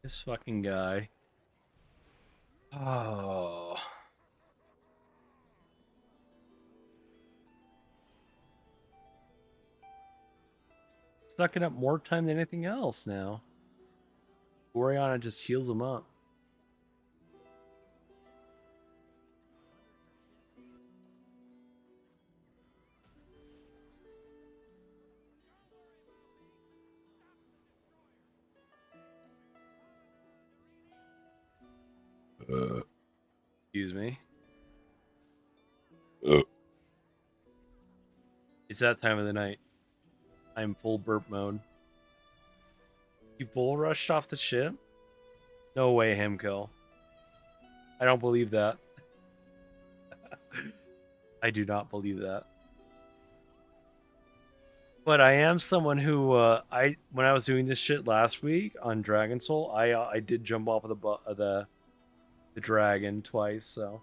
This fucking guy. Oh. Sucking up more time than anything else now. Oriana just heals him up. Excuse me. It's that time of the night. I'm full burp mode. You bull rushed off the ship? No way, Himkill. I don't believe that. I do not believe that. But I am someone who when I was doing this shit last week on Dragon Soul, I did jump off of the dragon twice. So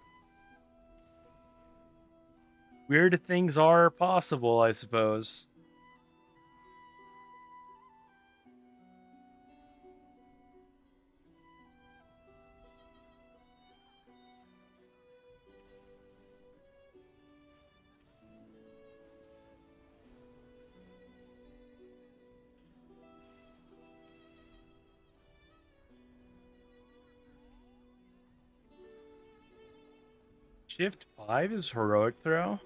weird things are possible, I suppose. Shift 5 is heroic throw.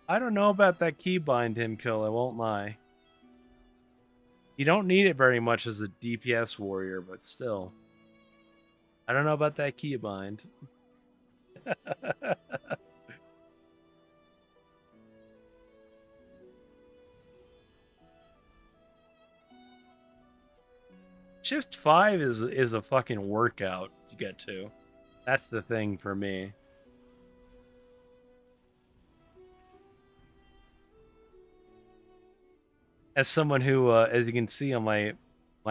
I don't know about that keybind, Himkill, I won't lie. You don't need it very much as a DPS warrior, but still. I don't know about that keybind. Shift 5 is a fucking workout to get to. That's the thing for me. As someone who, as you can see on my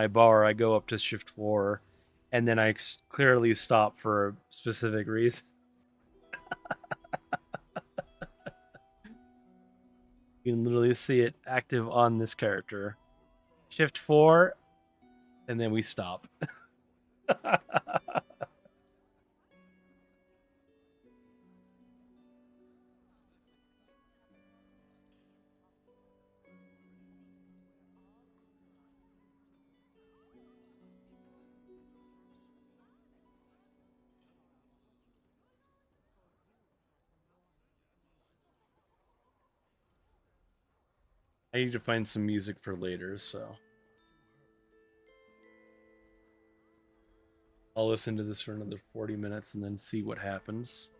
bar, I go up to Shift 4, and then I clearly stop for a specific reason. You can literally see it active on this character. Shift 4, and then we stop. I need to find some music for later, so I'll listen to this for another 40 minutes and then see what happens.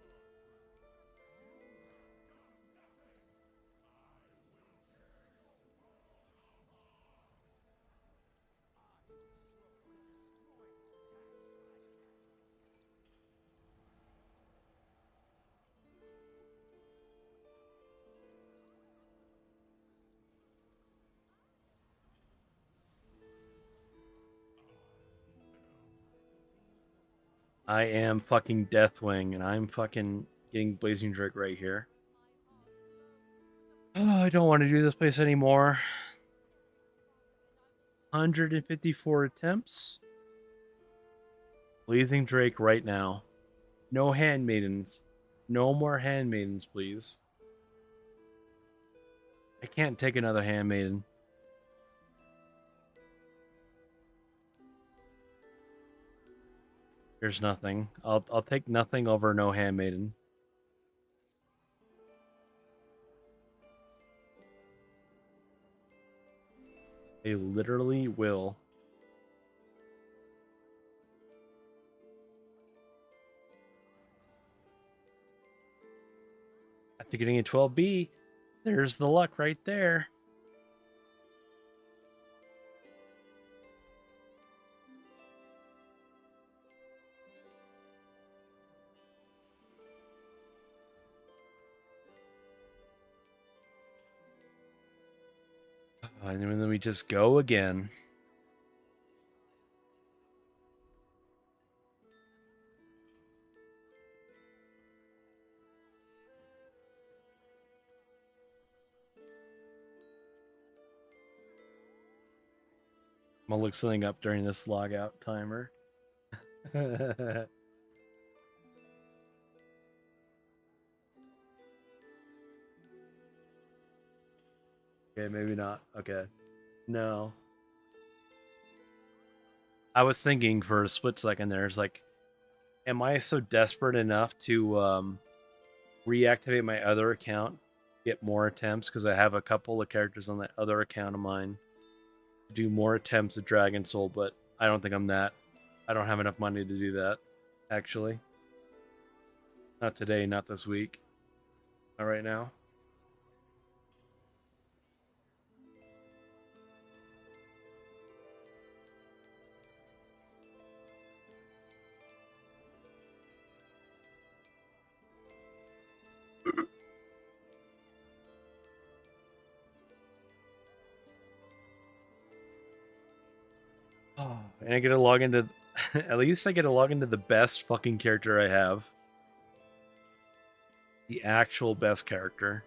I am fucking Deathwing, and I'm fucking getting Blazing Drake right here. Oh, I don't want to do this place anymore. 154 attempts. Blazing Drake right now. No handmaidens. No more handmaidens, please. I can't take another handmaiden. There's nothing. I'll take nothing over no handmaiden. They literally will. After getting a 12B, there's the luck right there. And then we just go again. I'm gonna look something up during this logout timer. Okay, maybe not. Okay. No. I was thinking for a split second there, it's like, am I so desperate enough to reactivate my other account, get more attempts? Because I have a couple of characters on that other account of mine to do more attempts at Dragon Soul, but I don't think I'm that. I don't have enough money to do that, actually. Not today, not this week. Not right now. Oh, and I get to log into. At least I get to log into the best fucking character I have. The actual best character.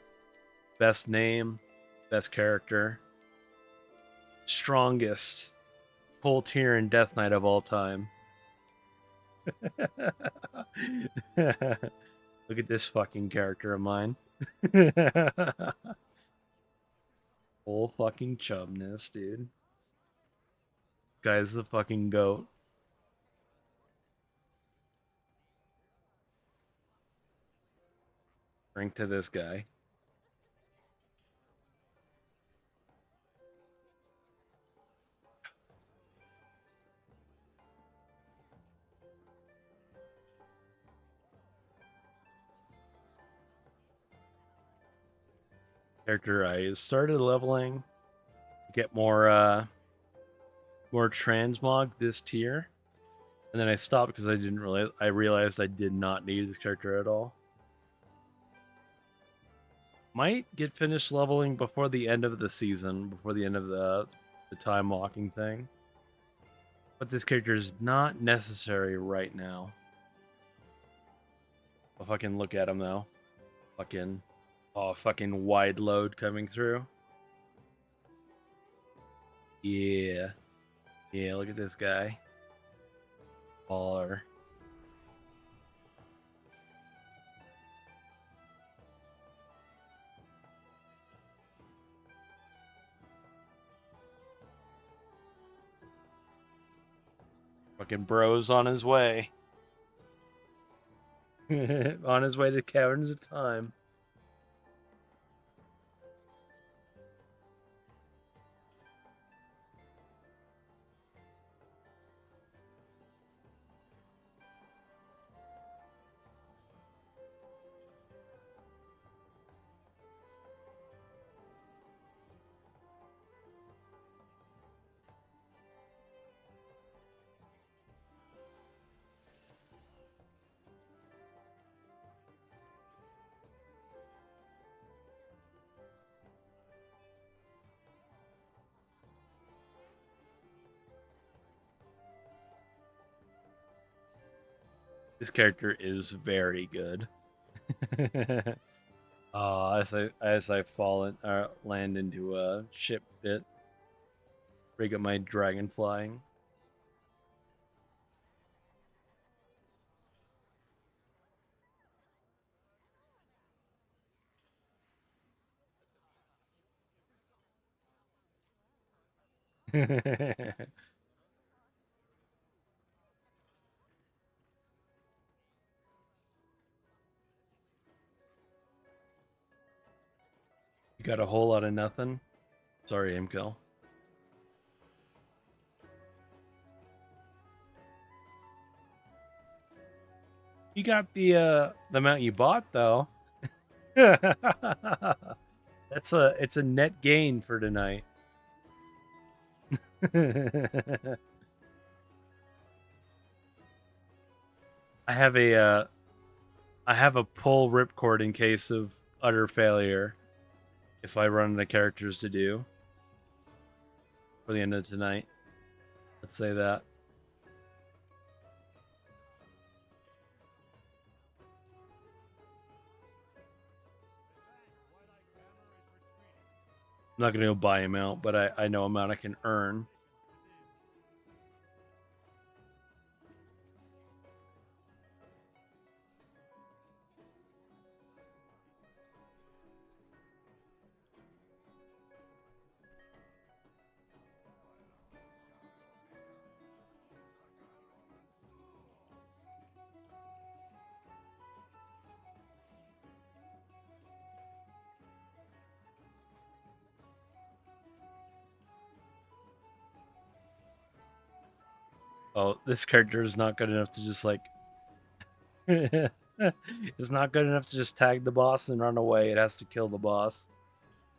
Best name. Best character. Strongest Cold Tier and Death Knight of all time. Look at this fucking character of mine. Full fucking chubness, dude. Guy's the fucking goat. Drink to this guy. Character I started leveling. Get more transmog this tier. And then I stopped because I realized I did not need this character at all. Might get finished leveling before the end of the season, before the end of the time walking thing. But this character is not necessary right now. I'll fucking look at him though. Fucking wide load coming through. Yeah. Yeah, look at this guy. Baller. Fucking bro's on his way. On his way to Caverns of Time. This character is very good. As I land into a ship pit, break up my dragon flying. You got a whole lot of nothing. Sorry, Imkel. You got the amount you bought though. It's a net gain for tonight. I have a pull ripcord in case of utter failure if I run out of characters to do for the end of tonight. Let's say that. I'm not gonna go buy him out, but I know amount I can earn. Oh, this character is not good enough to just like. It's not good enough to just tag the boss and run away. It has to kill the boss.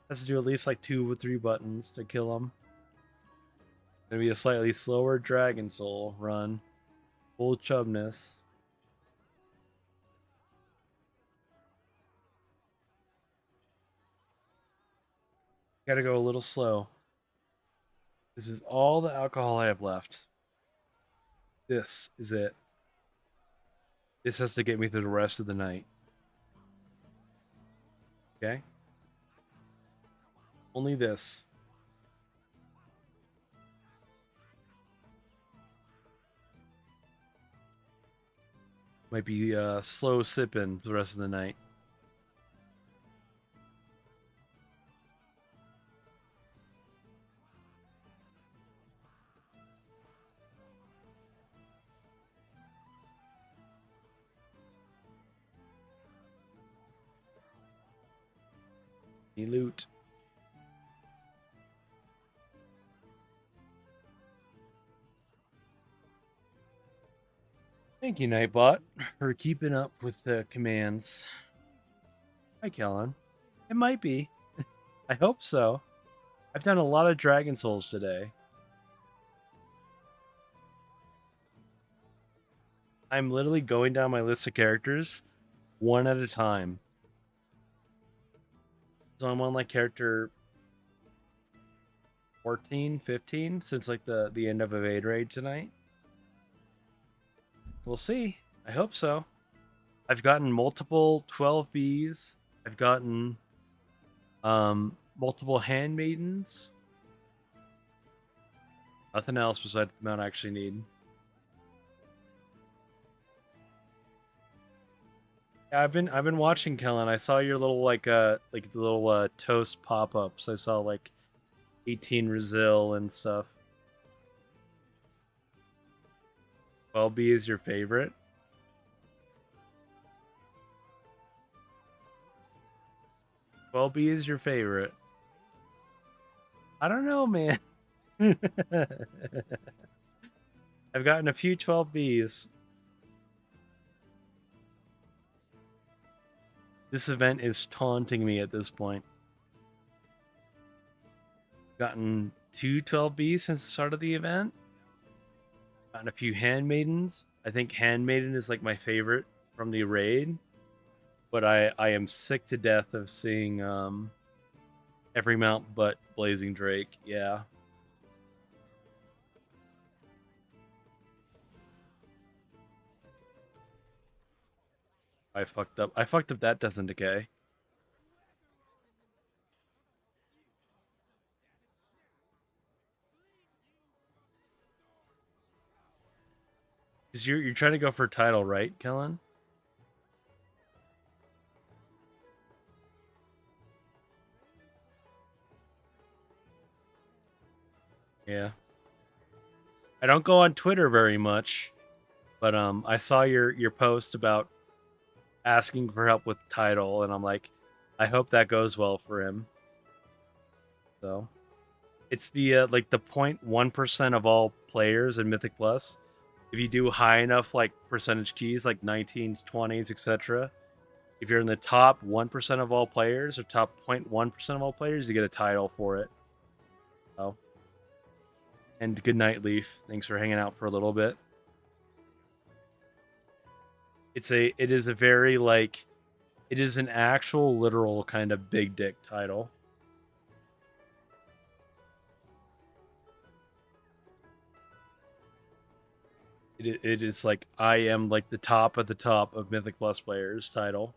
It has to do at least like 2 or 3 buttons to kill him. Gonna be a slightly slower Dragon Soul run. Full chubness. Gotta go a little slow. This is all the alcohol I have left. This is it. This has to get me through the rest of the night. Okay? Only this. Might be slow sipping for the rest of the night. Any loot. Thank you, Nightbot, for keeping up with the commands. Hi, Kellen. It might be. I hope so. I've done a lot of Dragon Souls today. I'm literally going down my list of characters one at a time. So I'm on like character 14, 15 since like the end of Evade Raid tonight. We'll see. I hope so. I've gotten multiple 12Bs. I've gotten multiple handmaidens. Nothing else besides the amount I actually need. Yeah, I've been watching, Kellen. I saw your little like the little toast pop-ups. I saw like 18 Brazil and stuff. 12B is your favorite? B is your favorite. I don't know, man. I've gotten a few 12Bs. This event is taunting me at this point. Gotten 2 12Bs since the start of the event. Gotten a few handmaidens. I think handmaiden is like my favorite from the raid. But I am sick to death of seeing every mount but Blazing Drake. Yeah. I fucked up. I fucked up that Death and Decay. Cause you're trying to go for a title, right, Kellen? Yeah. I don't go on Twitter very much, but I saw your post about asking for help with title, and I'm like, I hope that goes well for him. So, it's the like the 0.1% of all players in Mythic Plus. If you do high enough like percentage keys, like 19s, 20s, etc., if you're in the top 1% of all players or top 0.1% of all players, you get a title for it. So, and good night, Leaf. Thanks for hanging out for a little bit. It is a very like, it is an actual literal kind of big dick title. It is like, I am like the top of Mythic Plus players title.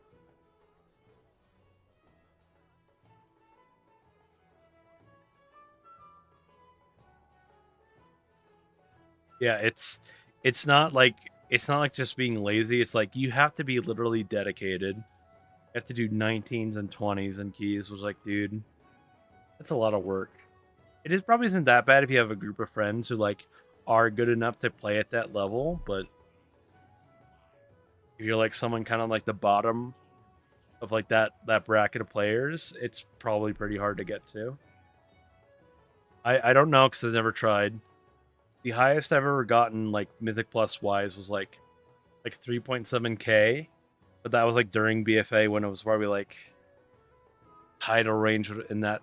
Yeah, it's not like just being lazy. It's like you have to be literally dedicated. You have to do 19s and 20s and keys. Was like, dude, that's a lot of work. It is probably isn't that bad if you have a group of friends who like are good enough to play at that level, but if you're like someone kind of like the bottom of like that bracket of players, it's probably pretty hard to get to. I don't know because I've never tried. The highest I've ever gotten like Mythic Plus wise was like 3.7k, but that was like during BFA when it was probably like title range in that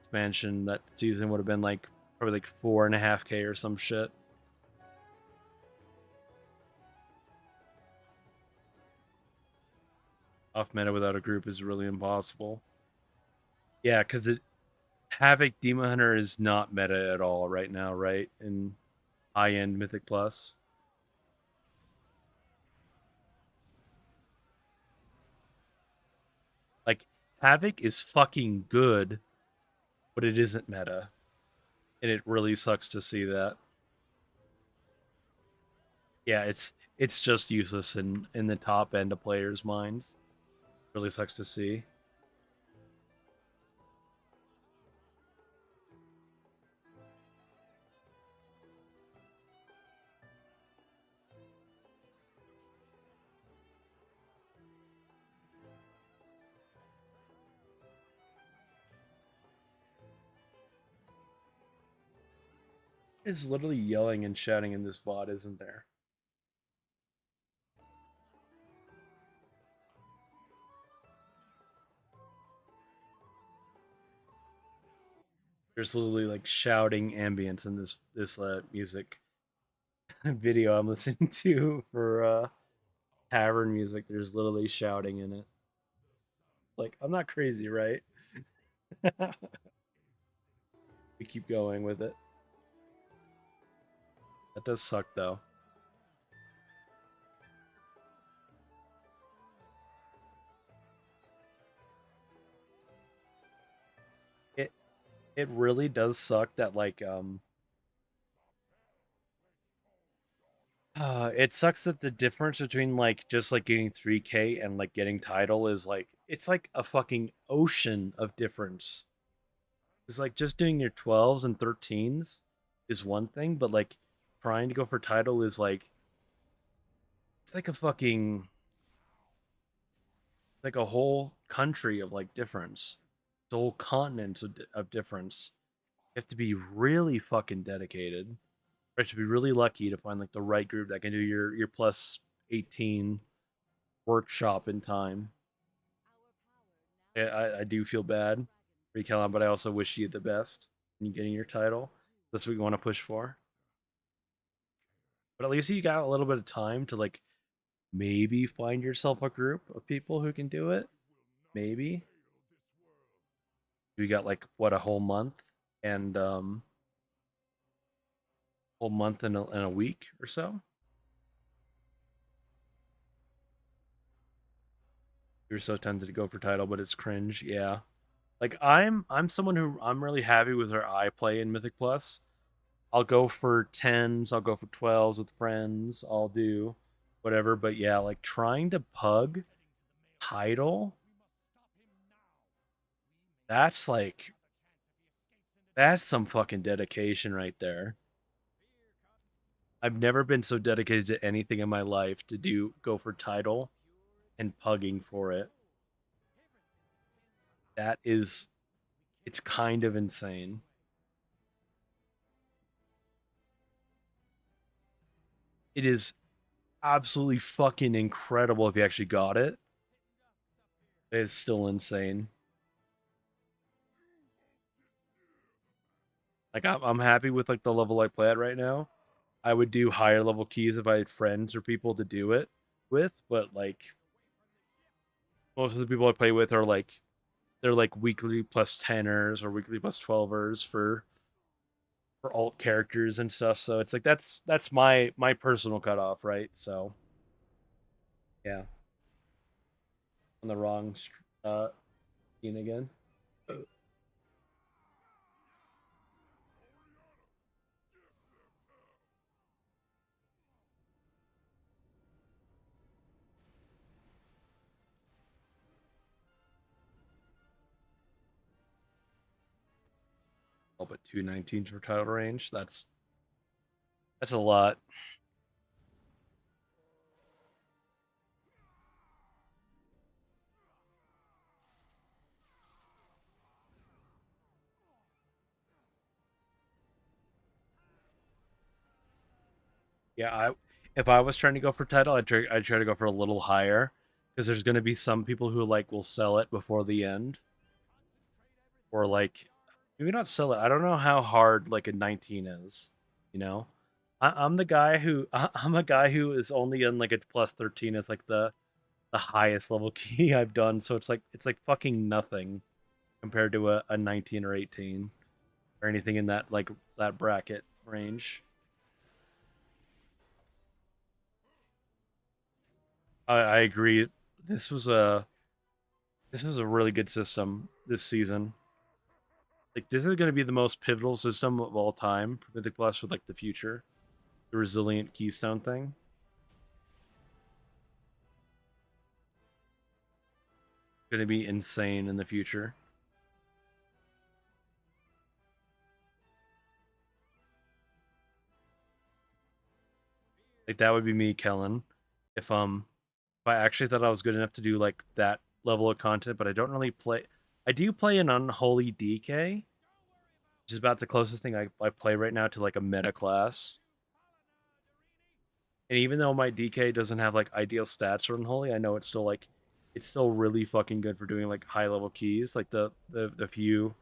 expansion that season would have been like probably like 4.5k or some shit. Off meta without a group is really impossible. Yeah, because it Havoc Demon Hunter is not meta at all right now, right? In high end Mythic Plus. Like Havoc is fucking good, but it isn't meta. And it really sucks to see that. Yeah, it's just useless in the top end of players' minds. Really sucks to see. It's literally yelling and shouting in this VOD, isn't there? There's literally like shouting ambience in this music video I'm listening to for tavern music. There's literally shouting in it. Like I'm not crazy, right? We keep going with it. That does suck though. It it really does suck that like it sucks that the difference between like just like getting 3k and like getting title is like it's like a fucking ocean of difference. It's like just doing your 12s and 13s is one thing, but like trying to go for title is like it's like a fucking like a whole country of like difference. The whole continents of difference. You have to be really fucking dedicated. You have to be really lucky to find like the right group that can do your plus 18 workshop in time. I do feel bad for you, Kellen, but I also wish you the best in getting your title. That's what we want to push for. But at least you got a little bit of time to like maybe find yourself a group of people who can do it. Maybe we got like what a whole month and whole month and a week or so. You're so tempted to go for title, but it's cringe. Yeah, like I'm someone who I'm really happy with where I play in Mythic Plus. I'll go for 10s, I'll go for 12s with friends, I'll do whatever. But yeah, like trying to pug title, that's like that's some fucking dedication right there. I've never been so dedicated to anything in my life to do go for title and pugging for it. That is it's kind of insane. It is absolutely fucking incredible if you actually got it. It's still insane. Like I'm happy with like the level I play at right now. I would do higher level keys if I had friends or people to do it with, but like most of the people I play with are like they're like weekly plus teners or weekly plus 12ers for alt characters and stuff. So it's like that's my personal cutoff, right? So yeah, on the wrong scene again. Oh, but 219s for title range. That's a lot. Yeah, if I was trying to go for title, I'd try to go for a little higher because there's gonna be some people who like will sell it before the end, or like maybe not sell it. I don't know how hard like a 19 is, you know. I'm the guy who I'm a guy who is only in like a plus 13 as like the highest level key I've done, so it's like fucking nothing compared to a 19 or 18 or anything in that like that bracket range. I agree. This was a this was a really good system this season. Like this is going to be the most pivotal system of all time for Mythic Plus for like the future. The resilient keystone thing. Going to be insane in the future. Like that would be me, Kellen, if I actually thought I was good enough to do like that level of content, but I don't really play. I do play an Unholy DK, which is about the closest thing I play right now to like a meta class. And even though my DK doesn't have like ideal stats for Unholy, I know it's still really fucking good for doing like high level keys. Like the few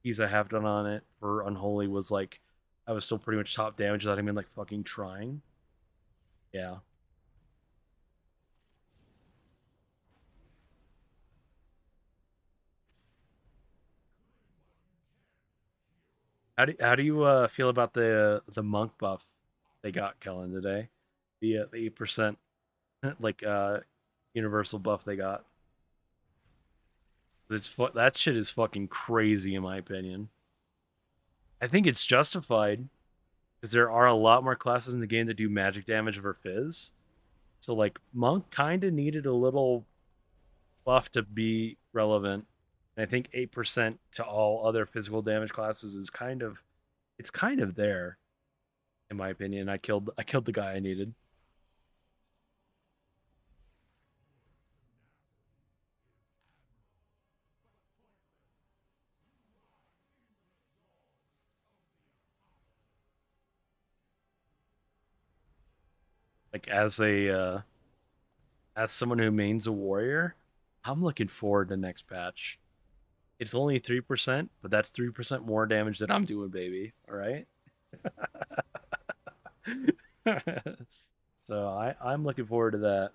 keys I have done on it for Unholy was like I was still pretty much top damage without even like fucking trying. Yeah. How do you feel about the monk buff they got, Kellen, today? The 8% like universal buff they got. That shit is fucking crazy in my opinion. I think it's justified because there are a lot more classes in the game that do magic damage over Fizz. So like monk kind of needed a little buff to be relevant. And I think 8% to all other physical damage classes is kind of there in my opinion. I killed the guy I needed. Like as someone who mains a warrior, I'm looking forward to next patch. It's only 3%, but that's 3% more damage that I'm doing, baby. All right. So I'm looking forward to that.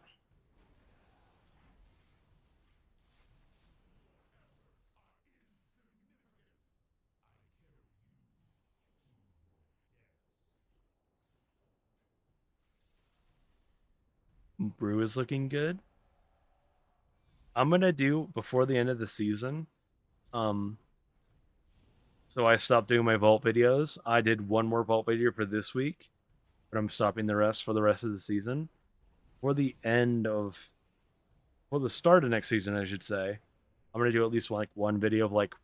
Brew is looking good. I'm gonna do before the end of the season. Um, so I stopped doing my vault videos. I did one more vault video for this week, but I'm stopping the rest for the rest of the season. For the end of, for the start of next season, I should say, I'm gonna do at least like one video of like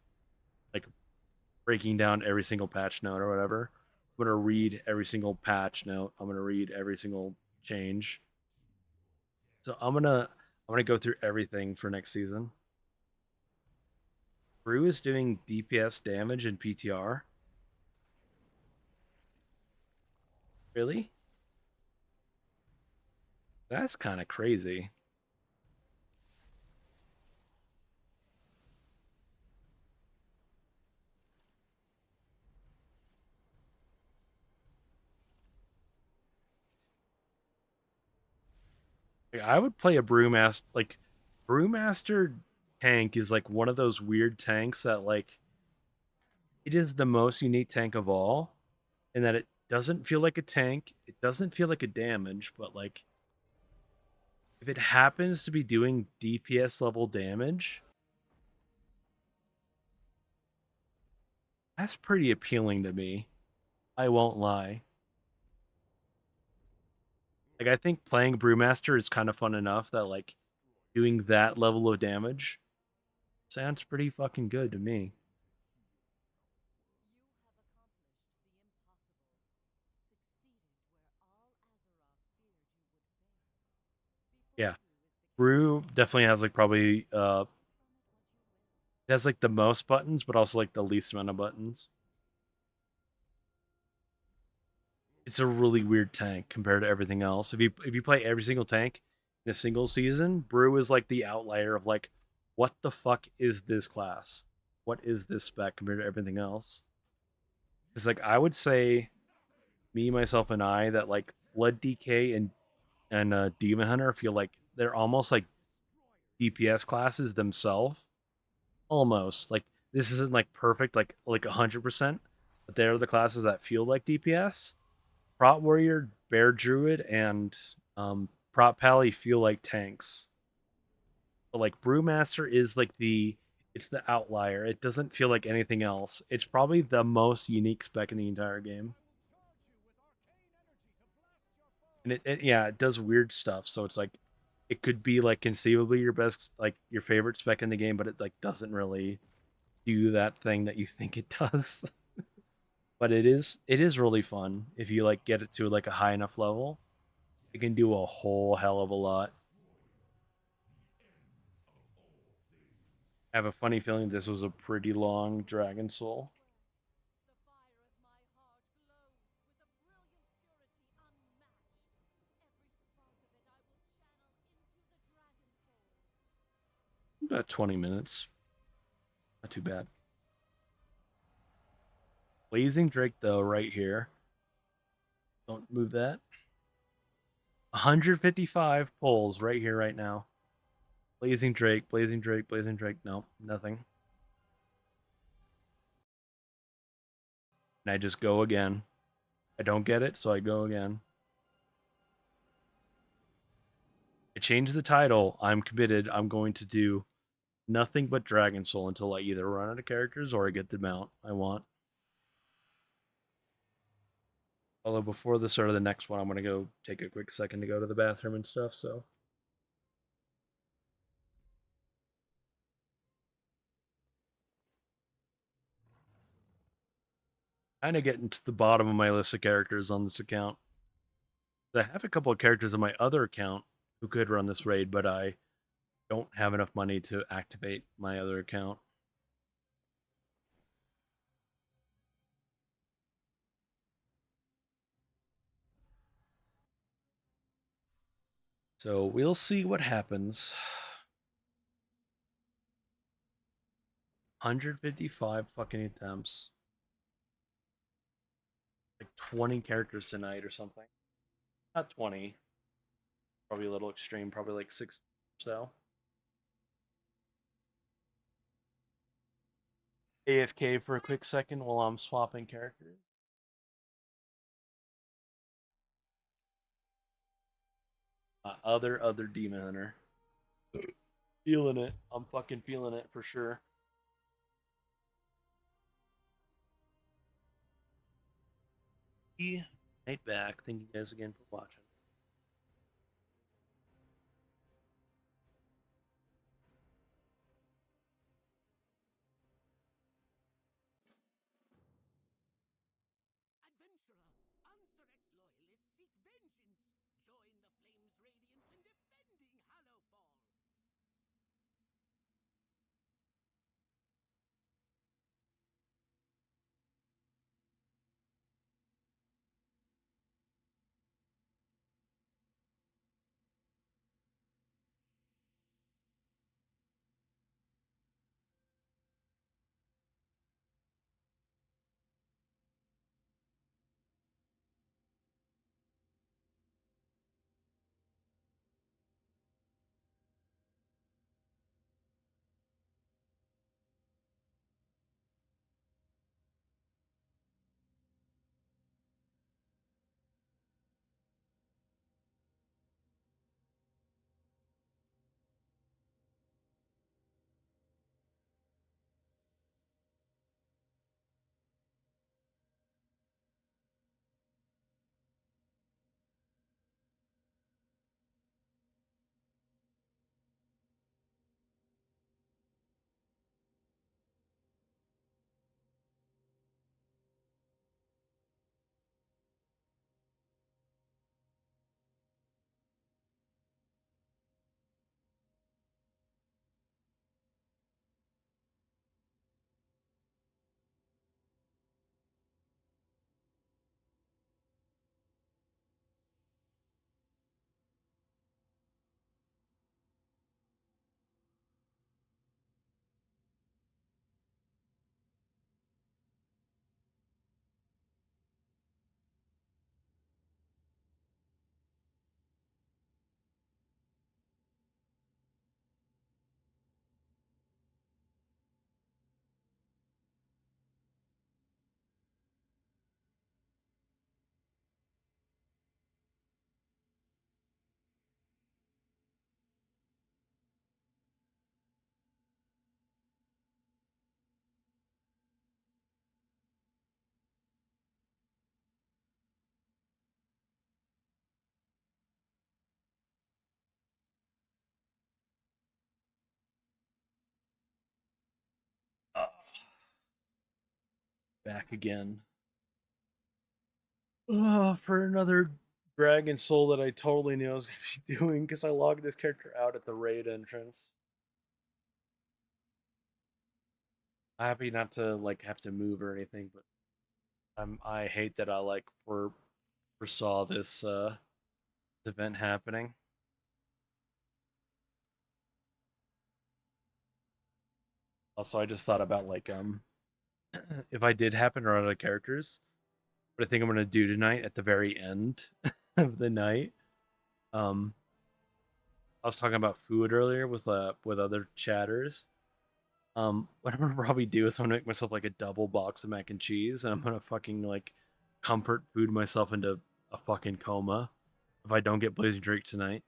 breaking down every single patch note or whatever. I'm gonna read every single patch note. I'm gonna read every single change. So I'm gonna go through everything for next season. Brew is doing DPS damage in PTR. Really? That's kind of crazy. Like, I would play a Brewmaster. Like Brewmaster tank is like one of those weird tanks that like it is the most unique tank of all, in that it doesn't feel like a tank. It doesn't feel like a damage, but like if it happens to be doing DPS level damage, that's pretty appealing to me. I won't lie. Like I think playing Brewmaster is kind of fun enough that like doing that level of damage sounds pretty fucking good to me. Yeah. Brew definitely has like probably it has like the most buttons, but also like the least amount of buttons. it's a really weird tank compared to everything else. If you play every single tank in a single season, Brew is like the outlier of like, what the fuck is this class? What is this spec compared to everything else? It's like I would say me, myself, and I that like Blood DK and Demon Hunter feel like they're almost like DPS classes themselves. Almost like this isn't like perfect, like 100%, but they're the classes that feel like DPS. Prot Warrior, Bear Druid, and Prot Pally feel like tanks. But like Brewmaster is like it's the outlier. It doesn't feel like anything else. It's probably the most unique spec in the entire game. And yeah, it does weird stuff. So it's like it could be like conceivably your best, like your favorite spec in the game, but it like doesn't really do that thing that you think it does. But it is really fun if you like get it to like a high enough level. It can do a whole hell of a lot. I have a funny feeling this was a pretty long Dragon Soul. About 20 minutes. Not too bad. Blazing Drake, though, right here. Don't move that. 155 pulls right here, right now. Blazing Drake, Blazing Drake, Blazing Drake. No, nothing. And I just go again. I don't get it, so I go again. I change the title. I'm committed. I'm going to do nothing but Dragon Soul until I either run out of characters or I get the mount I want. Although before the start of the next one, I'm gonna go take a quick second to go to the bathroom and stuff. So kind of getting to the bottom of my list of characters on this account. I have a couple of characters on my other account who could run this raid, but I don't have enough money to activate my other account. So we'll see what happens. 155 fucking attempts. Like 20 characters tonight or something. Not 20. Probably a little extreme. Probably like 6 or so. AFK for a quick second while I'm swapping characters. Other Demon Hunter. Feeling it. I'm fucking feeling it for sure. Night back. Thank you guys again for watching. back again. For another Dragon Soul that I totally knew I was going to be doing because I logged this character out at the raid entrance. I'm happy not to like have to move or anything, but I hate that I like foresaw this event happening. Also, I just thought about like if I did happen to run out of characters, what I think I'm gonna do tonight at the very end of the night. Um, I was talking about food earlier with other chatters. What I'm gonna probably do is I'm gonna make myself like a double box of mac and cheese, and I'm gonna fucking like comfort food myself into a fucking coma if I don't get Blazing Drake tonight.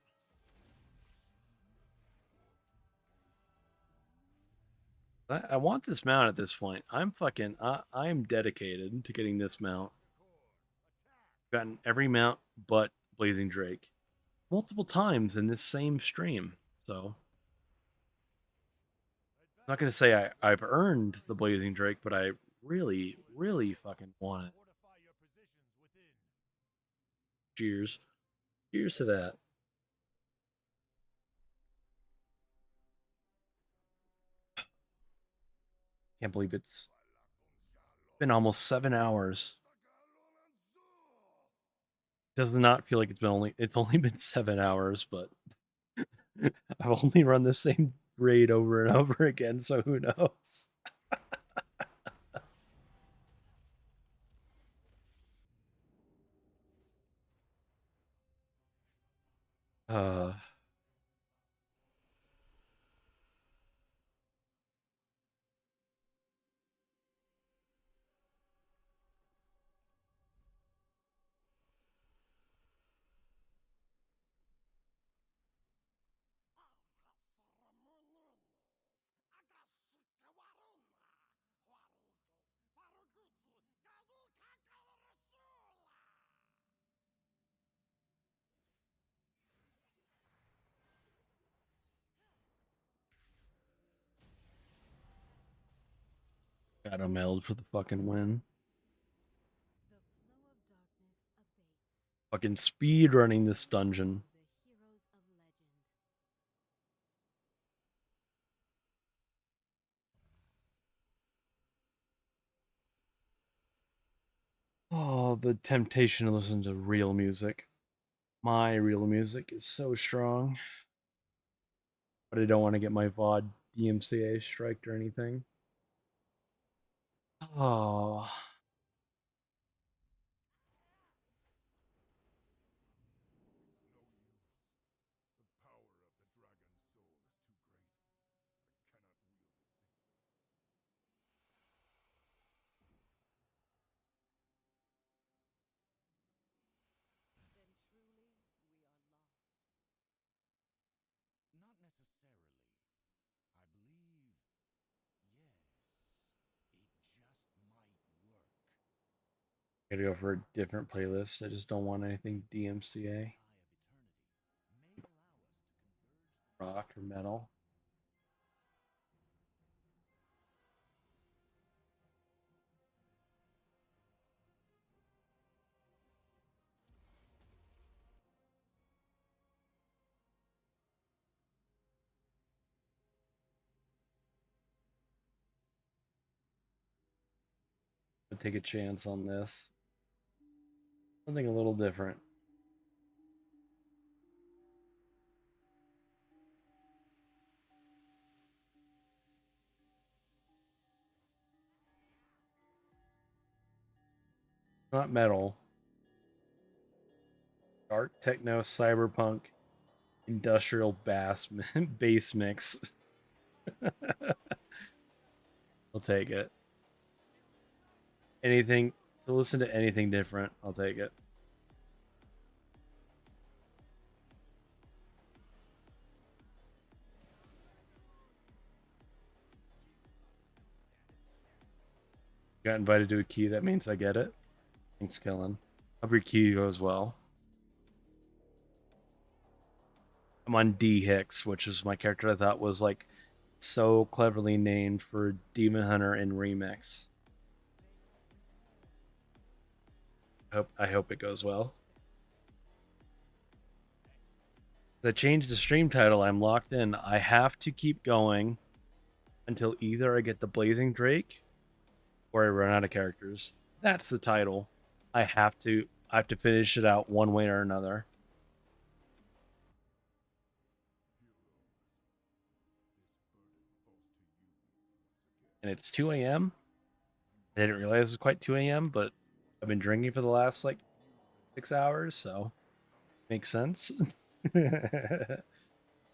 I want this mount at this point. I'm dedicated to getting this mount. Gotten every mount but Blazing Drake multiple times in this same stream. So I'm not gonna say I've earned the Blazing Drake, but I really, really fucking want it. Cheers. Cheers to that. Can't believe it's been almost 7 hours. Does not feel like it's only been 7 hours, but I've only run the same raid over and over again, so who knows? uh got a meld for the fucking win. The flow of darkness abates. Fucking speed running this dungeon. The heroes of legend. Oh, the temptation to listen to real music. My real music is so strong. But I don't want to get my VOD DMCA striked or anything. Oh. The power of the dragon soul is too great. I cannot wield it Then truly we are lost. Not necessarily. I believe, yes, it just might work. Gotta go for a different playlist. I just don't want anything DMCA. Eye of eternity may allow us to converge. Rock or metal. I'll take a chance on this. Something a little different. Not metal. Dark techno, cyberpunk, industrial bass mix. I'll take it. Anything to listen to anything different, I'll take it. Got invited to a key, that means I get it. Thanks, Kellen. Hope your key goes well. I'm on D Hicks, which is my character I thought was like so cleverly named for Demon Hunter in Remix. I hope it goes well. I changed the stream title. I'm locked in. I have to keep going until either I get the Blazing Drake or I run out of characters. That's the title. I have to finish it out one way or another. And it's 2 a.m. I didn't realize it was quite 2 a.m., but I've been drinking for the last like 6 hours, so makes sense.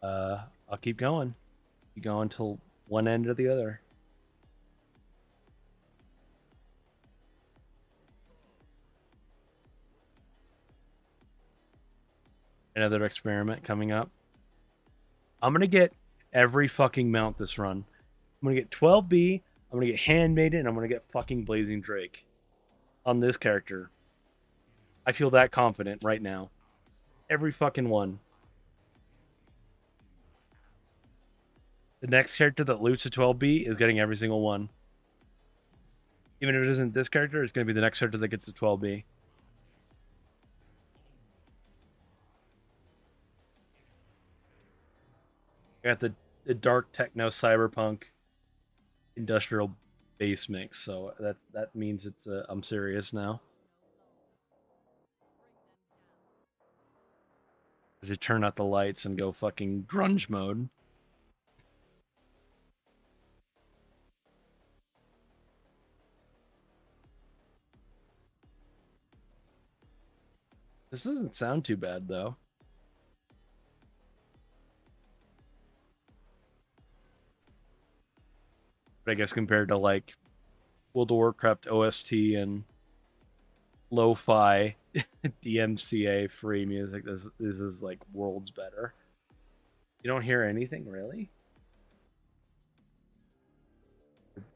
I'll keep going. Keep going till one end or the other. Another experiment coming up. I'm gonna get every fucking mount this run. I'm gonna get 12B. I'm gonna get Handmaiden, and I'm gonna get fucking Blazing Drake on this character. I feel that confident right now. Every fucking one. The next character that loots a 12B is getting every single one. Even if it isn't this character, it's going to be the next character that gets the 12B. I got the dark techno cyberpunk industrial bass mix, so that means it's I'm serious now. I should turn out the lights and go fucking grunge mode. This doesn't sound too bad though. But I guess compared to like World of Warcraft OST and lo-fi DMCA free music, this is like worlds better. You don't hear anything really?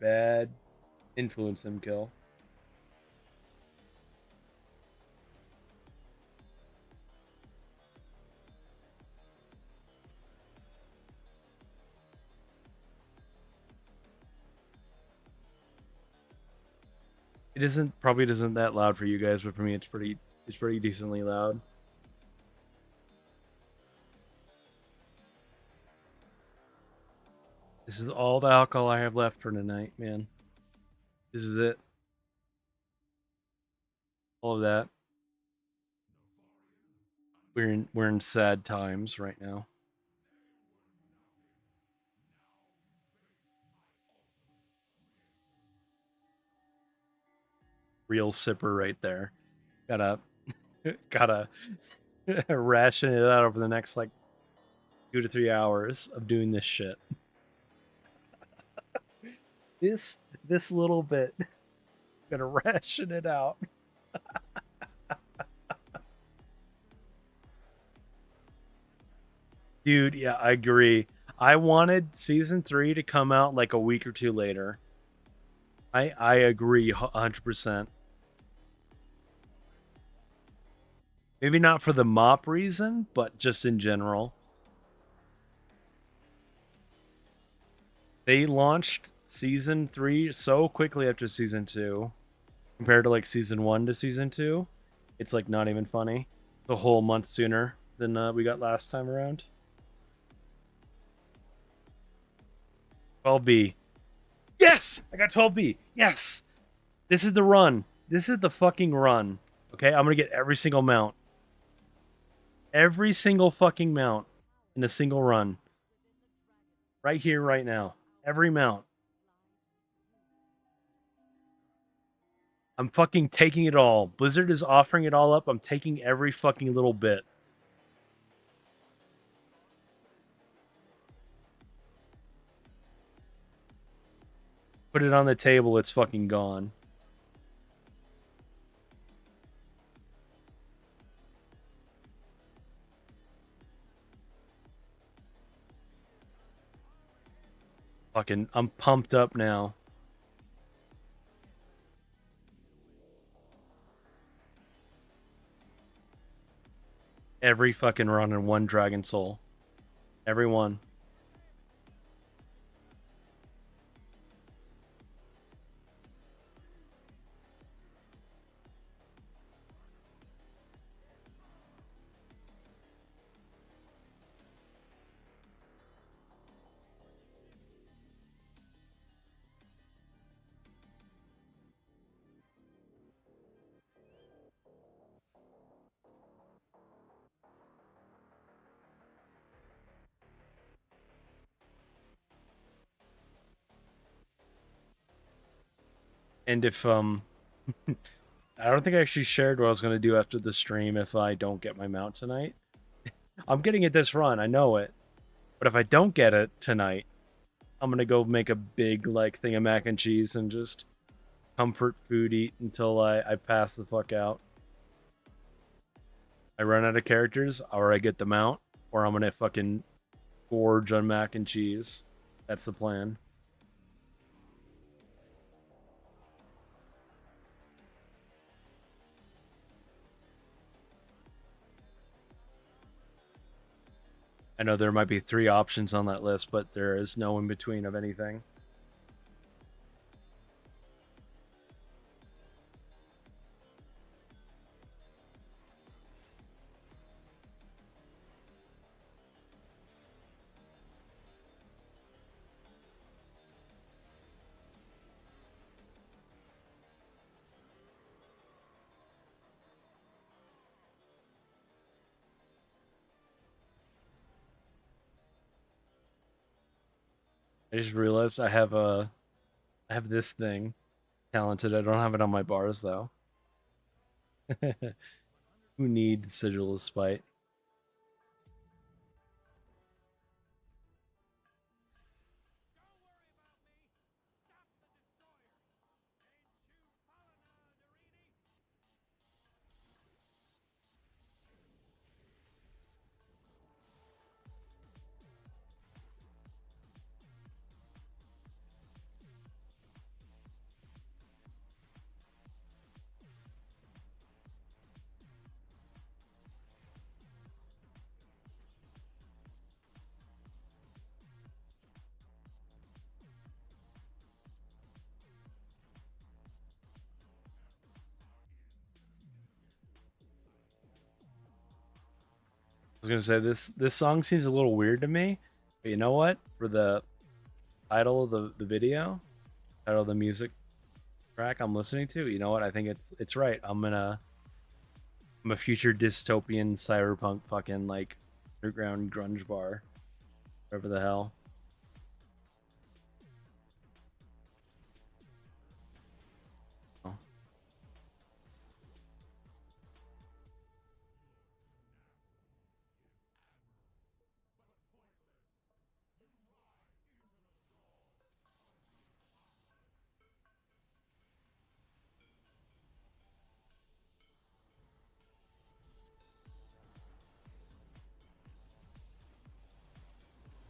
Bad influence him kill. It isn't that loud for you guys, but for me it's pretty decently loud. This is all the alcohol I have left for tonight, man. This is it. All of that. We're in sad times right now. Real sipper right there. Gotta ration it out over the next like 2 to 3 hours of doing this shit. This little bit. Gonna ration it out. Dude, yeah, I agree. I wanted season 3 to come out like a week or two later. I agree 100%. Maybe not for the mop reason, but just in general. They launched season 3 so quickly after season 2 compared to like season 1 to season 2. It's like not even funny. The whole month sooner than we got last time around. 12B. Yes! I got 12B. Yes! This is the run. This is the fucking run. Okay, I'm gonna get every single mount. Every single fucking mount in a single run. Right here, right now. Every mount. I'm fucking taking it all. Blizzard is offering it all up. I'm taking every fucking little bit. Put it on the table, it's fucking gone. Fucking, I'm pumped up now. Every fucking run in one Dragon Soul. Every one. And if I don't think I actually shared what I was gonna do after the stream if I don't get my mount tonight. I'm getting it this run, I know it. But if I don't get it tonight, I'm gonna go make a big like thing of mac and cheese and just comfort food eat until I pass the fuck out. I run out of characters, or I get the mount, or I'm gonna fucking gorge on mac and cheese. That's the plan. I know there might be 3 options on that list, but there is no in between of anything. I just realized I have this thing. Talented. I don't have it on my bars though. Who need Sigil of Spite? I was gonna say this song seems a little weird to me, but you know what? For the title of the video, title of the music track I'm listening to, you know what? I think it's right. I'm a future dystopian cyberpunk fucking like underground grunge bar, whatever the hell.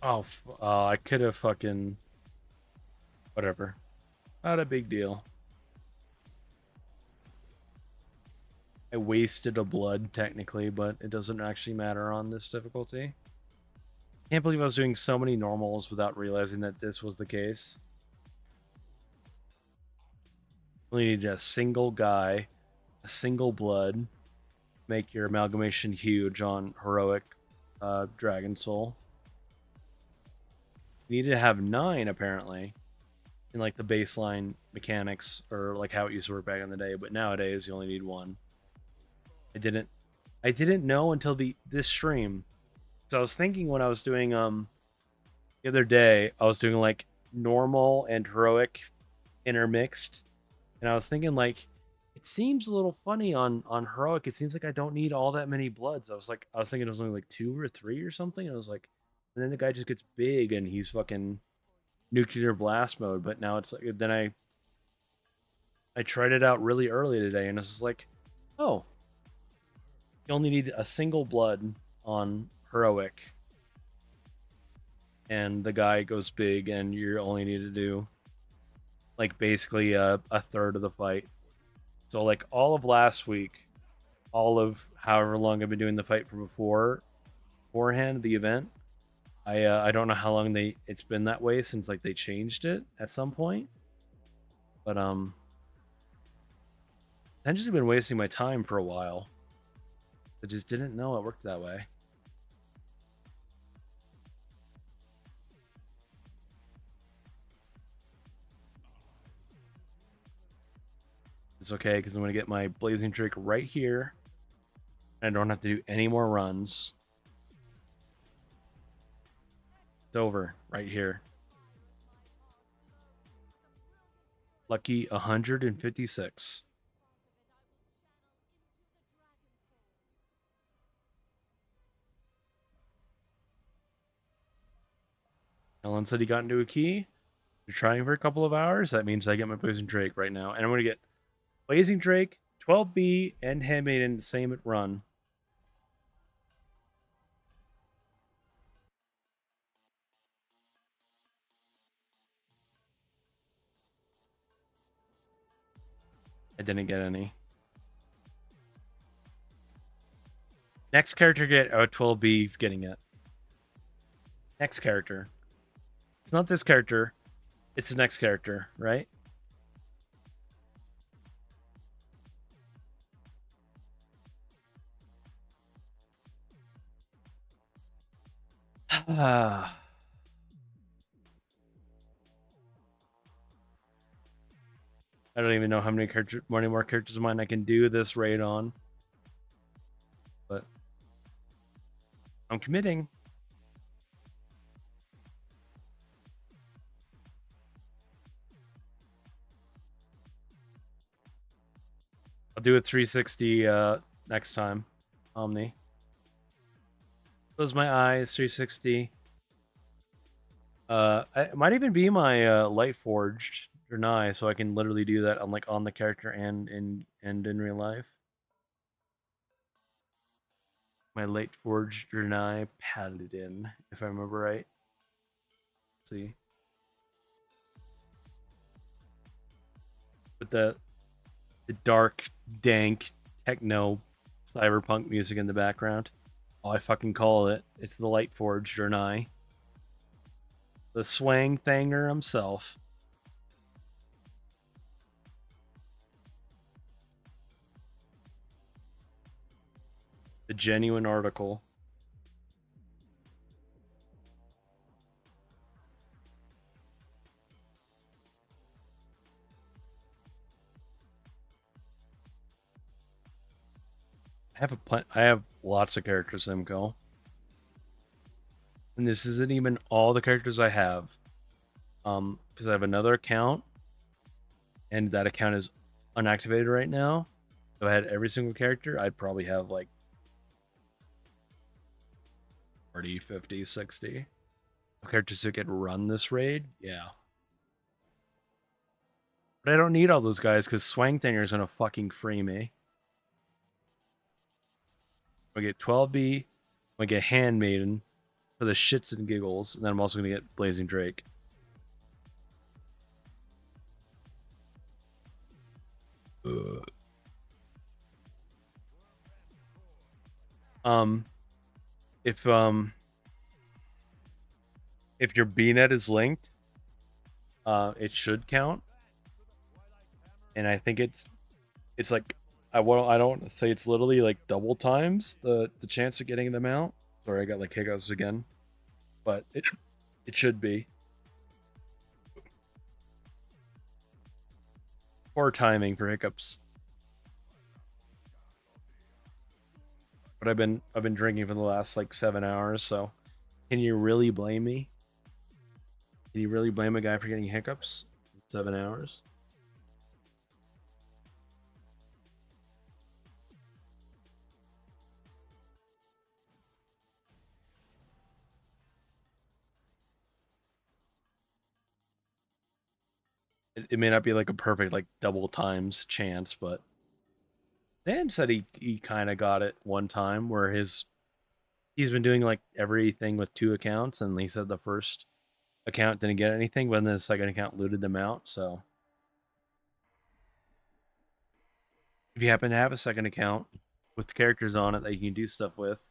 Oh. Oh, I could have fucking whatever. Not a big deal. I wasted a blood technically, but it doesn't actually matter on this difficulty. Can't believe I was doing so many normals without realizing that this was the case. Only need a single guy, a single blood, make your amalgamation huge on heroic Dragon Soul. You need to have 9 apparently in like the baseline mechanics or like how it used to work back in the day, but nowadays you only need 1. I didn't know until this stream. So I was thinking when I was doing the other day, I was doing like normal and heroic intermixed, and I was thinking like it seems a little funny on heroic. It seems like I don't need all that many bloods. I was thinking it was only like 2 or 3 or something. And I was like, and then the guy just gets big and he's fucking nuclear blast mode. But now it's like then I tried it out really early today, and it's just like, oh, you only need a single blood on heroic, and the guy goes big, and you only need to do like basically a third of the fight. So like all of last week, all of however long I've been doing the fight from beforehand the event, I don't know how long it's been that way since like they changed it at some point, but I've just been wasting my time for a while. I just didn't know it worked that way. It's okay because I'm going to get my blazing trick right here. And I don't have to do any more runs. It's over right here. Lucky 156. Ellen said he got into a key. You're trying for a couple of hours. That means I get my Blazing Drake right now. And I'm going to get Blazing Drake, 12B, and Handmaiden, same at run. I didn't get any. Next character get 12B is getting it. Next character. It's not this character. It's the next character, right? I don't even know how many more characters of mine I can do this raid on. But I'm committing. I'll do a 360 next time. Omni. Close my eyes, 360. It might even be my light forged Drenai, so I can literally do that on the character and in real life. My light forged Drenai Paladin, if I remember right. Let's see. With the dark, dank, techno, cyberpunk music in the background. Oh, I fucking call it. It's the light forged Drenai. The swang thanger himself. The genuine article. I have lots of characters, Simco. And this isn't even all the characters I have. Because I have another account, and that account is unactivated right now. If I had every single character, I'd probably have like 40, 50, 60 characters that could run this raid. Yeah. But I don't need all those guys because Swangthanger is gonna fucking free me. I get 12B, I get Handmaiden for the shits and giggles, and then I'm also gonna get Blazing Drake. Um, if your BNet is linked, it should count, and I think it's like I don't say it's literally like double times the chance of getting them out. Sorry, I got like hiccups again, but it should be. Poor timing for hiccups. But I've been drinking for the last like 7 hours, so can you really blame me? Can you really blame a guy for getting hiccups in 7 hours? It may not be like a perfect like double times chance, but Dan said he kind of got it one time where he's been doing like everything with 2 accounts, and he said the first account didn't get anything, but then the second account looted them out. So if you happen to have a second account with characters on it that you can do stuff with,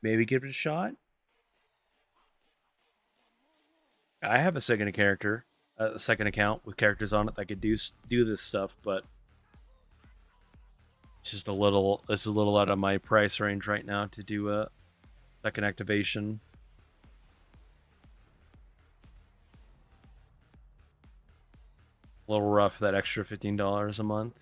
maybe give it a shot. I have a second account with characters on it that could do this stuff, but it's a little out of my price range right now to do a second activation. A little rough, that extra $15 a month.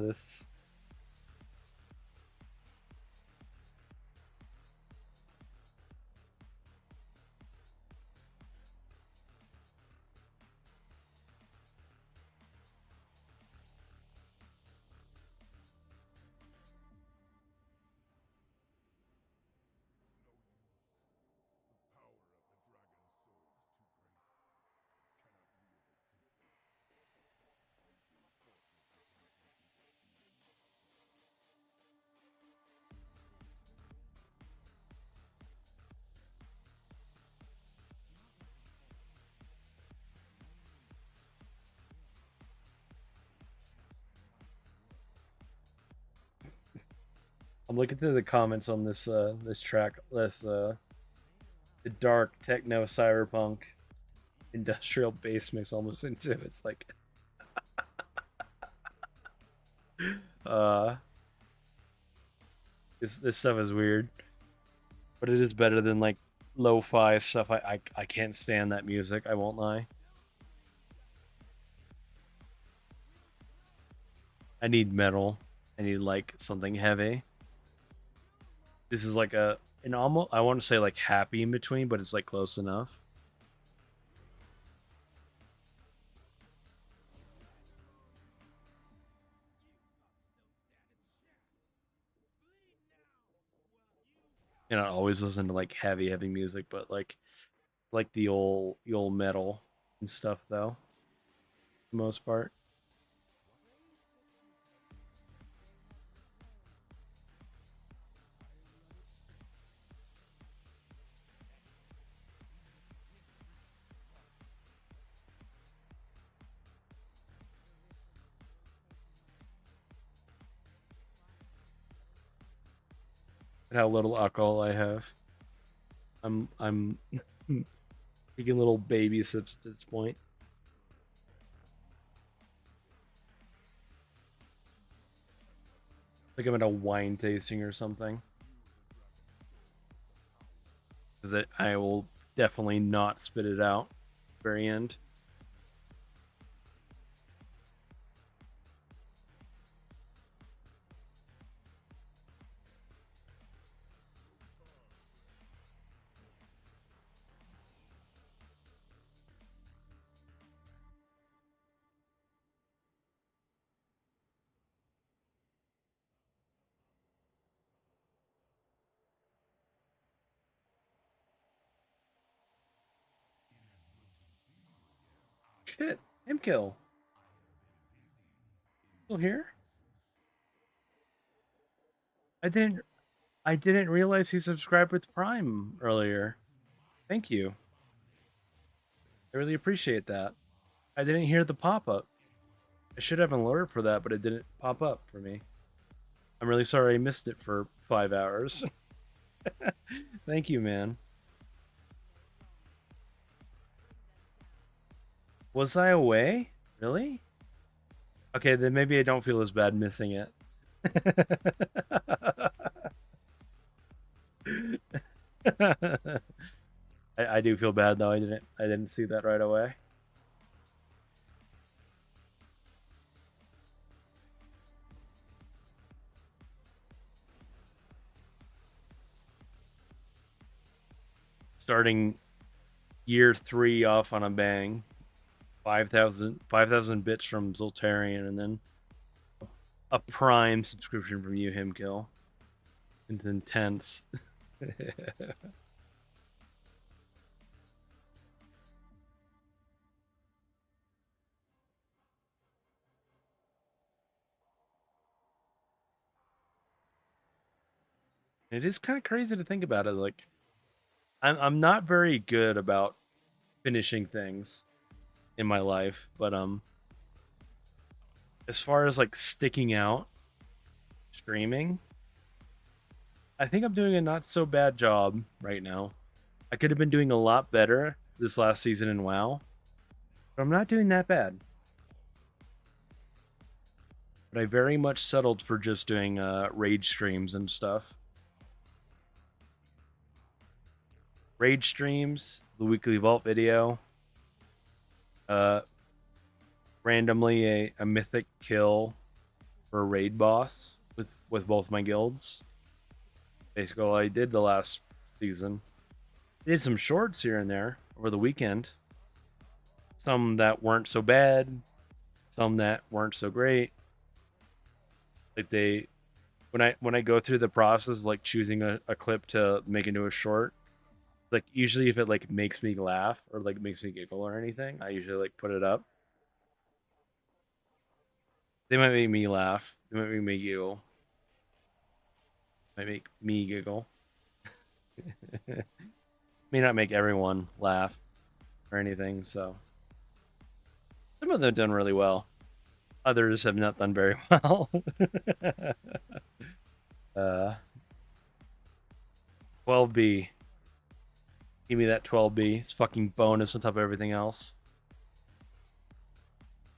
This. The power of the dragon's soul is too great. Cannot wield it simply. Ancient forces have led me to this being. I'm looking through the comments on this track, the dark techno cyberpunk industrial bass mix almost into it. It's like uh this stuff is weird. But it is better than like lo-fi stuff. I can't stand that music, I won't lie. I need metal. I need like something heavy. This is like an almost, I want to say like happy in between, but it's like close enough. And I always listen to like heavy music, but like the old metal and stuff though, for the most part. And how little alcohol I have. I'm taking little baby sips at this point. Like I'm at a wine tasting or something. That I will definitely not spit it out. Very end. Shit, Himkill. Still here? I didn't I didn't realize he subscribed with Prime earlier. Thank you. I really appreciate that. I didn't hear the pop up. I should have an alert for that, but it didn't pop up for me. I'm really sorry I missed it for 5 hours. Thank you, man. Was I away? Really? Okay, then maybe I don't feel as bad missing it. I do feel bad though. I didn't see that right away. Starting year 3 off on a bang. 5,000 bits from Zoltarian, and then a Prime subscription from you, Himkill. It's intense. It is kind of crazy to think about it. Like, I'm not very good about finishing things in my life, but as far as like sticking out streaming, I think I'm doing a not so bad job right now. I could have been doing a lot better this last season in WoW, but I'm not doing that bad. But I very much settled for just doing rage streams and stuff. Rage streams, the weekly vault video, uh, randomly a mythic kill for a raid boss with both my guilds. Basically, all I did the last season. Did some shorts here and there over the weekend. Some that weren't so bad, some that weren't so great. Like they, when I go through the process, like choosing a clip to make into a short, like usually if it like makes me laugh or like makes me giggle or anything, I usually like put it up. They might make me laugh. They might make me giggle. Might make me giggle. May not make everyone laugh or anything. So some of them have done really well. Others have not done very well. uh, 12B. Give me that 12B. It's fucking bonus on top of everything else.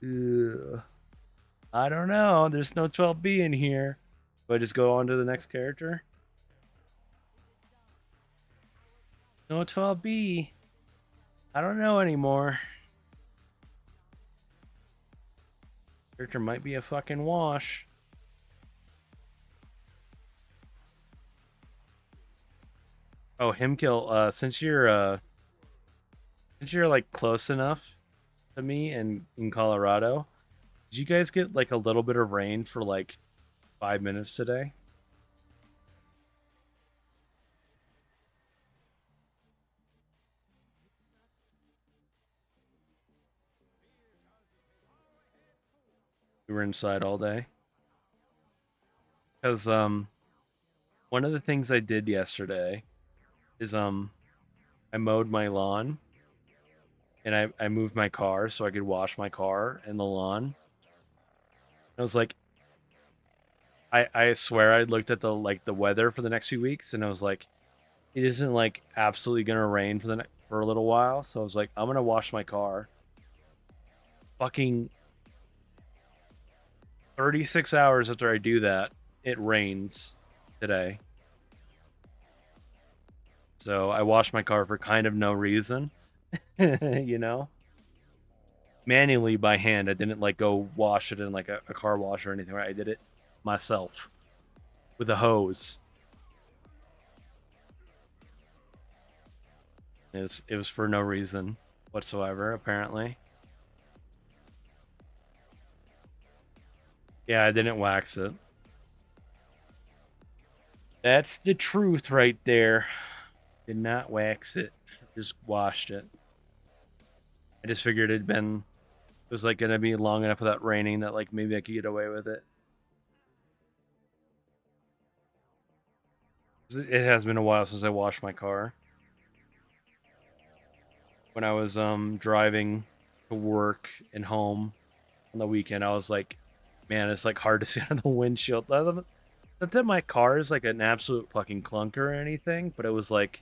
Ugh. I don't know. There's no 12B in here. Do I just go on to the next character? No 12B. I don't know anymore. Character might be a fucking wash. Oh, him kill. Since you're like close enough to me and in Colorado, did you guys get like a little bit of rain for like 5 minutes today? We were inside all day. Because one of the things I did yesterday is I mowed my lawn and I moved my car so I could wash my car in the lawn. I was like, I swear I looked at the weather for the next few weeks and I was like, it isn't like absolutely gonna rain for a little while. So I was like, I'm gonna wash my car. Fucking 36 hours after I do that, it rains today. So I washed my car for kind of no reason, you know? Manually by hand. I didn't like go wash it in like a car wash or anything, right? I did it myself with a hose. It was for no reason whatsoever, apparently. Yeah, I didn't wax it. That's the truth right there. Did not wax it. Just washed it. I just figured it was like gonna be long enough without raining that like maybe I could get away with it. It has been a while since I washed my car. When I was driving to work and home on the weekend, I was like, man, it's like hard to see out of the windshield. Not that my car is like an absolute fucking clunker or anything, but it was like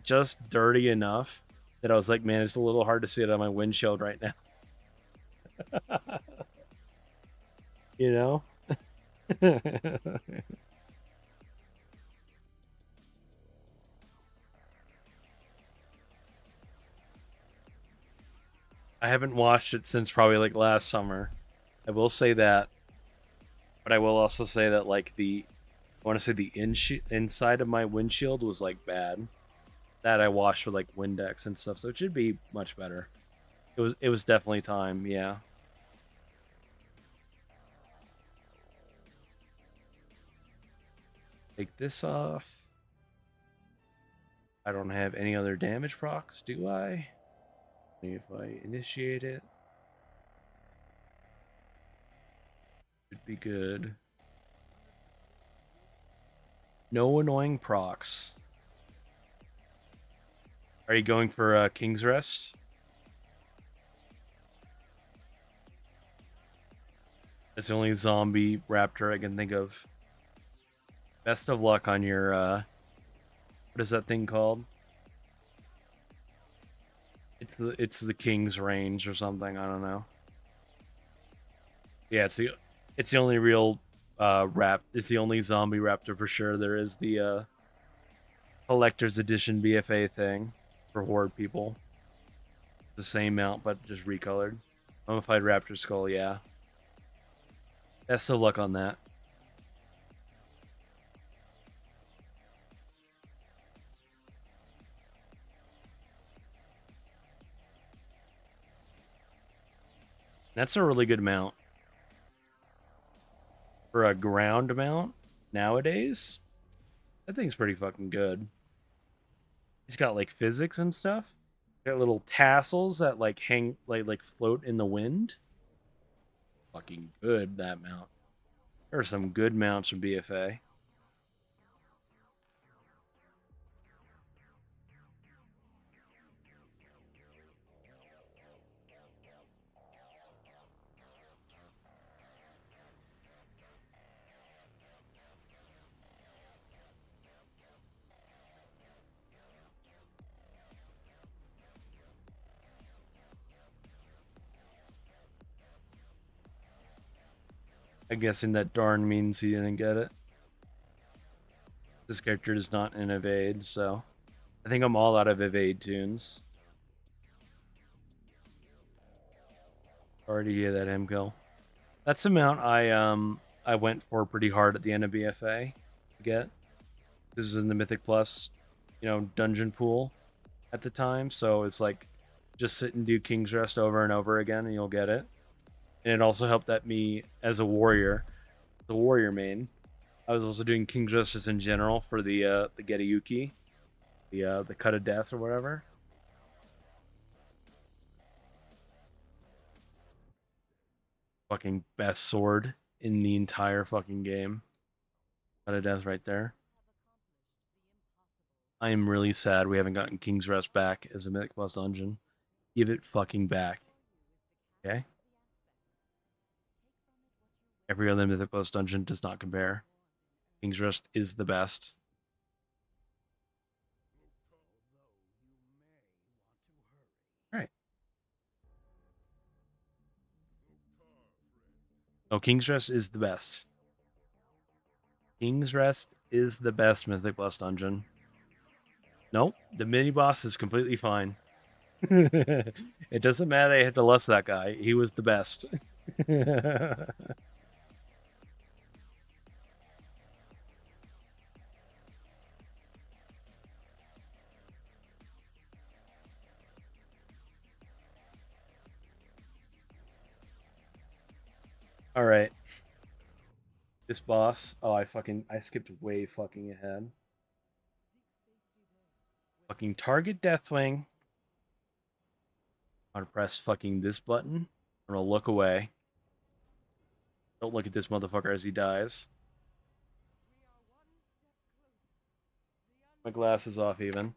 just dirty enough that I was like, man, it's a little hard to see it on my windshield right now. You know? I haven't watched it since probably like last summer. I will say that, but I will also say that like I want to say the inside of my windshield was like bad. That I washed with like Windex and stuff, so it should be much better. It was definitely time, yeah. Take this off. I don't have any other damage procs, do I? If I initiate it, should be good. No annoying procs. Are you going for King's Rest? It's the only zombie raptor I can think of. Best of luck on your what is that thing called? It's the King's Range or something. I don't know. Yeah, it's the only real it's the only zombie raptor for sure. There is the collector's edition BFA thing for horde people. The same mount but just recolored. Mummified raptor skull, yeah. Best of luck on that. That's a really good mount. For a ground mount nowadays, that thing's pretty fucking good. He's got like physics and stuff. Got little tassels that like hang like float in the wind. Fucking good, that mount. There are some good mounts from BFA. I'm guessing that darn means he didn't get it. This character is not in evade, so I think I'm all out of evade tunes. Sorry to hear that, Himkill. That's the mount I went for pretty hard at the end of BFA to get. This was in the Mythic Plus, dungeon pool at the time, so it's like just sit and do King's Rest over and over again and you'll get it. And it also helped that me as a warrior, the warrior main, I was also doing King's Rest just in general for the Getayuki, the cut of death or whatever. Fucking best sword in the entire fucking game. Cut of death right there. I am really sad we haven't gotten King's Rest back as a Mythic Plus dungeon. Give it fucking back. Okay? Every other Mythic Plus dungeon does not compare. King's Rest is the best. Alright. No, King's Rest is the best. King's Rest is the best Mythic Plus dungeon. Nope, the mini boss is completely fine. It doesn't matter. I had to lust that guy. He was the best. All right. This boss. Oh, I skipped way fucking ahead. Fucking target Deathwing. I'm gonna press fucking this button. I'm gonna look away. Don't look at this motherfucker as he dies. My glass is off even.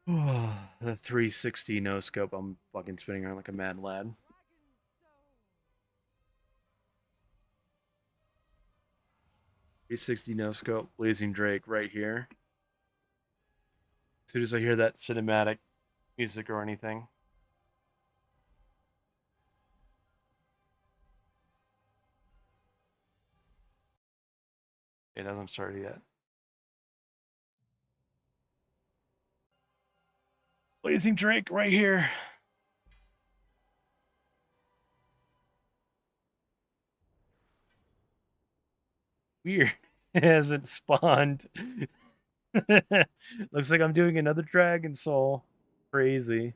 The 360 no scope. I'm fucking spinning around like a mad lad. .360 no scope. Blazing Drake right here. As soon as I hear that cinematic music or anything. It hasn't started yet. Blazing Drake right here. Weird. It hasn't spawned. Looks like I'm doing another Dragon Soul. Crazy.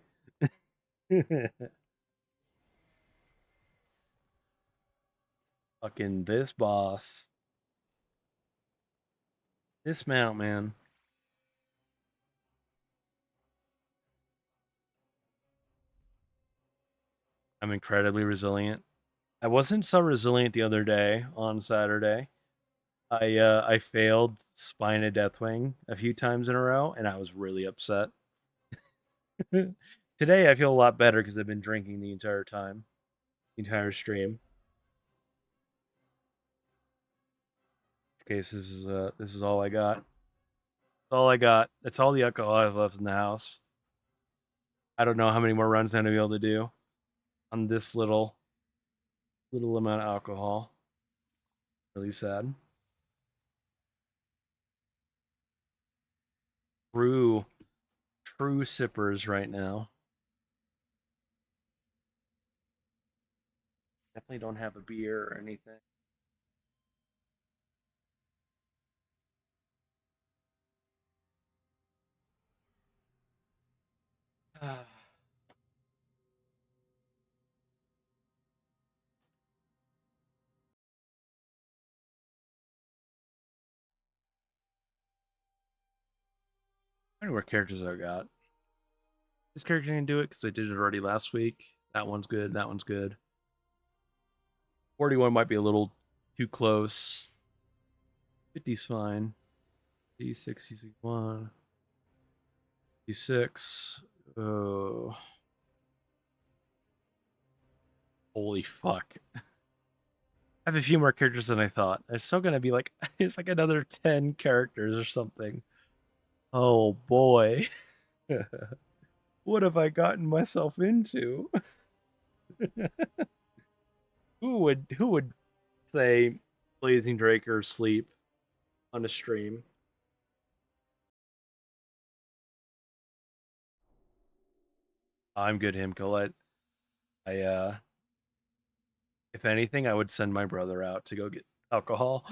Fucking this boss. This mount, man. I'm incredibly resilient. I wasn't so resilient the other day on Saturday. I failed Spine of Deathwing a few times in a row, and I was really upset. Today I feel a lot better because I've been drinking the entire time, the entire stream. Okay, so this is all I got. That's all I got. That's all the alcohol I have left in the house. I don't know how many more runs I'm gonna be able to do on this little amount of alcohol. Really sad. True sippers right now. definitely don't have a beer or anything. I don't know what characters I got. This character can do it because I did it already last week. That one's good. That one's good. 41 might be a little too close. 50's fine. D6, D61. D6. Oh. Holy fuck. I have a few more characters than I thought. It's still gonna be like it's like another 10 characters or something. Oh boy. What have I gotten myself into? Who would say Blazing Drake or sleep on a stream? I'm good, Himco. I if anything, I would send my brother out to go get alcohol.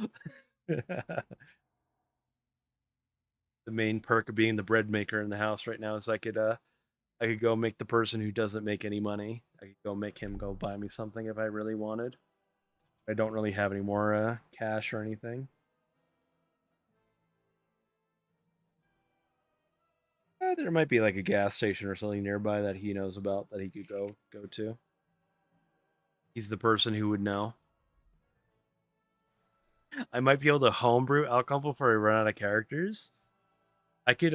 The main perk of being the bread maker in the house right now is I could go make the person who doesn't make any money. I could go make him go buy me something if I really wanted. I don't really have any more cash or anything. There might be like a gas station or something nearby that he knows about that he could go to. He's the person who would know. I might be able to homebrew alcohol before I run out of characters. I could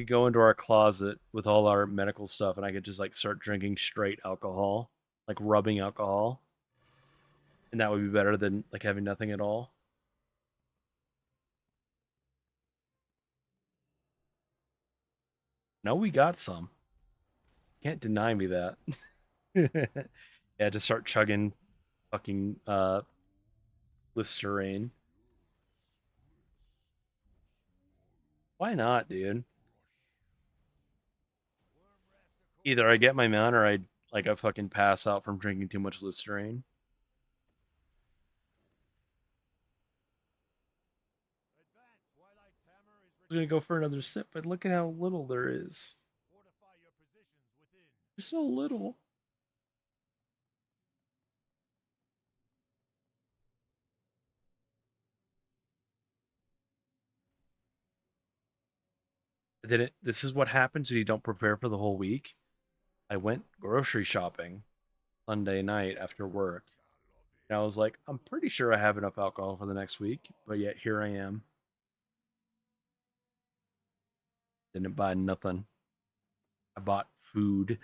go into our closet with all our medical stuff and I could just like start drinking straight alcohol, like rubbing alcohol. And that would be better than like having nothing at all. No, we got some. Can't deny me that. Yeah, just start chugging fucking Listerine. Why not, dude? Either I get my mount or I fucking pass out from drinking too much Listerine. Advance, Twilight's hammer is I'm gonna go for another sip, but look at how little there is. fortify your positions within. There's so little. This is what happens when you don't prepare for the whole week. I went grocery shopping Sunday night after work. And I was like, I'm pretty sure I have enough alcohol for the next week, but yet here I am. Didn't buy nothing. I bought food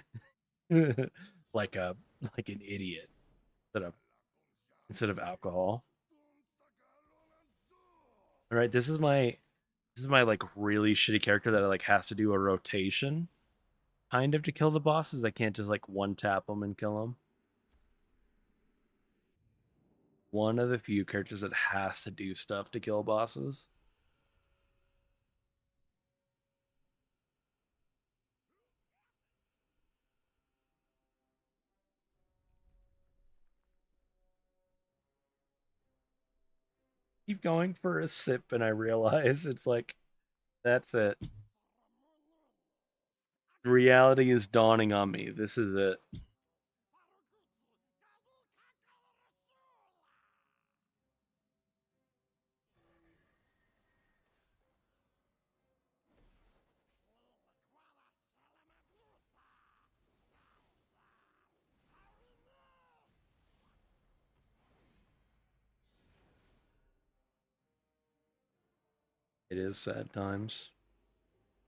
like a like an idiot instead of alcohol. All right, this is my like really shitty character that like has to do a rotation kind of to kill the bosses. I can't just like one tap them and kill them. One of the few characters that has to do stuff to kill bosses. Keep going for a sip and I realize it's like that's it. Reality is dawning on me. This is it. It is sad times.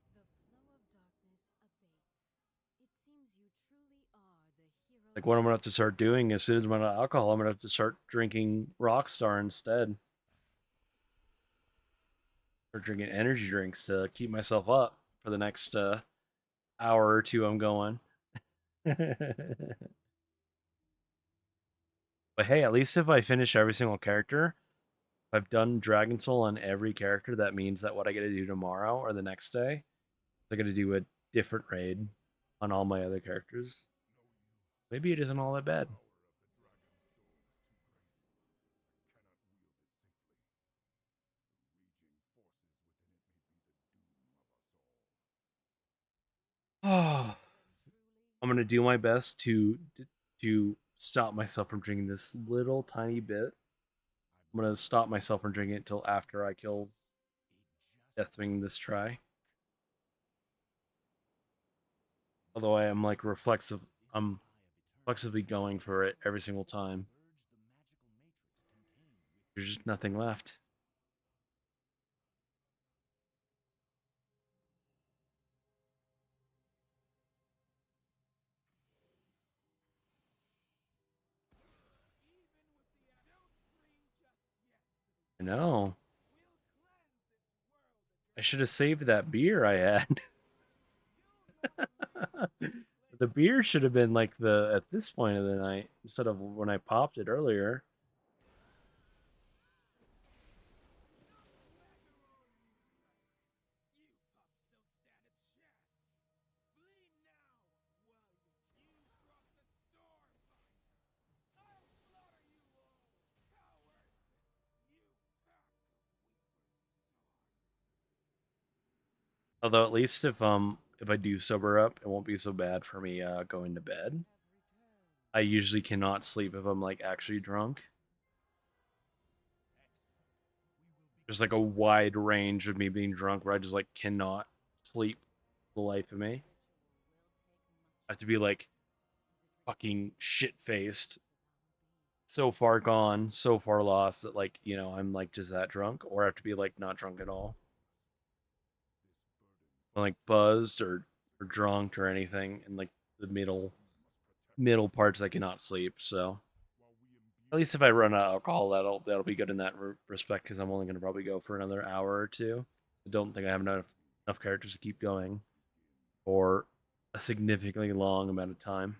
The flow of darkness abates. It seems you truly are the hero. Like what I'm gonna have to start doing as soon as I'm out of alcohol, I'm gonna have to start drinking Rockstar instead. Or drinking energy drinks to keep myself up for the next hour or two I'm going. But hey, at least if I finish every single character, if I've done Dragon Soul on every character, that means that what I gotta do tomorrow or the next day, I gotta do a different raid on all my other characters. Maybe it isn't all that bad. I'm gonna do my best to stop myself from drinking this little tiny bit. I'm gonna stop myself from drinking it until after I kill Deathwing this try. Although I am like reflexive, I'm reflexively going for it every single time. There's just nothing left. I know. I should have saved that beer I had. The beer should have been like the at this point of the night instead of when I popped it earlier. Although at least if I do sober up, it won't be so bad for me going to bed. I usually cannot sleep if I'm like actually drunk. There's like a wide range of me being drunk where I just like cannot sleep the life of me. I have to be like fucking shit faced, so far gone, so far lost that like, you know, I'm like just that drunk, or I have to be like not drunk at all. I'm like buzzed or drunk or anything in like the middle parts I cannot sleep, so at least if I run out of alcohol, that'll be good in that respect because I'm only going to probably go for another hour or two. I don't think I have enough characters to keep going for a significantly long amount of time.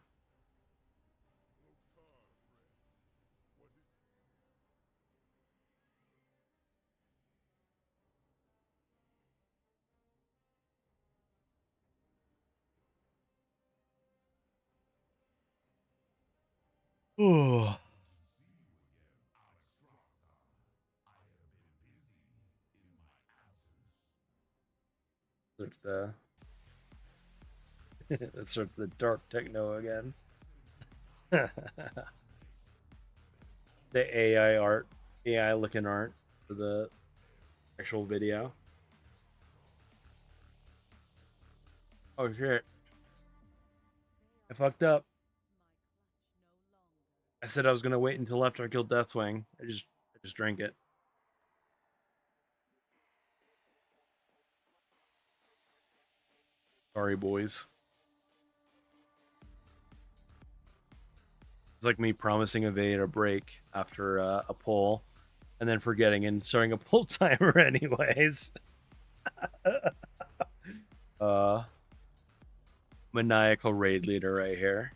Oh, it's the it's sort of the dark techno again. The AI art, AI looking art for the actual video. Oh shit! I fucked up. I said I was gonna wait until after I killed Deathwing. I just drank it. Sorry, boys. It's like me promising Evade a break after a pull, and then forgetting and starting a pull timer anyways. uh, Maniacal raid leader right here.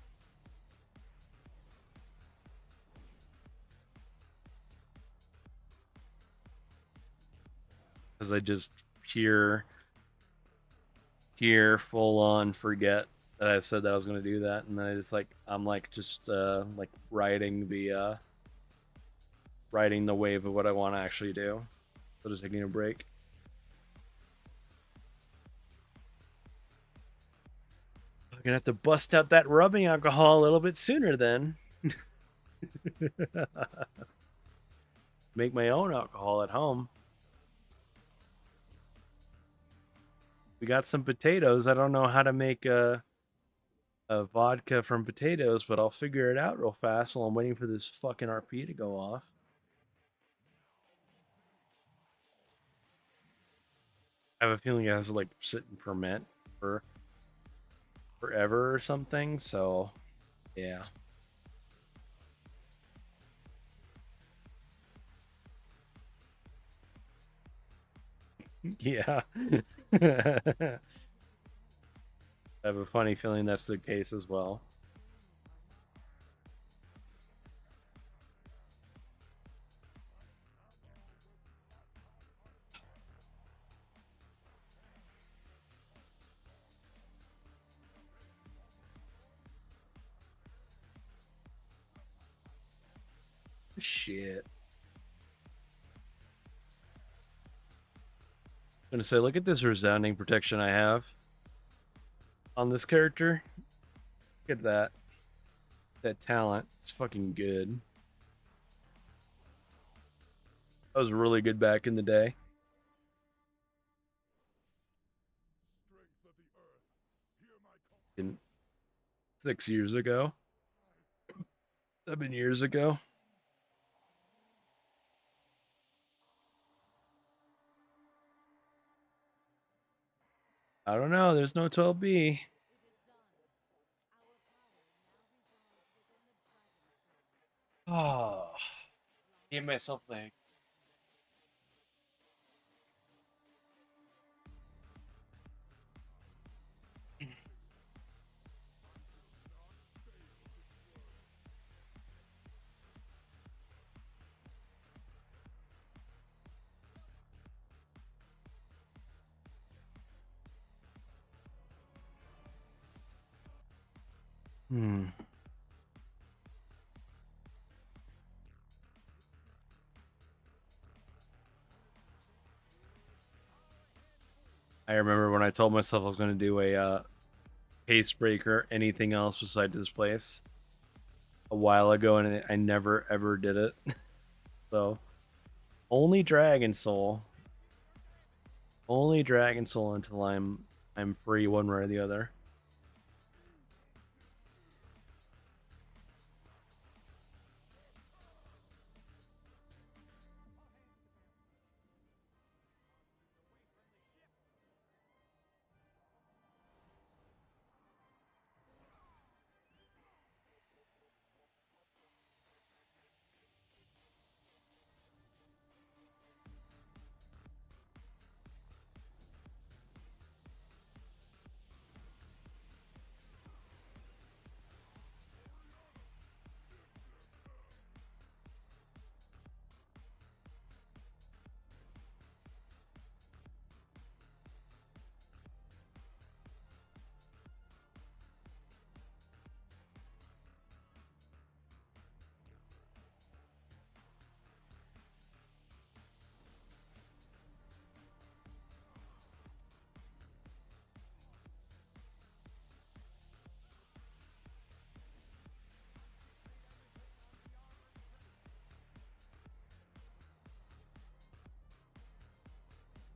Because I just pure full on forget that I said that I was gonna do that, and then I just like I'm like just like riding the wave of what I want to actually do. So just taking a break. I'm gonna have to bust out that rubbing alcohol a little bit sooner then. Make my own alcohol at home. We got some potatoes. I don't know how to make a vodka from potatoes, but I'll figure it out real fast while I'm waiting for this fucking RP to go off. I have a feeling it has to like sit and ferment for forever or something, so yeah. Yeah. I have a funny feeling that's the case as well. Shit. I'm gonna say, look at this resounding protection I have. on this character. Look at that. That talent. It's fucking good. That was really good back in the day. Strength of the earth, hear my call. In 6 years ago. 7 years ago. I don't know. There's no 12B. Oh, gave myself the. Hmm. I remember when I told myself I was going to do a pace breaker, anything else besides this place, a while ago, and I never ever did it. So only Dragon Soul, only Dragon Soul until I'm free one way or the other.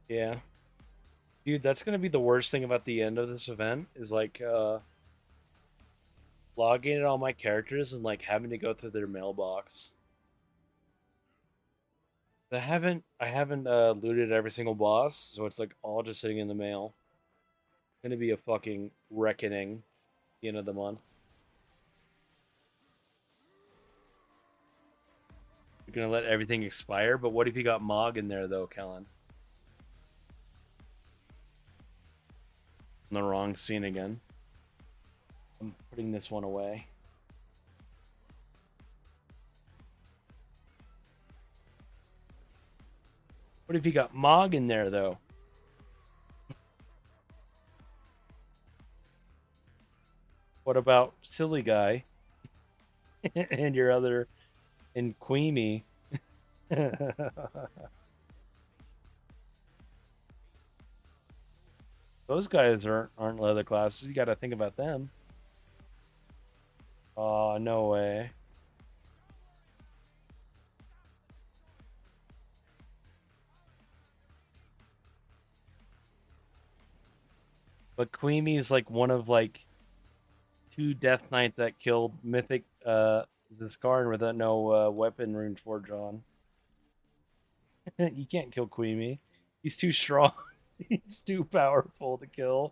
Yeah. Dude, that's gonna be the worst thing about the end of this event is like logging in all my characters and like having to go through their mailbox. I haven't looted every single boss, so it's like all just sitting in the mail. It's gonna be a fucking reckoning at the end of the month. You're gonna let everything expire, but what if you got Mog in there though, Kellen? In the wrong scene again. I'm putting this one away. What if you got Mog in there though? What about Silly Guy and your other and Queenie? Those guys aren't leather classes. You got to think about them. Oh, no way. But Queenie's like one of like two Death Knight that killed Mythic Ziskaran without no weapon rune forge on. You can't kill Queenie. He's too strong. He's too powerful to kill.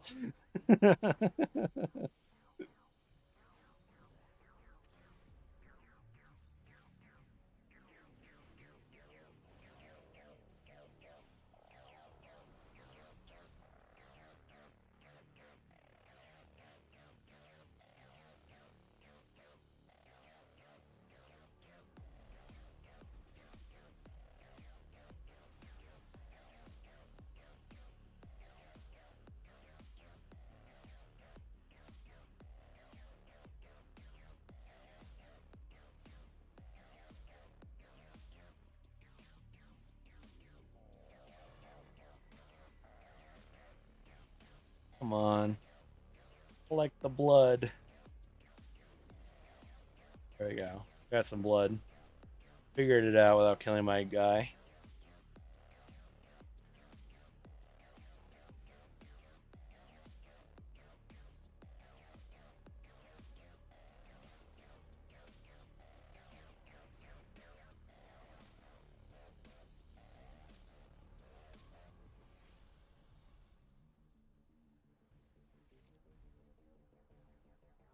Come on. Collect the blood. There we go. Got some blood. Figured it out without killing my guy.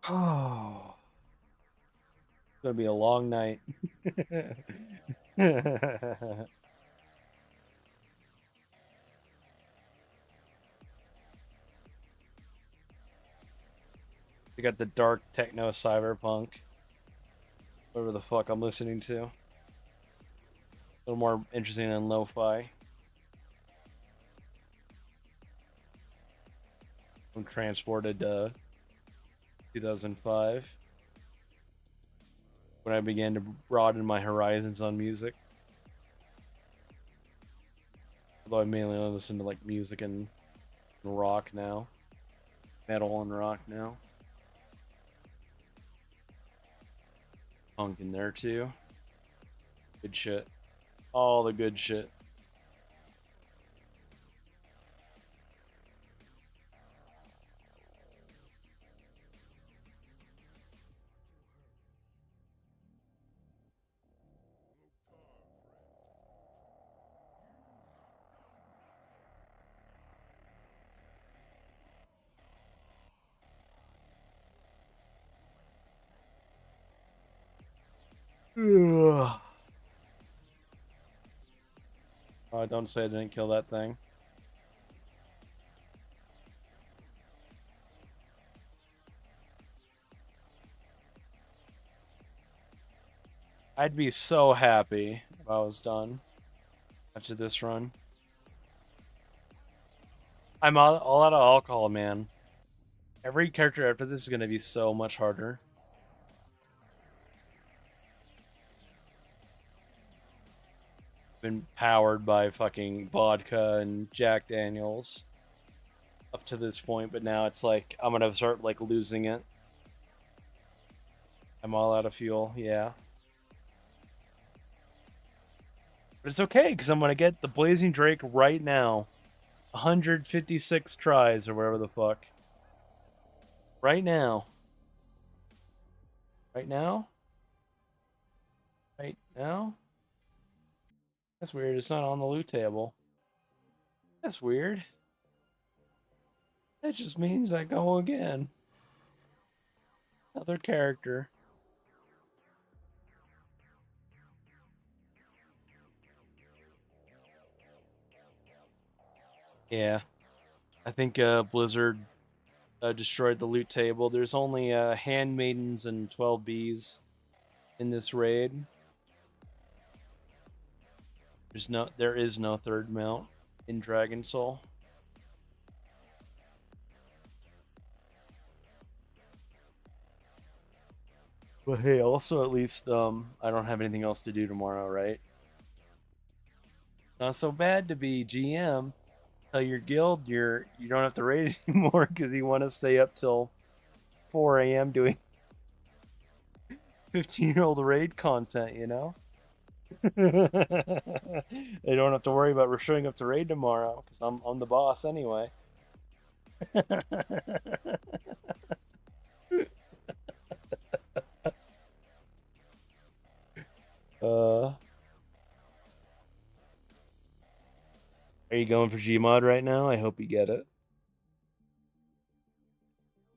Oh, it's gonna be a long night. We got the dark techno cyberpunk, whatever the fuck I'm listening to. A little more interesting than lo-fi. I'm transported to 2005 when I began to broaden my horizons on music. Although I mainly listen to like music and rock now, metal and rock now. Punk in there too. Good shit. All the good shit. Ugh. Oh, don't say I didn't kill that thing. I'd be so happy if I was done after this run. I'm all out of alcohol, man. Every character after this is going to be so much harder. Been powered by fucking vodka and Jack Daniels up to this point, but now it's like I'm gonna start like losing it. I'm all out of fuel, yeah. But it's okay because I'm gonna get the Blazing Drake right now. 156 tries or whatever the fuck. Right now. Right now? Right now? That's weird. It's not on the loot table. That's weird. That just means I go again. Another character. Yeah. I think Blizzard destroyed the loot table. There's only handmaidens and 12 bees in this raid. There is no third mount in Dragon Soul. But hey, also at least I don't have anything else to do tomorrow, right? Not so bad to be GM. Tell your guild you don't have to raid anymore because you want to stay up till 4 a.m. doing 15-year-old raid content, you know? They don't have to worry about showing up to raid tomorrow because I'm the boss anyway. Are you going for Gmod right now? I hope you get it.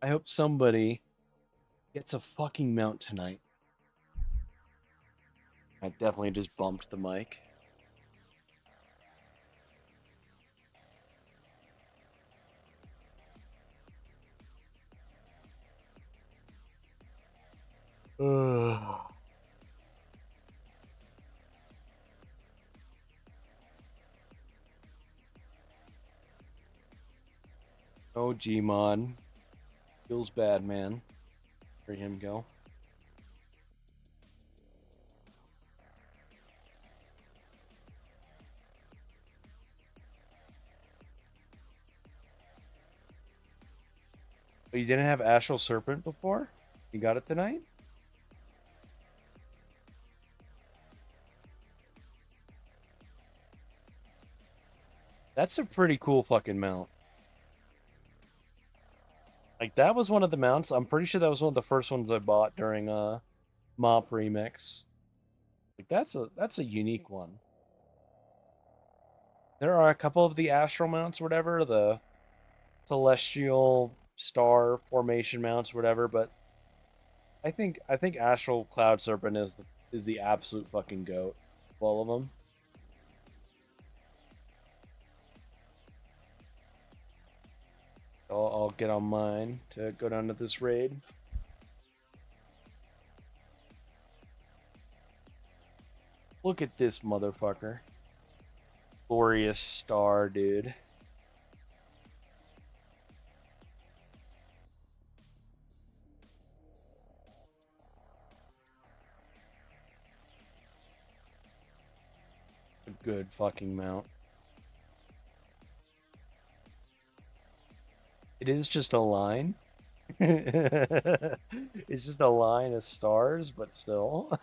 I hope somebody gets a fucking mount tonight. I definitely just bumped the mic. Ugh. Oh, Gmod. Feels bad, man. Let him go. Oh, you didn't have Astral Serpent before? You got it tonight? That's a pretty cool fucking mount. Like that was one of the mounts. I'm pretty sure that was one of the first ones I bought during Mop Remix. Like that's a unique one. There are a couple of the astral mounts, or whatever, the celestial star formation mounts, or whatever, but I think Astral Cloud Serpent is the absolute fucking goat of all of them. I'll get on mine to go down to this raid. Look at this motherfucker. Glorious star, dude. A good fucking mount. It is just a line. It's just a line of stars, but still.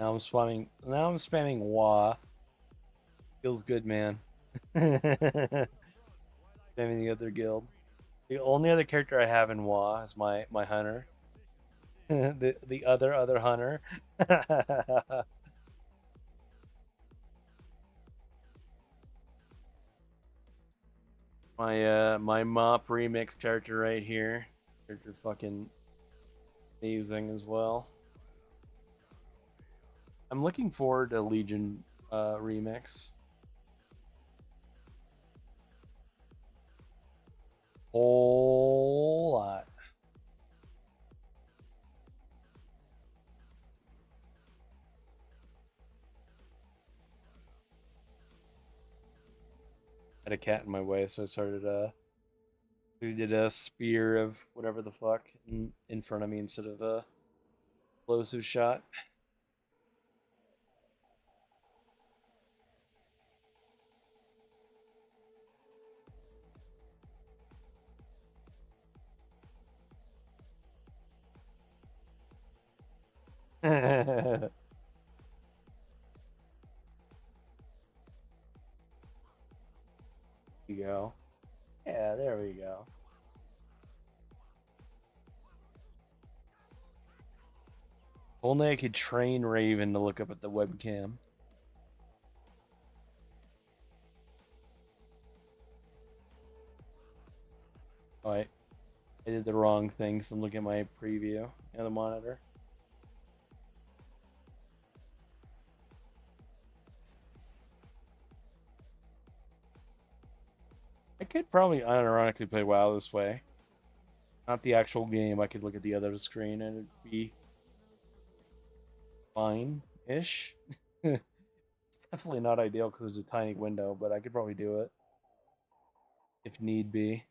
Now I'm spamming Wah. Feels good, man. Spamming the other guild. The only other character I have in WA is my hunter. The other hunter. My mop remix character right here. Character's fucking amazing as well. I'm looking forward to Legion remix. Whole lot. Had a cat in my way, so I started we did a spear of whatever the fuck in front of me instead of a explosive shot. There you go. Yeah, there we go. Only I could train Raven to look up at the webcam. Oh, I did the wrong thing, so I'm looking at my preview and the monitor. I could probably unironically play WoW this way. Not the actual game. I could look at the other screen and it'd be fine-ish. It's definitely not ideal because it's a tiny window, but I could probably do it if need be.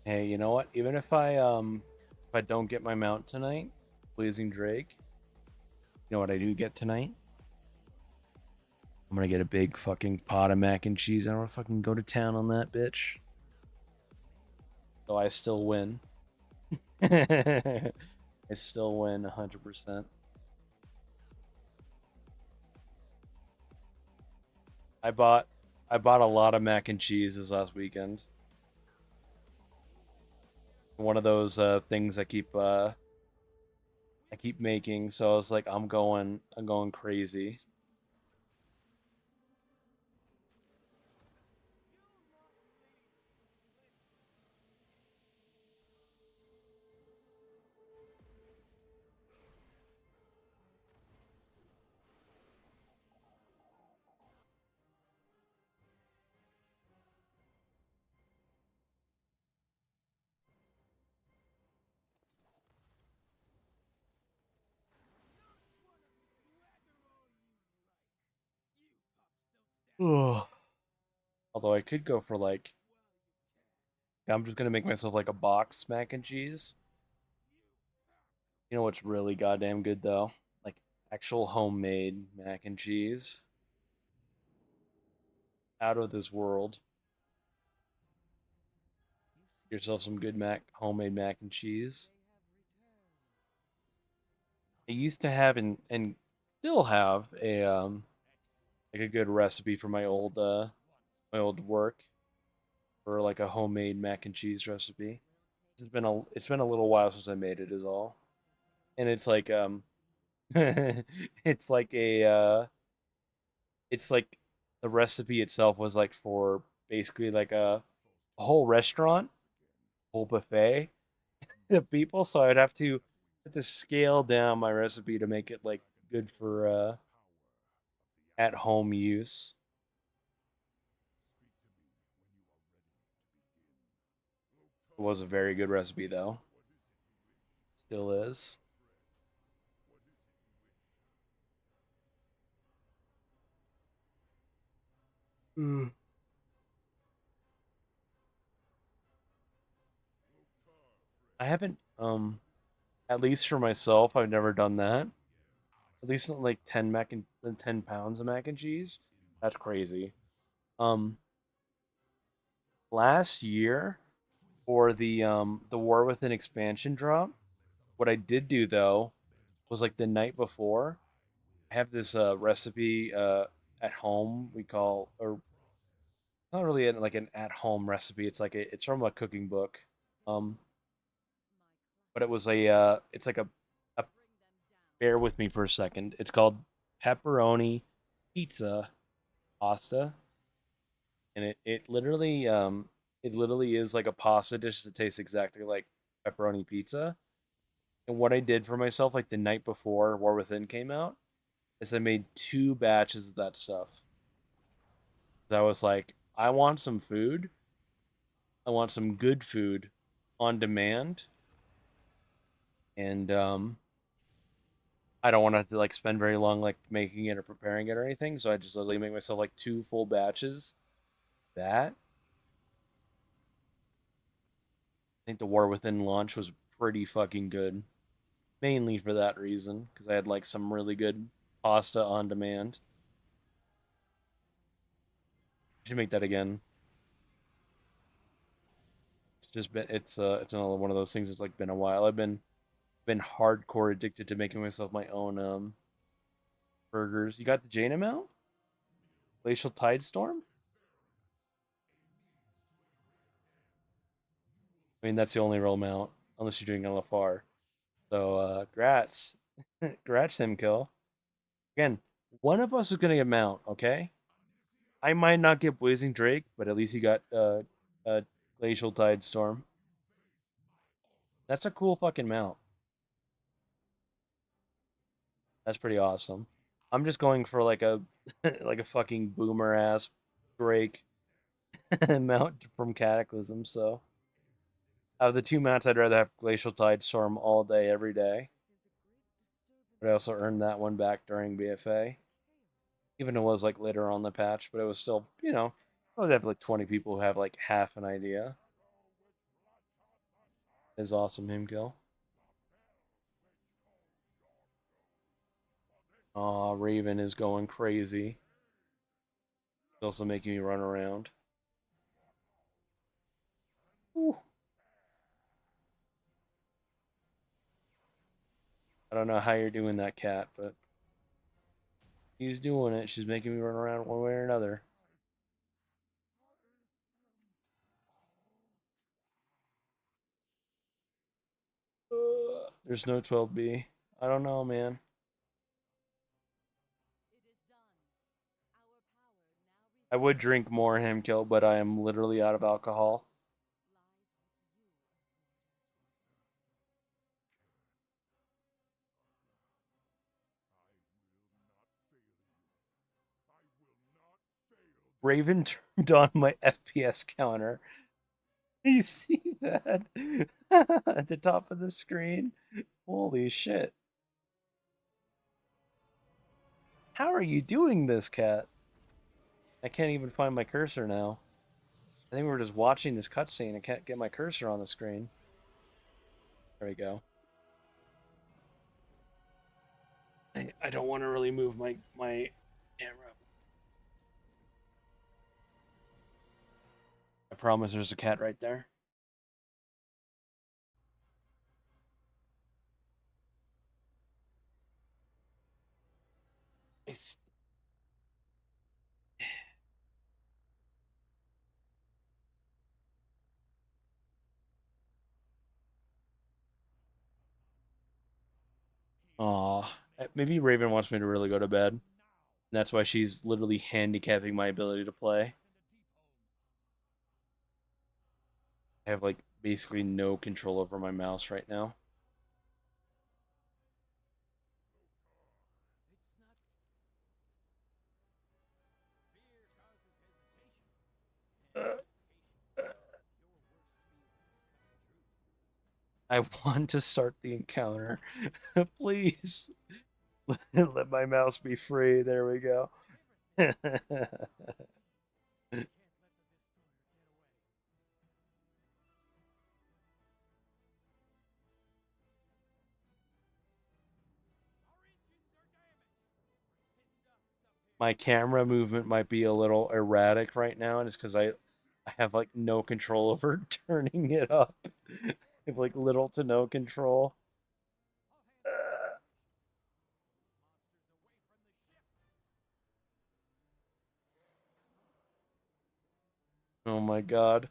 Hey, you know what? Even if I don't get my mount tonight, Blazing Drake, you know what I do get tonight? I'm gonna get a big fucking pot of mac and cheese. I don't want to fucking go to town on that bitch. So I still win. I still win 100%. I bought I bought a lot of mac and cheese this last weekend. One of those things I keep making, so I was like I'm going crazy. Ugh. Although I could go for like I'm just gonna make myself like a box mac and cheese. You know what's really goddamn good though? Like actual homemade mac and cheese. Out of this world. Yourself some good homemade mac and cheese. I used to have and still have a like a good recipe for my old work for like a homemade mac and cheese recipe. It's been a little while since I made it is all. And it's like it's like it's like the recipe itself was like for basically like a whole restaurant, whole buffet of people, so have to scale down my recipe to make it like good for at home use. It was a very good recipe though. Still is. Mm. I haven't at least for myself, I've never done that. At least not like 10 pounds of mac and cheese. That's crazy. Um Last year for the War Within expansion drop, what I did do though was like the night before, I have this recipe at home we call or not really like an at home recipe. It's from a cooking book. Um but it was it's like a bear with me for a second. It's called pepperoni pizza pasta, and it literally is like a pasta dish that tastes exactly like pepperoni pizza. And what I did for myself like the night before War Within came out is I made two batches of that stuff. I was like, I want some food. I want some good food on demand, and I don't want to have to like spend very long like making it or preparing it or anything. So I just literally make myself like two full batches. That I think the War Within launch was pretty fucking good, mainly for that reason because I had like some really good pasta on demand. I should make that again. It's another one of those things that's like been a while. Been hardcore addicted to making myself my own burgers. You got the Jane amount? Glacial Tide Storm? I mean that's the only real amount, unless you're doing LFR. So grats. Grats Simkill. Again, one of us is gonna get mount, okay? I might not get Blazing Drake, but at least he got Glacial Tide Storm. That's a cool fucking mount. That's pretty awesome. I'm just going for like a like a fucking boomer ass Drake mount from Cataclysm. So out of the two mounts, I'd rather have Glacial Tide Storm all day, every day. But I also earned that one back during BFA, even though it was like later on the patch. But it was still, you know, I would have like 20 people who have like half an idea. Is awesome him kill. Raven is going crazy. It's also making me run around. Ooh. I don't know how you're doing that, cat, but she's doing it. She's making me run around one way or another. There's no 12B. I don't know, man. It is done. Our power now I would drink more Hemkill, but I am literally out of alcohol. lies with Raven turned on my FPS counter. You see that? At the top of the screen? Holy shit. How are you doing this, cat? I can't even find my cursor now. I think we're just watching this cutscene. I can't get my cursor on the screen. There we go. I don't want to really move my camera. I promise there's a cat right there. It's... Aw. Maybe Raven wants me to really go to bed. And that's why she's literally handicapping my ability to play. I have like basically no control over my mouse right now. I want to start the encounter. Please. Let my mouse be free. There we go. My camera movement might be a little erratic right now, and it's because I have like no control over turning it up. I have like little to no control. Oh my god.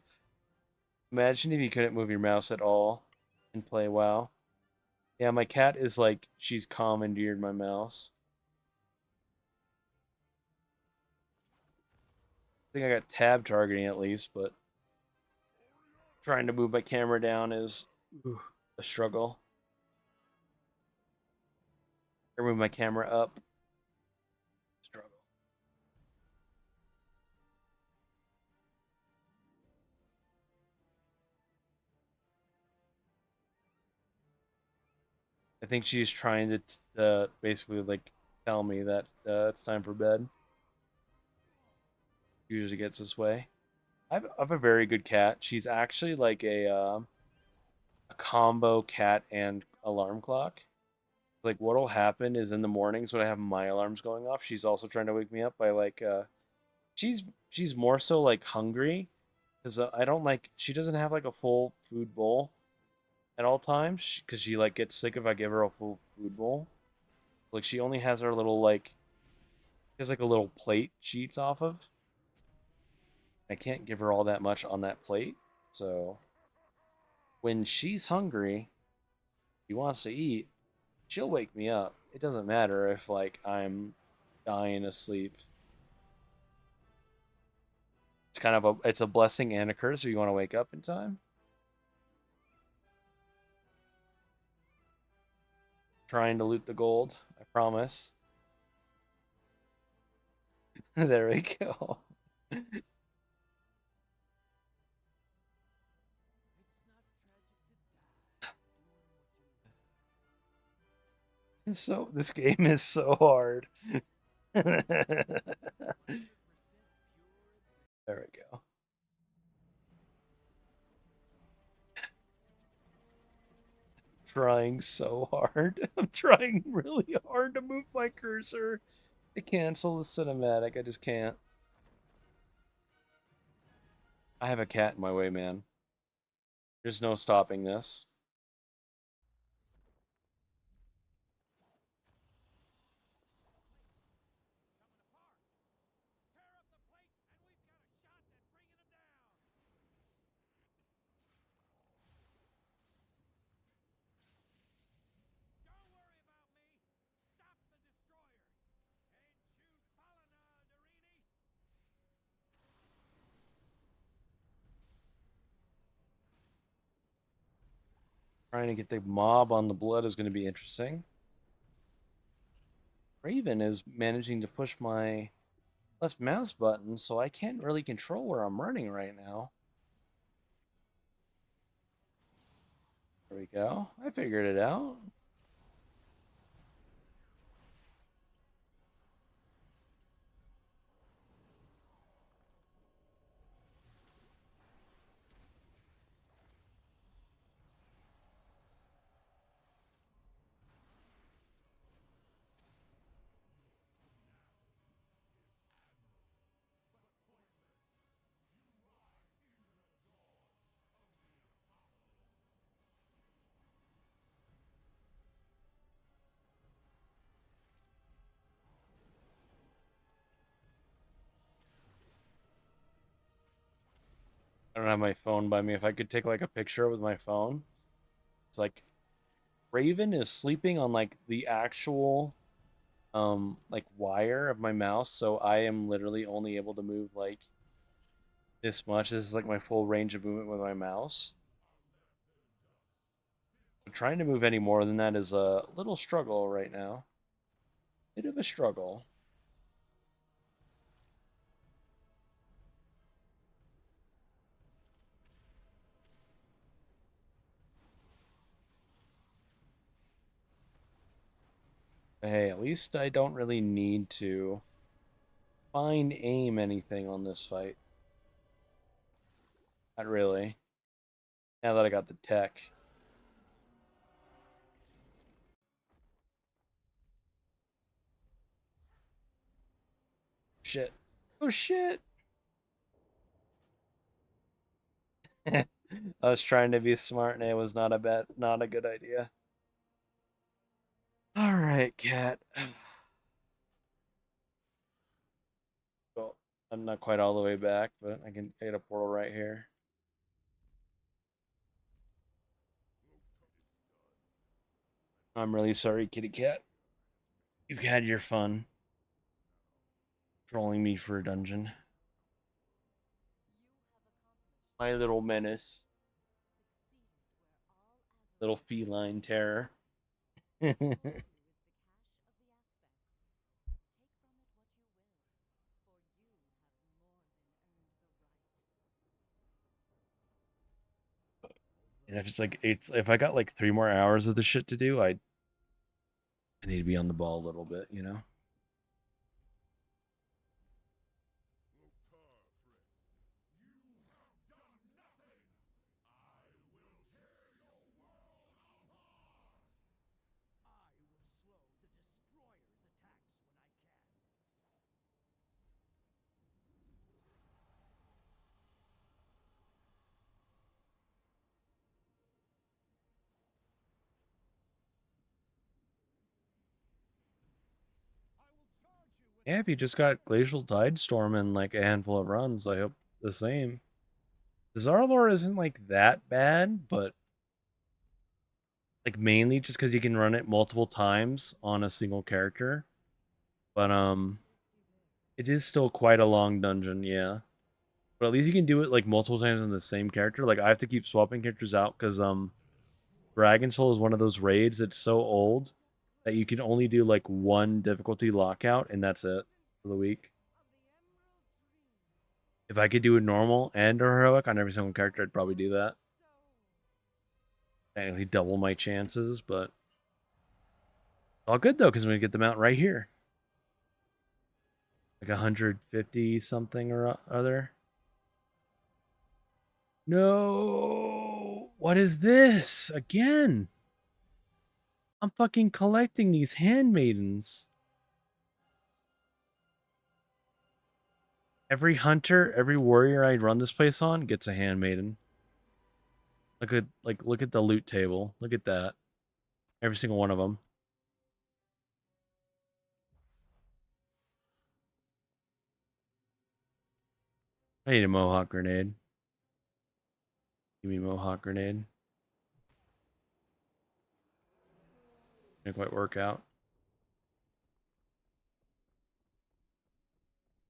Imagine if you couldn't move your mouse at all and play WoW. Yeah, my cat is like, she's commandeered my mouse. I think I got tab targeting at least, but trying to move my camera down is a struggle. Or move my camera up. Struggle. I think she's trying to basically like tell me that it's time for bed. Usually gets this way. I have a very good cat. She's actually like a combo cat and alarm clock. Like what'll happen is in the mornings when I have my alarms going off, she's also trying to wake me up by like she's she's more so like hungry because I don't like she doesn't have like a full food bowl at all times because she like gets sick if I give her a full food bowl. Like she only has her little like she has like a little plate she eats off of. I can't give her all that much on that plate, so when she's hungry, she wants to eat, she'll wake me up. It doesn't matter if like I'm dying asleep. It's kind of it's a blessing and a curse if you want to wake up in time. Trying to loot the gold, I promise. There we go. So this game is so hard. There we go. Trying so hard. I'm trying really hard to move my cursor to cancel the cinematic. I just can't. I have a cat in my way, man. There's no stopping this. Tear up the plates, and we've got a shot at bringing them down. Don't worry about me. Stop the destroyer. And choose Balana, Darini. Trying to get the mob on the blood is going to be interesting. Raven is managing to push my left mouse button, so I can't really control where I'm running right now. There we go. I figured it out. I don't have my phone by me. If I could take like a picture with my phone, it's like Raven is sleeping on like the actual like wire of my mouse, so I am literally only able to move like this much. This is like my full range of movement with my mouse. But trying to move any more than that is a little struggle right now. Bit of a struggle. Hey, at least I don't really need to fine aim anything on this fight. Not really. Now that I got the tech. Shit. Oh shit. I was trying to be smart and it was not a good idea. All right, cat. Well, I'm not quite all the way back, but I can get a portal right here. I'm really sorry, kitty cat. You had your fun trolling me for a dungeon. My little menace, little feline terror. And if it's like if I got like 3 more hours of the shit to do, I need to be on the ball a little bit, you know. I will slow the destroyer's attacks when I can. I will charge you with Yeah, if you just got Glacial Tidestorm in like a handful of runs, I hope the same. The Zarlor isn't like that bad, but like mainly just because you can run it multiple times on a single character. But it is still quite a long dungeon, yeah. But at least you can do it like multiple times on the same character. Like I have to keep swapping characters out because Dragon Soul is one of those raids that's so old that you can only do like one difficulty lockout and that's it for the week. If I could do a normal and a heroic on every single character, I'd probably do that. Technically double my chances, but all good though because we get them out right here. Like 150 something or other. No, what is this again? I'm fucking collecting these handmaidens. Every hunter, every warrior I run this place on gets a handmaiden. Look at the loot table. Look at that. Every single one of them. I need a Mohawk grenade. Give me a Mohawk grenade. Didn't quite work out.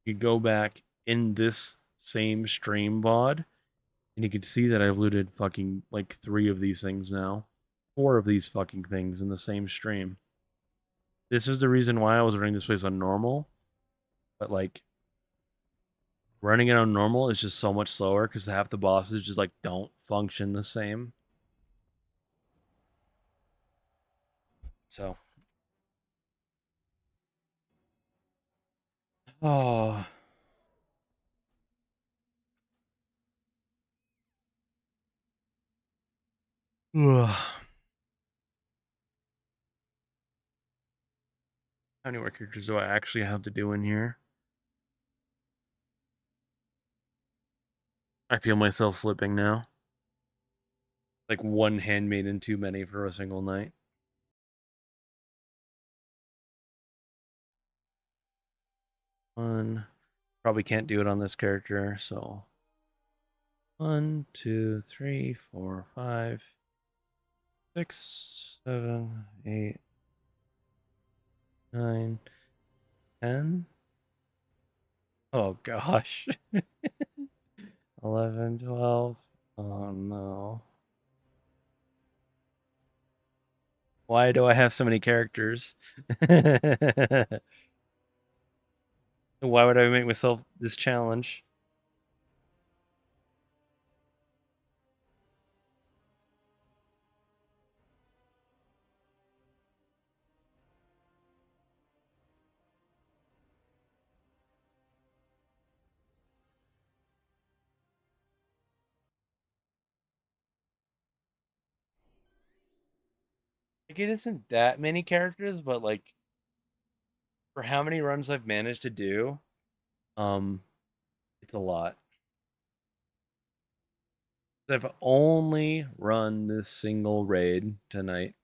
You go back in this same stream VOD, and you can see that I've looted fucking like 3 of these things now. 4 of these fucking things in the same stream. This is the reason why I was running this place on normal, but like running it on normal is just so much slower because half the bosses just like don't function the same. So, oh, ugh. How many more characters do I actually have to do in here? I feel myself slipping now. Like one handmaiden too many for a single night. One. Probably can't do it on this character, so 1, 2, 3, 4, 5, 6, 7, 8, 9, 10. Oh gosh. 11, 12. Oh no. Why do I have so many characters? Why would I make myself this challenge? Like it isn't that many characters, but like for how many runs I've managed to do, um, it's a lot. I've only run this single raid tonight.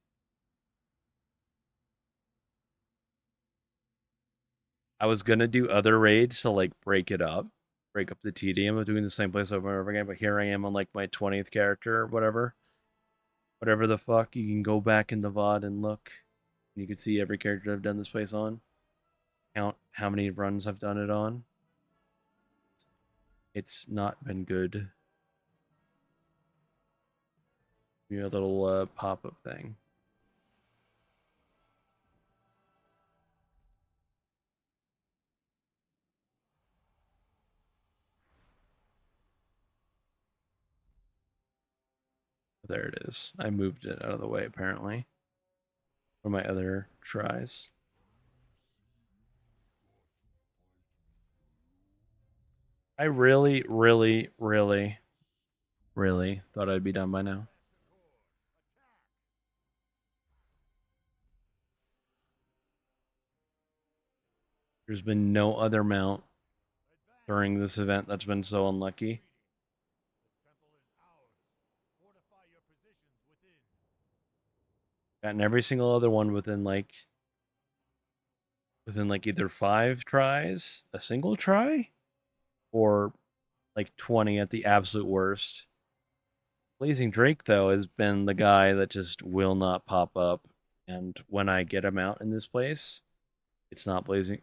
I was gonna do other raids to like break it up, break up the tedium of doing the same place over and over again. But here I am on like my 20th character or whatever the fuck. You can go back in the VOD and look. You can see every character I've done this place on. Count how many runs I've done it on. It's not been good. Give me a little pop-up thing. There it is. I moved it out of the way apparently for my other tries. I really, really, really, really thought I'd be done by now. There's been no other mount during this event that's been so unlucky. The temple is ours. Fortify your positions within. Gotten every single other one within like either 5 tries, a single try, or like 20 at the absolute worst. Blazing Drake though has been the guy that just will not pop up, and when I get him out in this place, it's not Blazing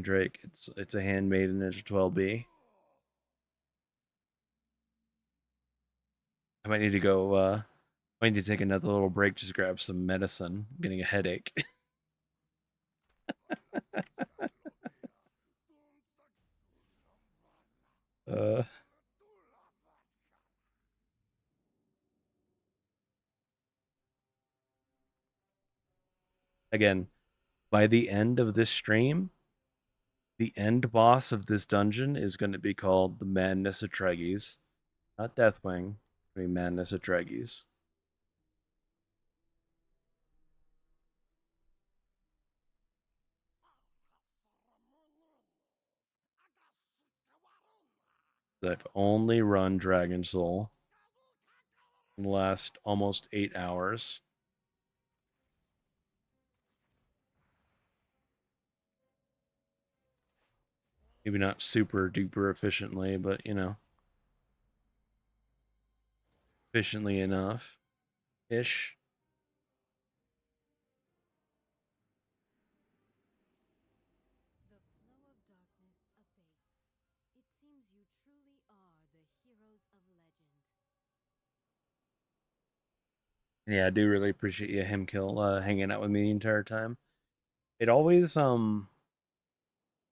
Drake. It's a handmaiden. It's a 12B. I might need to go I might need to take another little break, just grab some medicine. I'm getting a headache. uh Again, by the end of this stream, the end boss of this dungeon is going to be called the Madness of Treggyz. Not Deathwing, I mean Madness of Treggyz. I've only run Dragon Soul in the last almost 8 hours. Maybe not super duper efficiently, but you know, efficiently enough ish. The flow of darkness abates. It seems you truly are the heroes of legend. Yeah, I do really appreciate you, Himkill, hanging out with me the entire time. It always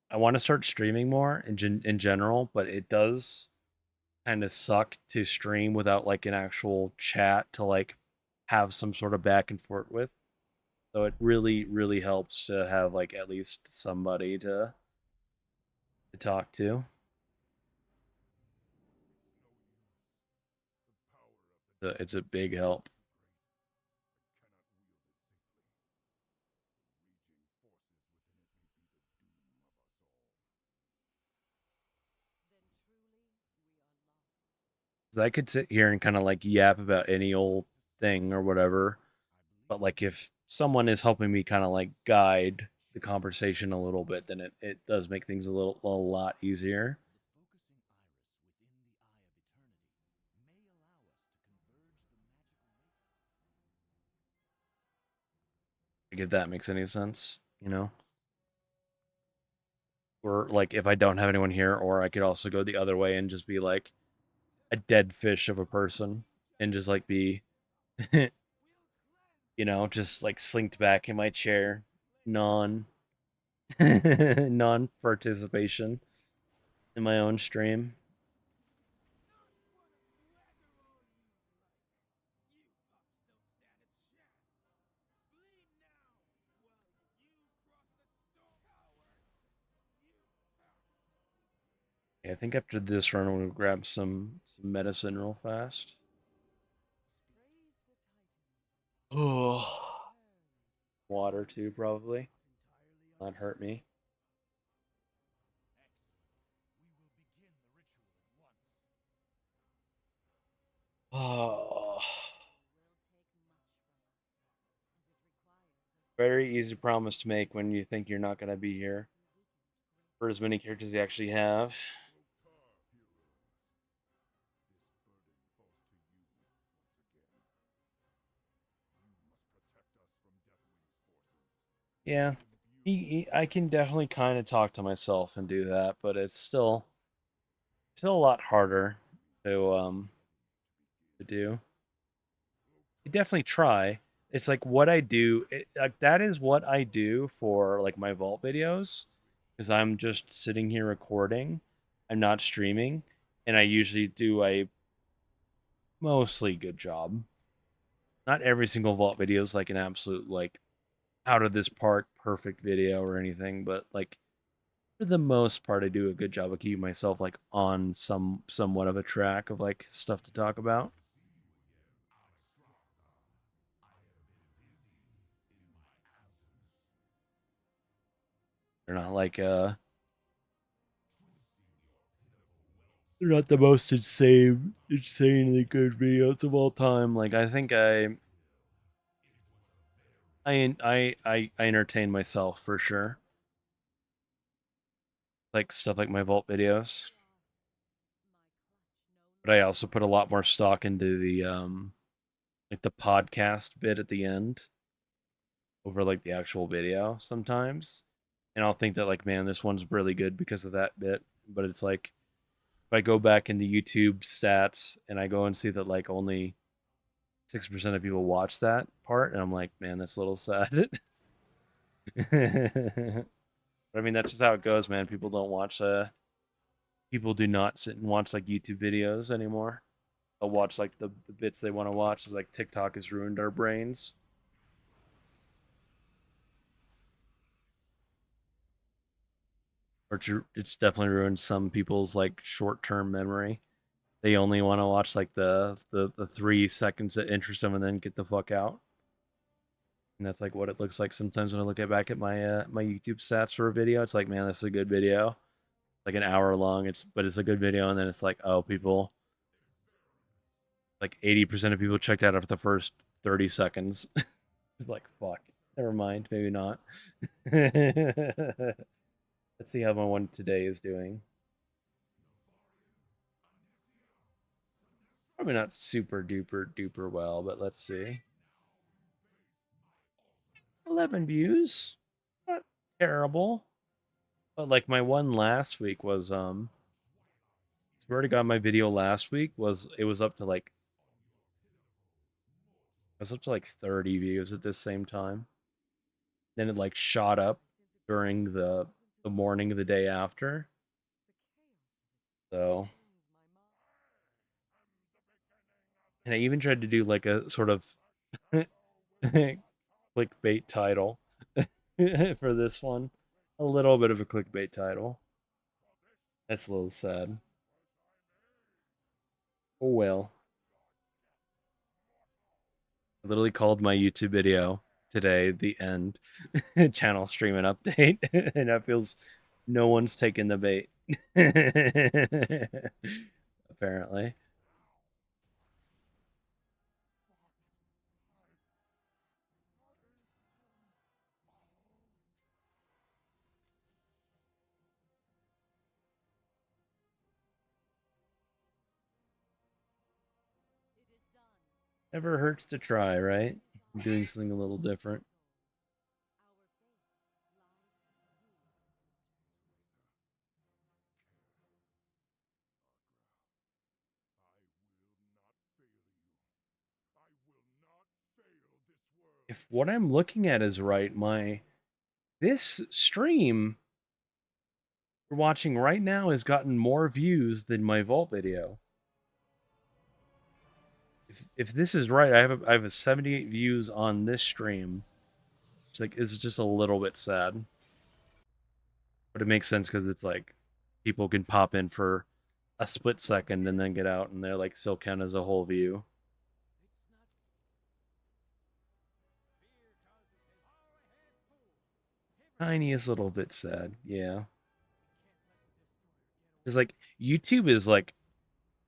I want to start streaming more in general, but it does kind of suck to stream without like an actual chat to like have some sort of back and forth with. So it really helps to have like at least somebody to talk to. It's a big help. Then truly, we are lost. 'Cause I could sit here and kind of like yap about any old thing or whatever, but like if someone is helping me kind of like guide the conversation a little bit, then it does make things a lot easier. Like if that makes any sense, you know? Or like if I don't have anyone here, or I could also go the other way and just be like a dead fish of a person and just like be you know, just like slinked back in my chair, non non participation in my own stream. Yeah, I think after this run, I'm gonna grab some medicine real fast. Oh, water too, probably. Not hurt me. Oh, very easy promise to make when you think you're not gonna be here for as many characters you actually have. Yeah, I can definitely kind of talk to myself and do that, but it's still a lot harder to do. I definitely try. It's like what I do. Like that is what I do for like my vault videos, because I'm just sitting here recording. I'm not streaming, and I usually do a mostly good job. Not every single vault video is like an absolute like out of this park perfect video or anything, but like for the most part, I do a good job of keeping myself like on somewhat of a track of like stuff to talk about. They're not like they're not the most insanely good videos of all time. Like I think I entertain myself for sure. Like stuff like my vault videos, but I also put a lot more stock into the like the podcast bit at the end over like the actual video sometimes. And I'll think that like, man, this one's really good because of that bit. But it's like if I go back into YouTube stats and I go and see that like only 6% of people watch that part, and I'm like, man, that's a little sad. But I mean, that's just how it goes, man. People don't watch. People do not sit and watch like YouTube videos anymore. They'll watch like the bits they want to watch. It's like TikTok has ruined our brains. Or it's definitely ruined some people's like short-term memory. They only want to watch like the 3 seconds that interest them and then get the fuck out. And that's like what it looks like sometimes when I look at back at my my YouTube stats for a video. It's like, man, this is a good video. like an hour long. But it's a good video, and then it's like, oh, people, like 80% of people checked out after the first 30 seconds. It's like, fuck, never mind, maybe not. Let's see how my one today is doing. Probably not super duper duper well, but let's see. 11 views, not terrible. But like my one last week was swear to God, my video last week was it was up to like it was up to like 30 views at this same time. Then it like shot up during the morning of the day after. So, and I even tried to do like a sort of clickbait title for this one. A little bit of a clickbait title. That's a little sad. Oh well. I literally called my YouTube video today the end channel stream and update, and that feels no one's taken the bait. Apparently. Never hurts to try, right? Doing something a little different. If what I'm looking at is right, this stream you're watching right now has gotten more views than my vault video. If this is right, I have a 78 views on this stream. It's just a little bit sad. But it makes sense because it's like people can pop in for a split second and then get out, and they're like still count as a whole view. Tiniest little bit sad, yeah. It's like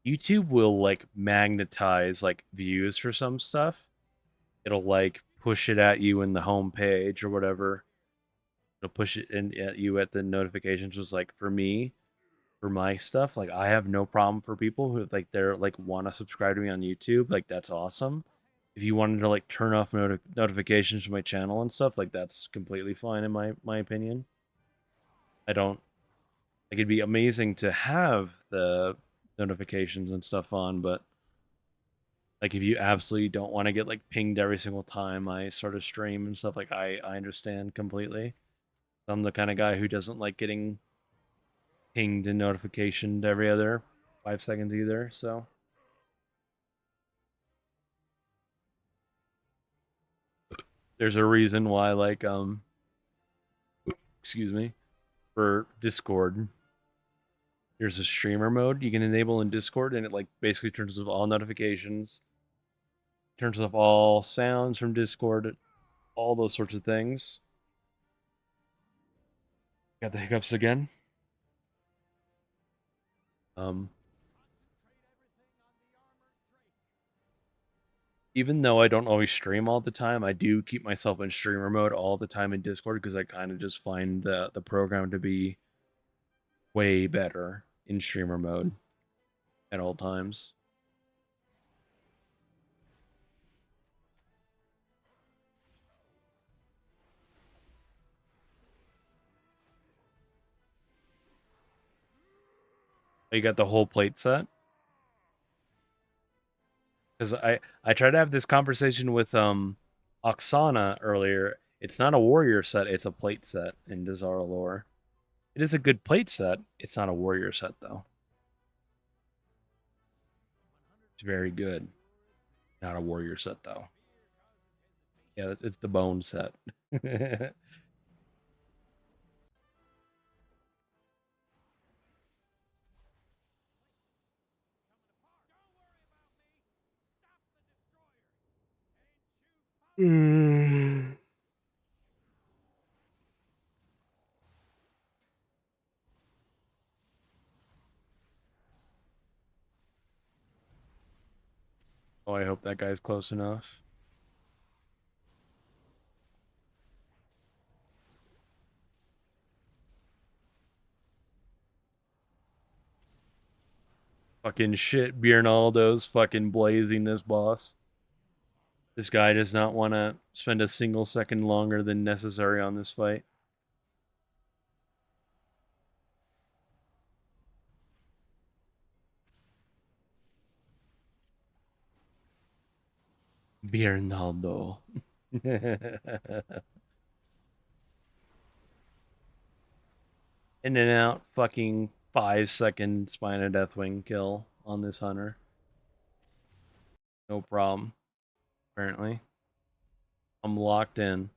YouTube will like magnetize like views for some stuff. It'll like push it at you in the home page or whatever. It'll push it in at you at the notifications. Was like for me, for my stuff, like I have no problem for people who like they're like want to subscribe to me on YouTube. Like that's awesome. If you wanted to like turn off notifications from my channel and stuff, like that's completely fine in my opinion. I don't like it'd be amazing to have the notifications and stuff on, but like if you absolutely don't want to get like pinged every single time I sort of stream and stuff, like I understand completely. I'm the kind of guy who doesn't like getting pinged and notificationed every other 5 seconds either, so there's a reason why like excuse me, for Discord there's a streamer mode you can enable in Discord, and it like basically turns off all notifications, turns off all sounds from Discord, all those sorts of things. Got the hiccups again. Even though I don't always stream all the time, I do keep myself in streamer mode all the time in Discord because I kind of just find the program to be way better in streamer mode at all times. You got the whole plate set? Because I tried to have this conversation with Oksana earlier. It's not a warrior set, it's a plate set in Dazara lore. It is a good plate set. It's not a warrior set though. It's very good. Not a warrior set though. Yeah, it's the bone set. Oh, I hope that guy's close enough. Fucking shit, Bernaldo's fucking blazing this boss. This guy does not want to spend a single second longer than necessary on this fight. Bernaldo. In and out, fucking 5 second spine of Deathwing kill on this hunter. No problem, apparently. I'm locked in.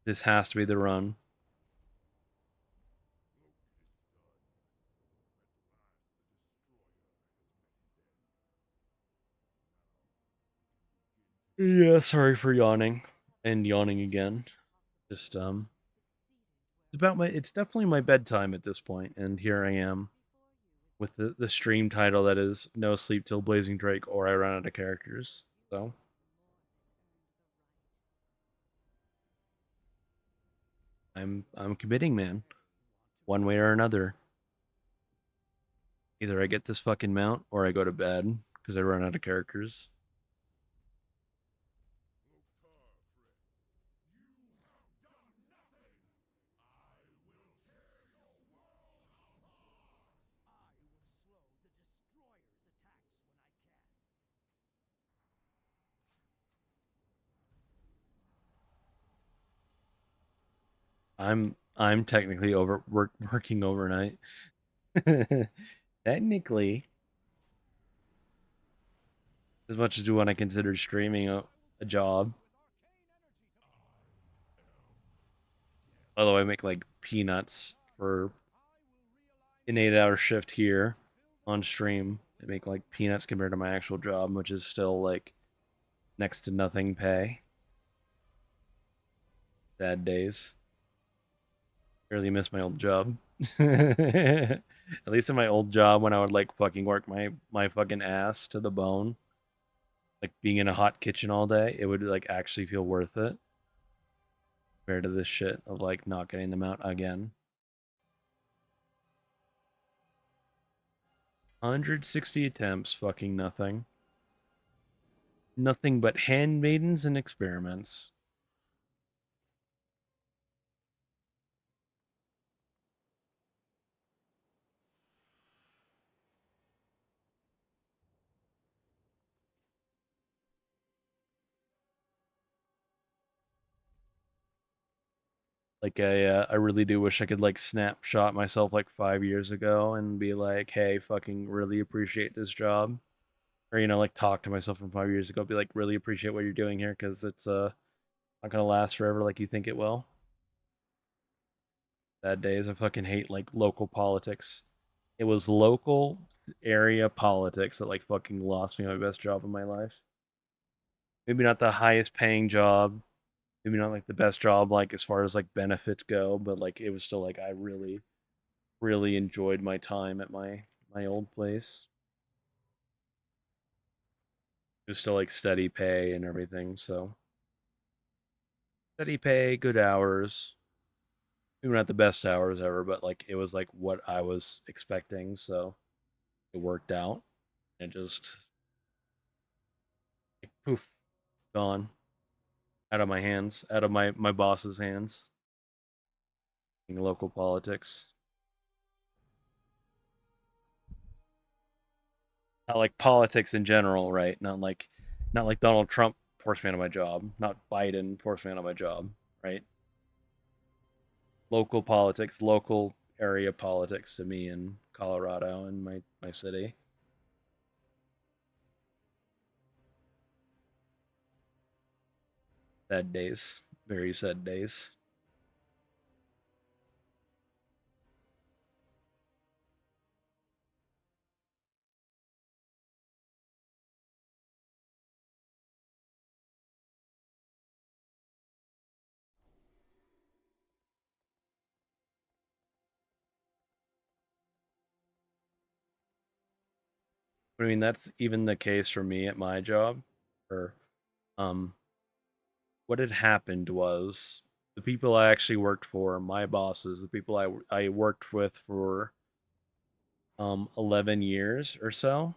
This has to be the run. Yeah, sorry for yawning and yawning again. Just it's definitely my bedtime at this point, and here I am with the stream title that is No Sleep Till Blazing Drake or I Run Out of Characters. So I'm committing, man. One way or another. Either I get this fucking mount or I go to bed because I run out of characters. I'm technically working overnight. Technically, as much as we want to consider streaming a job. Although I make like peanuts for an 8 hour shift here on stream. I make like peanuts compared to my actual job, which is still like next to nothing pay. Sad days. Really miss my old job. At least in my old job, when I would like fucking work my fucking ass to the bone, like being in a hot kitchen all day, it would like actually feel worth it compared to this shit of like not getting them out again. 160 attempts, fucking nothing. Nothing but handmaidens and experiments. Like I really do wish I could like snapshot myself like 5 years ago and be like, hey, fucking really appreciate this job, or like talk to myself from 5 years ago, be like, really appreciate what you're doing here because it's not gonna last forever like you think it will. Sad days. I fucking hate like local politics. It was local area politics that like fucking lost me my best job in my life. Maybe not the highest paying job, maybe not like the best job like as far as like benefits go, but like it was still like I really enjoyed my time at my old place. It was still like steady pay and everything, so steady pay, good hours. Maybe not the best hours ever, but like it was like what I was expecting, so it worked out. And just like poof, gone out of my hands, out of my boss's hands. In local politics, not like politics in general, right? Not like Donald Trump forced me out of my job, not Biden forced me out of my job, right? Local politics, local area politics to me in Colorado and my city. Sad days, very sad days. I mean, that's even the case for me at my job. Or um, what had happened was the people I actually worked for, my bosses, the people I worked with for 11 years or so,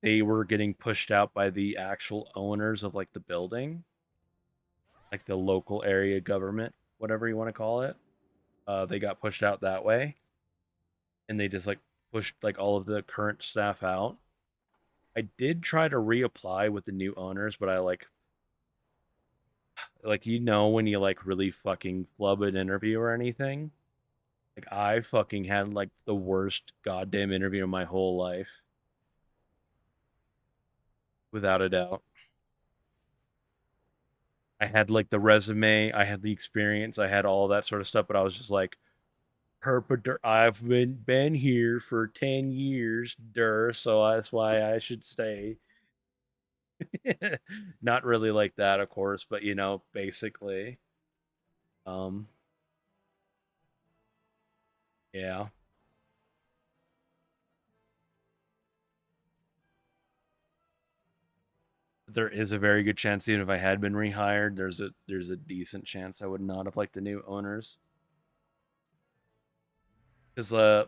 they were getting pushed out by the actual owners of like the building, like the local area government, whatever you want to call it. They got pushed out that way, and they just like pushed like all of the current staff out. I did try to reapply with the new owners, but I like when you like really fucking flub an interview or anything. Like I fucking had like the worst goddamn interview of my whole life, without a doubt. I had like the resume, I had the experience, I had all that sort of stuff, but I was just like, Herpader, I've been here for 10 years, so that's why I should stay. Not really like that, of course, but basically. Um, yeah. There is a very good chance, even if I had been rehired, there's a decent chance I would not have liked the new owners. Because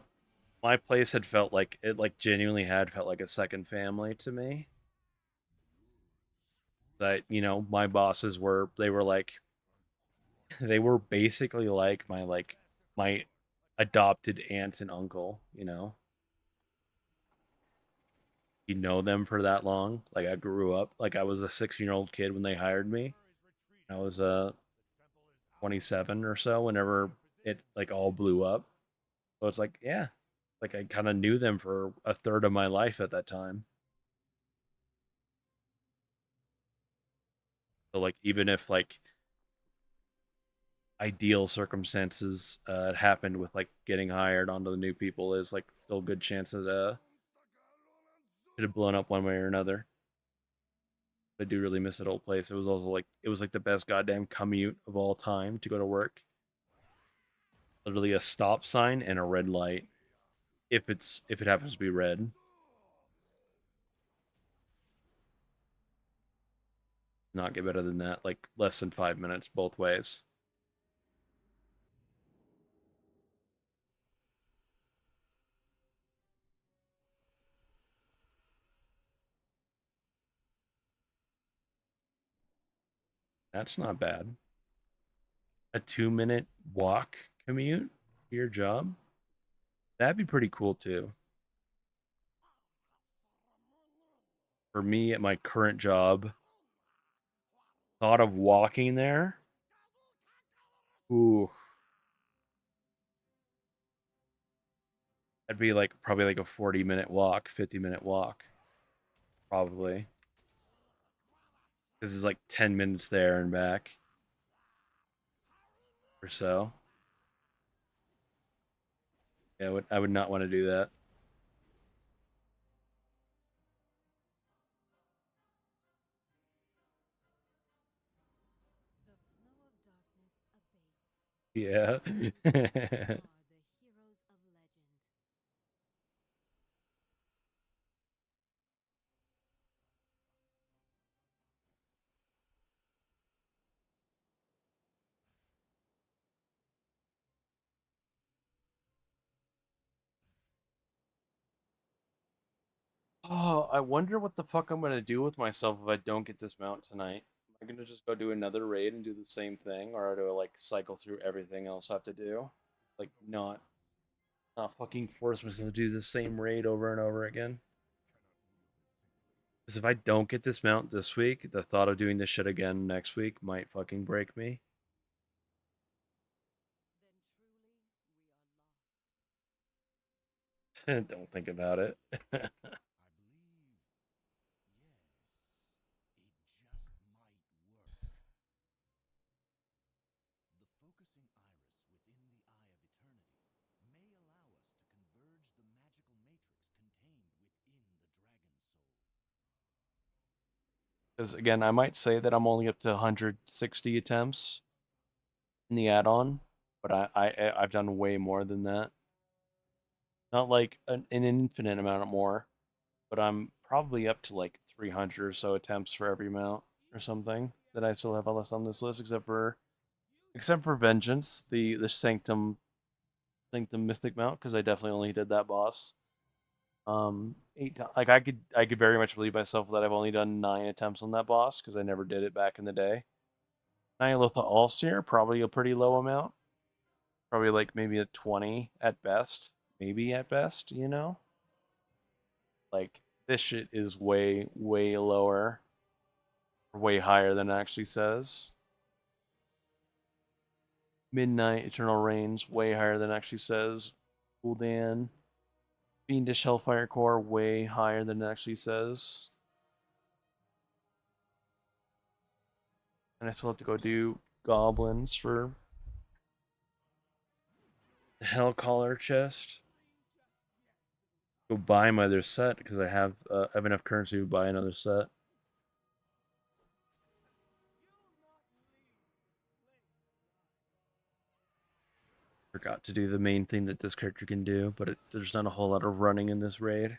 my place had felt like it like genuinely had felt like a second family to me. That my bosses were like they were basically like my adopted aunt and uncle. You know them for that long. Like I grew up like I was a 6-year-old kid when they hired me. I was 27 or so whenever it like all blew up. So it's like, yeah, like I kind of knew them for a third of my life at that time. So like even if like ideal circumstances had happened with like getting hired onto the new people, is like still good chance that could have blown up one way or another. I do really miss that old place. It was like the best goddamn commute of all time to go to work. Literally a stop sign and a red light, if it happens to be red. Not get better than that. Like less than 5 minutes both ways. That's not bad. A 2-minute walk commute to your job. That'd be pretty cool too. For me at my current job, thought of walking there. Ooh, that'd be like probably like a 40-minute walk, 50-minute walk, probably. This is like 10 minutes there and back or so. Yeah, I would not want to do that. The flow of darkness abates. Yeah. Are the heroes of legend. Oh, I wonder what the fuck I'm gonna do with myself if I don't get this mount tonight. Am I gonna just go do another raid and do the same thing, or do I like cycle through everything else I have to do? Like not fucking force myself to do the same raid over and over again. Because if I don't get this mount this week, the thought of doing this shit again next week might fucking break me. Then truly Don't think about it. I believe, yes, it just might work. The focusing iris within the Eye of Eternity may allow us to converge the magical matrix contained within the Dragon Soul. Because again, I might say that I'm only up to 160 attempts in the add-on, but I've done way more than that. Not like an infinite amount more, but I'm probably up to like 300 or so attempts for every mount or something that I still have left on this list, except for Vengeance, the Sanctum Mythic mount, because I definitely only did that boss 8 times. Like I could very much believe myself that I've only done 9 attempts on that boss because I never did it back in the day. Nyalotha Allseer, probably a pretty low amount. Probably like maybe a 20 at best. Maybe at best, you know? Like, this shit is way, way lower. Or way higher than it actually says. Midnight, Eternal Reigns, way higher than it actually says. Gul'dan. Fiendish Hellfire Core, way higher than it actually says. And I still have to go do goblins for the Hellcaller chest. Go buy my other set because I have enough currency to buy another set. Forgot to do the main thing that this character can do, but there's not a whole lot of running in this raid. You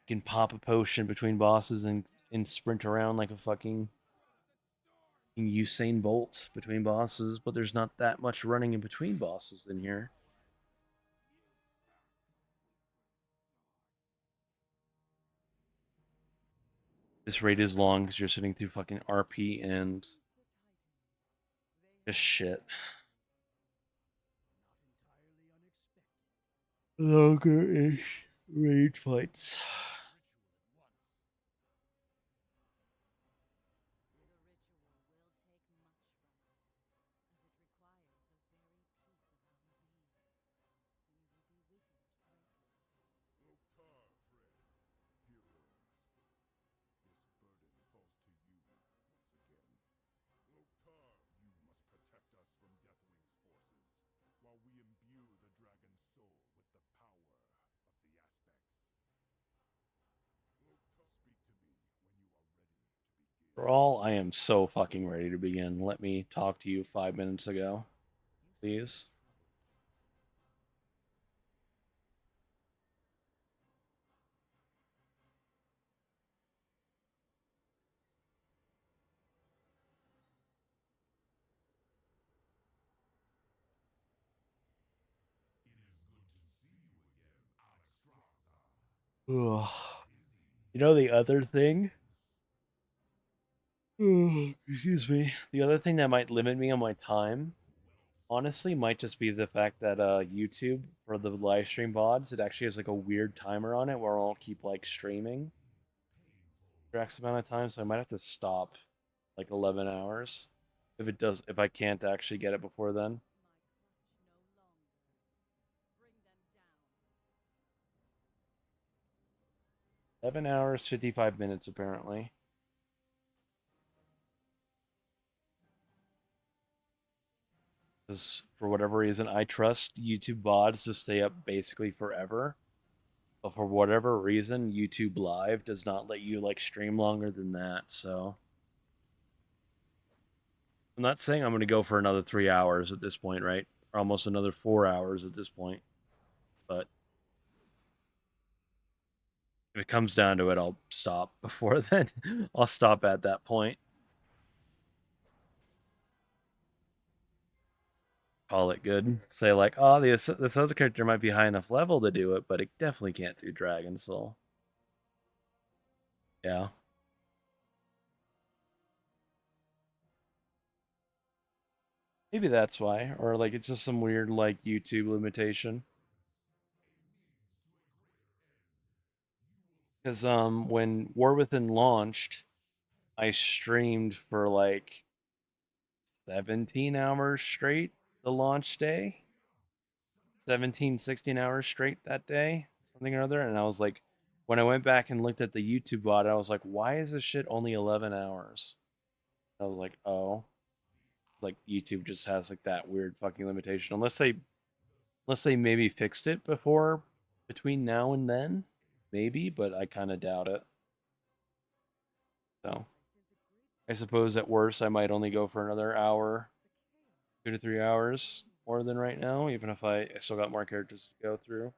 can pop a potion between bosses and sprint around like a fucking Usain Bolt between bosses, but there's not that much running in between bosses in here. This raid is long because you're sitting through fucking RP and just shit. Longer-ish raid fights. For all, I am so fucking ready to begin. Let me talk to you 5 minutes ago, please. Ugh. You know the other thing? Excuse me. The other thing that might limit me on my time, honestly, might just be the fact that YouTube for the live stream VODs, it actually has like a weird timer on it where I'll keep like streaming for X amount of time, so I might have to stop like 11 hours if I can't actually get it before then. 11 hours, 55 minutes apparently. Because for whatever reason, I trust YouTube VODs to stay up basically forever. But for whatever reason, YouTube Live does not let you like stream longer than that. So I'm not saying I'm going to go for another 3 hours at this point, right? Or almost another 4 hours at this point. But if it comes down to it, I'll stop before then. I'll stop at that point. Call it good. Say like, oh, this other character might be high enough level to do it, but it definitely can't do Dragon Soul. Yeah. Maybe that's why, or like it's just some weird like YouTube limitation. Because when War Within launched, I streamed for like 17 hours straight the launch day. 17, 16 hours straight that day, something or other. And I was like, when I went back and looked at the YouTube VOD, I was like, why is this shit only 11 hours? I was like, oh. It's like YouTube just has like that weird fucking limitation. Unless they maybe fixed it between now and then. Maybe, but I kind of doubt it. So, I suppose at worst I might only go for another hour, 2 to 3 hours more than right now, even if I still got more characters to go through.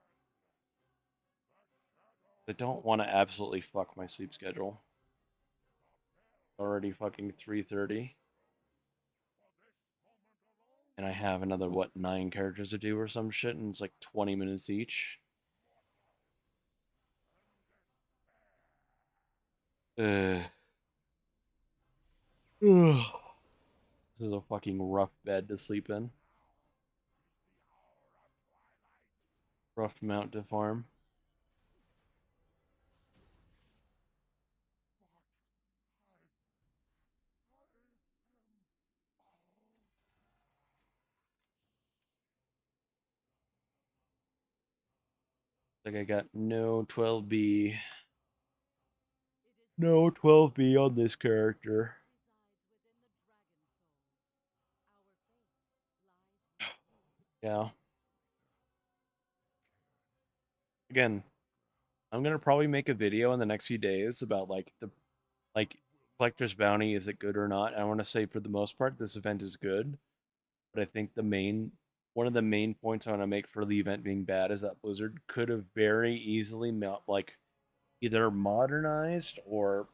I don't want to absolutely fuck my sleep schedule. Already fucking 3:30. And I have another, what, 9 characters to do or some shit, and it's like 20 minutes each. Ugh. Ugh. This is a fucking rough bed to sleep in. Rough mount to farm. Like I got no 12B. No 12B on this character. Yeah. Again, I'm gonna probably make a video in the next few days about like the like collector's bounty, is it good or not? And I want to say for the most part this event is good, but I think the main one of the main points I want to make for the event being bad is that Blizzard could have very easily like either modernized or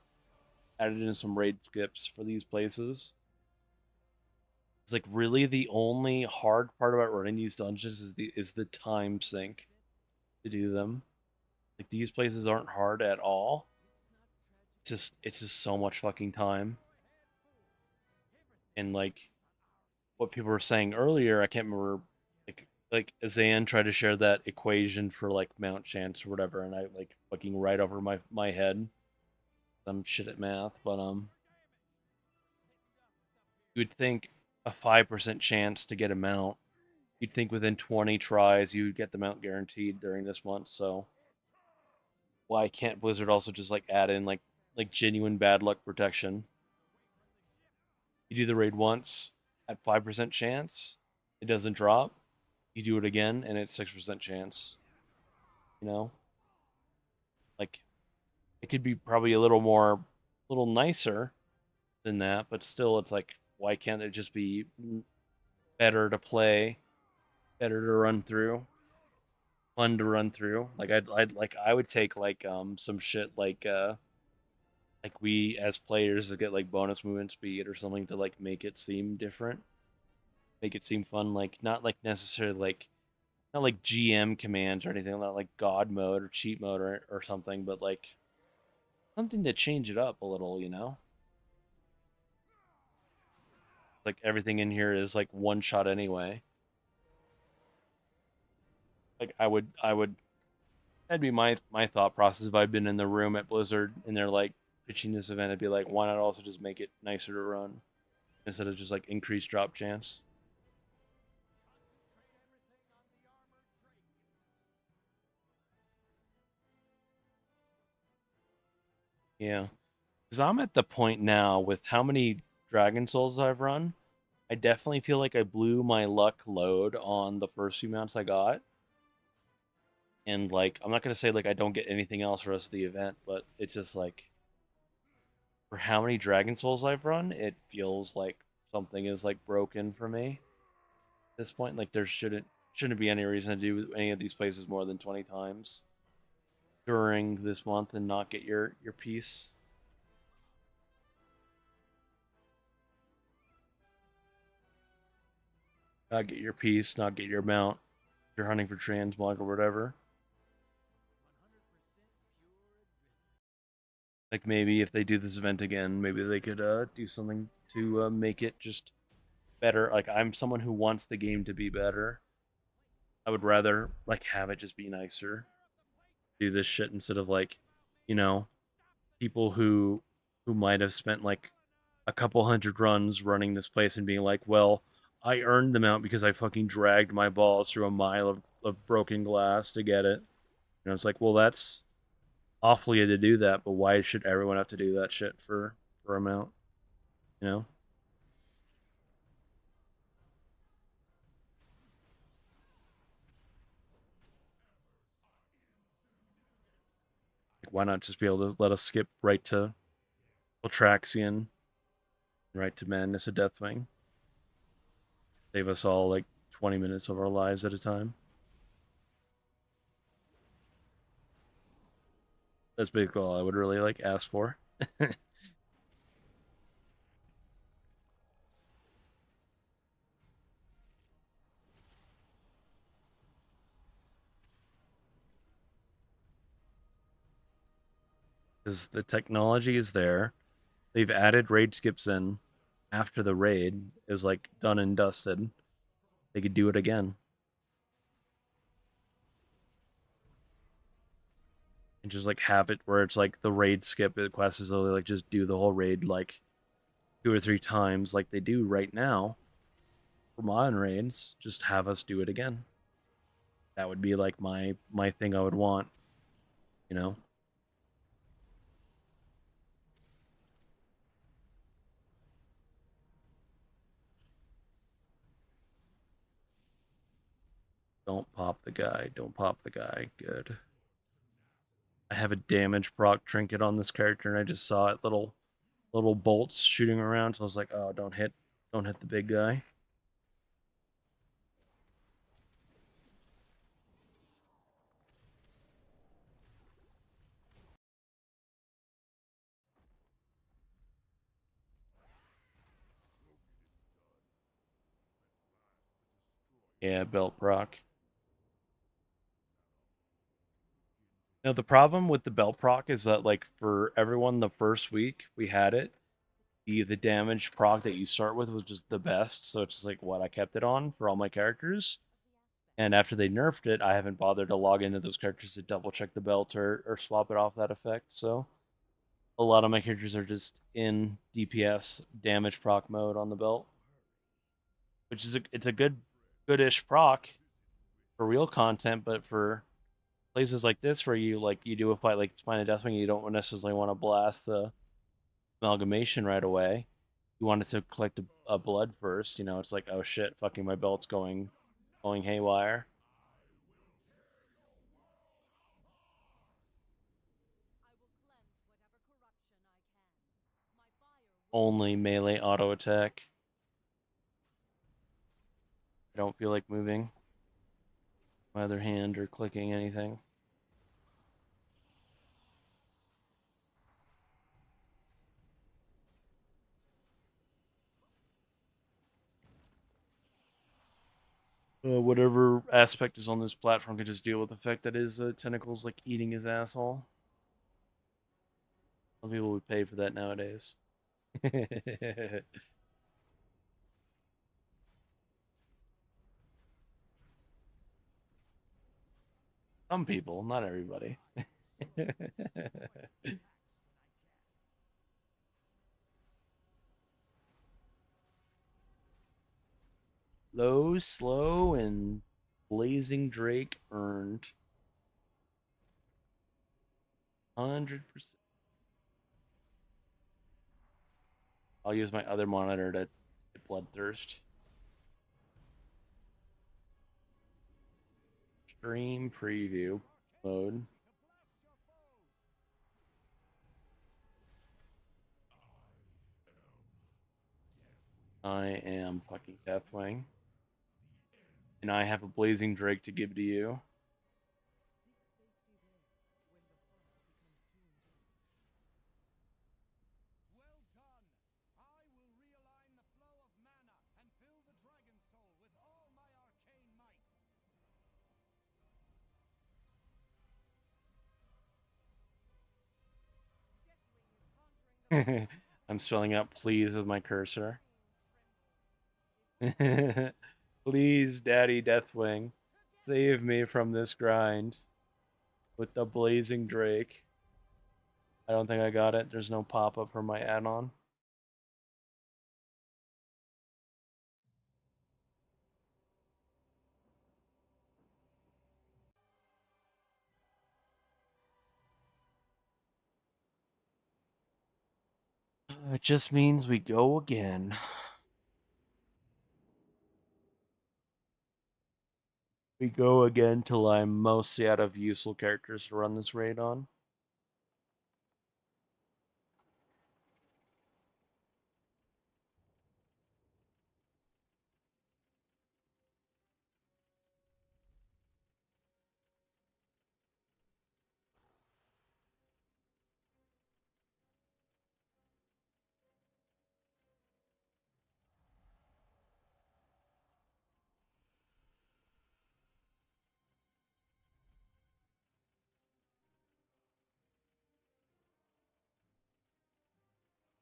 added in some raid skips for these places. It's like really the only hard part about running these dungeons is the time sink to do them. Like these places aren't hard at all. It's just so much fucking time. And like what people were saying earlier, I can't remember, like Azan tried to share that equation for like mount chance or whatever, and I like fucking right over my head. I'm shit at math, but you would think a 5% chance to get a mount. You'd think within 20 tries you would get the mount guaranteed during this month. So why can't Blizzard also just like add in like genuine bad luck protection? You do the raid once at 5% chance, it doesn't drop. You do it again and it's 6% chance. You know? Like it could be probably a little nicer than that, but still it's like why can't it just be better to play, better to run through, fun to run through? Like I would take like some shit like we as players to get like bonus movement speed or something to like make it seem different, make it seem fun, like not like necessarily like not like GM commands or anything, not like god mode or cheat mode or something, but like something to change it up a little, you know? Like everything in here is like one shot anyway. Like I would that'd be my thought process if I'd been in the room at Blizzard and they're like pitching this event. I'd be like, why not also just make it nicer to run instead of just like increased drop chance? Yeah, because I'm at the point now with how many Dragon Souls I've run. I definitely feel like I blew my luck load on the first few mounts I got. And like I'm not gonna say like I don't get anything else for the rest of the event, but it's just like for how many Dragon Souls I've run, it feels like something is like broken for me at this point. Like there shouldn't be any reason to do any of these places more than 20 times during this month and not get your piece. Not get your piece, not get your mount. If you're hunting for transmog or whatever. Like maybe if they do this event again, maybe they could do something to make it just better. Like I'm someone who wants the game to be better. I would rather like have it just be nicer. Do this shit instead of like, you know, people who might have spent like a couple hundred runs running this place and being like, well, I earned them out because I fucking dragged my balls through a mile of broken glass to get it. And it's like, well, that's awfully to do that, but why should everyone have to do that shit for a mount? You know? Like, why not just be able to let us skip right to Ultraxian, right to Madness of Deathwing? Save us all like 20 minutes of our lives at a time. That's basically all I would really like ask for. Because the technology is there. They've added raid skips in after the raid is like done and dusted. They could do it again. And just like have it where it's like the raid skip quest is only like just do the whole raid like 2 or 3 times like they do right now for modern raids. Just have us do it again. That would be like my thing I would want, you know? Don't pop the guy. Don't pop the guy. Good. I have a damage proc trinket on this character and I just saw it little bolts shooting around, so I was like, oh, don't hit the big guy. Yeah, belt proc. Now the problem with the belt proc is that like for everyone the first week we had it, the damage proc that you start with was just the best, so it's just like what I kept it on for all my characters. And after they nerfed it, I haven't bothered to log into those characters to double check the belt or swap it off that effect. So a lot of my characters are just in DPS damage proc mode on the belt, which is it's a goodish proc for real content, but for places like this where you do a fight like Spine of Deathwing, you don't necessarily want to blast the amalgamation right away. You want it to collect a blood first. You know, it's like, oh shit, fucking my belt's going haywire. Only melee auto attack. I don't feel like moving my other hand or clicking anything. Whatever aspect is on this platform can just deal with the fact that his tentacles like eating his asshole. Some people would pay for that nowadays. Some people, not everybody. Low, slow, and Blazing Drake earned 100%. I'll use my other monitor to get Bloodthirst. Stream preview mode. I am fucking Deathwing. And I have a Blazing Drake to give to you. Well done! I will realign the flow of mana and fill the dragon soul with all my arcane might. I'm spelling out please with my cursor. Please, Daddy Deathwing, save me from this grind with the Blazing Drake. I don't think I got it. There's no pop up for my add on. It just means we go again. We go again till I'm mostly out of useful characters to run this raid on.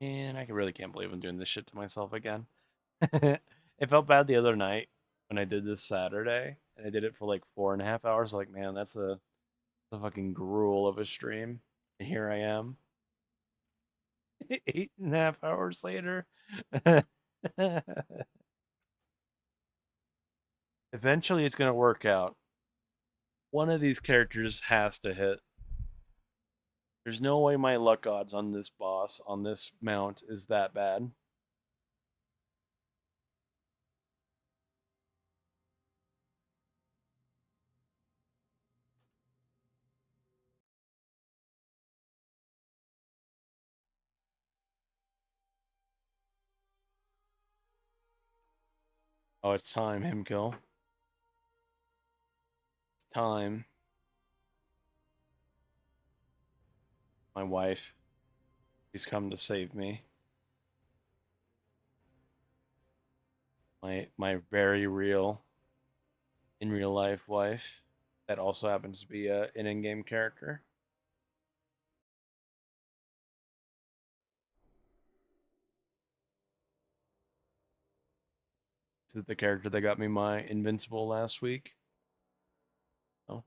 And I really can't believe I'm doing this shit to myself again. It felt bad the other night when I did this Saturday, and I did it for like 4.5 hours. Like, man, that's a fucking gruel of a stream. And here I am, 8.5 hours later. Eventually, it's gonna work out. One of these characters has to hit. There's no way my luck odds on this boss, on this mount, is that bad. Oh, it's time, Himkill. It's time. My wife, she's come to save me. My very real, in real life wife, that also happens to be an in-game character. Is it the character that got me my invincible last week? Oh,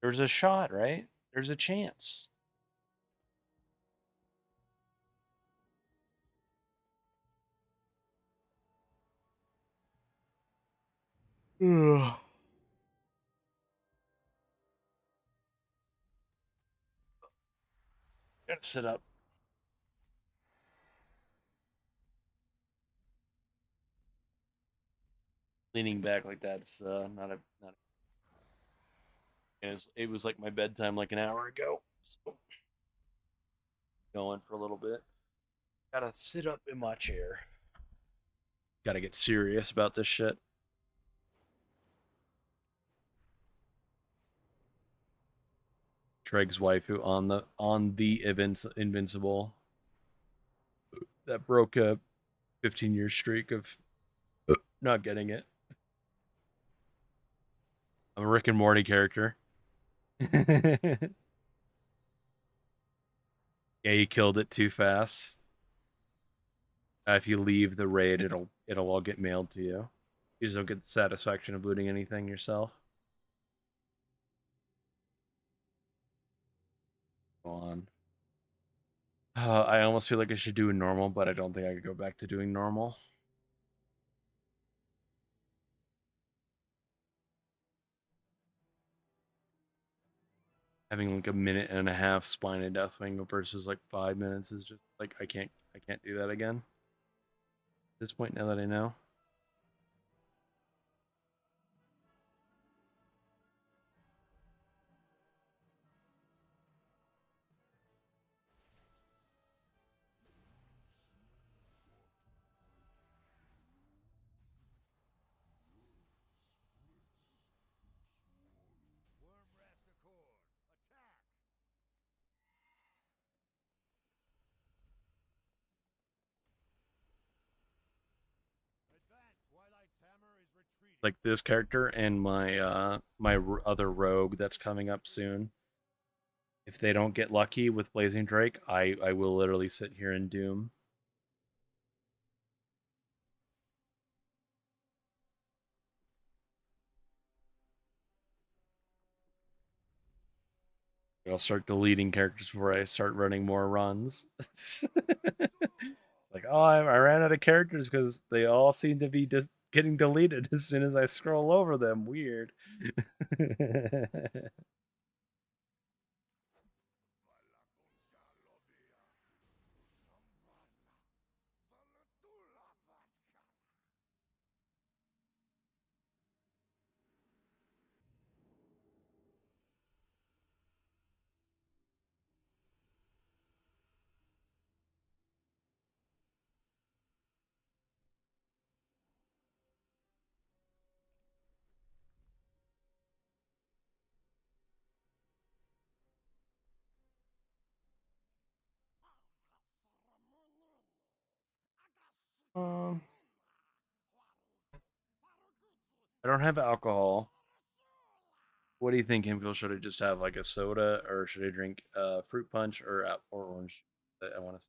there's a shot, right? There's a chance. Ugh. Gotta sit up. Leaning back like that's not. It was like my bedtime like an hour ago. So going for a little bit. Gotta sit up in my chair. Gotta get serious about this shit. Treg's waifu on the invincible that broke a 15-year streak of not getting it. I'm a Rick and Morty character. Yeah, you killed it too fast. If you leave the raid, it'll all get mailed to you. You just don't get the satisfaction of looting anything yourself. Go on. I almost feel like I should do normal, but I don't think I could go back to doing normal. Having like a minute and a half spine and deathwing versus like 5 minutes is just like I can't do that again. At this point, now that I know. Worm Rasta Accord. Attack! Advance! Twilight's hammer is retreating. Like this character and my other rogue that's coming up soon. If they don't get lucky with Blazing Drake, I will literally sit here in doom. I'll start deleting characters before I start running more runs. Like, oh, I ran out of characters because they all seem to be just getting deleted as soon as I scroll over them. Weird. um, I don't have alcohol. What do you think, Himko? Should I just have like a soda, or should I drink fruit punch or orange? I want to.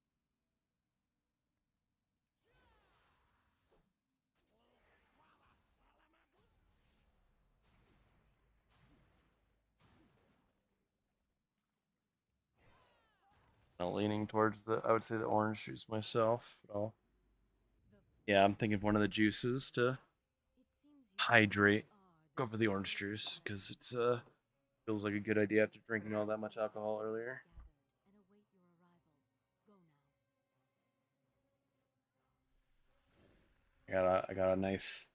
leaning towards I would say the orange juice myself. But yeah, I'm thinking of one of the juices to hydrate. Go for the orange juice because it's feels like a good idea after drinking all that much alcohol earlier. I got a nice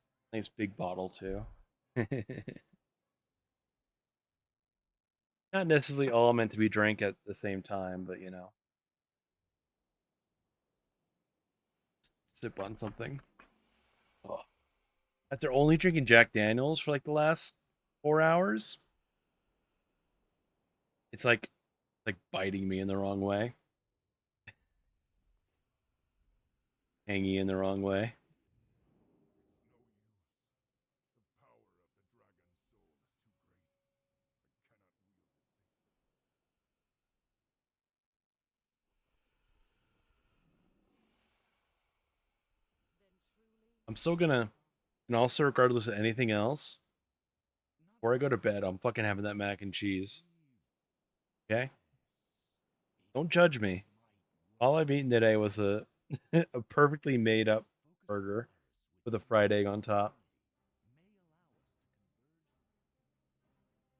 big bottle too. Not necessarily all meant to be drank at the same time, but sip on something. Oh. After only drinking Jack Daniels for like the last 4 hours, it's like biting me in the wrong way, hangy in the wrong way. The power of the dragon's soul is too great. I cannot wield it I'm still gonna, and also regardless of anything else, before I go to bed, I'm fucking having that mac and cheese. Okay, don't judge me. All I've eaten today was a a perfectly made up burger with a fried egg on top.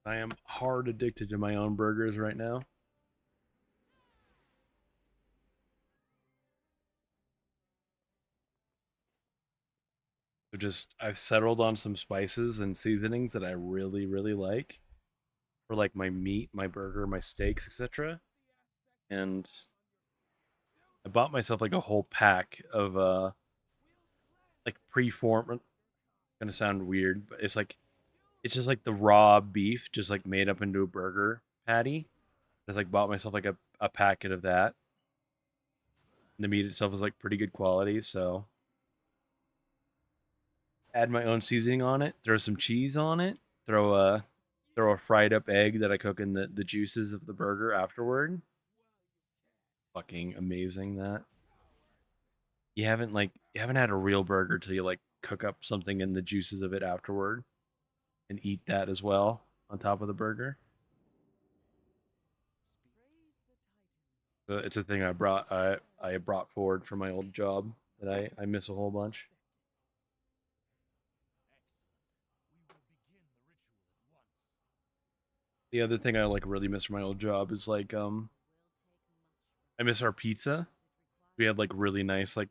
I am hard addicted to my own burgers right now. So just I've settled on some spices and seasonings that I really really like for like my meat, my burger, my steaks, etc. And I bought myself like a whole pack of like preformed. Gonna sound weird, but it's just like the raw beef, just like made up into a burger patty. Just like bought myself like a packet of that. And the meat itself is like pretty good quality, so add my own seasoning on it. Throw some cheese on it. Throw a fried up egg that I cook in the juices of the burger afterward. Fucking amazing that. You haven't had a real burger till you like cook up something in the juices of it afterward and eat that as well on top of the burger. So it's a thing I brought forward from my old job that I miss a whole bunch. The other thing I like really miss from my old job is like I miss our pizza. We had like really nice like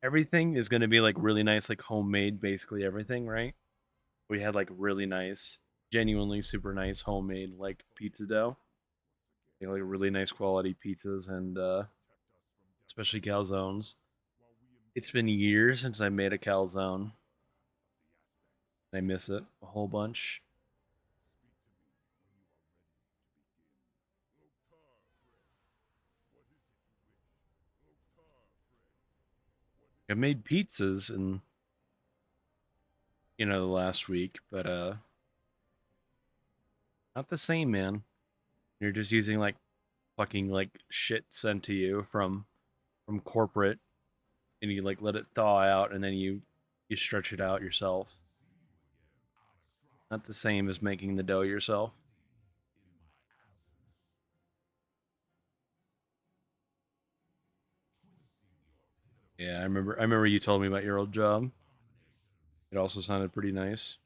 everything is gonna be like really nice like homemade basically everything, right? We had like really nice, genuinely super nice homemade like pizza dough. Like really nice quality pizzas and especially calzones. It's been years since I made a calzone. I miss it a whole bunch. I made pizzas in the last week, but not the same, man. You're just using like fucking like shit sent to you from corporate, and you like let it thaw out, and then you stretch it out yourself. Not the same as making the dough yourself. Yeah, I remember you told me about your old job. It also sounded pretty nice.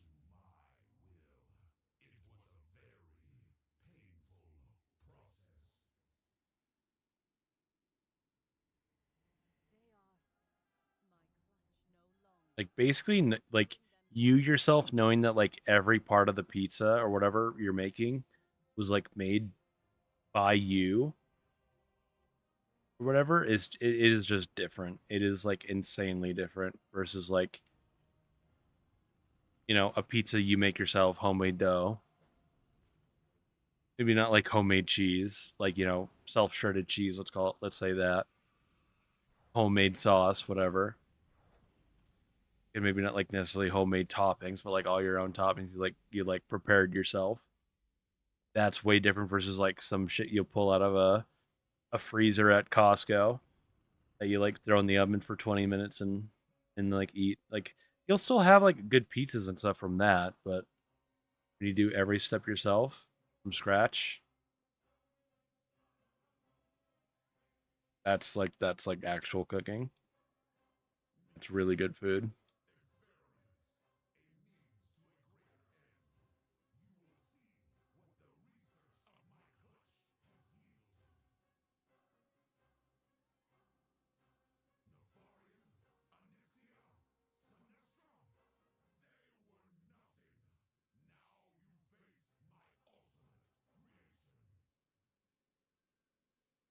Like basically like you yourself knowing that like every part of the pizza or whatever you're making was like made by you or whatever it is just different. It is like insanely different versus like a pizza you make yourself, homemade dough. Maybe not like homemade cheese, like self shredded cheese. Let's call it. Let's say that homemade sauce, whatever. And maybe not like necessarily homemade toppings, but like all your own toppings, like you like prepared yourself. That's way different versus like some shit you'll pull out of a freezer at Costco that you like throw in the oven for 20 minutes and like eat. Like you'll still have like good pizzas and stuff from that, but when you do every step yourself from scratch, That's like actual cooking. It's really good food.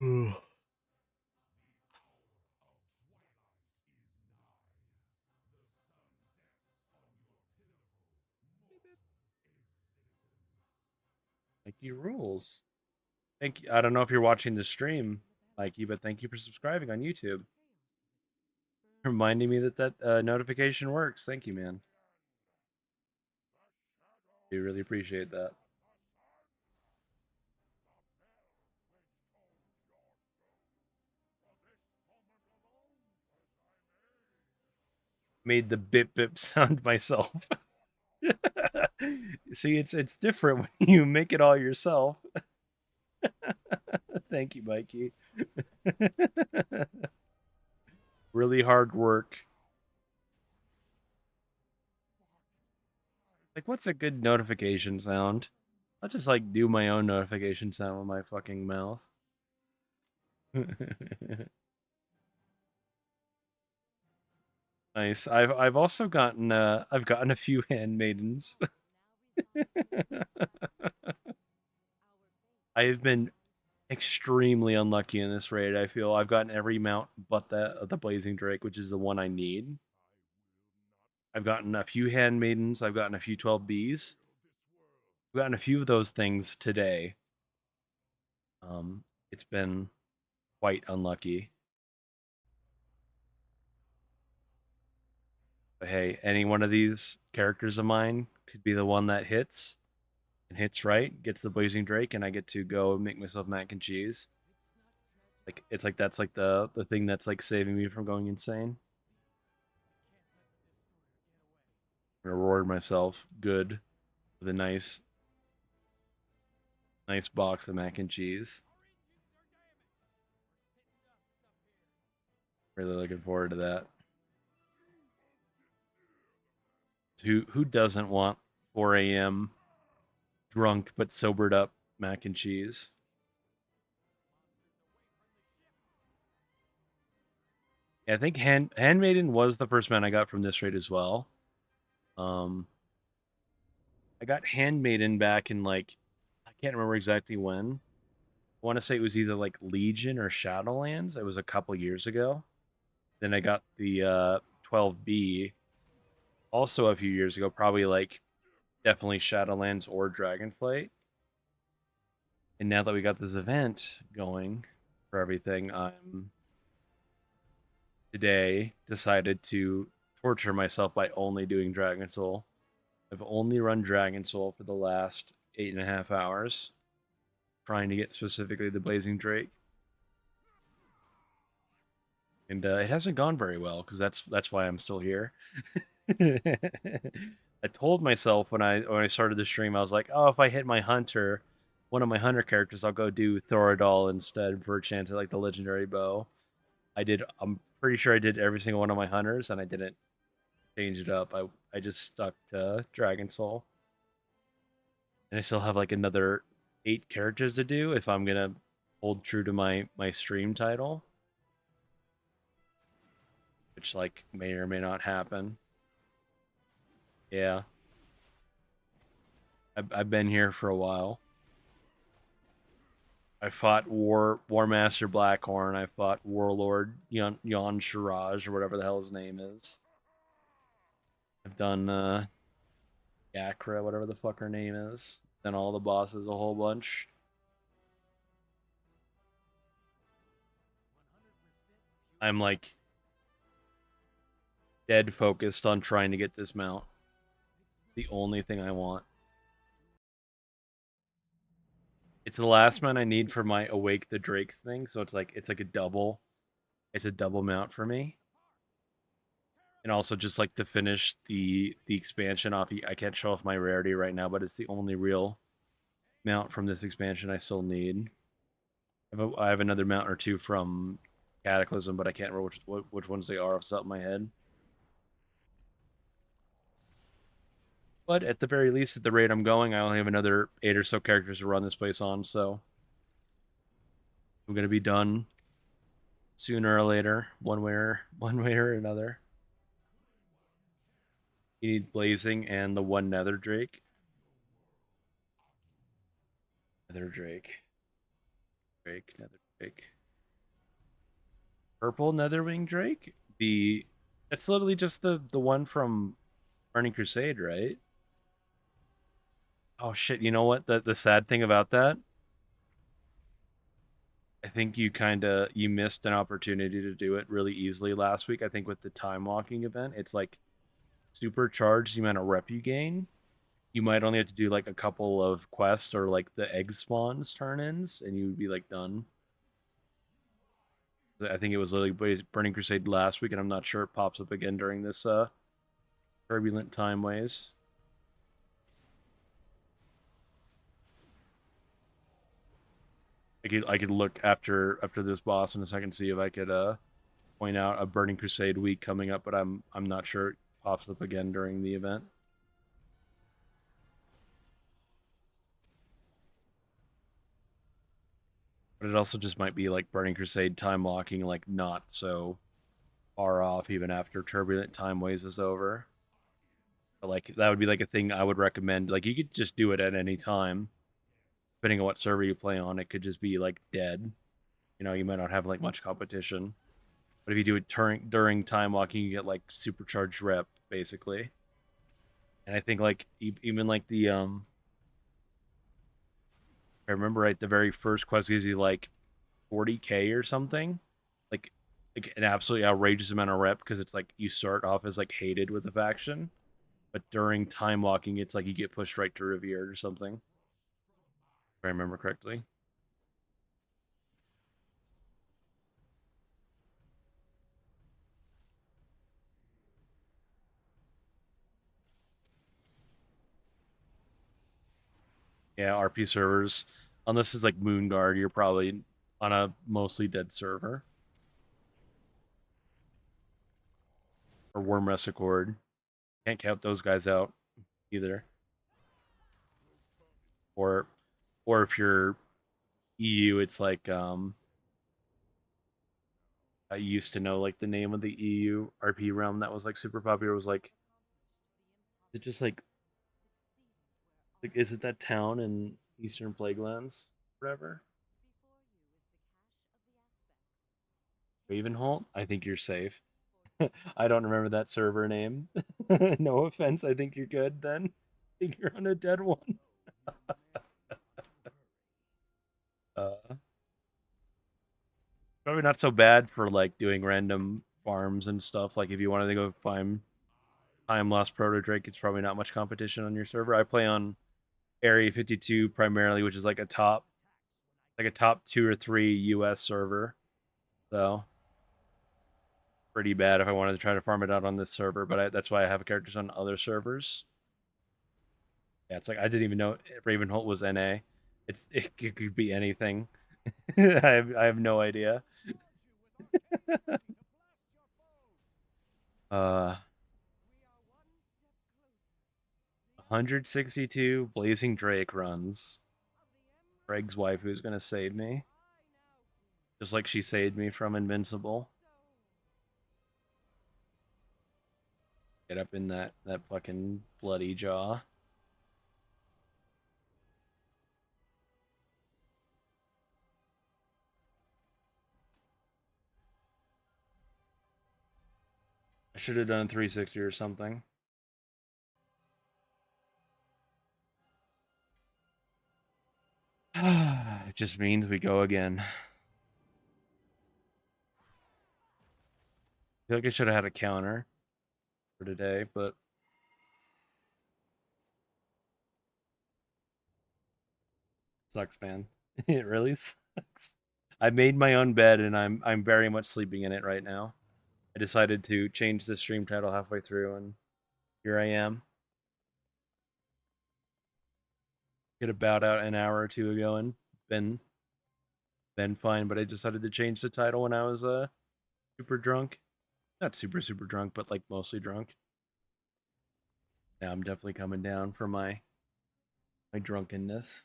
Ugh. Mikey rules. Thank you. I don't know if you're watching the stream, Mikey, but thank you for subscribing on YouTube. Reminding me that notification works. Thank you, man. I really appreciate that. Made the bip bip sound myself. See, it's different when you make it all yourself. Thank you, Mikey. Really hard work. Like, what's a good notification sound? I'll just like do my own notification sound with my fucking mouth. Nice. I've also gotten I've gotten a few handmaidens. I've been extremely unlucky in this raid. I feel I've gotten every mount but the Blazing Drake, which is the one I need. I've gotten a few handmaidens. I've gotten a few 12Bs. I've gotten a few of those things today. It's been quite unlucky. But hey, any one of these characters of mine could be the one that hits and hits right, gets the Blazing Drake, and I get to go make myself mac and cheese. Like it's like that's like the thing that's like saving me from going insane. Reward myself good with a nice box of mac and cheese. Really looking forward to that. Who doesn't want 4 a.m. drunk but sobered up mac and cheese? Yeah, I think Handmaiden was the first man I got from this raid as well. I got Handmaiden back in like I can't remember exactly when. I want to say it was either like Legion or Shadowlands. It was a couple years ago. Then I got the 12B also a few years ago, probably like definitely Shadowlands or Dragonflight. And now that we got this event going for everything, I'm today decided to torture myself by only doing Dragon Soul. I've only run Dragon Soul for the last 8.5 hours, trying to get specifically the Blazing Drake. And it hasn't gone very well because that's why I'm still here. I told myself when I started the stream, I was like, oh, if I hit my hunter, one of my hunter characters, I'll go do Thoradol instead for a chance at like the legendary bow. I'm pretty sure I did every single one of my hunters, and I didn't change it up. I just stuck to Dragon Soul, and I still have like another 8 characters to do if I'm gonna hold true to my stream title, which like may or may not happen. Yeah, I've been here for a while. I fought War Master Blackhorn. I fought Warlord Yon Shiraj or whatever the hell his name is. I've done Yakra, whatever the fuck her name is. Done all the bosses a whole bunch. I'm like dead focused on trying to get this mount. The only thing I want. It's the last mount I need for my Awake the Drakes thing, so it's like a double. It's a double mount for me. And also just like to finish the expansion off. I can't show off my rarity right now, but it's the only real mount from this expansion I still need. I have another mount or two from Cataclysm, but I can't remember which ones they are off the top of my head. But at the very least, at the rate I'm going, I only have another 8 or so characters to run this place on, so I'm gonna be done sooner or later, one way or another. You need Blazing and the one Nether Drake. Nether Drake. Nether Drake. Purple Netherwing Drake? That's literally just the one from Burning Crusade, right? Oh shit, you know what? The sad thing about that, I think you missed an opportunity to do it really easily last week. I think with the time walking event, it's like supercharged the amount of rep you gain. You might only have to do like a couple of quests or like the egg spawns turn-ins, and you would be like done. I think it was literally Burning Crusade last week, and I'm not sure it pops up again during this turbulent time ways. I could look after this boss in a second, see if I could point out a Burning Crusade week coming up, but I'm not sure it pops up again during the event. But it also just might be like Burning Crusade time walking, like not so far off even after Turbulent Time Ways is over. But like that would be like a thing I would recommend. Like you could just do it at any time, depending on what server you play on. It could just be like dead. You know, you might not have like much competition. But if you do it during time walking, you get like supercharged rep basically. And I think like even like if I remember right, the very first quest gives you like 40k or something, like an absolutely outrageous amount of rep because it's like you start off as like hated with the faction, but during time walking, it's like you get pushed right to revered or something. If I remember correctly. Yeah, RP servers, unless it's like Moonguard, you're probably on a mostly dead server or Worm Accord. Can't count those guys out either. Or if you're EU, it's like I used to know like the name of the EU RP realm that was like super popular was like is it just like is it that town in Eastern Plaguelands? Whatever. Ravenholt? I think you're safe. I don't remember that server name. No offense, I think you're good then. I think you're on a dead one. Uh Probably not so bad for like doing random farms and stuff. Like if you wanted to go find Time Lost Proto Drake, it's probably not much competition on your server. I play on Area 52 primarily, which is like a top 2 or 3 US server. So pretty bad if I wanted to try to farm it out on this server, but that's why I have characters on other servers. Yeah, it's like I didn't even know Ravenholt was NA. It could be anything. I have no idea. Uh 162 Blazing Drake runs. Greg's wife who's gonna save me. Just like she saved me from Invincible. Get up in that fucking bloody jaw. I should have done 360 or something. It just means we go again. I feel like I should have had a counter for today, but sucks, man. It really sucks. I made my own bed and I'm very much sleeping in it right now. I decided to change the stream title halfway through and here I am. Get about out an hour or two ago and been been fine, but I decided to change the title when I was super drunk. Not super drunk, but like mostly drunk. Yeah, I'm definitely coming down from my drunkenness.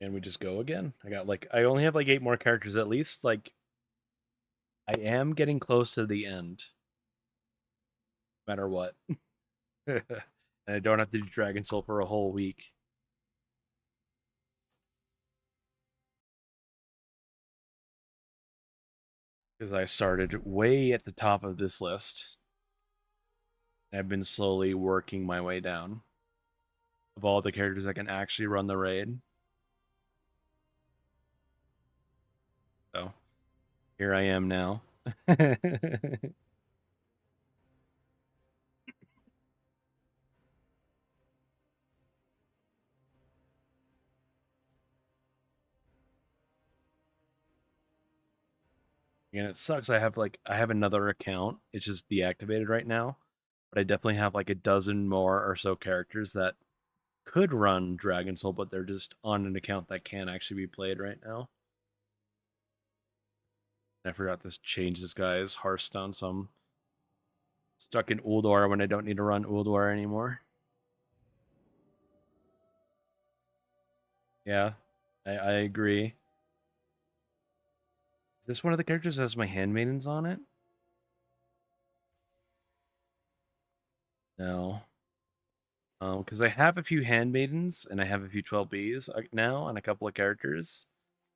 And we just go again. I only have like 8 more characters at least. Like I am getting close to the end, no matter what. And I don't have to do Dragon Soul for a whole week. Because I started way at the top of this list. I've been slowly working my way down of all the characters that can actually run the raid. So here I am now. And it sucks. I have another account. It's just deactivated right now. But I definitely have like a dozen more or so characters that could run Dragon Soul, but they're just on an account that can't actually be played right now. I forgot this change this guy's Hearthstone, so I'm stuck in Uldor when I don't need to run Uldor anymore. Yeah, I agree. Is this one of the characters that has my handmaidens on it? No. Because I have a few handmaidens and I have a few 12Bs now and a couple of characters.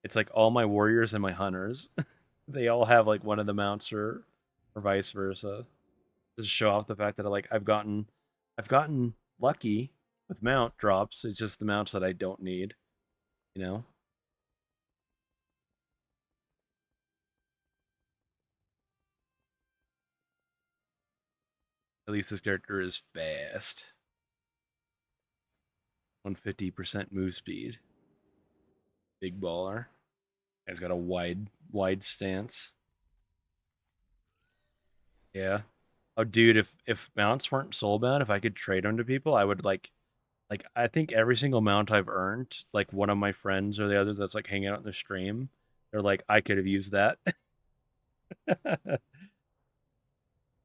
It's like all my warriors and my hunters. They all have like one of the mounts or vice versa. Just show off the fact that I've gotten lucky with mount drops. It's just the mounts that I don't need, you know? At least this character is fast. 150% move speed. Big baller. Guy's got a wide stance. Yeah. Oh, dude, if mounts weren't soulbound, if I could trade them to people, I would like I think every single mount I've earned, like one of my friends or the other that's like hanging out in the stream, they're like, I could have used that.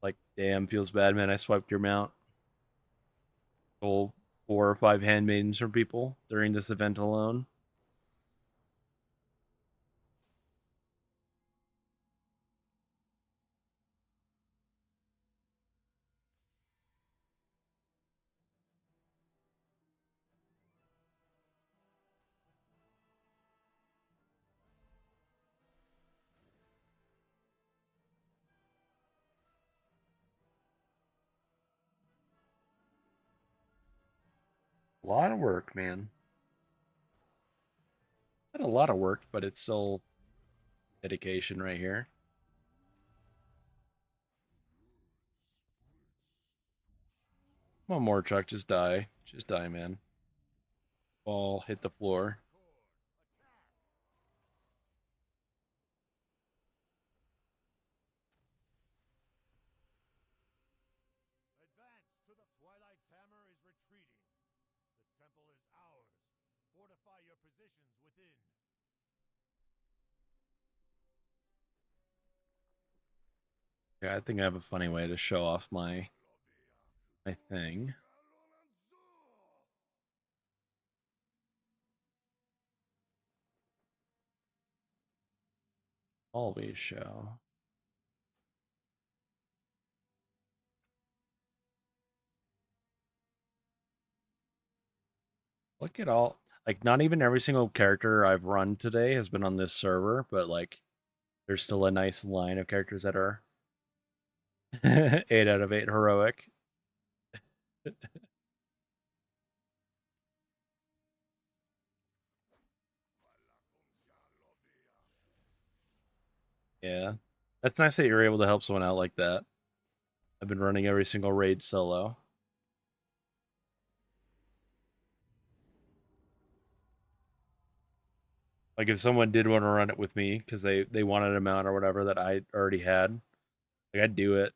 Like, damn, feels bad, man. I swiped your mount. Stole 4 or 5 handmaidens from people during this event alone. A lot of work, man. Not a lot of work, but it's still dedication right here. Come on, more truck, just die. Just die, man. Ball hit the floor. Advance to the Twilight's hammer is retreating. The temple is ours. Fortify your positions within. Yeah, I think I have a funny way to show off my thing. Always show. Look at all, like, not even every single character I've run today has been on this server, but like there's still a nice line of characters that are 8 out of 8 heroic. Yeah. That's nice that you're able to help someone out like that. I've been running every single raid solo. Like if someone did want to run it with me because they wanted a mount or whatever that I already had, Like I'd do it.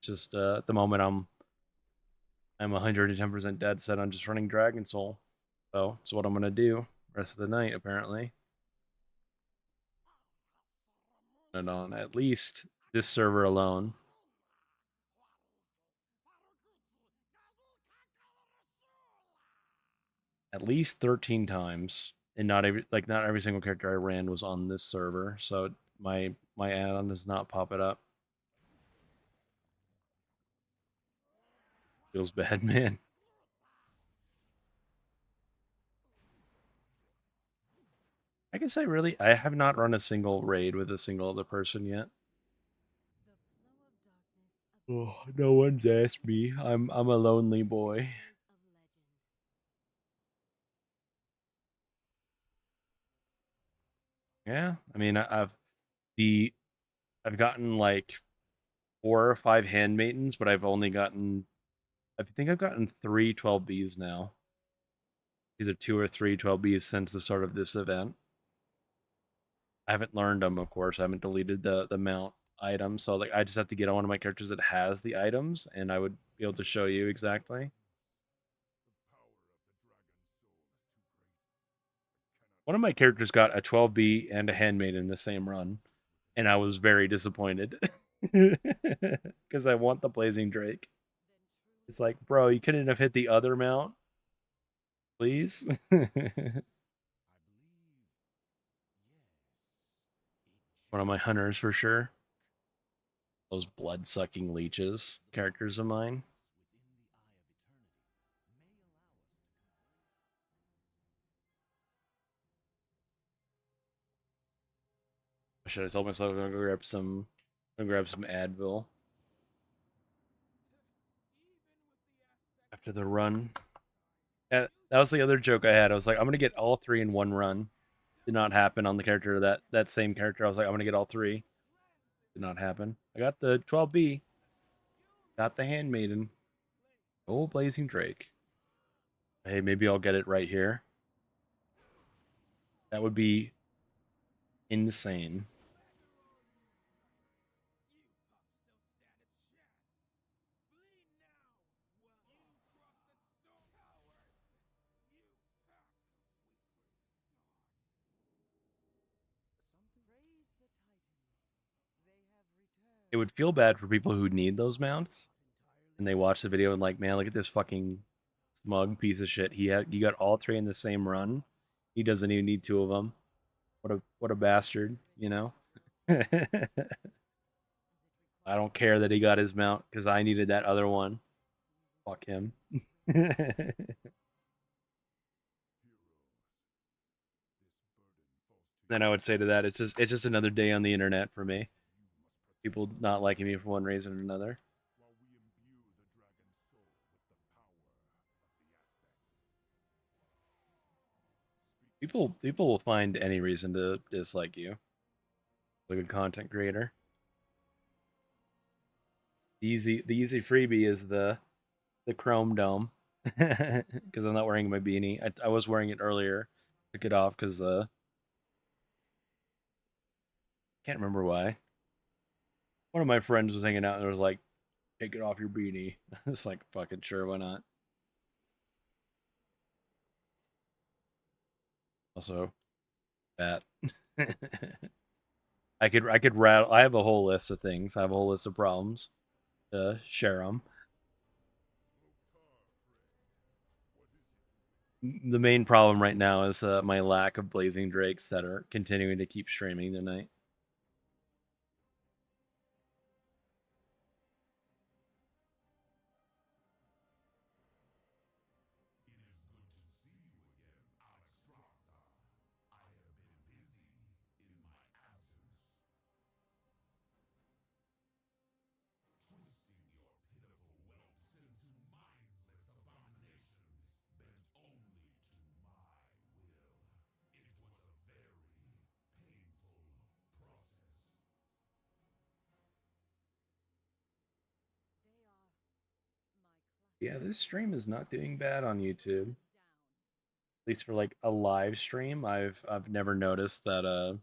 Just at the moment I'm 110% dead set on just running Dragon Soul. So it's what I'm gonna do rest of the night apparently. And on at least this server alone, at least 13 times, and not every single character I ran was on this server. So my add-on does not pop it up. Feels bad, man. I guess I have not run a single raid with a single other person yet. Oh, no one's asked me. I'm a lonely boy. Yeah, I mean the I've gotten like 4 or 5 handmaidens, but I think I've gotten 3 12Bs now. Either 2 or 3 12Bs since the start of this event. I haven't learned them, of course. I haven't deleted the mount items, so like I just have to get on one of my characters that has the items, and I would be able to show you exactly. One of my characters got a 12B and a handmaid in the same run, and I was very disappointed because I want the blazing drake. It's like, bro, you couldn't have hit the other mount, please. One of my hunters for sure. Those blood sucking leeches, characters of mine. I should have told myself I'm gonna grab some Advil after the run. That was the other joke I had. I was like, I'm gonna get all 3 in one run. Did not happen on the character that same character. I was like, I'm gonna get all 3. Did not happen. I got the 12B. Got the handmaiden. Oh, blazing drake. Hey, maybe I'll get it right here. That would be insane. It would feel bad for people who need those mounts, and they watch the video and like, man, look at this fucking smug piece of shit. He got all 3 in the same run. He doesn't even need 2 of them. What a bastard, you know. I don't care that he got his mount because I needed that other one. Fuck him. Then I would say to that, it's just another day on the internet for me. People not liking me for one reason or another. People will find any reason to dislike you. Like a content creator. The easy freebie is the chrome dome because I'm not wearing my beanie. I was wearing it earlier. Took it off because can't remember why. One of my friends was hanging out and was like, "Take it off your beanie." It's like fucking sure, why not? Also, that I could rattle. I have a whole list of things. I have a whole list of problems to share them. The main problem right now is my lack of blazing drakes that are continuing to keep streaming tonight. Yeah, this stream is not doing bad on YouTube. At least for like a live stream, I've never noticed that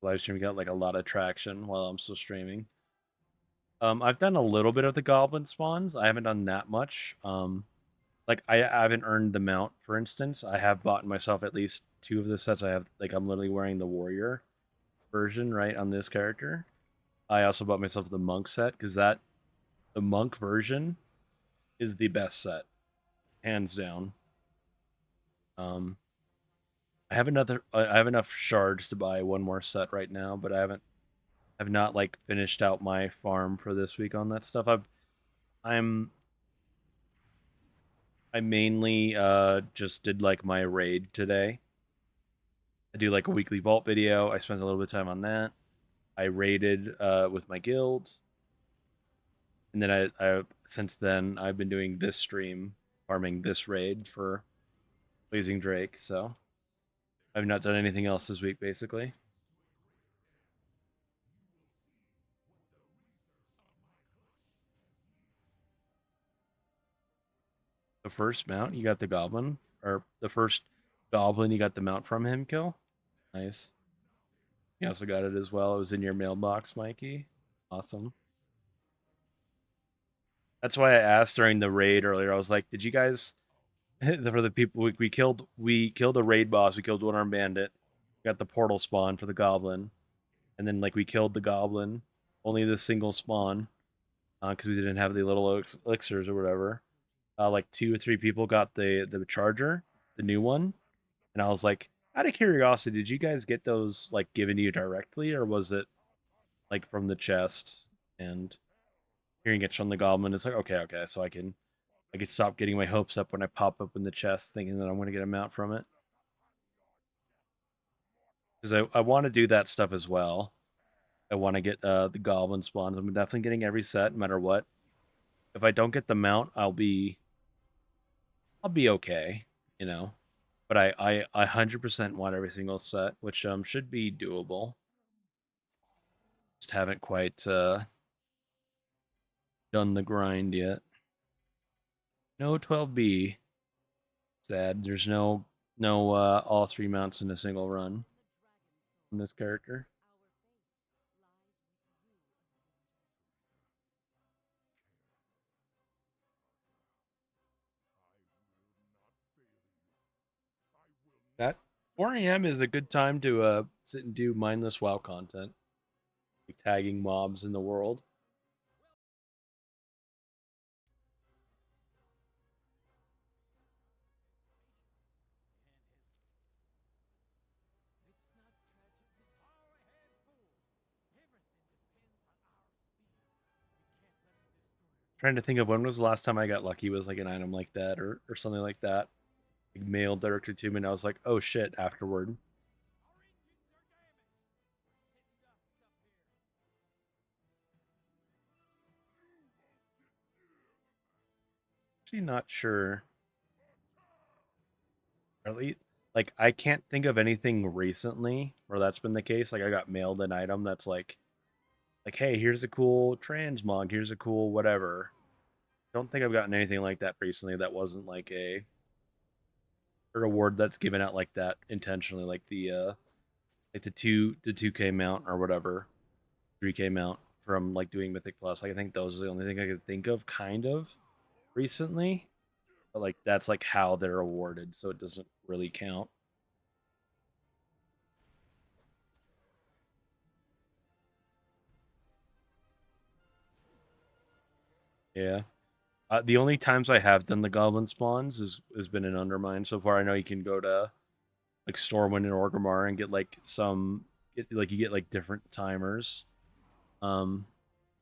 live stream got like a lot of traction while I'm still streaming. I've done a little bit of the goblin spawns. I haven't done that much. Like I haven't earned the mount, for instance. I have bought myself at least 2 of the sets. I have like I'm literally wearing the warrior version right on this character. I also bought myself the monk set because that the monk version is the best set, hands down. Um, I have enough shards to buy one more set right now, but I've not like finished out my farm for this week on that stuff. I'm I mainly just did like my raid today. I do like a weekly vault video. I spent a little bit of time on that. I raided with my guild, and then I since then I've been doing this stream, farming this raid for Blazing Drake. So I've not done anything else this week, basically. The first mount, you got the goblin, or the first goblin, you got the mount from him. Kill, nice. You also got it as well. It was in your mailbox, Mikey. Awesome. That's why I asked during the raid earlier. I was like, "Did you guys for the people we killed a raid boss. We killed one armed bandit. Got the portal spawn for the goblin, and then like we killed the goblin. Only the single spawn because we didn't have the little elixirs or whatever. Like 2 or 3 people got the charger, the new one, and I was like, out of curiosity, did you guys get those like given to you directly, or was it like from the chest? And hearing it from the goblin is like, okay, so I could stop getting my hopes up when I pop up in the chest thinking that I'm going to get a mount from it. Because I want to do that stuff as well. I want to get the goblin spawns. I'm definitely getting every set, no matter what. If I don't get the mount, I'll be okay, you know. But I 100% want every single set, which should be doable. Just haven't quite done the grind yet. No 12B. Sad. There's no all 3 mounts in a single run on this character. That 4 a.m. is a good time to sit and do mindless WoW content, like tagging mobs in the world. Trying to think of when was the last time I got lucky with like an item like that or something like that, like mailed directly to me, and I was like, oh shit, afterward. Actually, not sure. At least, like, I can't think of anything recently where that's been the case. Like, I got mailed an item that's like, hey, here's a cool transmog, here's a cool whatever. Don't think I've gotten anything like that recently that wasn't like a reward that's given out like that intentionally, like the 2K mount or whatever, 3K mount from like doing Mythic Plus. Like I think those are the only thing I could think of kind of recently. But like that's like how they're awarded, so it doesn't really count. Yeah. The only times I have done the goblin spawns is has been in Undermine so far. I know you can go to like Stormwind and Orgrimmar and get like you get like different timers. Um,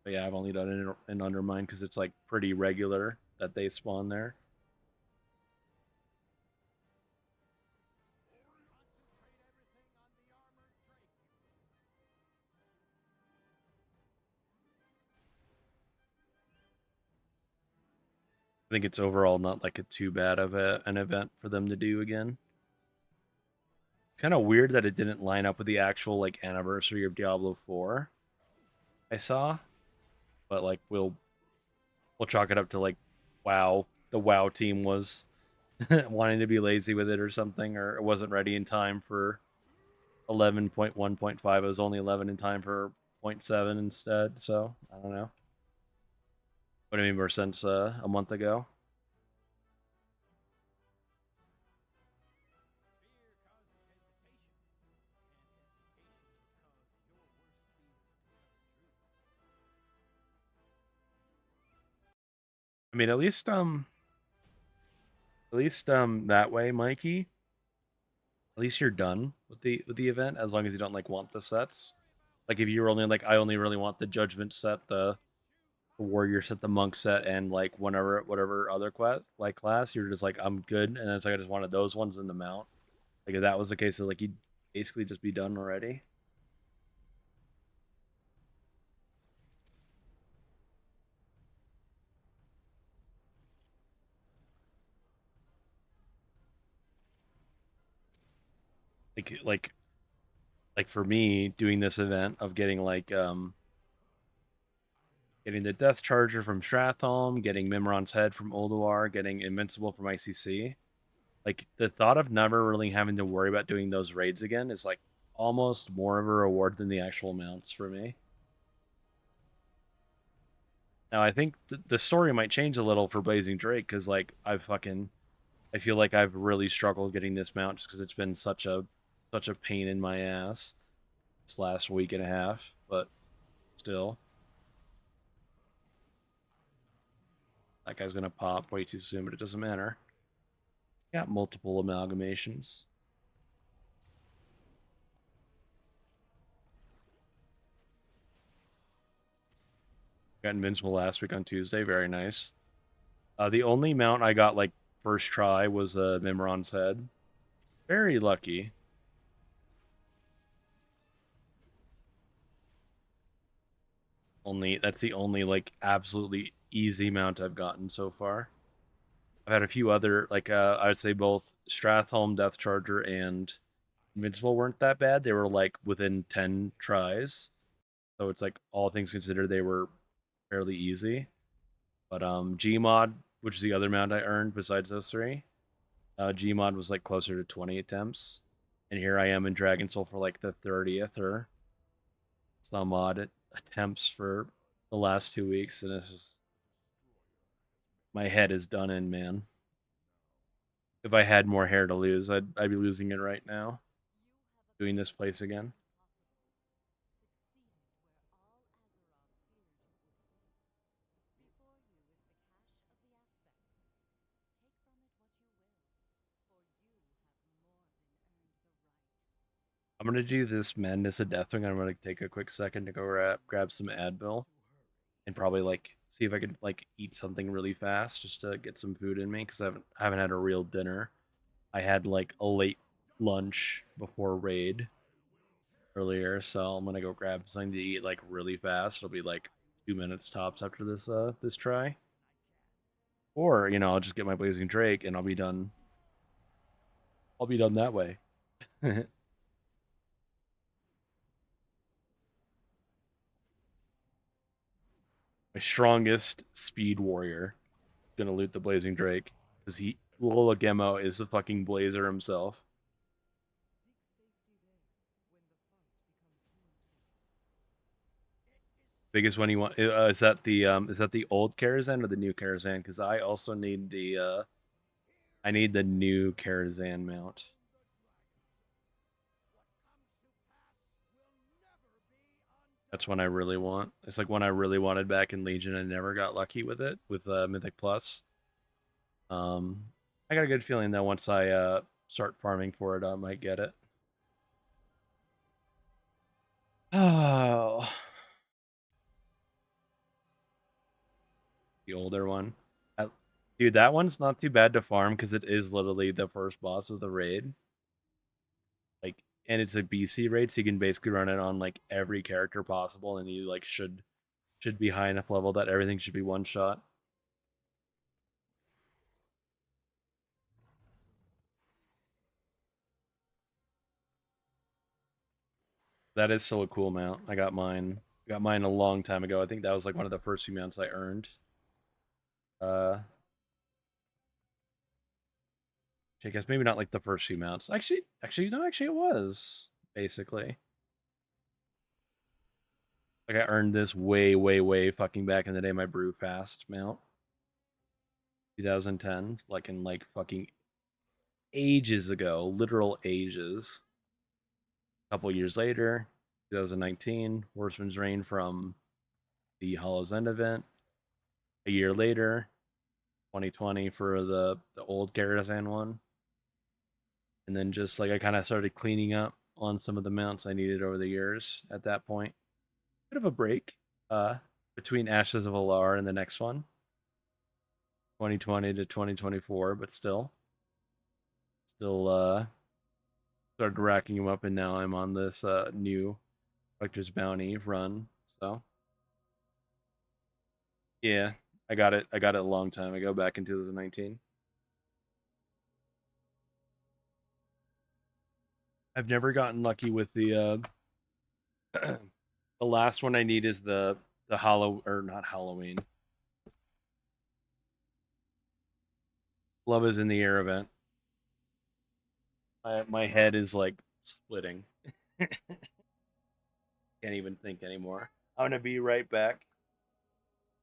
but yeah, I've only done it in Undermine because it's like pretty regular that they spawn there. I think it's overall not like a too bad of an event for them to do again. Kind of weird that it didn't line up with the actual like anniversary of Diablo 4 I saw, but like we'll chalk it up to like WoW. The WoW team was wanting to be lazy with it or something, or it wasn't ready in time for 11.1.5. It was only 11 in time for 0.7 instead. So I don't know. Would have made more sense a month ago. Fear causes hesitation, and hesitation could cause your worst fears to come true. I mean, at least that way, Mikey. At least you're done with the event as long as you don't like want the sets. Like if you were only like I only really want the Judgment set, the Warrior set, the Monk set, and like whatever other class, you're just like I'm good, and it's like I just wanted those ones in the mount. Like if that was the case, so like you'd basically just be done already. Like like like for me doing this event of getting getting the Death Charger from Stratholme, getting Mimron's Head from Ulduar, getting Invincible from ICC. Like the thought of never really having to worry about doing those raids again is like almost more of a reward than the actual mounts for me. Now I think the story might change a little for Blazing Drake because like I feel like I've really struggled getting this mount just because it's been such a pain in my ass this last week and a half. But still, that guy's gonna pop way too soon, but it doesn't matter. Got multiple amalgamations. Got Invincible last week on Tuesday. Very nice. The only mount I got like first try was Mimron's Head. Very lucky. Only that's the only like absolutely easy mount I've gotten so far. I've had a few other like I would say both Stratholme, Death Charger, and Invincible weren't that bad. They were like within 10 tries. So it's like all things considered they were fairly easy. But Gmod, which is the other mount I earned besides those three, Gmod was like closer to 20 attempts. And here I am in Dragon Soul for like the 30th or some odd attempts for the last 2 weeks, and it's just my head is done in, man. If I had more hair to lose, I'd be losing it right now. Doing this place again. I'm gonna do this Madness of Death thing. I'm gonna take a quick second to go grab some Advil and probably like see if I could like eat something really fast just to get some food in me because I haven't had a real dinner. I had like a late lunch before raid earlier, so I'm gonna go grab something to eat like really fast. It'll be like 2 minutes tops after this try. Or, I'll just get my Blazing Drake and I'll be done. I'll be done that way. My strongest speed warrior gonna loot the Blazing Drake because Lola Gemo is the fucking blazer himself. Biggest one you want is that the old Karazhan or the new Karazhan? Because I also need I need the new Karazhan mount. That's one I really want. It's like one I really wanted back in Legion. I never got lucky with it with Mythic Plus. I got a good feeling that once I start farming for it, I might get it. Oh, the older one. Dude, that one's not too bad to farm because it is literally the first boss of the raid. Like, and it's a BC raid, so you can basically run it on like every character possible, and you like should be high enough level that everything should be one shot. That is still a cool mount. I got mine. Got mine a long time ago. I think that was like one of the first few mounts I earned. Uh, I guess maybe not like the first few mounts. Actually, no. Actually, it was basically Like I earned this way fucking back in the day. My brew fast mount, 2010, like in like fucking ages ago, literal ages. A couple years later, 2019, Horseman's Reign from the Hollow's End event. A year later, 2020 for the old Karazhan one, and then just like I kind of started cleaning up on some of the mounts I needed over the years. At that point, bit of a break uh, between Ashes of Alar and the next one, 2020 to 2024, but still started racking them up, and now I'm on this new Collector's Bounty run. So yeah, I got it. I got it a long time ago, back in 2019. I've never gotten lucky with the the last one I need is the Hollow or not Halloween. Love is in the air event. My head is like splitting. Can't even think anymore. I'm gonna be right back.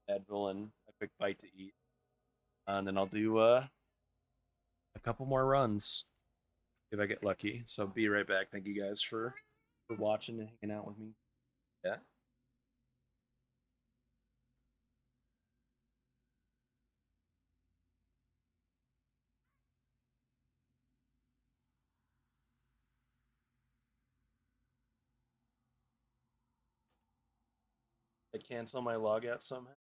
Advil and a quick bite to eat, and then I'll do a couple more runs if I get lucky. So be right back. Thank you guys for watching and hanging out with me. Yeah. I cancel my logout somehow.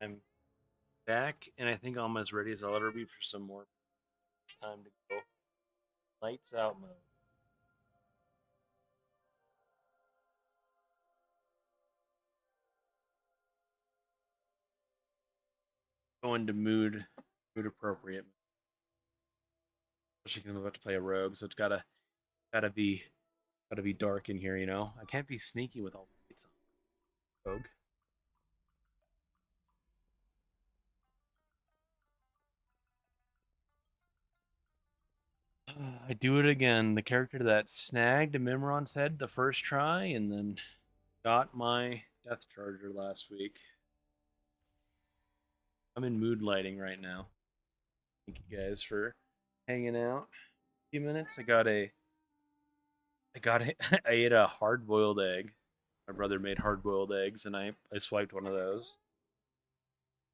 I'm back, and I think I'm as ready as I'll ever be for some more. It's time to go. Lights out mode. Go into mood appropriate. Especially because I'm about to play a rogue, so it's gotta be dark in here. You know, I can't be sneaky with all the lights on. Rogue. I do it again. The character that snagged a Mimron's head the first try and then got my Death Charger last week. I'm in mood lighting right now. Thank you guys for hanging out. A few minutes. I ate a hard boiled egg. My brother made hard boiled eggs, and I swiped one of those.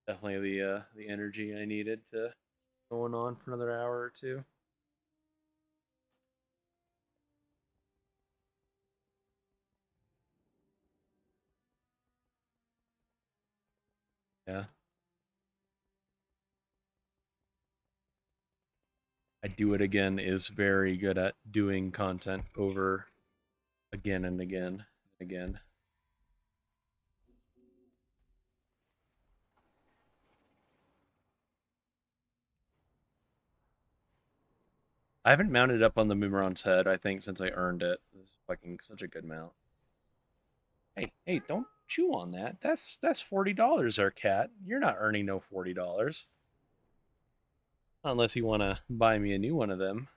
Definitely the energy I needed to going on for another hour or two. Yeah. I do it again is very good at doing content over again and again and again. I haven't mounted up on the Boomerang's head, I think, since I earned it. This is fucking such a good mount. Hey, don't chew on that. That's $40 there, cat. You're not earning no $40. Unless you wanna buy me a new one of them.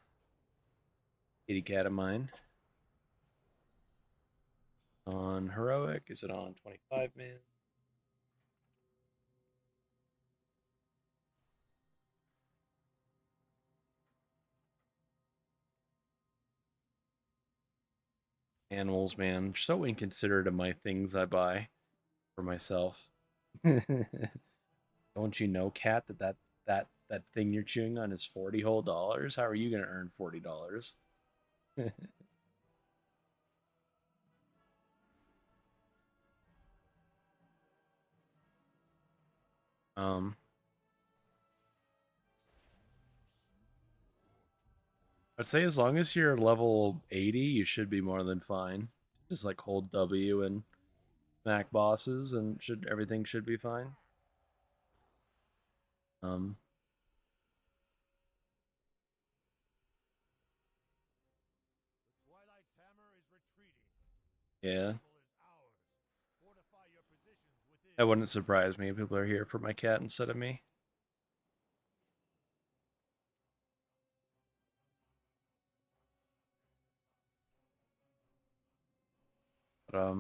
Kitty cat of mine. On heroic, is it on 25 man? Animals, man. So inconsiderate of my things I buy for myself. Don't you know, cat, that thing you're chewing on is 40 whole dollars? How are you gonna earn $40? um I'd say as long as you're level 80, you should be more than fine. Just like hold W and Mac bosses and should everything should be fine. Um The Twilight's hammer is retreating. yeah. Battle is ours. Fortify your positions within. That wouldn't surprise me. People are here for my cat instead of me. But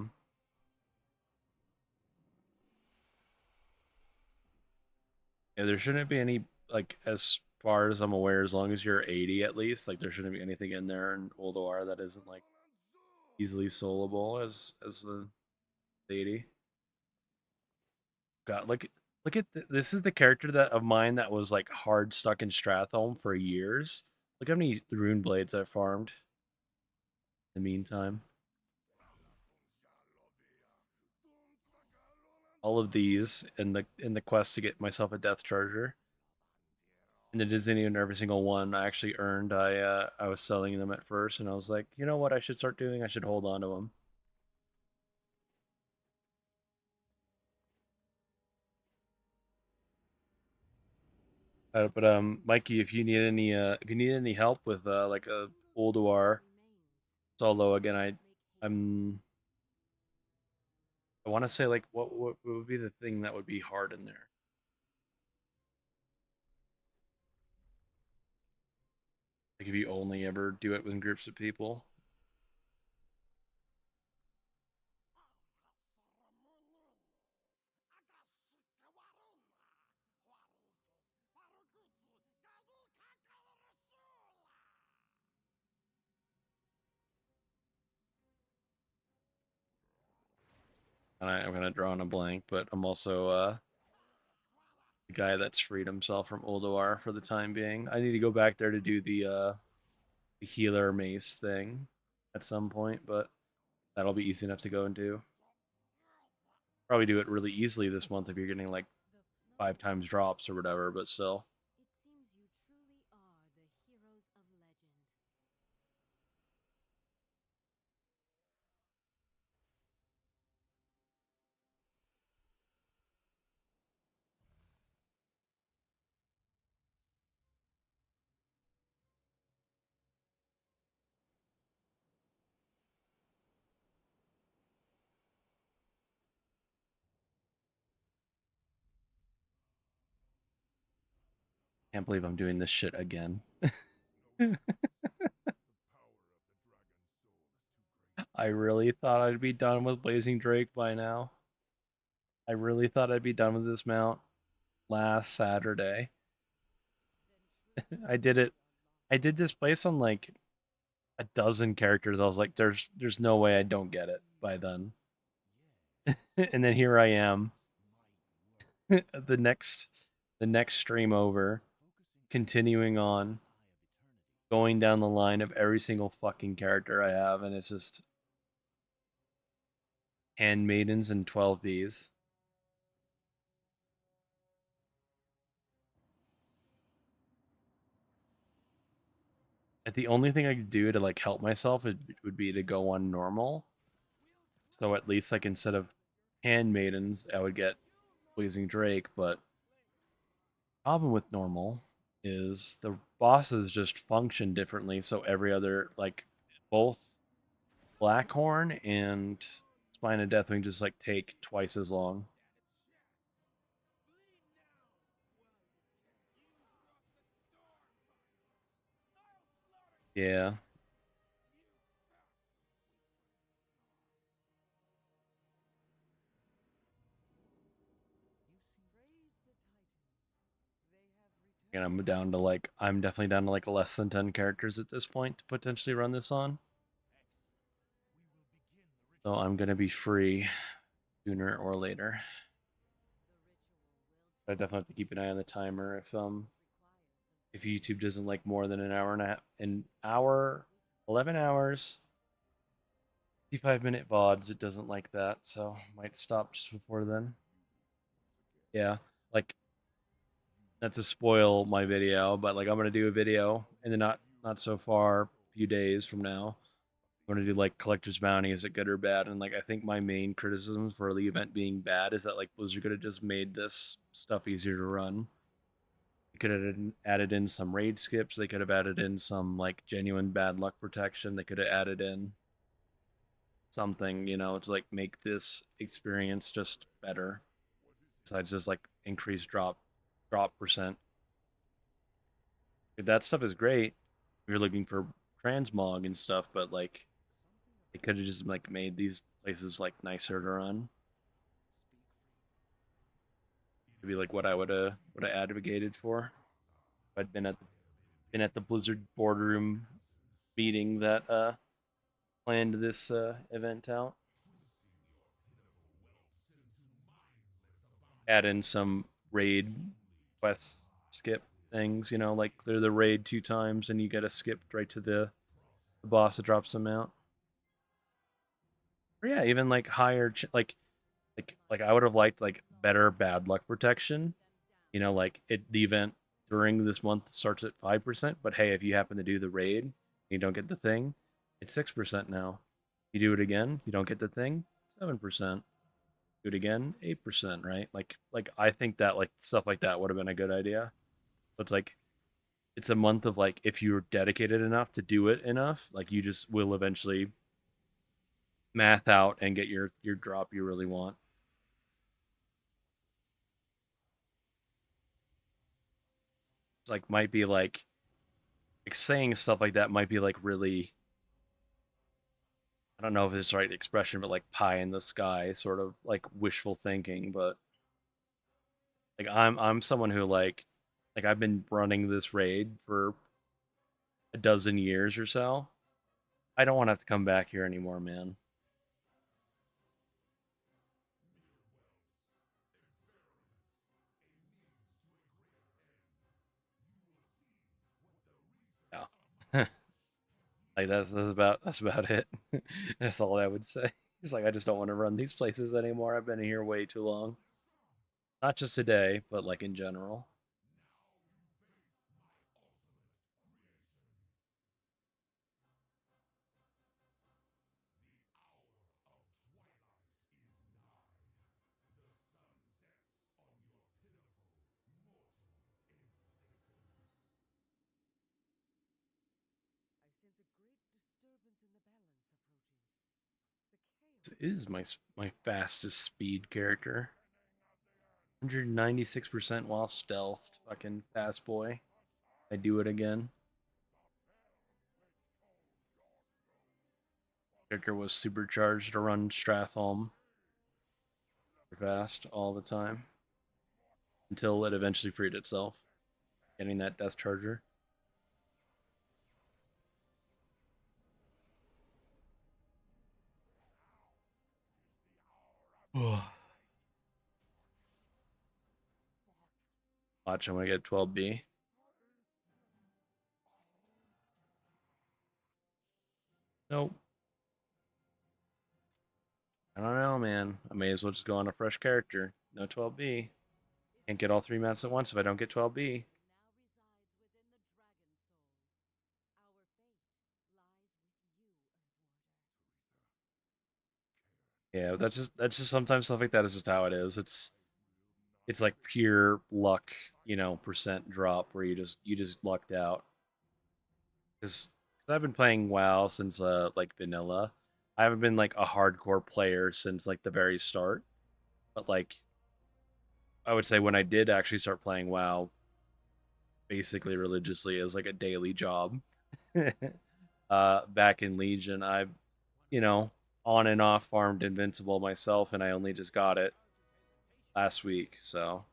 yeah, there shouldn't be any like as far as I'm aware, as long as you're 80 at least, like there shouldn't be anything in there in Old OR that isn't like easily soloable as the 80. God, look at this is the character that of mine that was like hard stuck in Stratholme for years. Look how many rune blades I farmed in the meantime. All of these in the quest to get myself a death charger. And it isn't even every single one I actually earned. I was selling them at first, and I was like, you know what I should start doing? I should hold on to them. But Mikey, if you need any help with like a old OR solo again, I want to say like what would be the thing that would be hard in there? Like if you only ever do it with groups of people. And I'm gonna draw on a blank, but I'm also the guy that's freed himself from old OR for the time being. I need to go back there to do the healer mace thing at some point, but that'll be easy enough to go and do. Probably do it really easily this month if you're getting like 5 times drops or whatever, but still. It seems you truly are the heroes of legend. Can't believe I'm doing this shit again. I really thought I'd be done with Blazing Drake by now. I really thought I'd be done with this mount last Saturday. I did it. I did this place on like a dozen characters. I was like, there's no way I don't get it by then. And then here I am, the next the next stream over, continuing on, going down the line of every single fucking character I have, and it's just handmaidens and 12Bs. The only thing I could do to like help myself would be to go on normal. So at least like instead of handmaidens, I would get Blazing Drake. But problem with normal is the bosses just function differently. So every other like both Blackhorn and Spine of Deathwing just like take twice as long. Yeah. And I'm definitely down to like less than 10 characters at this point to potentially run this on. So I'm gonna be free sooner or later. I definitely have to keep an eye on the timer if YouTube doesn't like more than an hour, 11 hours, 55-minute VODs, it doesn't like that, so might stop just before then. Yeah, like not to spoil my video, but like I'm gonna do a video in the not so far few days from now. I'm gonna do like collector's bounty, is it good or bad? And like I think my main criticism for the event being bad is that like Blizzard could have just made this stuff easier to run. They could have added in some raid skips. They could have added in some like genuine bad luck protection. They could have added in something, to like make this experience just better. Besides just like increased drop percent. That stuff is great if you're looking for transmog and stuff, but like they could have just like made these places like nicer to run. To be like what I would have advocated for if I'd been at the Blizzard boardroom meeting that planned this event out. Add in some raid quest skip things, like clear the raid 2 times and you get a skip right to the boss that drops them out. Or yeah, even like higher like I would have liked like better bad luck protection. Like the event during this month starts at 5%, but hey, if you happen to do the raid and you don't get the thing, it's 6% now. You do it again, you don't get the thing, 7%. Do it again, 8%, right? Like I think that like stuff like that would have been a good idea. So it's like it's a month of like if you're dedicated enough to do it enough, like you just will eventually math out and get your drop you really want. It's like might be like saying stuff like that might be like really, I don't know if it's the right expression, but like pie in the sky sort of like wishful thinking, but like I'm someone who like I've been running this raid for a dozen years or so. I don't want to have to come back here anymore, man. Yeah. Like that's about it. That's all I would say. It's like I just don't want to run these places anymore. I've been here way too long. Not just today, but like in general. I sense a great disturbance in the balance approaching. The This is my fastest speed character. 196% while stealthed. Fucking fast boy. I do it again. Character was supercharged to run Stratholme fast all the time until it eventually freed itself, getting that death charger. Watch, I'm gonna get 12B. Nope. I don't know, man. I may as well just go on a fresh character. No 12B. Can't get all three mounts at once if I don't get 12B. Yeah, that's just sometimes stuff like that is just how it is. It's like pure luck, percent drop where you just lucked out. Because I've been playing WoW since like vanilla. I haven't been like a hardcore player since like the very start. But like I would say when I did actually start playing WoW basically religiously as like a daily job, back in Legion, I've you know on and off farmed Invincible myself, and I only just got it last week. So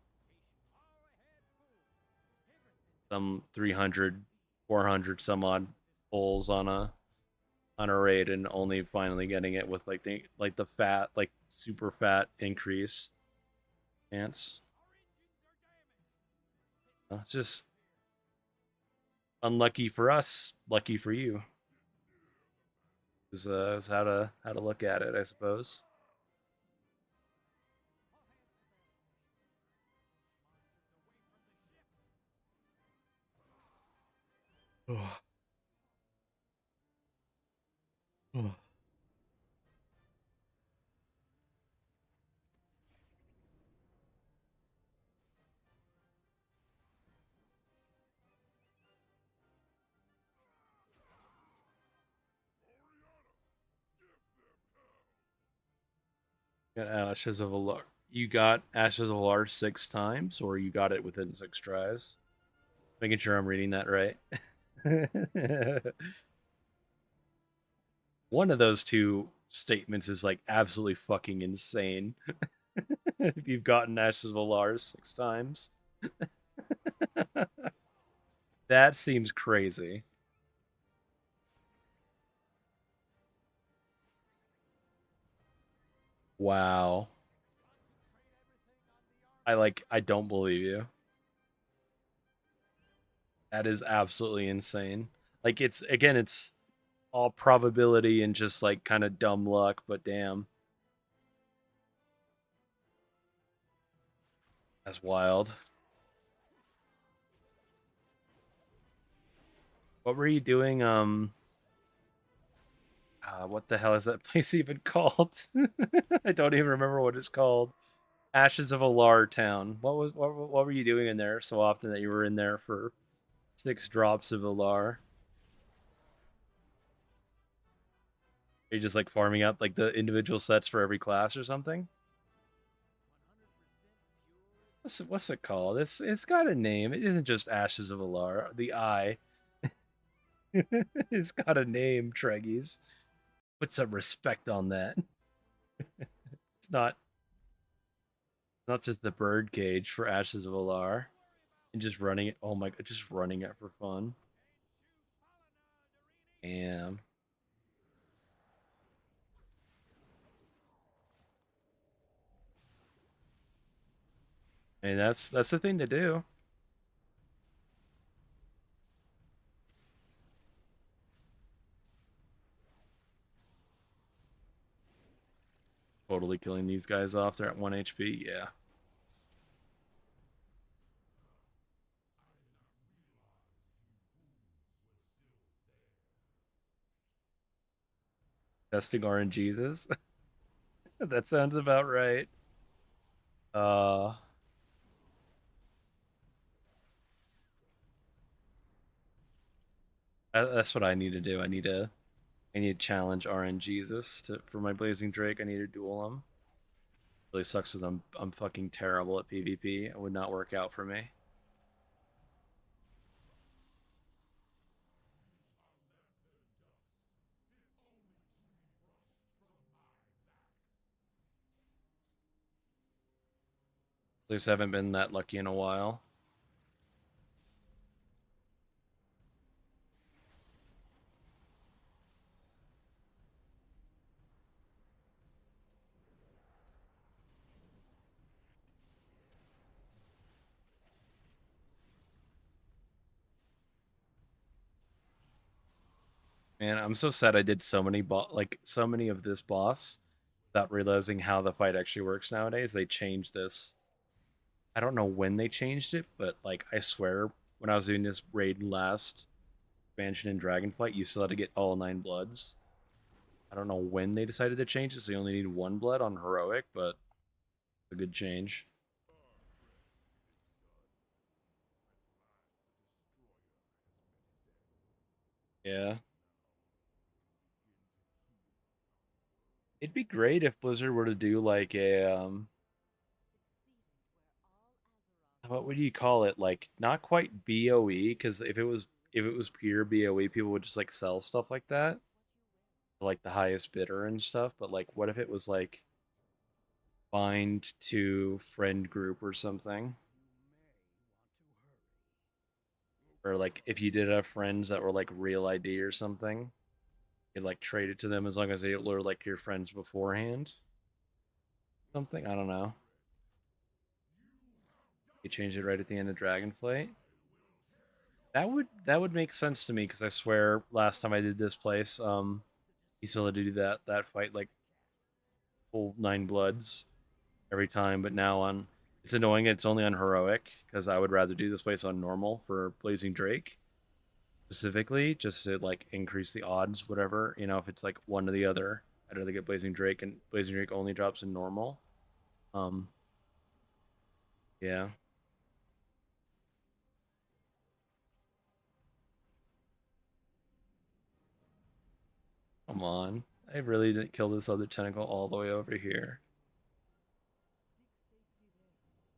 some 300, 400 some odd pulls on a raid, and only finally getting it with like the fat, like super fat increase chance. It's just unlucky for us, lucky for you. Is how to look at it, I suppose. Got Ashes of Alar. You got Ashes of Alar 6 times, or you got it within 6 tries. Making sure I'm reading that right. One of those two statements is like absolutely fucking insane. If you've gotten Ashes of Alar 6 times, that seems crazy. Wow. I don't believe you. That is absolutely insane. Like it's all probability and just like kind of dumb luck, but damn. That's wild. What were you doing? What the hell is that place even called? I don't even remember what it's called. Ashes of Alar Town. What were you doing in there so often that you were in there for 6 drops of Alar? Are you just like farming out like the individual sets for every class or something? What's it called? It's got a name. It isn't just Ashes of Alar. The Eye. It's got a name, Treggyz. Put some respect on that. It's not just the bird cage for Ashes of Alar and just running it. Oh my god, just running it for fun. Damn. I mean, that's the thing to do. Totally killing these guys off. They're at 1 HP. Yeah. Testing RNGesus. That sounds about right. Uh, that's what I need to do. I need to challenge RNGesus to for my Blazing Drake. I need to duel him. Really sucks because I'm fucking terrible at PvP. It would not work out for me. At least I haven't been that lucky in a while. Man, I'm so sad I did so many so many of this boss without realizing how the fight actually works nowadays. They changed this. I don't know when they changed it, but like I swear when I was doing this raid last expansion in Dragonflight, you still had to get all 9 bloods. I don't know when they decided to change it, so you only need 1 blood on heroic, but it's a good change. Yeah. It'd be great if Blizzard were to do like a what would you call it? Like not quite BOE, because if it was pure BOE, people would just like sell stuff like that, like the highest bidder and stuff. But like, what if it was like bind to friend group or something? Or like if you did have friends that were like real ID or something, you'd like trade it to them as long as they were like your friends beforehand. Something, I don't know. You change it right at the end of Dragonflight. That would make sense to me because I swear last time I did this place, you still had to do that fight like full 9 bloods every time, but now on it's annoying. It's only on heroic because I would rather do this place on normal for Blazing Drake specifically, just to like increase the odds. Whatever if it's like one or the other, I'd rather get Blazing Drake, and Blazing Drake only drops in normal. Um, yeah, come on. I really didn't kill this other tentacle all the way over here.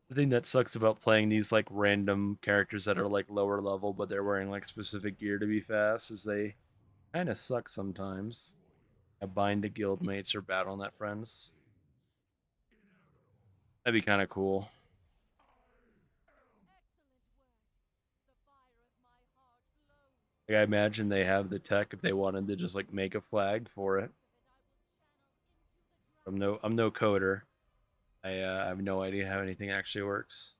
The thing that sucks about playing these like random characters that are like lower level, but they're wearing like specific gear to be fast, is they kind of suck sometimes. I bind to guildmates or battle.net friends. That'd be kind of cool. Like I imagine they have the tech if they wanted to just like make a flag for it. I'm no coder. I have no idea how anything actually works.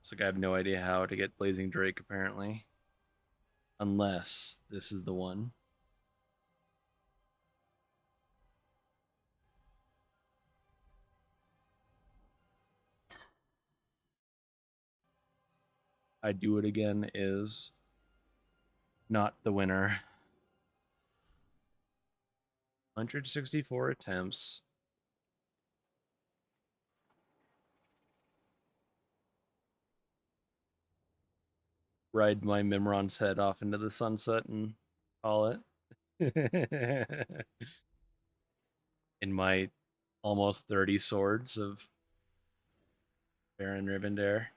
It's like I have no idea how to get Blazing Drake apparently, unless this is the one. I do it again is not the winner. 164 attempts. Ride my Mimron's head off into the sunset and call it. In my almost 30 swords of Baron Rivendare.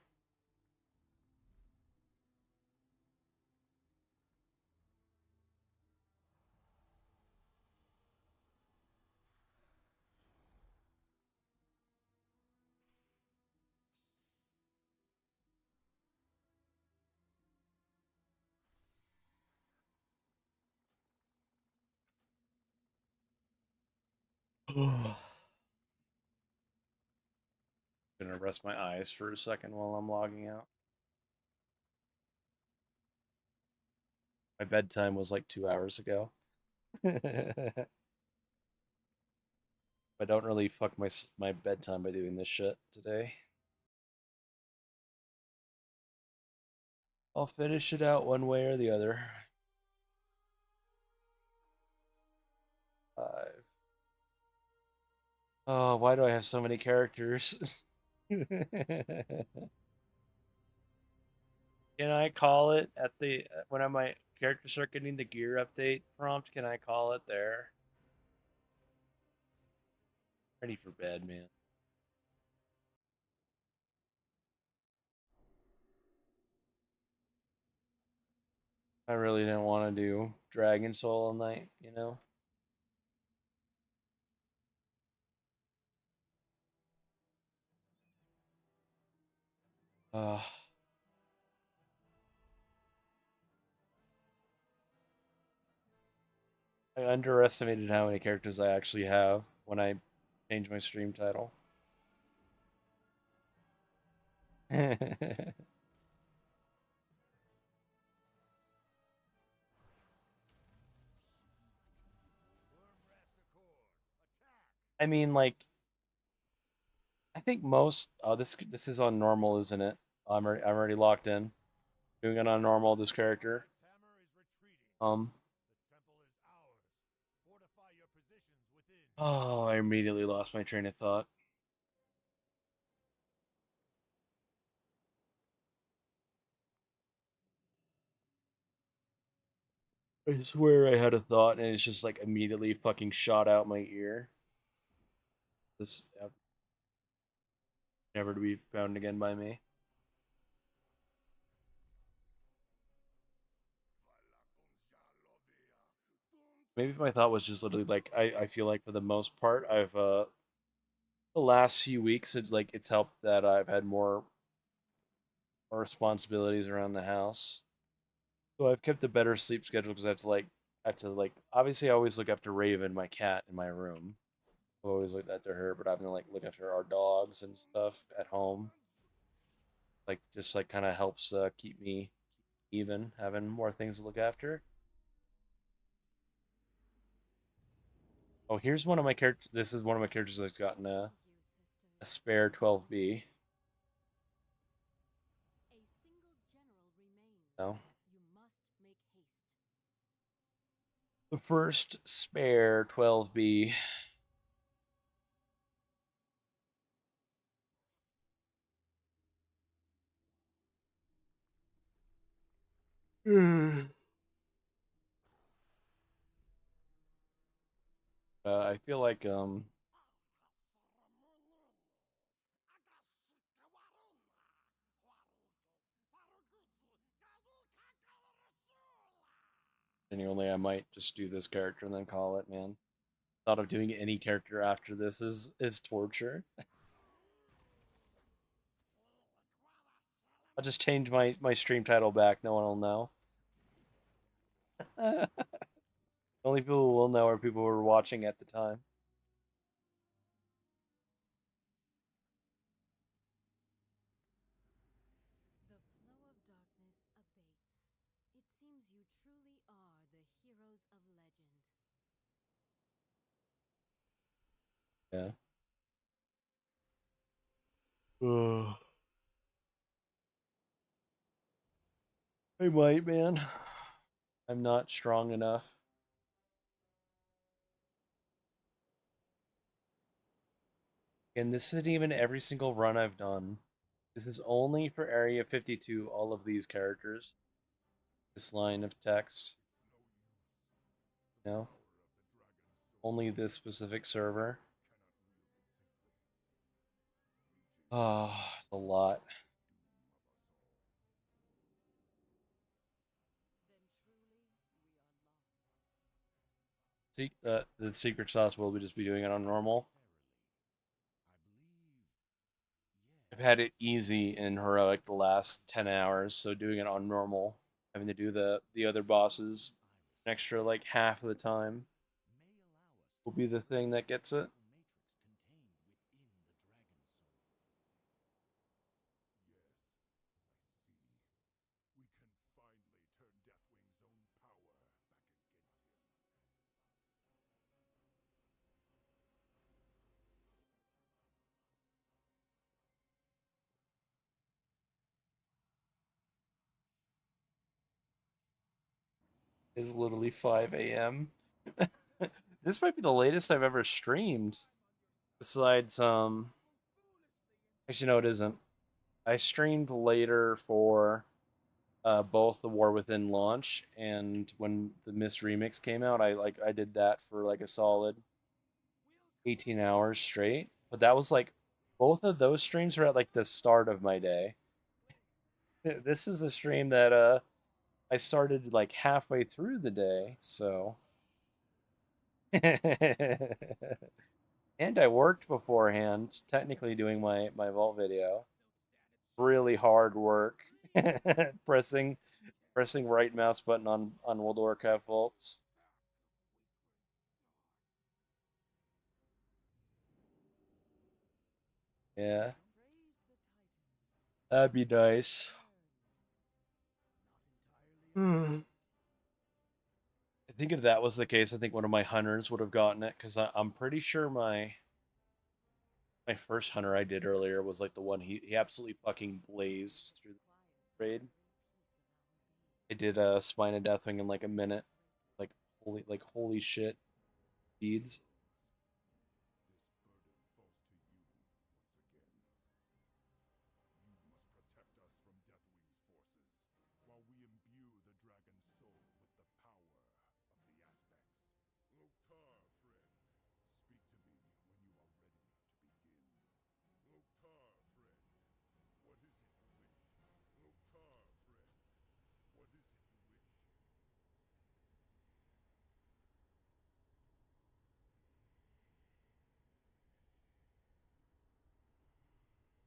Gonna rest my eyes for a second while I'm logging out. My bedtime was like 2 hours ago. I don't really fuck my bedtime by doing this shit today. I'll finish it out one way or the other. Oh, why do I have so many characters? Can I call it at the when I my characters start getting the gear update prompt? Can I call it there? Ready for bed, man. I really didn't want to do Dragon Soul all night, you know? Uh, I underestimated how many characters I actually have when I changed my stream title. I mean, like, I think most. Oh, this is on normal, isn't it? I'm already locked in. Doing it on normal. This character. This hammer is retreating. Um. The temple is ours. Fortify your positions within. Oh, I immediately lost my train of thought. I swear I had a thought, and it's just like immediately fucking shot out my ear. This never to be found again by me. Maybe my thought was just literally like I feel like for the most part I've the last few weeks it's helped that I've had more responsibilities around the house. So I've kept a better sleep schedule because I have to like obviously I always look after Raven, my cat in my room. I've always looked after her, but I've been like look after our dogs and stuff at home. Like just like kind of helps keep me even having more things to look after. Oh, here's one of my characters. This is one of my characters that's gotten a spare 12B. A single general remains. No, You must make haste. the first spare 12B. I feel like genuinely I might just do this character and then call it, man. Thought of doing any character after this is torture. I'll just change my stream title back. No one will know. Only people who will know are people who were watching at the time. The flow of darkness abates. It seems you truly are the heroes of legend. Yeah. Ugh. I might, man. I'm not strong enough. And this isn't even every single run I've done. This is only for Area 52, all of these characters. This line of text. No? Only this specific server. Oh, it's a lot. The secret sauce will just be doing it on normal. I've had it easy and heroic the last 10 hours, so doing it on normal, having to do the other bosses an extra like half of the time will be the thing that gets it. We can finally turn Deathwing's own power back against him. It's literally 5 a.m. This might be the latest I've ever streamed. Besides, actually no, it isn't. I streamed later for both the War Within launch and when the Mist remix came out. I did that for like a solid 18 hours straight. But that was like both of those streams were at like the start of my day. This is a stream that I started like halfway through the day, so and I worked beforehand, technically doing my vault video. Really hard work. pressing pressing right mouse button on World of Warcraft vaults. Yeah, that'd be nice. I think if that was the case, I think one of my hunters would have gotten it because I'm pretty sure my first hunter I did earlier was like the one he absolutely fucking blazed through the raid. I did a Spine of Deathwing in like a minute. Holy shit speeds.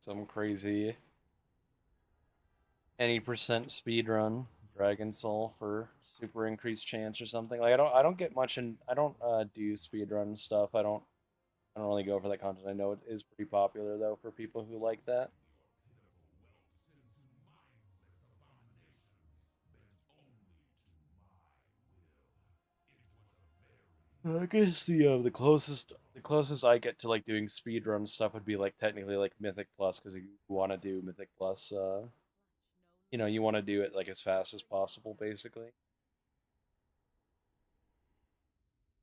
Some crazy any percent speed run Dragon Soul for super increased chance or something. Like I don't get much in I don't do speed run stuff. I don't really go for that content. I know it is pretty popular though for people who like that. I guess the closest I get to like doing speedrun stuff would be like technically like Mythic Plus because you want to do Mythic Plus. You want to do it like as fast as possible, basically.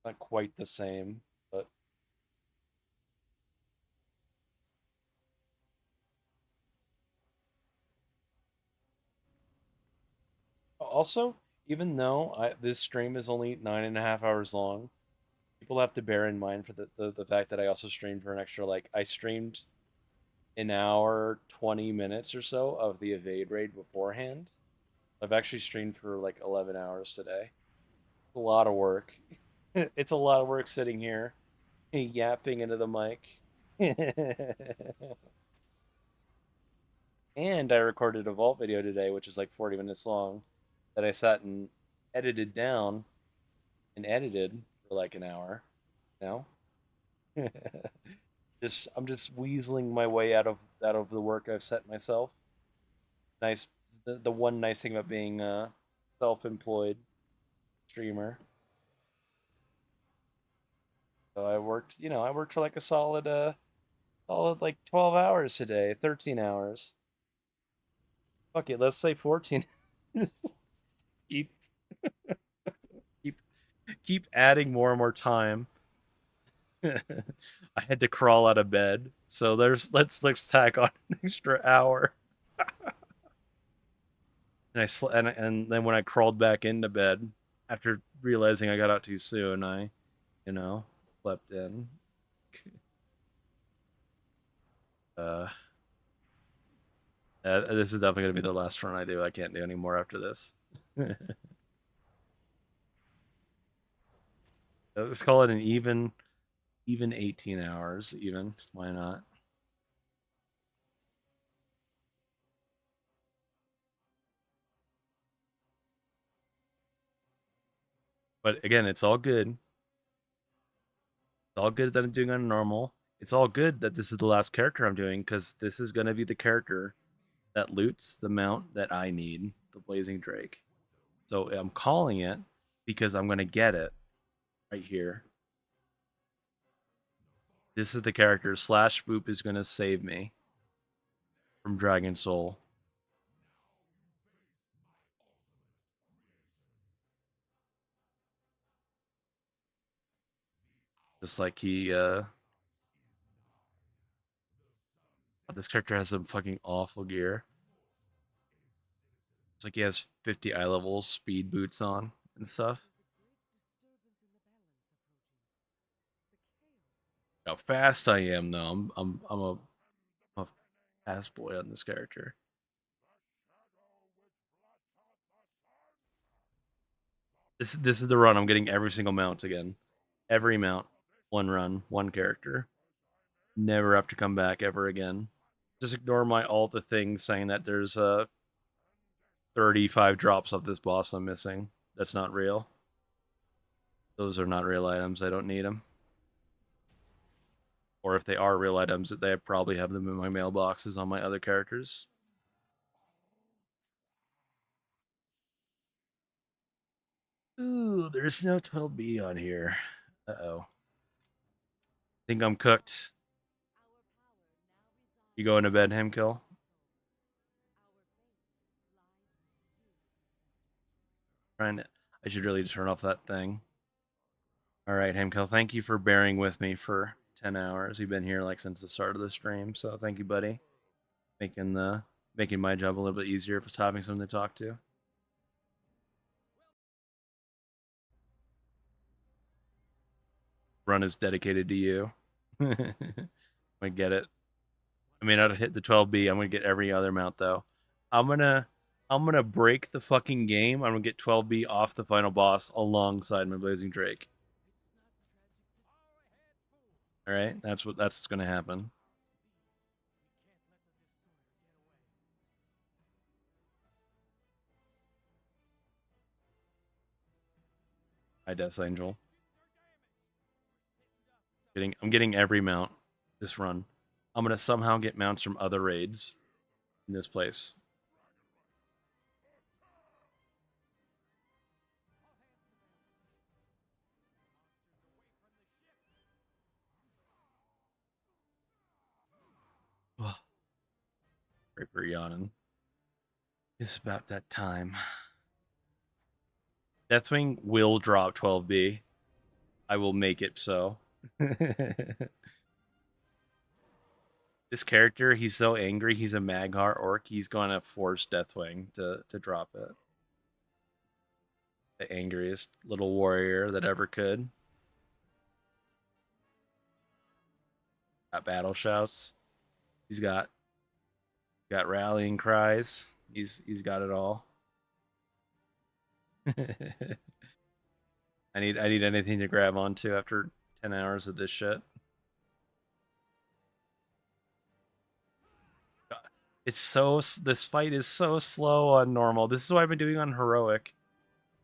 Not quite the same, but also even though this stream is only 9.5 hours long, people have to bear in mind for the fact that I also streamed for an extra like I streamed an hour 20 minutes or so of the evade raid beforehand. I've actually streamed for like 11 hours today. It's a lot of work. It's a lot of work sitting here yapping into the mic. And I recorded a vault video today, which is like 40 minutes long, that I sat and edited down and edited for like an hour. You know, I'm just weaseling my way out of the work I've set myself. Nice. The one nice thing about being a self-employed streamer. So I worked for like a solid like 12 hours today, 13 hours. Fuck it, let's say 14. keep keep keep adding more and more time. I had to crawl out of bed. So let's tack on an extra hour. And then when I crawled back into bed after realizing I got out too soon, I, you know, slept in. Uh this is definitely gonna be the last run I do. I can't do any more after this. Let's call it an even 18 hours. Even why not? But again, it's all good. It's all good that I'm doing on normal. It's all good that this is the last character I'm doing because this is gonna be the character that loots the mount that I need, the Blazing Drake. So I'm calling it because I'm gonna get it right here. This is the character. Slash Boop is gonna save me from Dragon Soul. Just like he This character has some fucking awful gear. It's like he has 50 eye levels, speed boots on and stuff. How fast I am though. I'm a fast boy on this character. This is the run. I'm getting every single mount again. Every mount, one run, one character. Never have to come back ever again. Just ignore my all the things saying that there's 35 drops of this boss I'm missing. That's not real. Those are not real items. I don't need them. Or if they are real items, they probably have them in my mailboxes on my other characters. Ooh, there's no 12B on here. Uh-oh. Think I'm cooked. You going to bed, Hemkill? Trying to, I should really turn off that thing. All right, Hemkill, thank you for bearing with me for 10 hours. You've been here like since the start of the stream, so thank you, buddy. Making my job a little bit easier if it's having someone to talk to. Run is dedicated to you. I get it. I may not have hit the 12B. I'm gonna get every other mount though. I'm gonna break the fucking game. I'm gonna get 12B off the final boss alongside my Blazing Drake. All right, that's gonna happen. Hi, Death Angel. I'm getting every mount this run. I'm gonna somehow get mounts from other raids in this place. Reaper yawning. It's about that time. Deathwing will drop 12B. I will make it so. This character, he's so angry. He's a Mag'har orc. He's gonna force Deathwing to drop it. The angriest little warrior that ever could. Got battle shouts. He's got rallying cries. He's got it all. I need anything to grab onto after 10 hours of this shit. This fight is so slow on normal. This is what I've been doing on heroic.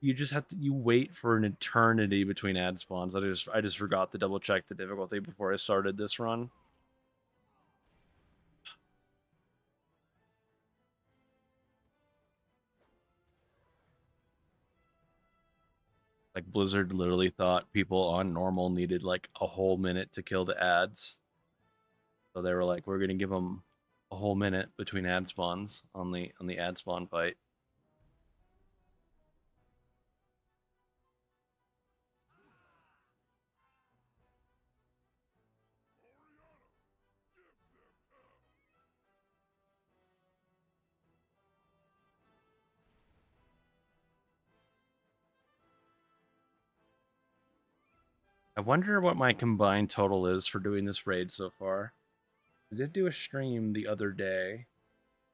You just have to wait for an eternity between ad spawns. I just forgot to double check the difficulty before I started this run. Like Blizzard literally thought people on normal needed like a whole minute to kill the ads. So they were like, we're gonna give them a whole minute between ad spawns on the ad spawn fight. I wonder what my combined total is for doing this raid so far. I did do a stream the other day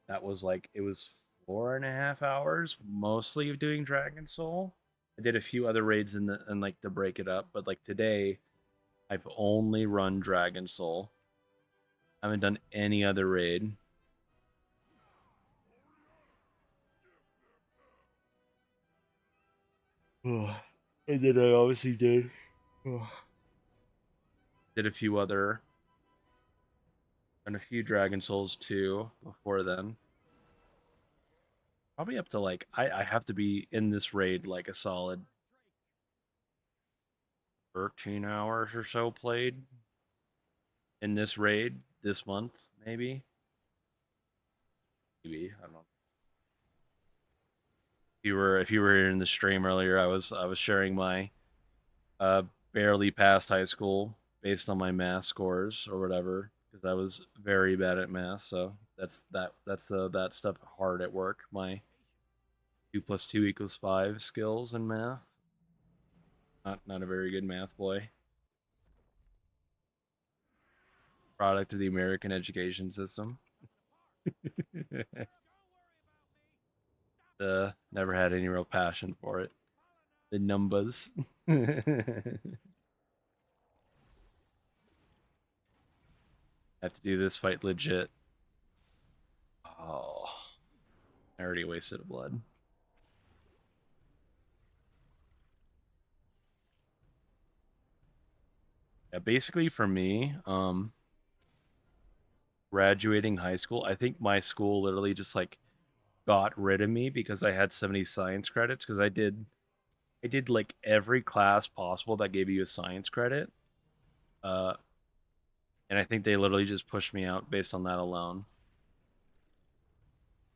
that was like, it was 4.5 hours, mostly of doing Dragon Soul. I did a few other raids and like to break it up, but like today, I've only run Dragon Soul. I haven't done any other raid. And then I obviously did. Did a few other. And a few Dragon Souls too before then. Probably up to like, I have to be in this raid like a solid 13 hours or so played in this raid this month, maybe. Maybe, I don't know. If you were in the stream earlier, I was sharing my barely passed high school based on my math scores or whatever, because I was very bad at math, so that's that stuff hard at work. My 2 + 2 = 5 skills in math. Not a very good math boy. Product of the American education system. Never had any real passion for it. The numbers. Have to do this fight legit. Oh, I already wasted a blood. Yeah, basically for me, graduating high school, I think my school literally just like got rid of me because I had so many science credits because I did like every class possible that gave you a science credit. Uh, and I think they literally just pushed me out based on that alone.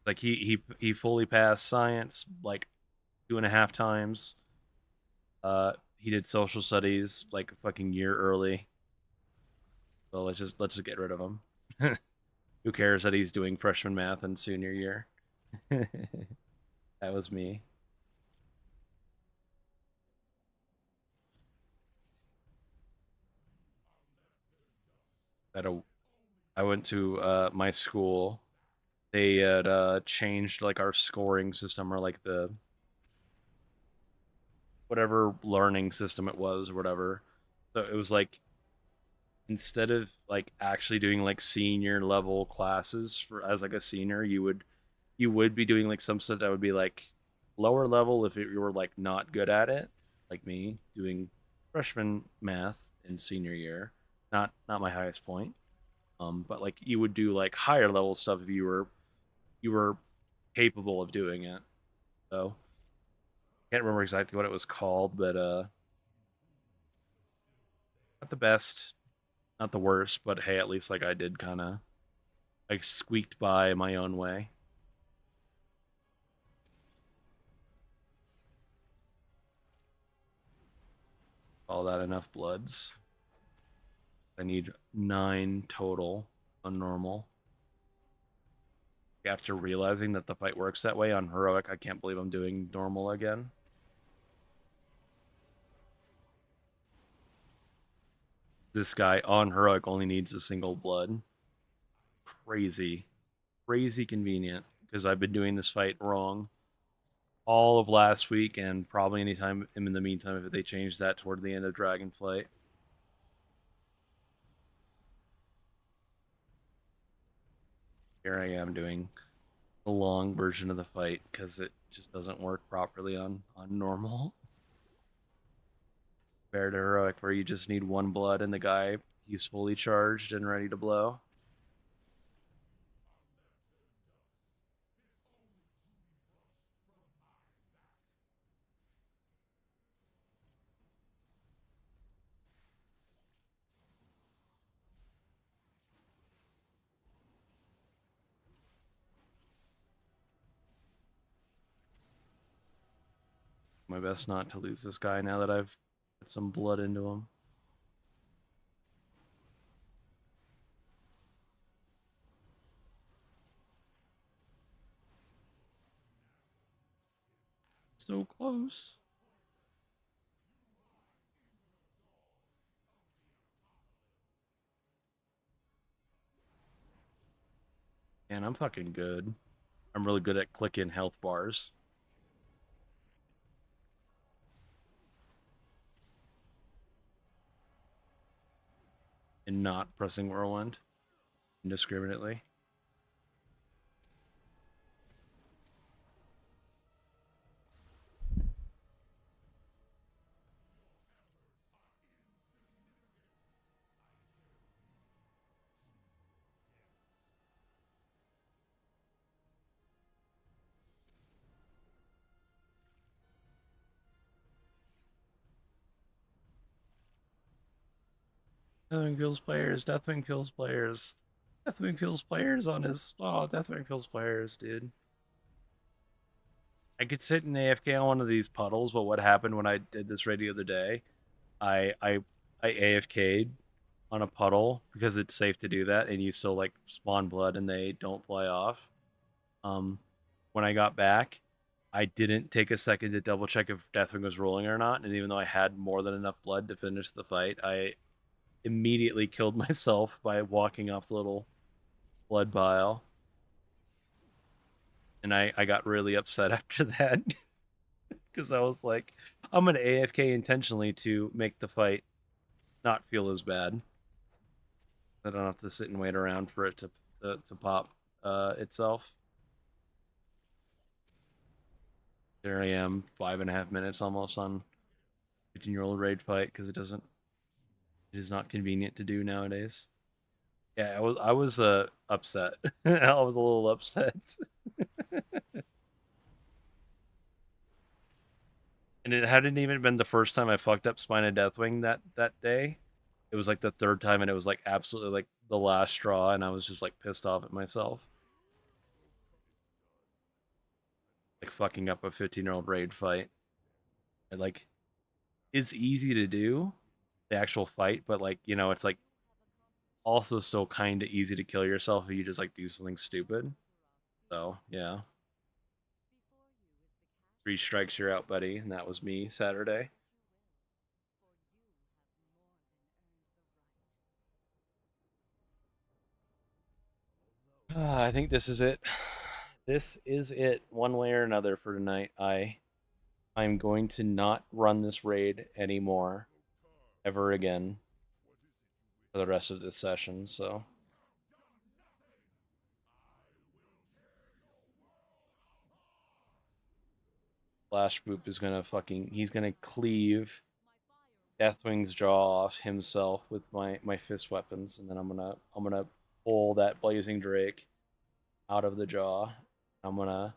Like he fully passed science like 2.5 times. He did social studies like a fucking year early. So let's just get rid of him. Who cares that he's doing freshman math in senior year? That was me. At a, I went to my school. They had changed like our scoring system or like the whatever learning system it was or whatever. So it was like instead of like actually doing like senior level classes for as like a senior, you would be doing like some stuff that would be like lower level if you were like not good at it, like me doing freshman math in senior year. Not my highest point. But like you would do like higher level stuff if you were capable of doing it. So can't remember exactly what it was called, but not the best, not the worst, but hey, at least like I did kind of like squeaked by my own way. All that enough bloods. I need 9 total on normal. After realizing that the fight works that way on heroic, I can't believe I'm doing normal again. This guy on heroic only needs a single blood. Crazy. Crazy convenient because I've been doing this fight wrong all of last week and probably anytime in the meantime if they change that toward the end of Dragonflight. Here I am doing the long version of the fight because it just doesn't work properly on normal. Compared to heroic where you just need 1 blood and the guy he's fully charged and ready to blow. My best not to lose this guy now that I've put some blood into him. So close. Man, I'm fucking good. I'm really good at clicking health bars. And not pressing whirlwind indiscriminately. Deathwing kills players. Deathwing kills players. Deathwing kills players on his. Oh, Deathwing kills players, dude. I could sit in AFK on one of these puddles, but what happened when I did this raid the other day? I I AFK'd on a puddle because it's safe to do that, and you still like spawn blood and they don't fly off. Um, when I got back, I didn't take a second to double check if Deathwing was rolling or not, and even though I had more than enough blood to finish the fight, I immediately killed myself by walking off the little blood pile. And I got really upset after that because I was like, I'm gonna AFK intentionally to make the fight not feel as bad. I don't have to sit and wait around for it to pop itself. There I am, 5.5 minutes almost on 15-year-old raid fight because it is not convenient to do nowadays. Yeah, I was upset. I was a little upset. And it hadn't even been the first time I fucked up Spine of Deathwing that day. It was like the third time, and it was like absolutely like the last straw, and I was just like pissed off at myself, like fucking up a 15-year-old raid fight. And like, it's easy to do the actual fight, but like it's like also still kind of easy to kill yourself if you just like do something stupid. So yeah, 3 strikes you're out, buddy, and that was me Saturday. I think this is it. This is it, one way or another for tonight. I'm going to not run this raid anymore ever again for the rest of this session. So Flash Boop is gonna he's gonna cleave Deathwing's jaw off himself with my fist weapons, and then I'm gonna pull that Blazing Drake out of the jaw. I'm gonna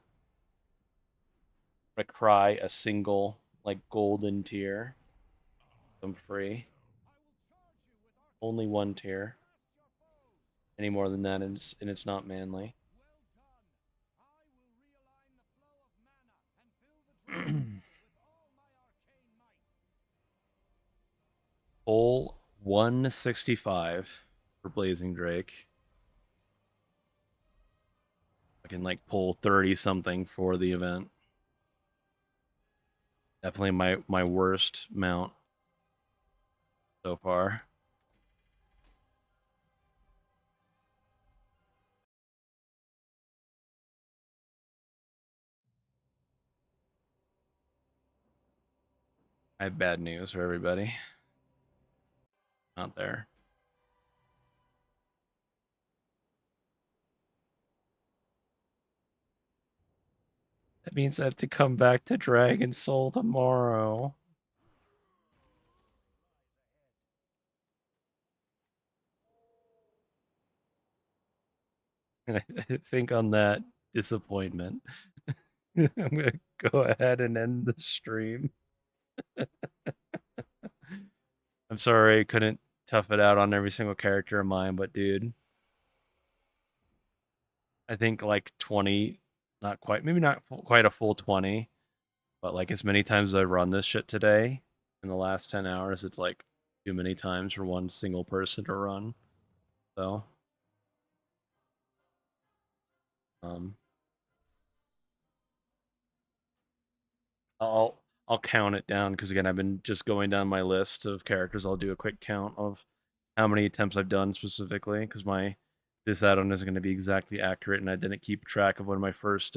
cry a single like golden tear. I'm free. Only one tear. Any more than that, and it's not manly. Pull 165 for Blazing Drake. I can like pull 30 something for the event. Definitely my worst mount so far. I have bad news for everybody. Not there. That means I have to come back to Dragon Soul tomorrow. And I think on that disappointment, I'm gonna go ahead and end the stream. I'm sorry I couldn't tough it out on every single character of mine, but dude, I think like 20, not quite, maybe not quite a full 20, but like as many times as I run this shit today in the last 10 hours, it's like too many times for one single person to run. So, um, I'll I'll count it down because again, I've been just going down my list of characters. I'll do a quick count of how many attempts I've done specifically because my this add-on isn't going to be exactly accurate, and I didn't keep track of when my first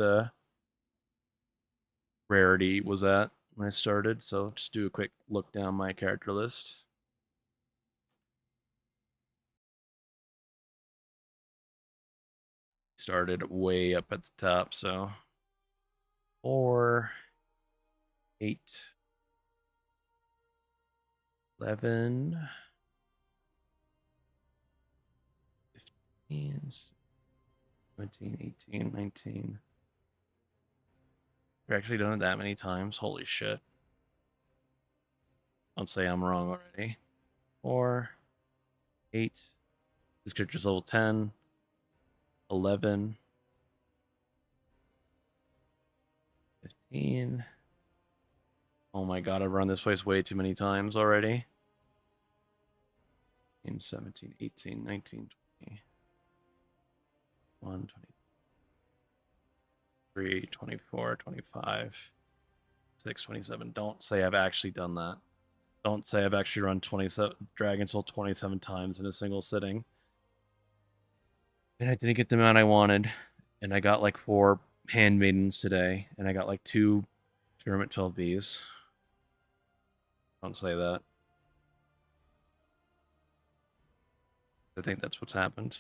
rarity was at when I started. So just do a quick look down my character list. Started way up at the top, so 4, 8, 11, 15, 17, 18, 19. I've actually done it that many times. Holy shit. Don't say I'm wrong already. 4, 8. This character's level 10, 11, 15. Oh my god, I've run this place way too many times already. 17, 18, 19, 20, 21, 23, 24, 25, 6, 27. Don't say I've actually done that. Don't say I've actually run 27 Dragon Soul 27 times in a single sitting. And I didn't get the amount I wanted. And I got like 4 handmaidens today. And I got like 2 Tournament 12Bs. Don't say that. I think that's what's happened.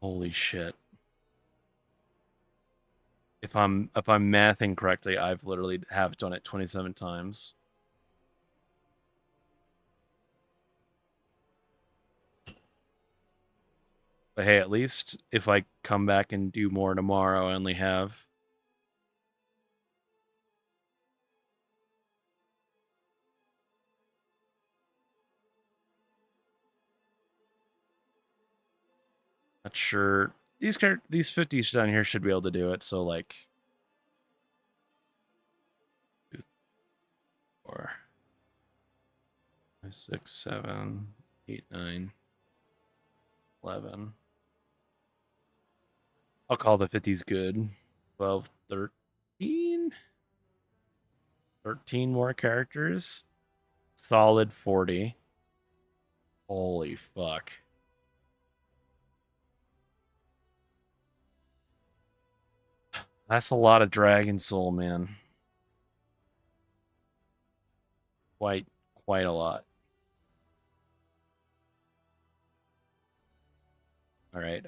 Holy shit. If I'm mathing correctly, I've literally have done it 27 times. But hey, at least if I come back and do more tomorrow, I only have not sure. These 50s down here should be able to do it. So like 2, 4, 5, 6, 7, 8, 9, 11. I'll call the 50s good. 12, 13. 13 more characters. Solid 40. Holy fuck. That's a lot of Dragon Soul, man. Quite a lot. All right.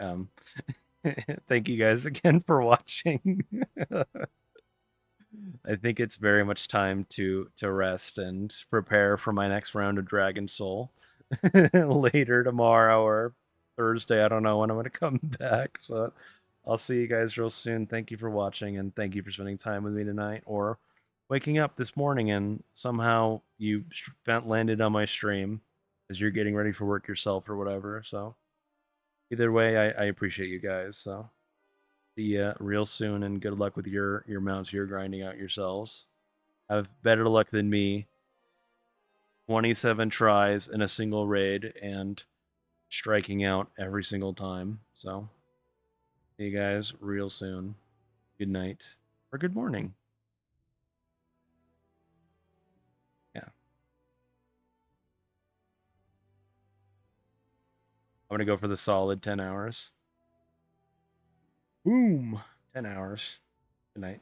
Thank you guys again for watching. I think it's very much time to rest and prepare for my next round of Dragon Soul later tomorrow or Thursday. I don't know when I'm going to come back. So I'll see you guys real soon. Thank you for watching and thank you for spending time with me tonight or waking up this morning and somehow you landed on my stream as you're getting ready for work yourself or whatever. So either way, I appreciate you guys. So see ya real soon and good luck with your mounts you're grinding out yourselves. Have better luck than me. 27 tries in a single raid and striking out every single time. So see you guys real soon. Good night or good morning. Yeah. I'm gonna go for the solid 10 hours. Boom. 10 hours. Good night.